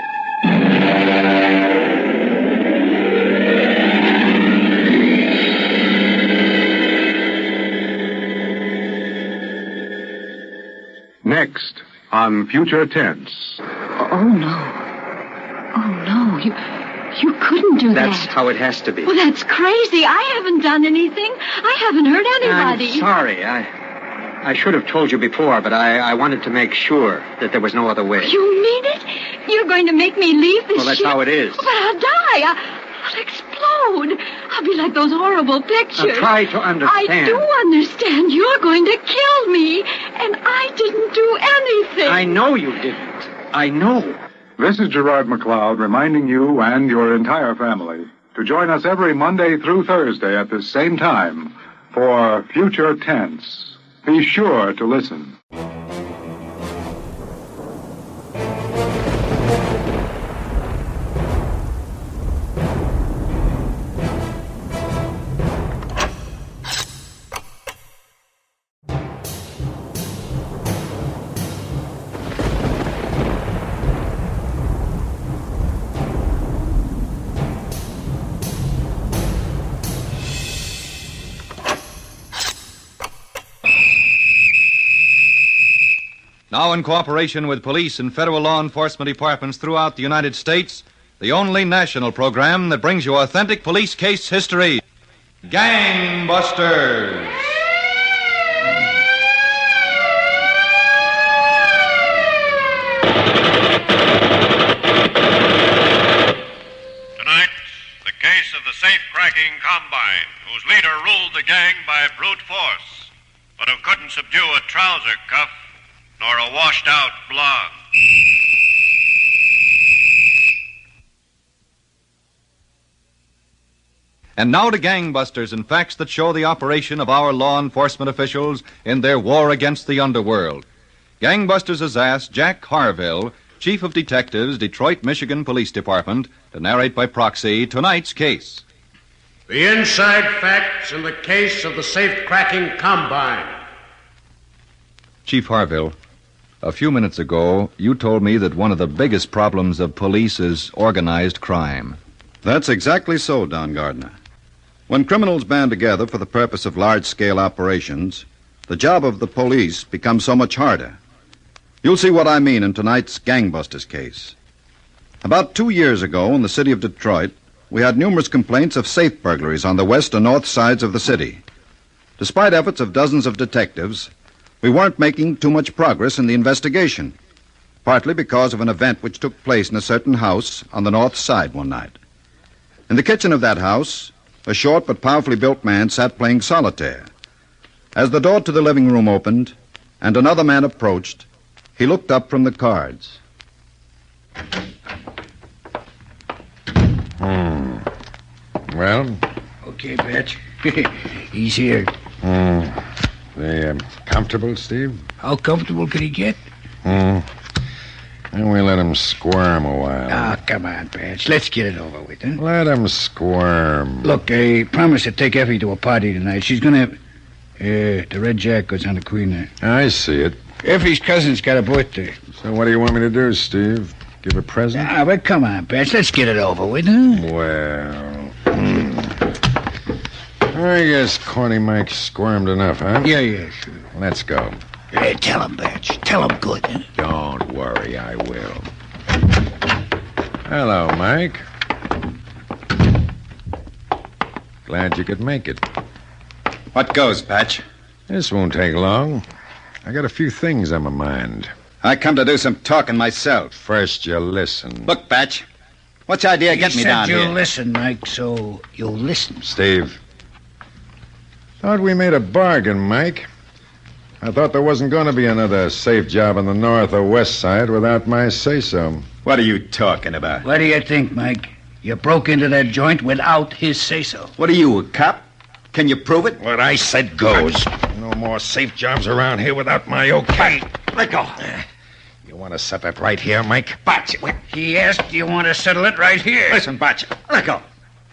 Next on Future Tense. Oh, no. Oh, no. You couldn't do that. That's how it has to be. Well, that's crazy. I haven't done anything. I haven't hurt anybody. I'm sorry. I should have told you before, but I wanted to make sure that there was no other way. You mean it? You're going to make me leave this Well, that's ship? how it is. But I'll die. I'll explode. I'll be like those horrible pictures. Now, try to understand. I do understand. You're going to kill me, and I didn't do anything. I know you didn't. I know. This is Gerard McLeod reminding you and your entire family to join us every Monday through Thursday at this same time for Future Tense. Be sure to listen. Now, in cooperation with police and federal law enforcement departments throughout the United States, the only national program that brings you authentic police case history, Gangbusters. Tonight, the case of the safe crime safe-cracking combine whose leader ruled the gang by brute force, but who couldn't subdue a trouser cuff nor a washed-out blonde. And now to gangbusters and facts that show the operation of our law enforcement officials in their war against the underworld. Gangbusters has asked Jack Harville, Chief of Detectives, Detroit, Michigan Police Department, to narrate by proxy tonight's case. The inside facts in the case of the safe-cracking combine. Chief Harville, a few minutes ago, you told me that one of the biggest problems of police is organized crime. That's exactly so, Don Gardner. When criminals band together for the purpose of large-scale operations, the job of the police becomes so much harder. You'll see what I mean in tonight's Gangbusters case. About 2 years ago, in the city of Detroit, we had numerous complaints of safe burglaries on the west and north sides of the city. Despite efforts of dozens of detectives, we weren't making too much progress in the investigation, partly because of an event which took place in a certain house on the north side one night. In the kitchen of that house, a short but powerfully built man sat playing solitaire. As the door to the living room opened and another man approached, he looked up from the cards. Well? Okay, Batch. He's here. They comfortable, Steve? How comfortable could he get? And we let him squirm a while. Ah, come on, Batch. Let's get it over with, huh? Let him squirm. Look, I promised to take Effie to a party tonight. She's gonna have... the red jack goes on the queen there. I see it. Effie's cousin's got a birthday. So what do you want me to do, Steve? Give a present? Ah, but come on, Batch. Let's get it over with, huh? Well... I guess Corny Mike squirmed enough, huh? Yeah, sure. Let's go. Hey, tell him, Batch. Tell him good, huh? Don't worry, I will. Hello, Mike. Glad you could make it. What goes, Patch? This won't take long. I got a few things on my mind. I come to do some talking myself. First, you listen. Look, Patch, what's the idea of getting me down here? here? You'll listen, Mike, so you'll listen. Steve. Thought we made a bargain, Mike. I thought there wasn't going to be another safe job on the north or west side without my say-so. What are you talking about? What do you think, Mike? You broke into that joint without his say-so. What are you, a cop? Can you prove it? What I said goes. No more safe jobs around here without my okay. Let go. You want to settle it right here, Mike? Batch, he asked, you want to settle it right here? Listen, Batch, let go.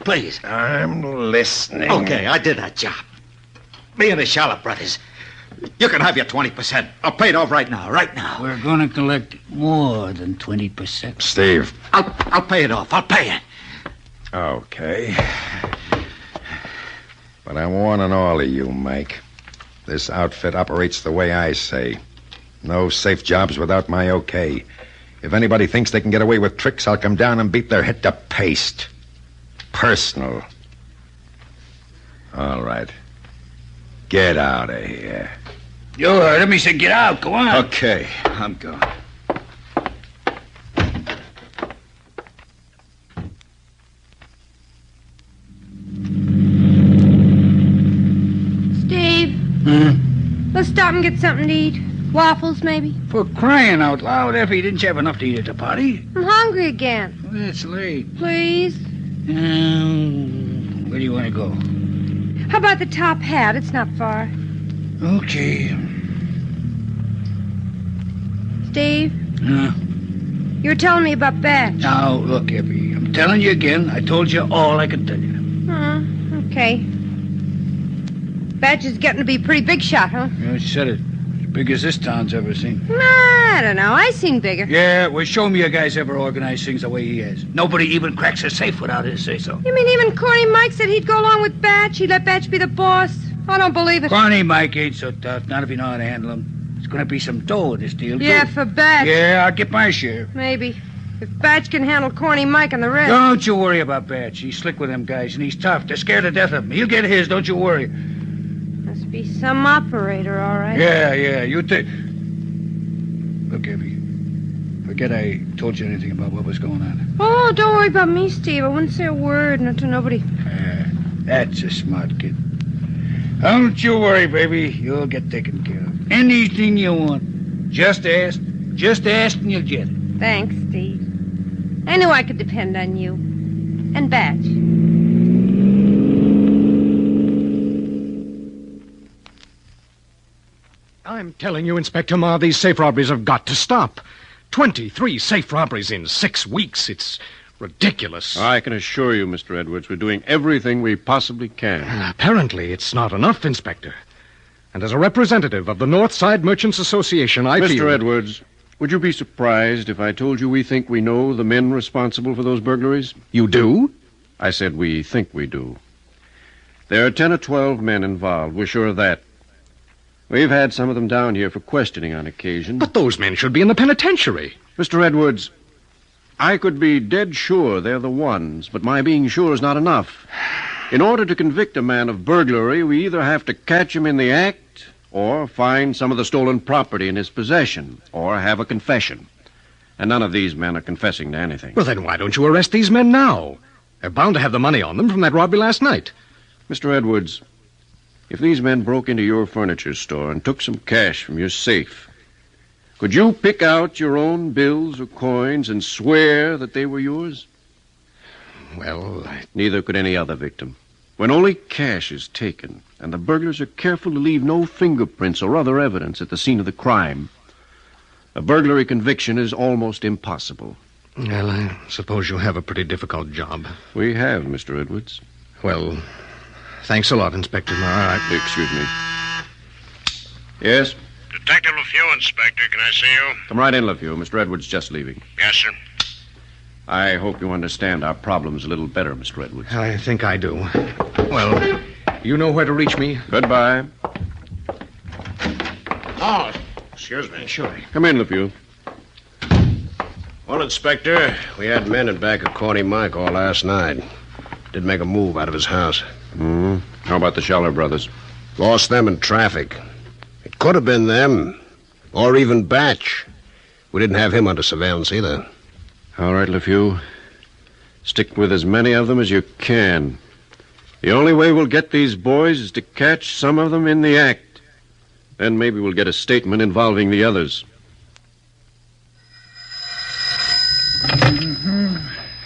Please. I'm listening. Okay, I did that job. Me and the Charlotte brothers. You can have your 20%. I'll pay it off right now, We're going to collect more than 20%. Steve. I'll pay it off. I'll pay it. Okay. But I'm warning all of you, Mike. This outfit operates the way I say. No safe jobs without my okay. If anybody thinks they can get away with tricks, I'll come down and beat their head to paste. Personal. All right. Get out of here. You heard him. He said get out. Go on. Okay, I'm going. Steve. Let's stop and get something to eat. Waffles, maybe? For crying out loud, Effie, didn't you have enough to eat at the party? I'm hungry again. Well, it's late. Please? Where do you want to go? How about the top hat? It's not far. Okay. Steve? Huh? You were telling me about Batch. Now, look, Effie, I'm telling you again. I told you all I could tell you. Okay. Batch is getting to be a pretty big shot, huh? Yeah, you said it. As big as this town's ever seen. I don't know. I seen bigger. Yeah, well, show me a guy's ever organized things the way he has. Nobody even cracks a safe without his say-so. You mean even Corny Mike said he'd go along with Batch? He'd let Batch be the boss? I don't believe it. Corny Mike ain't so tough. Not if you know how to handle him. There's going to be some dough in this deal, Yeah, too. for Batch. Yeah, I'll get my share. Maybe. If Batch can handle Corny Mike and the rest. Don't you worry about Batch. He's slick with them guys, and he's tough. They're scared to death of him. He'll get his, don't you worry. Must be some operator, all right. Yeah, you think... Look, Effie, forget I told you anything about what was going on. Oh, don't worry about me, Steve. I wouldn't say a word, not to nobody. That's a smart kid. Don't you worry, baby. You'll get taken care of. Anything you want. Just ask. Just ask and you'll get it. Thanks, Steve. I knew I could depend on you. And Batch. I'm telling you, Inspector Ma, these safe robberies have got to stop. 23 safe robberies in 6 weeks. It's ridiculous. I can assure you, Mr. Edwards, we're doing everything we possibly can. Apparently, it's not enough, Inspector. And as a representative of the Northside Merchants Association, I feel... Mr. Edwards, would you be surprised if I told you we think we know the men responsible for those burglaries? You do? I said we think we do. There are 10 or 12 men involved. We're sure of that. We've had some of them down here for questioning on occasion. But those men should be in the penitentiary. Mr. Edwards, I could be dead sure they're the ones, but my being sure is not enough. In order to convict a man of burglary, we either have to catch him in the act, or find some of the stolen property in his possession, or have a confession. And none of these men are confessing to anything. Well, then why don't you arrest these men now? They're bound to have the money on them from that robbery last night. Mr. Edwards, if these men broke into your furniture store and took some cash from your safe, could you pick out your own bills or coins and swear that they were yours? Well, Neither could any other victim. When only cash is taken, and the burglars are careful to leave no fingerprints or other evidence at the scene of the crime, a burglary conviction is almost impossible. Well, I suppose you have a pretty difficult job. We have, Mr. Edwards. Well, thanks a lot, Inspector. All right. Excuse me. Yes? Detective LeFew, Inspector. Can I see you? Come right in, LeFew. Mr. Edwards just leaving. Yes, sir. I hope you understand our problems a little better, Mr. Edwards. I think I do. Well, you know where to reach me. Goodbye. Oh, excuse me. Sure. Come in, LeFew. Well, Inspector, we had men in back of Corny Mike all last night. Did make a move out of his house. How about the Scheller brothers? Lost them in traffic. It could have been them, or even Batch. We didn't have him under surveillance either. All right, LeFew. Stick with as many of them as you can. The only way we'll get these boys is to catch some of them in the act. Then maybe we'll get a statement involving the others.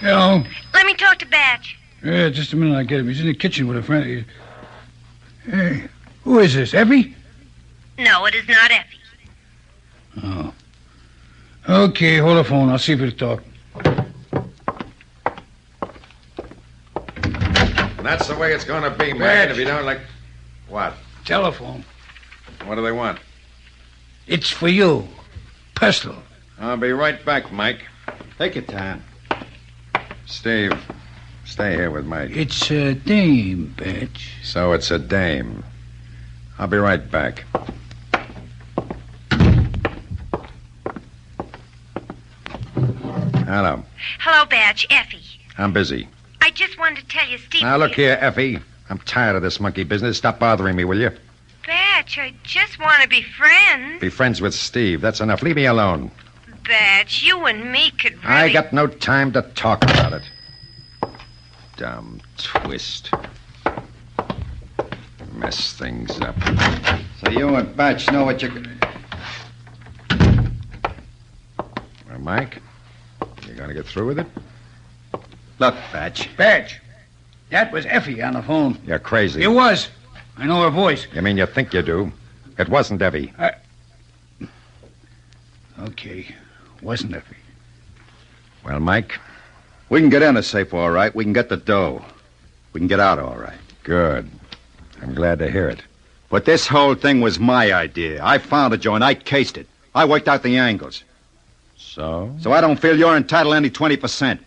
Hello? Let me talk to Batch. Yeah, just a minute, I'll get him. He's in the kitchen with a friend. Hey, who is this, Effie? No, it is not Effie. Oh. Okay, hold the phone. I'll see if it'll talk. That's the way it's going to be, Mike. If you don't like... What? Telephone. What do they want? It's for you. Personal. I'll be right back, Mike. Take your time. Steve, stay here with Mike. It's a dame, Batch. So it's a dame. I'll be right back. Hello. Hello, Batch. Effie. I'm busy. I just wanted to tell you, Steve... Now, look here, Effie. I'm tired of this monkey business. Stop bothering me, will you? Batch, I just want to be friends. Be friends with Steve. That's enough. Leave me alone. Batch, you and me could really... I got no time to talk about it. Dumb twist. Mess things up. So you and Batch know what you... Well, Mike, you gonna get through with it? Look, Batch. Batch. That was Effie on the phone. You're crazy. It was. I know her voice. You mean you think you do? It wasn't Effie. Okay. Wasn't Effie. Well, Mike? We can get in a safe all right. We can get the dough. We can get out all right. Good. I'm glad to hear it. But this whole thing was my idea. I found a joint. I cased it. I worked out the angles. So? So I don't feel you're entitled to any 20%.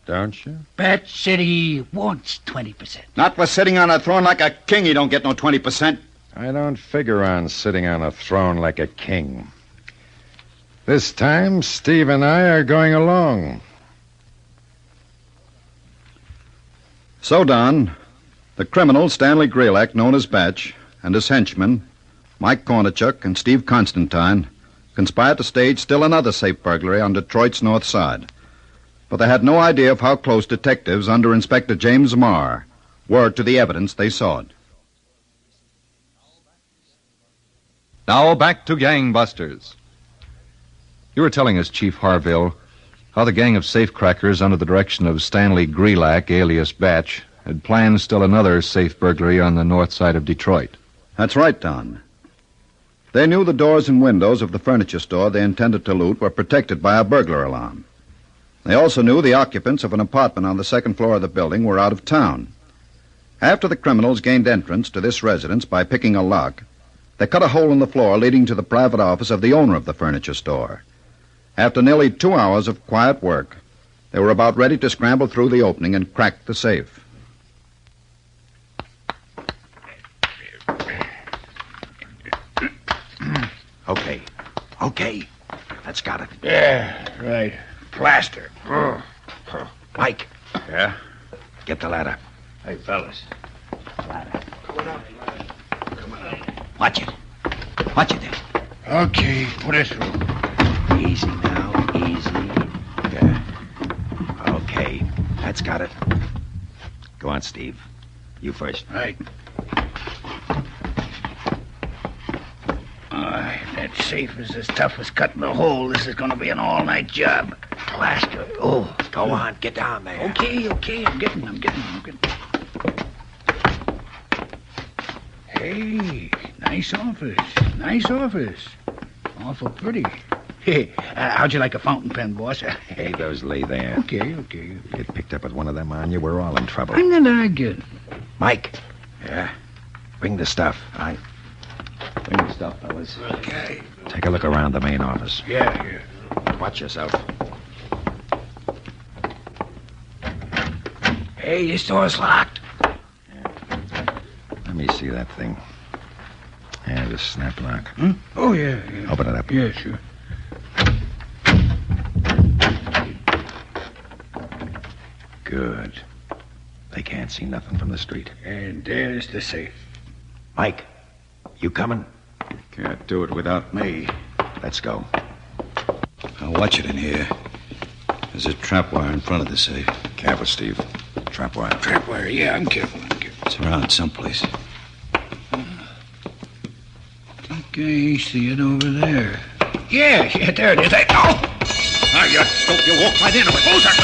Don't you? Batch said he wants 20%. Not for sitting on a throne like a king, you don't get no 20%. I don't figure on sitting on a throne like a king. This time, Steve and I are going along. So, Don, the criminal Stanley Grelak, known as Batch, and his henchmen, Mike Kornichuk and Steve Constantine, conspired to stage still another safe burglary on Detroit's north side. But they had no idea of how close detectives under Inspector James Marr Were to the evidence they saw it. Now back to gangbusters. You were telling us, Chief Harville, how the gang of safecrackers under the direction of Stanley Grelac, alias Batch, had planned still another safe burglary on the north side of Detroit. That's right, Don. They knew the doors and windows of the furniture store they intended to loot were protected by a burglar alarm. They also knew the occupants of an apartment on the second floor of the building were out of town. After the criminals gained entrance to this residence by picking a lock, they cut a hole in the floor leading to the private office of the owner of the furniture store. After nearly 2 hours of quiet work, they were about ready to scramble through the opening and crack the safe. Okay. That's got it. Yeah, right. Plaster. Mike. Yeah? Get the ladder. Hey, fellas. Watch it. Watch it there. Okay, put it through. Easy now, easy. Yeah. Okay, that's got it. Go on, Steve. You first. Right. That safe is as tough as cutting a hole. This is going to be an all-night job. Plaster. Oh, Go on, get down there. Okay. I'm getting. Hey, nice office. Awful pretty. Hey, how'd you like a fountain pen, boss? Hey, those lay there. Okay. Get picked up with one of them on you, we're all in trouble. I'm not arguing. Mike. Yeah? Bring the stuff. Aye. Bring the stuff, fellas. Okay. Take a look around the main office. Yeah. Watch yourself. Hey, this door's locked. Let me see that thing. Yeah, the snap lock. Oh, yeah. Open it up. Yeah, sure. Good. They can't see nothing from the street. And there's the safe. Mike, you coming? Can't do it without me. Let's go. I'll watch it in here. There's a trap wire in front of the safe. Careful, Steve. Trap wire. Trap wire, yeah, I'm careful. It's around someplace. Okay, see it over there. Yeah, there it is. Oh! Now, you walk right into it. Who's that?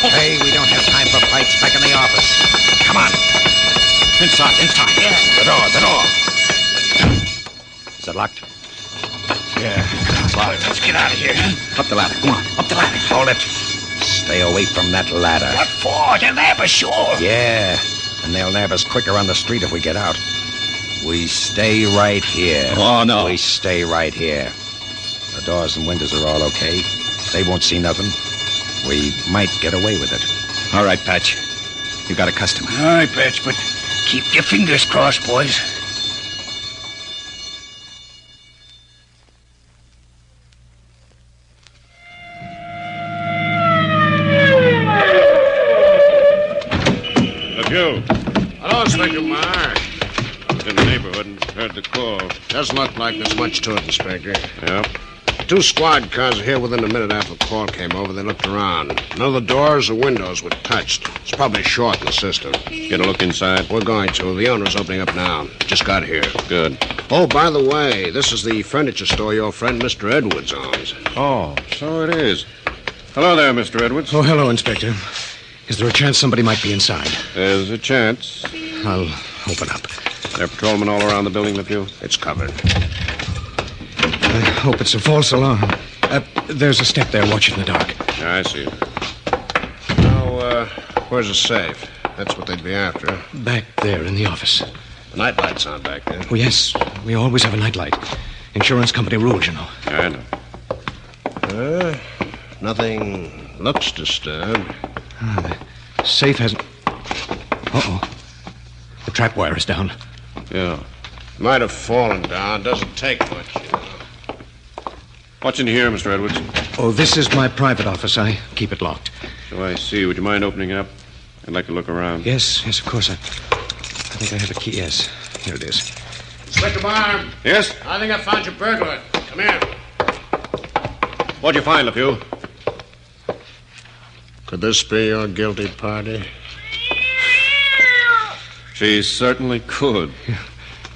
Okay, we don't have time for fights. Back in the office. Come on. Inside. Yeah. The door. Is it locked? Yeah. It's locked. Let's get out of here. Up the ladder. Come on. Up the ladder. Hold it. Stay away from that ladder. What for? They'll nab us, sure. Yeah. And they'll nab us quicker on the street if we get out. We stay right here. Oh, no. We stay right here. The doors and windows are all okay. They won't see nothing. We might get away with it. All right, Patch. You got a customer. All right, Patch, but keep your fingers crossed, boys. Hello, Inspector Meyer. In the neighborhood and heard the call. Doesn't look like there's much to it, Inspector. Yep. 2 squad cars are here within a minute after the call came over. They looked around. None of the doors or windows were touched. It's probably short in the system. Get a look inside. We're going to. The owner's opening up now. Just got here. Good. Oh, by the way, this is the furniture store your friend Mr. Edwards owns. Oh, so it is. Hello there, Mr. Edwards. Oh, hello, Inspector. Is there a chance somebody might be inside? There's a chance. I'll open up. There are patrolmen all around the building, LePew? It's covered. I hope it's a false alarm. There's a step there watching the dark. I see. Now, where's the safe? That's what they'd be after. Back there in the office. The night light's on back there. Oh, yes. We always have a nightlight. Insurance company rules, you know. I know. Nothing looks disturbed. The safe hasn't... Uh-oh. The trap wire is down. Yeah. Might have fallen down. Doesn't take much, you know. What's in here, Mr. Edwards? Oh, this is my private office. I keep it locked. So I see. Would you mind opening it up? I'd like to look around. Yes, of course. I think I have a key. Yes, here it is. Inspector Barham. Yes? I think I found your burglar. Come here. What'd you find, LePew? Could this be your guilty party? She certainly could.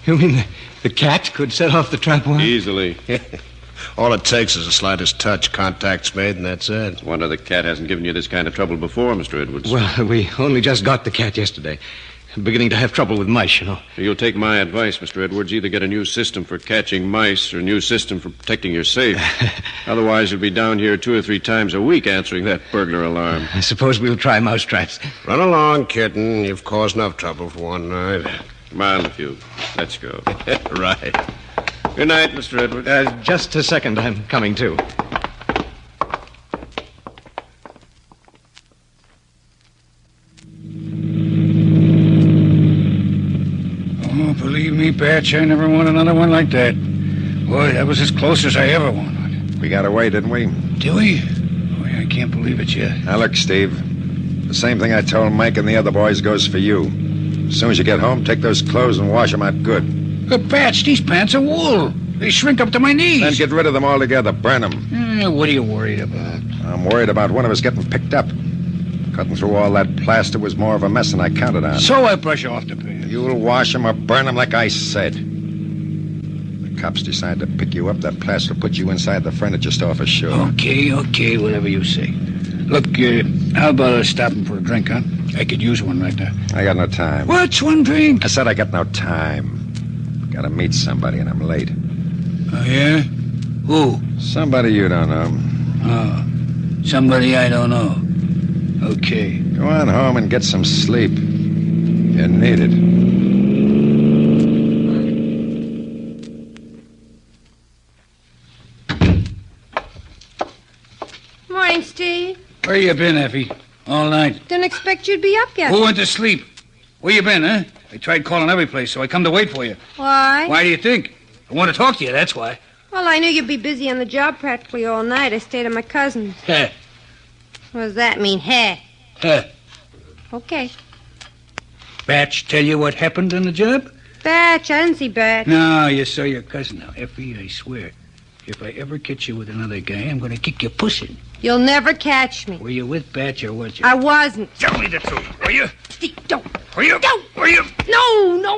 You mean the cat could set off the trap wire? Easily. All it takes is the slightest touch, contact's made, and that's it. Wonder the cat hasn't given you this kind of trouble before, Mr. Edwards. Well, we only just got the cat yesterday. Beginning to have trouble with mice, you know. You'll take my advice, Mr. Edwards. Either get a new system for catching mice or a new system for protecting your safe. Otherwise, you'll be down here 2 or 3 times a week answering that burglar alarm. I suppose we'll try mouse traps. Run along, kitten. You've caused enough trouble for one night. Come on, LeFew. Let's go. Right. Good night, Mr. Edwards. Just a second. I'm coming, too. Oh, believe me, Patch, I never want another one like that. Boy, that was as close as I ever wanted. We got away, didn't we? Did we? Boy, I can't believe it yet. Now, look, Steve. The same thing I told Mike and the other boys goes for you. As soon as you get home, take those clothes and wash them out good. But, Patch, these pants are wool. They shrink up to my knees. Then get rid of them altogether. Burn them. What are you worried about? I'm worried about one of us getting picked up. Cutting through all that plaster was more of a mess than I counted on. So I brush off the pants. You'll wash them or burn them like I said. The cops decide to pick you up, that plaster will put you inside the furniture store for sure. Okay, whatever you say. Look, how about stopping for a drink, huh? I could use one right now. I got no time. What's one drink? I said I got no time. Gotta meet somebody and I'm late. Oh, yeah? Who? Somebody you don't know. Oh, somebody I don't know. Okay. Go on home and get some sleep. You need it. Morning, Steve. Where you been, Effie? All night. Didn't expect you'd be up yet. Who went to sleep? Where you been, huh? I tried calling every place, so I come to wait for you. Why? Why do you think? I want to talk to you, that's why. Well, I knew you'd be busy on the job practically all night. I stayed at my cousin's. Heh. What does that mean, heh? Heh. Okay. Batch tell you what happened on the job? Batch, I didn't see Batch. No, you saw your cousin. Now, Effie, I swear, if I ever catch you with another guy, I'm going to kick your pussy. You'll never catch me. Were you with Batch or was you? I wasn't. Tell me the truth, were you? Steve, don't. Were you? Don't. Were you? No,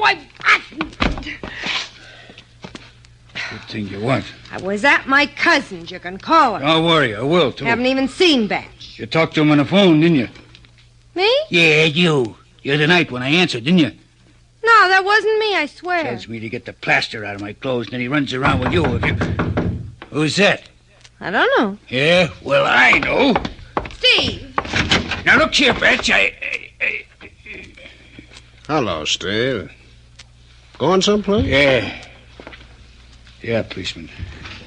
Good thing you weren't. I was at my cousin's. You can call her. Don't worry, I will, too. Haven't even seen Batch. You talked to him on the phone, didn't you? Me? Yeah, you. The other night when I answered, didn't you? No, that wasn't me, I swear. Tells me to get the plaster out of my clothes, and then he runs around with you. Who's that? I don't know. Yeah, well, I know. Steve! Now, look here, Batch, Hello, Steve. Going someplace? Yeah, policeman.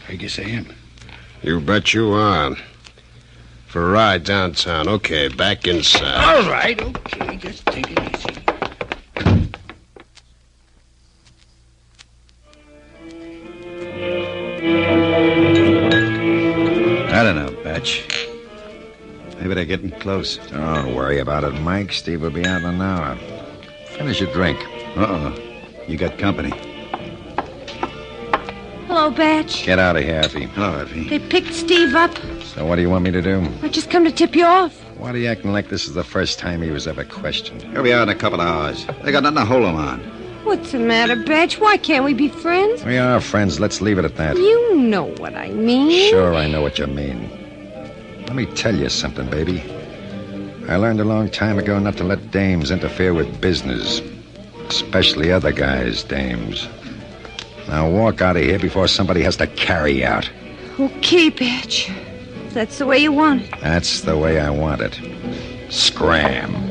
I guess I am. You bet you are. For a ride downtown. Okay, back inside. All right, okay, just take it easy. I don't know, Batch. Maybe they're getting close. Don't worry about it, Mike. Steve will be out in an hour. Finish your drink. Uh-oh. You got company. Hello, Batch. Get out of here, Effie. Hello, Effie. They picked Steve up. So what do you want me to do? I just come to tip you off. Why are you acting like this is the first time he was ever questioned? He'll be out in a couple of hours. They got nothing to hold him on. What's the matter, Batch? Why can't we be friends? We are friends. Let's leave it at that. You know what I mean. Sure, I know what you mean. Let me tell you something, baby. I learned a long time ago not to let dames interfere with business. Especially other guys' dames. Now walk out of here before somebody has to carry out. Okay, Batch. If that's the way you want it. That's the way I want it. Scram.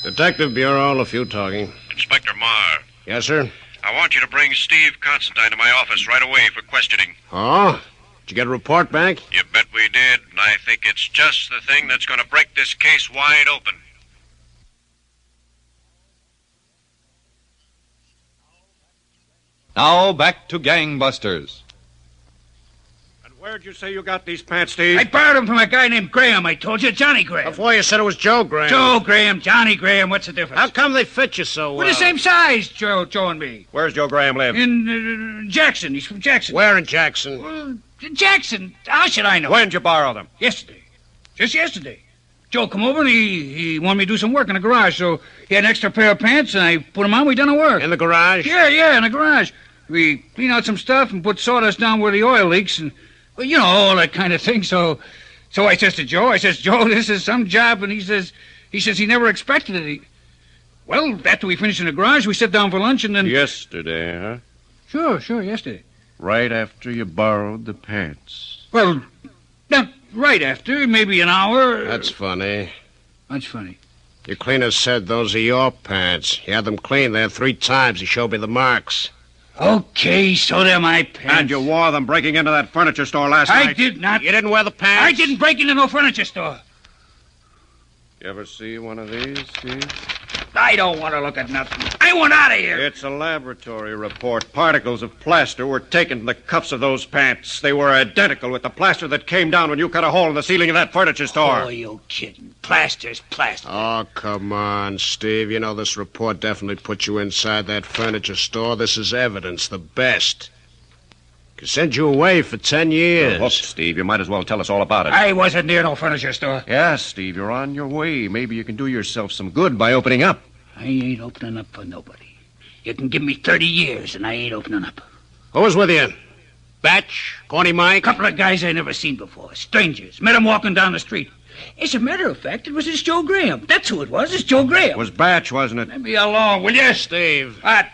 Detective Bureau, LeFew talking. Inspector Marr. Yes, sir? I want you to bring Steve Constantine to my office right away for questioning. Oh? Did you get a report back? You bet we did, and I think it's just the thing that's going to break this case wide open. Now back to Gangbusters. Where'd you say you got these pants, Steve? I borrowed them from a guy named Graham, I told you. Johnny Graham. Before you said it was Joe Graham. Joe Graham, Johnny Graham, what's the difference? How come they fit you so well? We're the same size, Joe and me. Where's Joe Graham live? In Jackson. He's from Jackson. Where in Jackson? Well, Jackson. How should I know? When'd you borrow them? Yesterday. Just yesterday. Joe come over and he wanted me to do some work in the garage, so he had an extra pair of pants, and I put them on. We done the work. In the garage? Yeah, in the garage. We clean out some stuff and put sawdust down where the oil leaks, and, well, you know, all that kind of thing. So I says to Joe, Joe, this is some job, and he says he never expected it. Well, after we finished in the garage, we sat down for lunch, and then... Yesterday, huh? Sure, yesterday. Right after you borrowed the pants. Well, not right after, maybe an hour. That's funny. What's funny? Your cleaner said those are your pants. He had them cleaned there 3 times. He showed me the marks. Okay, so they're my pants. And you wore them breaking into that furniture store last night. I did not. You didn't wear the pants? I didn't break into no furniture store. You ever see one of these, Steve? I don't want to look at nothing. I want out of here. It's a laboratory report. Particles of plaster were taken from the cuffs of those pants. They were identical with the plaster that came down when you cut a hole in the ceiling of that furniture store. Oh, you kidding. Plaster's plaster. Oh, come on, Steve. You know this report definitely put you inside that furniture store. This is evidence, the best. Could send you away for 10 years. Look, Steve, you might as well tell us all about it. I wasn't near no furniture store. Yes, Steve, you're on your way. Maybe you can do yourself some good by opening up. I ain't opening up for nobody. You can give me 30 years, and I ain't opening up. Who was with you? Batch? Corny Mike? Couple of guys I never seen before. Strangers. Met them walking down the street. As a matter of fact, it was this Joe Graham. That's who it was. It's Joe Graham. It was Batch, wasn't it? Let me alone, will you? Steve. What?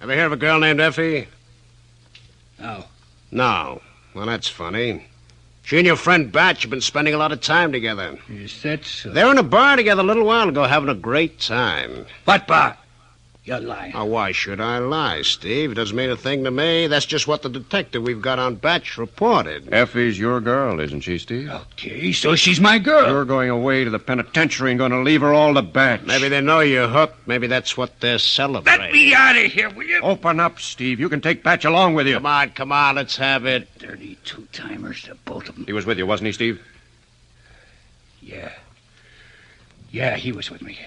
Ever hear of a girl named Effie? No. No. Well, that's funny. She and your friend Batch have been spending a lot of time together. Is that so? They were in a bar together a little while ago having a great time. What bar? You're lying. Oh, why should I lie, Steve? It doesn't mean a thing to me. That's just what the detective we've got on Batch reported. Effie's your girl, isn't she, Steve? Okay, so she's my girl. You're going away to the penitentiary and going to leave her all to Batch. Maybe they know you're hooked. Maybe that's what they're celebrating. Let me out of here, will you? Open up, Steve. You can take Batch along with you. Come on, let's have it. 32-timers, the both of them. He was with you, wasn't he, Steve? Yeah, he was with me.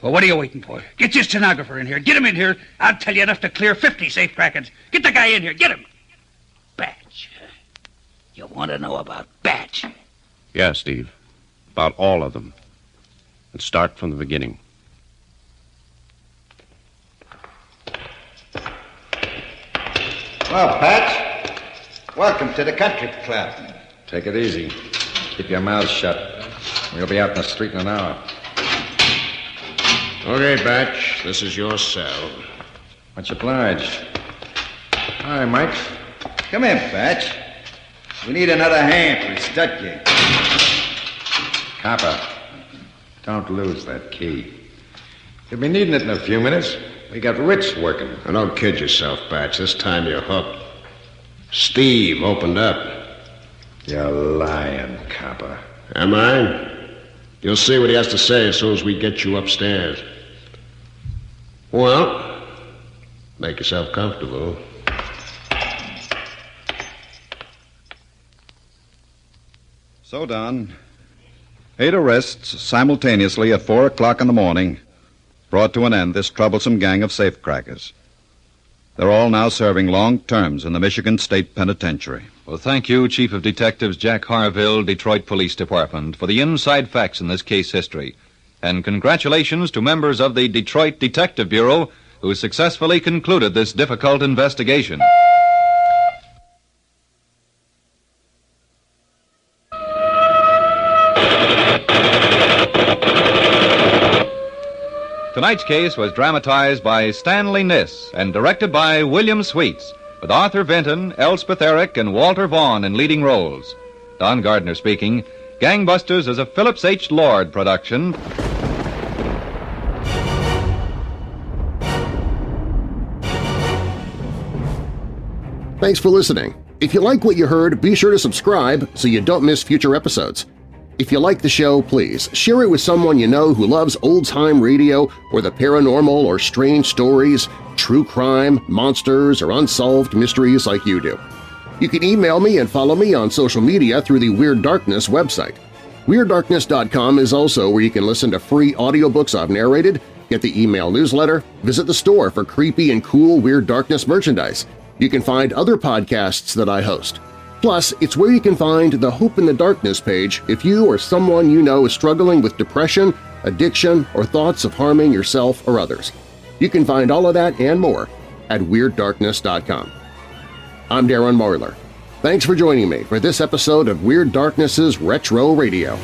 Well, what are you waiting for? Get your stenographer in here. Get him in here. I'll tell you enough to clear 50 safecrackers. Get the guy in here. Get him. Batch. You want to know about Batch? Yeah, Steve. About all of them. And start from the beginning. Well, Patch, welcome to the country club. Take it easy. Keep your mouth shut. We'll be out in the street in an hour. Okay, Batch, this is your cell. Much obliged. Hi, Mike. Come in, Batch. We need another hand for the stud gate. Copper, don't lose that key. You'll be needing it in a few minutes. We got Rich working. Now, don't kid yourself, Batch. This time you're hooked. Steve opened up. You're lying, Copper. Am I? You'll see what he has to say as soon as we get you upstairs. Well, make yourself comfortable. So done. 8 arrests simultaneously at 4 o'clock in the morning brought to an end this troublesome gang of safecrackers. They're all now serving long terms in the Michigan State Penitentiary. Well, thank you, Chief of Detectives Jack Harville, Detroit Police Department, for the inside facts in this case history. And congratulations to members of the Detroit Detective Bureau who successfully concluded this difficult investigation. Tonight's case was dramatized by Stanley Niss and directed by William Sweets, with Arthur Vinton, Elspeth Eric, and Walter Vaughn in leading roles. Don Gardner speaking. Gangbusters is a Phillips H. Lord production. Thanks for listening. If you like what you heard, be sure to subscribe so you don't miss future episodes. If you like the show, please share it with someone you know who loves old-time radio or the paranormal or strange stories, true crime, monsters, or unsolved mysteries like you do. You can email me and follow me on social media through the Weird Darkness website. WeirdDarkness.com is also where you can listen to free audiobooks I've narrated, get the email newsletter, visit the store for creepy and cool Weird Darkness merchandise. You can find other podcasts that I host. Plus, it's where you can find the Hope in the Darkness page if you or someone you know is struggling with depression, addiction, or thoughts of harming yourself or others. You can find all of that and more at WeirdDarkness.com. I'm Darren Marlar. Thanks for joining me for this episode of Weird Darkness's Retro Radio.